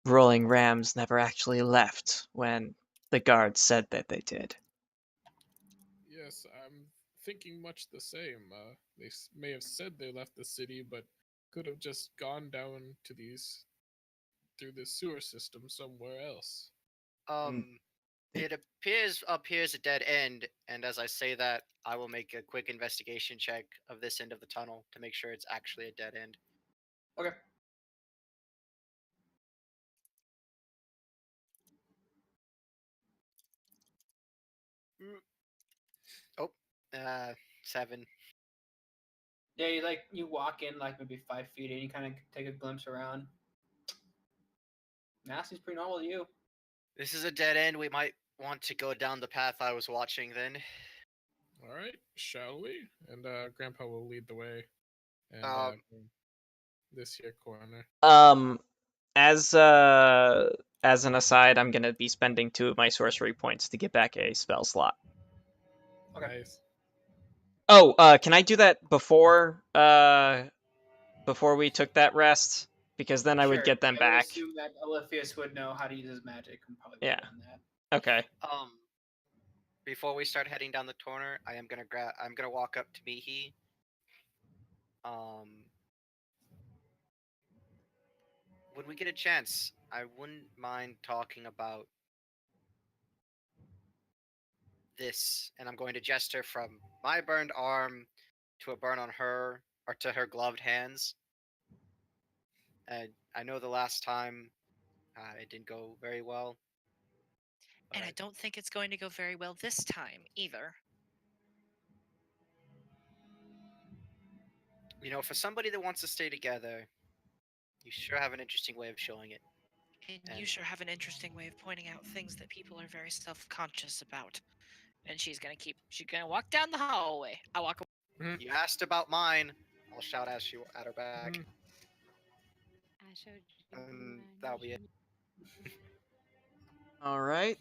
[SPEAKER 4] rolling rams never actually left when the guards said that they did.
[SPEAKER 1] Yes, I'm thinking much the same. They may have said they left the city, but could have just gone down to these through the sewer system somewhere else.
[SPEAKER 4] And
[SPEAKER 2] It appears a dead end, and as I say that, I will make a quick investigation check of this end of the tunnel to make sure it's actually a dead end.
[SPEAKER 3] Okay.
[SPEAKER 2] 7.
[SPEAKER 3] Yeah, you walk in like maybe 5 feet and you kind of take a glimpse around. Nasty's pretty normal to you.
[SPEAKER 2] This is a dead end. We might want to go down the path I was watching then.
[SPEAKER 1] All right, shall we? And Grandpa will lead the way. And
[SPEAKER 2] Um,
[SPEAKER 1] this here corner.
[SPEAKER 4] As an aside, I'm gonna be spending 2 of my sorcery points to get back a spell slot.
[SPEAKER 3] Okay.
[SPEAKER 1] Nice.
[SPEAKER 4] Oh, can I do that before we took that rest? Because then I would get them
[SPEAKER 3] I would
[SPEAKER 4] back.
[SPEAKER 3] assume that Oliphius would know how to use his magic and probably
[SPEAKER 4] Yeah.
[SPEAKER 3] on that.
[SPEAKER 4] Okay.
[SPEAKER 2] Before we start heading down the corner, I'm gonna walk up to Mihi. When we get a chance, I wouldn't mind talking about this, and I'm going to gesture from my burned arm to a burn on her, or to her gloved hands. And I know the last time it didn't go very well.
[SPEAKER 5] And I don't think it's going to go very well this time either.
[SPEAKER 2] You know, for somebody that wants to stay together, you sure have an interesting way of showing it.
[SPEAKER 5] And you sure have an interesting way of pointing out things that people are very self-conscious about. And she's gonna walk down the hallway. I walk away.
[SPEAKER 2] You asked about mine. I'll shout at you at her back.
[SPEAKER 6] I showed you.
[SPEAKER 2] And that'll be it.
[SPEAKER 4] All right.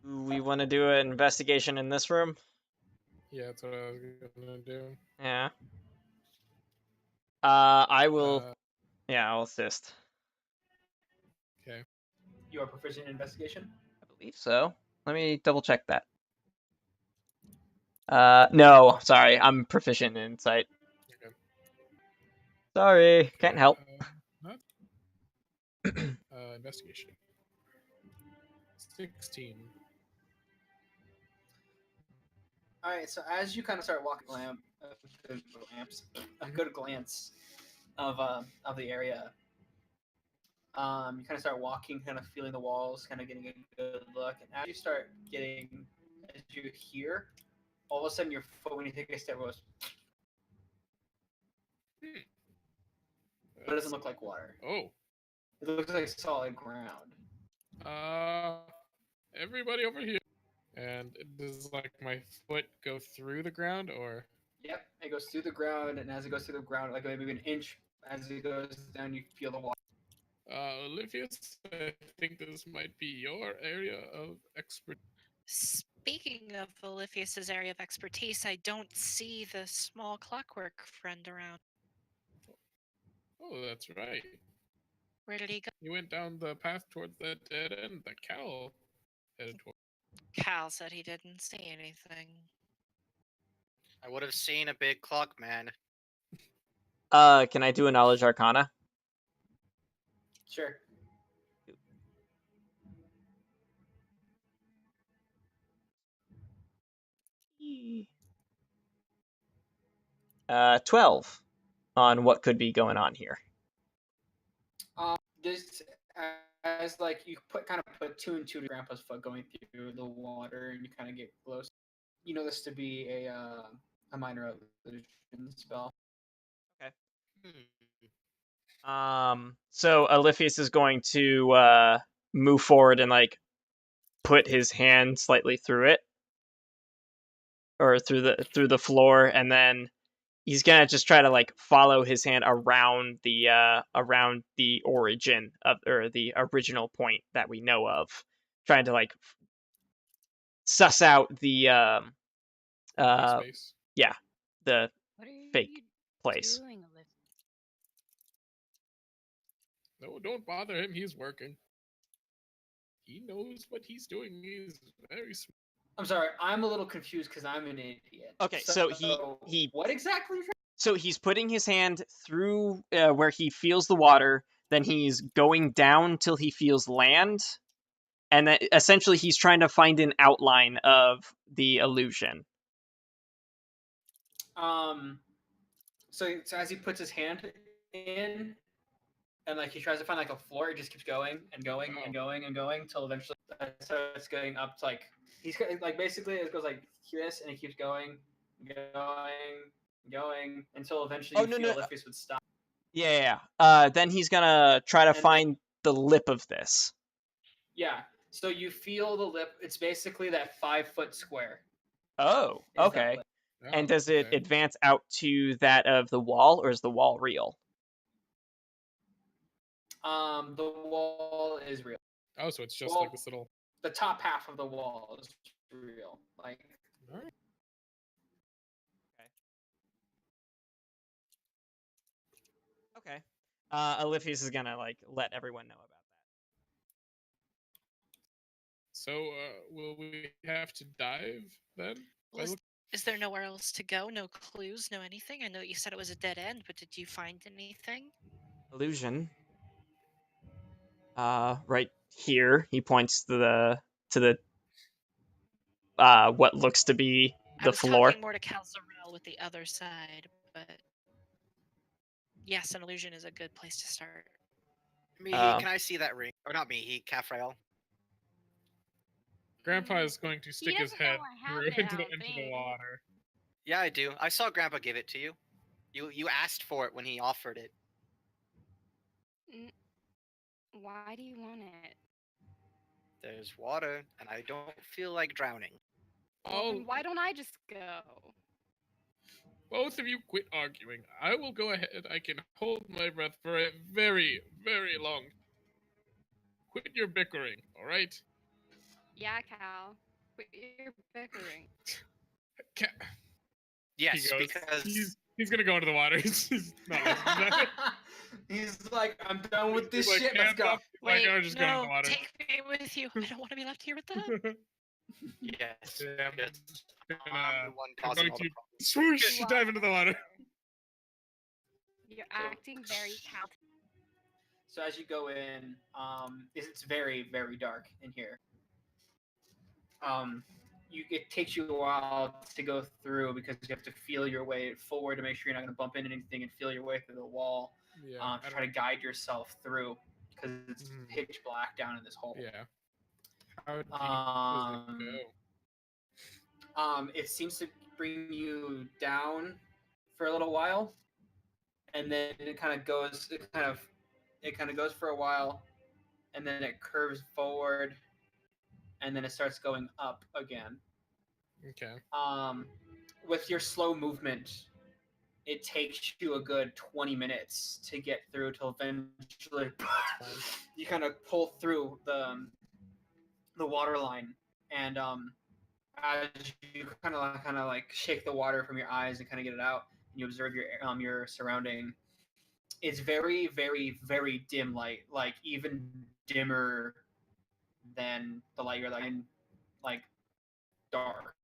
[SPEAKER 4] We want to do an investigation in this room?
[SPEAKER 1] Yeah, that's what I was gonna do.
[SPEAKER 4] Yeah. I will. Yeah, I'll assist.
[SPEAKER 1] Okay.
[SPEAKER 3] You are proficient in investigation?
[SPEAKER 4] I believe so. Let me double check that. No, sorry, I'm proficient in insight.
[SPEAKER 1] Okay.
[SPEAKER 4] Sorry, can't help.
[SPEAKER 1] Investigation. 16.
[SPEAKER 3] All right. So as you kind of start walking, a good glance of the area. You kind of start walking, kind of feeling the walls, kind of getting a good look. And as you hear, all of a sudden your foot, when you take a step, goes. But it doesn't look like water.
[SPEAKER 1] Oh.
[SPEAKER 3] It looks like solid ground.
[SPEAKER 1] Everybody over here. And does like my foot go through the ground or?
[SPEAKER 3] Yep, it goes through the ground, and as it goes through the ground, like maybe an inch, as it goes down, you feel the water.
[SPEAKER 1] Olivius, I think this might be your area of expertise.
[SPEAKER 5] Speaking of Olivius's area of expertise, I don't see the small clockwork friend around.
[SPEAKER 1] Oh, that's right.
[SPEAKER 5] Where did he go?
[SPEAKER 1] He went down the path towards that dead end that Cal headed toward.
[SPEAKER 5] Cal said he didn't see anything.
[SPEAKER 2] I would have seen a big clock, man.
[SPEAKER 4] Can I do a knowledge arcana?
[SPEAKER 3] Sure.
[SPEAKER 4] 12 on what could be going on here.
[SPEAKER 3] Just as like you kind of put 2 and 2 to Grandpa's foot going through the water, and you kind of get close. You know this to be a minor illusion spell.
[SPEAKER 4] Okay. So Olivius is going to move forward and like put his hand slightly through it, or through the floor, and then he's gonna just try to like follow his hand around the origin of, or the original point that we know of, trying to like suss out the
[SPEAKER 1] space.
[SPEAKER 4] yeah, the
[SPEAKER 6] What are you
[SPEAKER 4] fake place.
[SPEAKER 6] doing, Olivia?
[SPEAKER 1] No, don't bother him. He's working. He knows what he's doing. He's very smart.
[SPEAKER 3] I'm sorry, I'm a little confused because I'm an idiot.
[SPEAKER 4] Okay, so he
[SPEAKER 3] what exactly?
[SPEAKER 4] So he's putting his hand through where he feels the water, then he's going down till he feels land, and then essentially he's trying to find an outline of the illusion.
[SPEAKER 3] So as he puts his hand in, and like he tries to find like a floor, it just keeps going and going and going and going till eventually it starts going up to like He's like basically it goes like this, and it keeps going, until eventually
[SPEAKER 4] Oh,
[SPEAKER 3] you
[SPEAKER 4] no,
[SPEAKER 3] feel
[SPEAKER 4] no.
[SPEAKER 3] Olympius would stop.
[SPEAKER 4] Yeah. Then he's gonna try to
[SPEAKER 3] And
[SPEAKER 4] find the lip of this.
[SPEAKER 3] Yeah. So you feel the lip. It's basically that 5-foot square.
[SPEAKER 4] Oh,
[SPEAKER 3] Is that
[SPEAKER 4] okay.
[SPEAKER 3] lip.
[SPEAKER 1] Oh,
[SPEAKER 4] And does it
[SPEAKER 1] okay.
[SPEAKER 4] advance out to that of the wall, or is the wall real?
[SPEAKER 3] The wall is real.
[SPEAKER 1] Oh, so it's just
[SPEAKER 3] Well,
[SPEAKER 1] like this little.
[SPEAKER 3] the top half of the wall is real. Like
[SPEAKER 1] Alright.
[SPEAKER 4] Okay. Olympius is gonna like let everyone know about
[SPEAKER 1] So, will we have to dive then?
[SPEAKER 5] Well, is there nowhere else to go? No clues, no anything? I know you said it was a dead end, but did you find anything?
[SPEAKER 4] that. Illusion. Right here, he points to the what looks to be
[SPEAKER 5] I
[SPEAKER 4] the
[SPEAKER 5] was
[SPEAKER 4] floor.
[SPEAKER 5] talking more to Calzarel with the other side, but yes, an illusion is a good place to start.
[SPEAKER 2] Me,
[SPEAKER 4] Um,
[SPEAKER 2] can I see that ring? Or not me, Caphrael.
[SPEAKER 1] Grandpa is going to stick his
[SPEAKER 6] doesn't know
[SPEAKER 1] head
[SPEAKER 6] I have
[SPEAKER 1] through
[SPEAKER 6] it,
[SPEAKER 1] into
[SPEAKER 6] I
[SPEAKER 1] the
[SPEAKER 6] don't
[SPEAKER 1] into the
[SPEAKER 6] think.
[SPEAKER 1] water.
[SPEAKER 2] Yeah, I do. I saw Grandpa give it to you. You asked for it when he offered it.
[SPEAKER 6] Why do you want it?
[SPEAKER 2] There's water, and I don't feel like drowning.
[SPEAKER 6] Well, then
[SPEAKER 1] Oh,
[SPEAKER 6] why don't I just go?
[SPEAKER 1] both of you quit arguing. I will go ahead. I can hold my breath for a very, very long. Quit your bickering, all right?
[SPEAKER 6] Yeah, Cal. Quit your bickering.
[SPEAKER 1] Ca-
[SPEAKER 2] Yes,
[SPEAKER 1] he goes.
[SPEAKER 2] because
[SPEAKER 1] He's gonna go into the water. He's not listening to that.
[SPEAKER 3] He's like, I'm done with this
[SPEAKER 1] He's like,
[SPEAKER 3] shit. Let's
[SPEAKER 1] hands
[SPEAKER 3] go.
[SPEAKER 1] up. He's like,
[SPEAKER 5] Wait,
[SPEAKER 1] oh, just go into the
[SPEAKER 5] no,
[SPEAKER 1] water.
[SPEAKER 5] take me with you. I don't want to be left here with that.
[SPEAKER 2] yes,
[SPEAKER 1] Yeah,
[SPEAKER 2] because
[SPEAKER 1] I'm
[SPEAKER 2] I'm the one
[SPEAKER 1] I'm
[SPEAKER 2] causing
[SPEAKER 1] going
[SPEAKER 2] all
[SPEAKER 1] to
[SPEAKER 2] the problems.
[SPEAKER 1] swoosh dive into the water.
[SPEAKER 6] You're acting very Cal.
[SPEAKER 3] So as you go in, it's very, very dark in here. It takes you a while to go through because you have to feel your way forward to make sure you're not going to bump into anything and feel your way through the wall.
[SPEAKER 1] Yeah.
[SPEAKER 3] To try to guide yourself through because it's pitch black down in this hole.
[SPEAKER 1] Yeah. How deep does it go?
[SPEAKER 3] It seems to bring you down for a little while, and then it kind of goes. It kind of goes for a while, and then it curves forward, and then it starts going up again.
[SPEAKER 1] Okay.
[SPEAKER 3] With your slow movement, it takes you a good 20 minutes to get through till eventually you kind of pull through the water line, and as you kind of like shake the water from your eyes and kind of get it out, and you observe your surrounding. It's very, very, very dim light, like even dimmer than the light you're like in, like dark.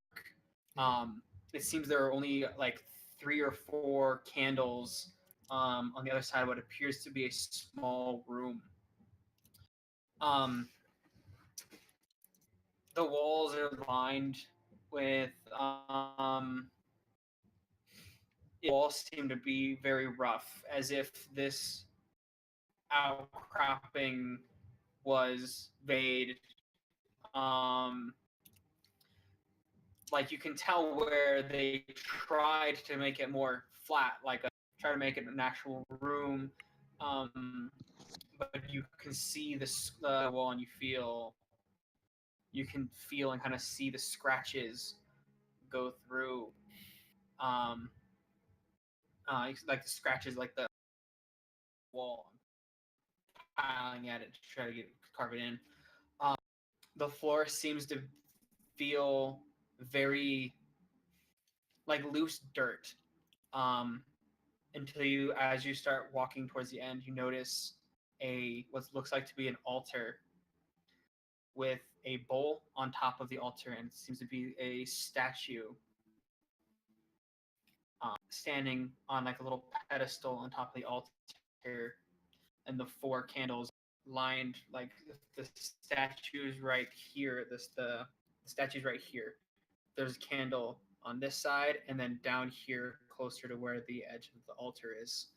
[SPEAKER 3] It seems there are only like 3 or 4 candles on the other side of what appears to be a small room. Um, the walls are lined with the walls seem to be very rough, as if this outcropping was made. Like you can tell where they tried to make it more flat, try to make it an actual room. But you can see the wall, and you can feel and kind of see the scratches go through. Um, like the scratches, like the wall, piling at it to try to carve it in. The floor seems to feel very like loose dirt. Um, until as you start walking towards the end, you notice what looks like to be an altar with a bowl on top of the altar, and it seems to be a statue standing on like a little pedestal on top of the altar, and the 4 candles lined like the statue's right here. The statue's right here. There's a candle on this side, and then down here, closer to where the edge of the altar is.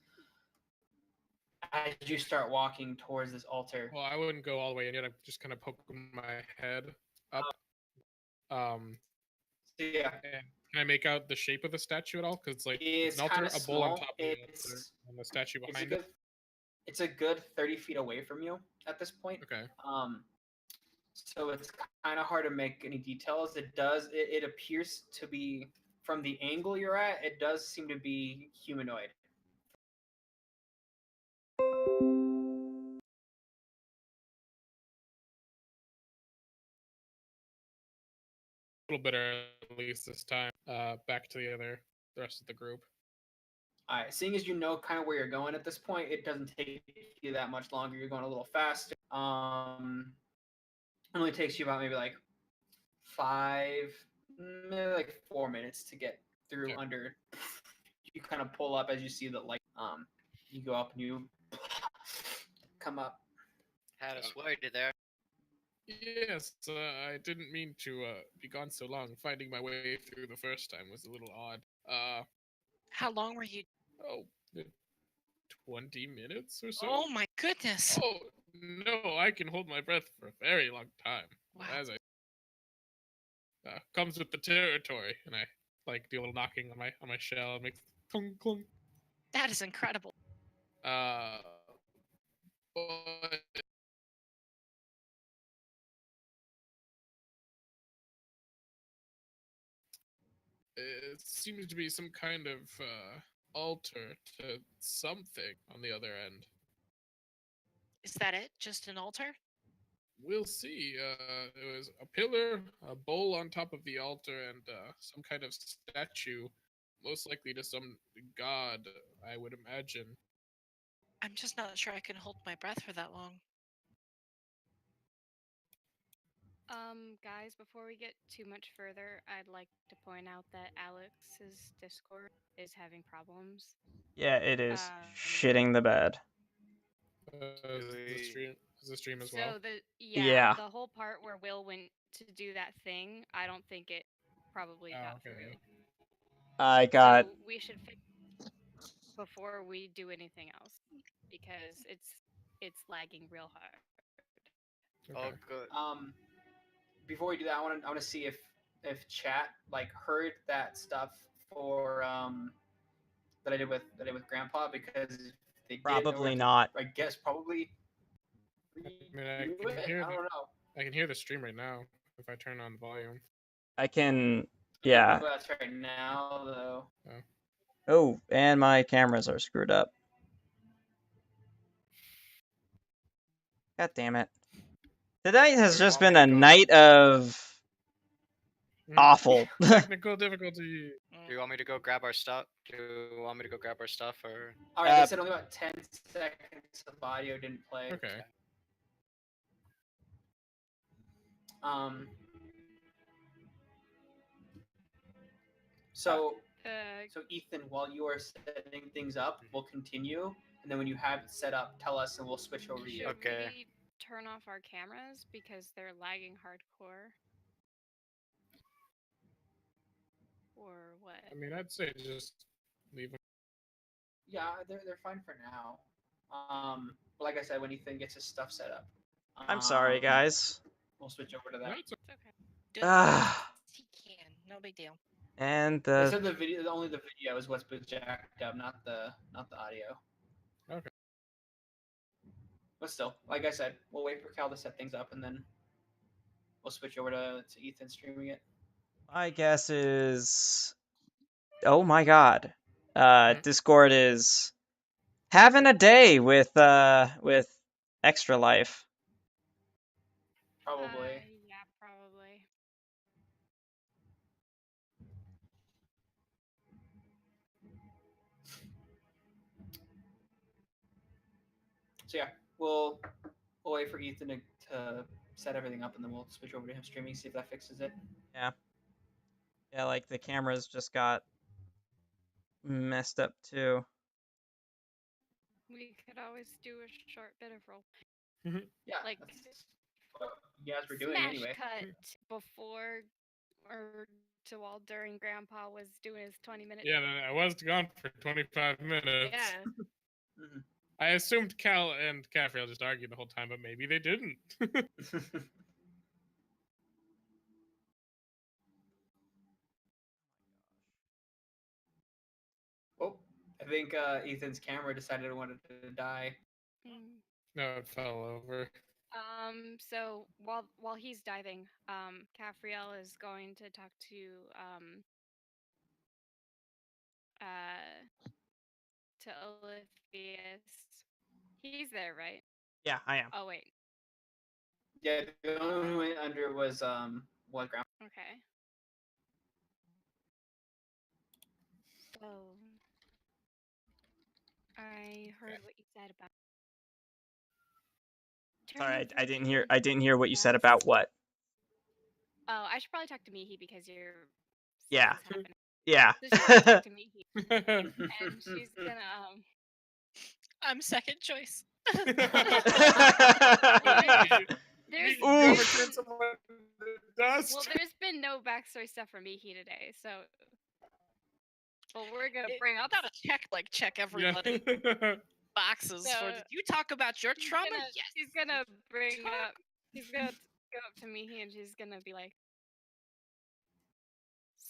[SPEAKER 3] As you start walking towards this altar,
[SPEAKER 1] Well, I wouldn't go all the way in yet. I'm just kind of poking my head up
[SPEAKER 3] So yeah,
[SPEAKER 1] And can I make out the shape of the statue at all? Because like it's
[SPEAKER 3] it's
[SPEAKER 1] an altar,
[SPEAKER 3] kind of
[SPEAKER 1] a bowl on
[SPEAKER 3] small.
[SPEAKER 1] top of the altar, and the statue
[SPEAKER 3] It's a
[SPEAKER 1] behind
[SPEAKER 3] good
[SPEAKER 1] it.
[SPEAKER 3] it's a good 30 feet away from you at this point.
[SPEAKER 1] Okay.
[SPEAKER 3] So it's kind of hard to make any details. It appears to be, from the angle you're at, it does seem to be humanoid.
[SPEAKER 1] A little bit early, at least this time. Back to the rest of the group.
[SPEAKER 3] All right, seeing as you know kind of where you're going at this point, it doesn't take you that much longer. You're going a little faster. It only takes you about maybe like 4 minutes to get through under. You kind of pull up as you see the light. You go up and you come up.
[SPEAKER 2] Had us worried there.
[SPEAKER 1] Yes, I didn't mean to be gone so long. Finding my way through the first time was a little odd.
[SPEAKER 5] How long were you?
[SPEAKER 1] Oh, 20 minutes or so?
[SPEAKER 5] Oh my goodness!
[SPEAKER 1] Oh, no, I can hold my breath for a very long time.
[SPEAKER 5] Wow.
[SPEAKER 1] As I comes with the territory, and I like do a little knocking on my shell and makes clunk clunk.
[SPEAKER 5] That is incredible.
[SPEAKER 1] But it seems to be some kind of altar to something on the other end.
[SPEAKER 5] Is that it? Just an altar?
[SPEAKER 1] We'll see. There was a pillar, a bowl on top of the altar, and some kind of statue, most likely to some god, I would imagine.
[SPEAKER 5] I'm just not sure I can hold my breath for that long.
[SPEAKER 6] Guys, before we get too much further, I'd like to point out that Alex's Discord is having problems.
[SPEAKER 4] Yeah, it is
[SPEAKER 6] Um,
[SPEAKER 4] shitting the bed.
[SPEAKER 1] Is the stream as well?
[SPEAKER 6] So
[SPEAKER 4] Yeah.
[SPEAKER 6] the whole part where Will went to do that thing, I don't think it probably got
[SPEAKER 1] okay.
[SPEAKER 6] through.
[SPEAKER 4] I got.
[SPEAKER 6] So we should fix before we do anything else because it's lagging real hard.
[SPEAKER 2] Oh,
[SPEAKER 1] Okay.
[SPEAKER 2] good.
[SPEAKER 3] Before we do that, I want to see if chat like heard that stuff for that I did with Grandpa, because if they did,
[SPEAKER 4] Probably
[SPEAKER 3] I
[SPEAKER 4] not.
[SPEAKER 3] I guess probably.
[SPEAKER 1] I mean, I
[SPEAKER 3] do
[SPEAKER 1] can
[SPEAKER 3] it?
[SPEAKER 1] hear
[SPEAKER 3] I don't know.
[SPEAKER 1] I can hear the stream right now if I turn on the volume.
[SPEAKER 4] I can.
[SPEAKER 3] I
[SPEAKER 4] Yeah.
[SPEAKER 3] don't know if that's right now though.
[SPEAKER 4] Oh, and my cameras are screwed up. God damn it. Today has
[SPEAKER 2] Do you
[SPEAKER 4] just
[SPEAKER 2] want me
[SPEAKER 4] been
[SPEAKER 2] to
[SPEAKER 4] a
[SPEAKER 2] go-
[SPEAKER 4] night of awful.
[SPEAKER 1] Technical difficulty.
[SPEAKER 2] Do you want me to go grab our stuff? Do you want me to go grab our stuff, or?
[SPEAKER 3] All right, they said only about 10 seconds of audio didn't play.
[SPEAKER 1] Okay.
[SPEAKER 3] So
[SPEAKER 6] Uh,
[SPEAKER 3] so Ethan, while you are setting things up, we'll continue, and then when you have it set up, tell us, and we'll switch over to you.
[SPEAKER 6] should
[SPEAKER 2] Okay.
[SPEAKER 6] we turn off our cameras because they're lagging hardcore? Or what?
[SPEAKER 1] I mean, I'd say just leave them.
[SPEAKER 3] Yeah, they're fine for now. But like I said, when Ethan gets his stuff set up,
[SPEAKER 4] I'm sorry, guys.
[SPEAKER 3] We'll switch over to that.
[SPEAKER 1] No, it's
[SPEAKER 5] It's okay. Do
[SPEAKER 4] Ah.
[SPEAKER 5] he can. No big deal.
[SPEAKER 4] And
[SPEAKER 3] They
[SPEAKER 4] the
[SPEAKER 3] said the video, only the video is what's been jacked up, not the audio.
[SPEAKER 1] okay.
[SPEAKER 3] But still, like I said, we'll wait for Cal to set things up, and then we'll switch over to Ethan streaming it.
[SPEAKER 4] my guess is. Oh my god.
[SPEAKER 1] Mhm.
[SPEAKER 4] Discord is having a day with Extra Life.
[SPEAKER 3] Probably.
[SPEAKER 6] Yeah, probably.
[SPEAKER 3] So yeah, we'll wait for Ethan to set everything up, and then we'll switch over to him streaming, see if that fixes it.
[SPEAKER 4] Yeah. Yeah, like the cameras just got messed up too.
[SPEAKER 6] We could always do a short bit of role.
[SPEAKER 3] Yeah,
[SPEAKER 6] Like,
[SPEAKER 3] that's what you guys were doing
[SPEAKER 6] smash
[SPEAKER 3] anyway.
[SPEAKER 6] cut before or to while during Grandpa was doing his 20-minute.
[SPEAKER 1] Yeah, I was gone for 25 minutes.
[SPEAKER 6] Yeah.
[SPEAKER 3] Mhm.
[SPEAKER 1] I assumed Cal and Caffrey just argued the whole time, but maybe they didn't.
[SPEAKER 3] think Ethan's camera decided it wanted to die.
[SPEAKER 6] Mm.
[SPEAKER 1] No, it fell over.
[SPEAKER 6] So while he's diving, Caffriel is going to talk to Oliphius. He's there, right?
[SPEAKER 4] Yeah, I am.
[SPEAKER 6] Oh wait.
[SPEAKER 3] Yeah, the only one who went under was ground.
[SPEAKER 6] Okay. So I heard what you said about
[SPEAKER 4] Sorry,
[SPEAKER 6] turning
[SPEAKER 4] I didn't
[SPEAKER 6] 13.
[SPEAKER 4] hear. I didn't hear what you said
[SPEAKER 6] That's-
[SPEAKER 4] about what.
[SPEAKER 6] Oh, I should probably talk to Mihi because your
[SPEAKER 4] Yeah.
[SPEAKER 6] stuff is happening.
[SPEAKER 4] Yeah.
[SPEAKER 6] So she's gonna talk to Mihi, and she's gonna
[SPEAKER 5] I'm second choice.
[SPEAKER 6] There's,
[SPEAKER 1] You
[SPEAKER 4] Oof.
[SPEAKER 1] overturned someone to dust.
[SPEAKER 6] well, there's been no backstory stuff from Mihi today, so. Well, we're gonna bring up.
[SPEAKER 5] Not a check everybody boxes for.
[SPEAKER 6] So,
[SPEAKER 5] Did you talk about your trauma? Yes.
[SPEAKER 6] She's gonna bring up. She's gonna go up to Mihi and she's gonna be like,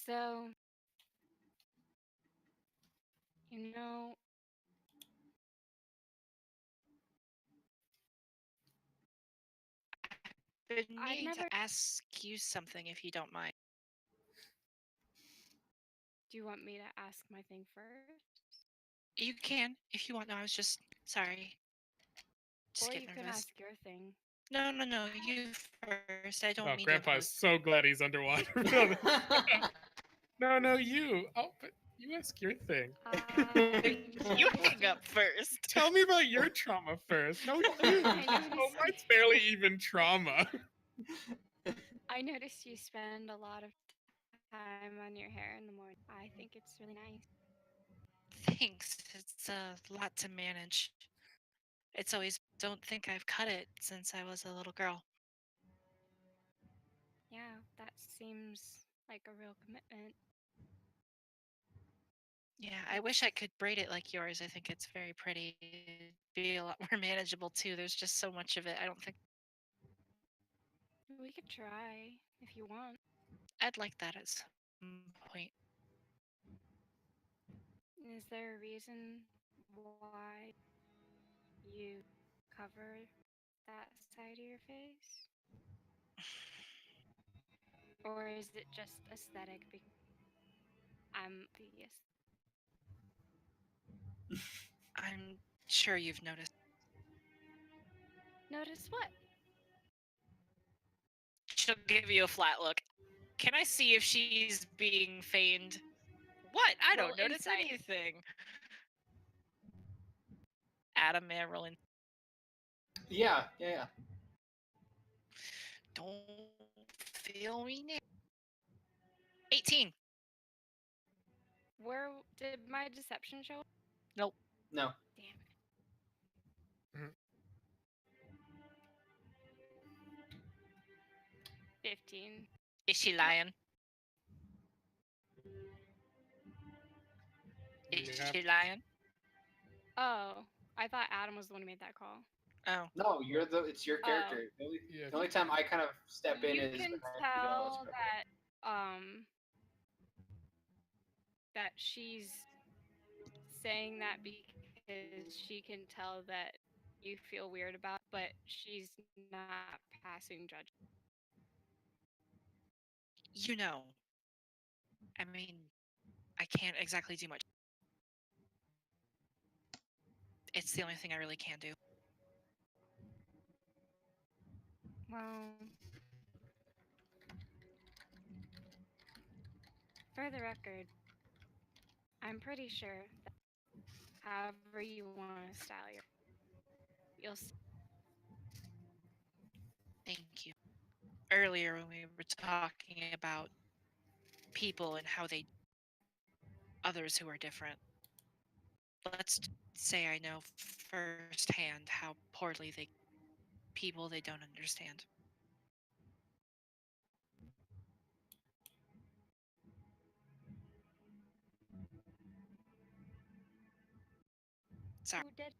[SPEAKER 6] "So, you know,
[SPEAKER 5] Been
[SPEAKER 6] I've
[SPEAKER 5] meaning
[SPEAKER 6] never.
[SPEAKER 5] to ask you something if you don't mind.
[SPEAKER 6] Do you want me to ask my thing first,
[SPEAKER 5] You can if you want. No, I was just sorry. Just
[SPEAKER 6] or
[SPEAKER 5] get
[SPEAKER 6] you can
[SPEAKER 5] nervous.
[SPEAKER 6] ask your thing?
[SPEAKER 5] No, you first. I don't
[SPEAKER 1] Oh,
[SPEAKER 5] mean
[SPEAKER 1] Grandpa
[SPEAKER 5] to.
[SPEAKER 1] is so glad he's underwater. No, you. Oh, but you ask your thing.
[SPEAKER 5] You hang up first.
[SPEAKER 1] Tell me about your trauma first. No, you. Oh, mine's barely even trauma.
[SPEAKER 6] I noticed you spend a lot of time on your hair in the morning. I think it's really nice.
[SPEAKER 5] Thanks. It's a lot to manage. It's always don't think I've cut it since I was a little girl.
[SPEAKER 6] Yeah, that seems like a real commitment.
[SPEAKER 5] Yeah, I wish I could braid it like yours. I think it's very pretty. It'd be a lot more manageable too. There's just so much of it. I don't think
[SPEAKER 6] We could try if you want.
[SPEAKER 5] I'd like that at some point.
[SPEAKER 6] Is there a reason why you cover that side of your face? Or is it just aesthetic because I'm obvious?
[SPEAKER 5] I'm sure you've noticed.
[SPEAKER 6] Notice what?
[SPEAKER 5] She'll give you a flat look. Can I see if she's being feigned? What? I
[SPEAKER 6] Roll
[SPEAKER 5] don't notice
[SPEAKER 6] insight.
[SPEAKER 5] anything. Adam, may I roll in?
[SPEAKER 3] Yeah.
[SPEAKER 5] Don't feel me now. 18.
[SPEAKER 6] Where did my deception show?
[SPEAKER 3] No.
[SPEAKER 6] Damn it.
[SPEAKER 1] Mhm.
[SPEAKER 6] 15.
[SPEAKER 5] Is she lying? Is
[SPEAKER 1] Yep.
[SPEAKER 5] she lying?
[SPEAKER 6] Oh, I thought Adam was the one who made that call.
[SPEAKER 5] Oh.
[SPEAKER 3] No, it's your character. The only time I kind of step in
[SPEAKER 6] You
[SPEAKER 3] is
[SPEAKER 6] can
[SPEAKER 3] when I feel
[SPEAKER 6] tell
[SPEAKER 3] it's
[SPEAKER 6] that she's saying that because she can tell that you feel weird about, but she's not passing judgment.
[SPEAKER 5] You know. I mean, I can't exactly do much. It's the only thing I really can do.
[SPEAKER 6] Well, for the record, I'm pretty sure that however you want to style you'll see.
[SPEAKER 5] Thank you. Earlier when we were talking about people and how they others who are different. Let's say I know firsthand how poorly people they don't understand. Sorry.
[SPEAKER 6] Who did?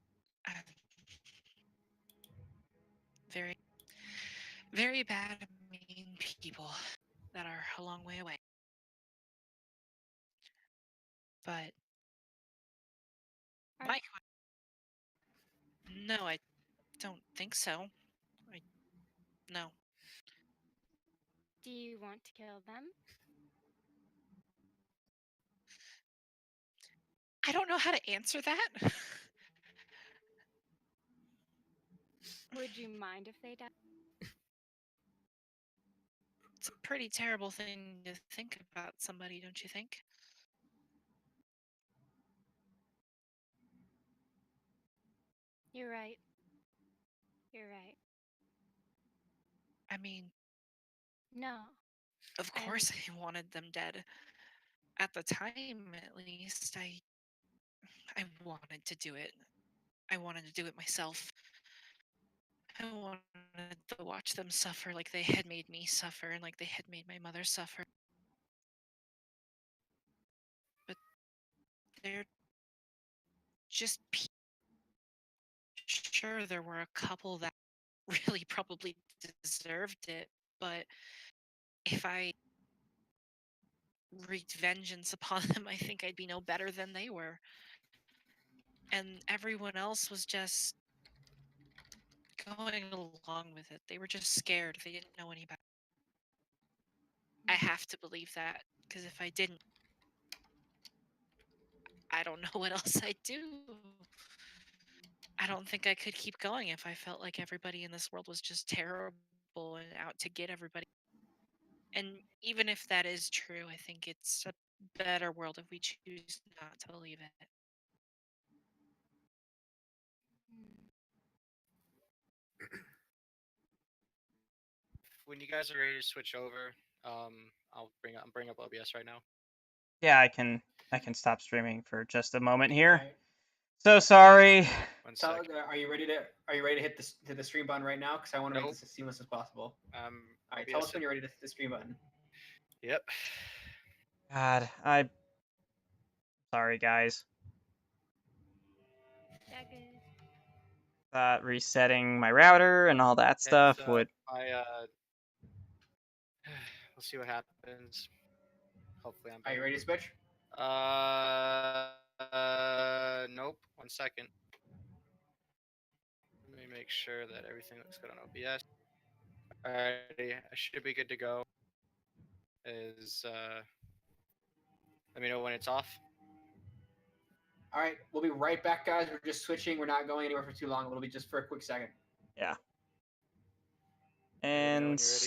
[SPEAKER 5] Very, very bad, mean people that are a long way away. But Mike. No, I don't think so. No.
[SPEAKER 6] Do you want to kill them?
[SPEAKER 5] I don't know how to answer that.
[SPEAKER 6] Would you mind if they died?
[SPEAKER 5] It's a pretty terrible thing to think about somebody, don't you think?
[SPEAKER 6] You're right. You're right.
[SPEAKER 5] I mean,
[SPEAKER 6] No.
[SPEAKER 5] of
[SPEAKER 6] I
[SPEAKER 5] course I wanted them dead. At the time, at least, I wanted to do it. I wanted to do it myself. I wanted to watch them suffer like they had made me suffer and like they had made my mother suffer. But they're just sure there were a couple that really probably deserved it, but if I wreaked vengeance upon them, I think I'd be no better than they were. And everyone else was just going along with it. They were just scared. They didn't know any better. I have to believe that, because if I didn't, I don't know what else I'd do. I don't think I could keep going if I felt like everybody in this world was just terrible and out to get everybody. And even if that is true, I think it's a better world if we choose not to believe it.
[SPEAKER 2] When you guys are ready to switch over, I'll bring up OBS right now.
[SPEAKER 4] Yeah, I can stop streaming for just a moment here.
[SPEAKER 3] Alright.
[SPEAKER 4] So sorry.
[SPEAKER 2] One
[SPEAKER 3] Tell,
[SPEAKER 2] second.
[SPEAKER 3] are you ready to hit the stream button right now? Because I want to make this as seamless as possible. All right, tell us when you're ready to hit the stream button.
[SPEAKER 2] Yep.
[SPEAKER 4] God, sorry guys.
[SPEAKER 6] Yeah, good.
[SPEAKER 4] Thought resetting my router and all that stuff would.
[SPEAKER 2] We'll see what happens. Hopefully I'm
[SPEAKER 3] Are you
[SPEAKER 2] better.
[SPEAKER 3] ready to switch?
[SPEAKER 2] Nope. 1 second. Let me make sure that everything looks good on OBS. Alrighty, I should be good to go. Let me know when it's off.
[SPEAKER 3] All right, we'll be right back, guys. We're just switching. We're not going anywhere for too long. It'll be just for a quick second.
[SPEAKER 4] Yeah.
[SPEAKER 2] Let me know when
[SPEAKER 4] And
[SPEAKER 2] you're ready.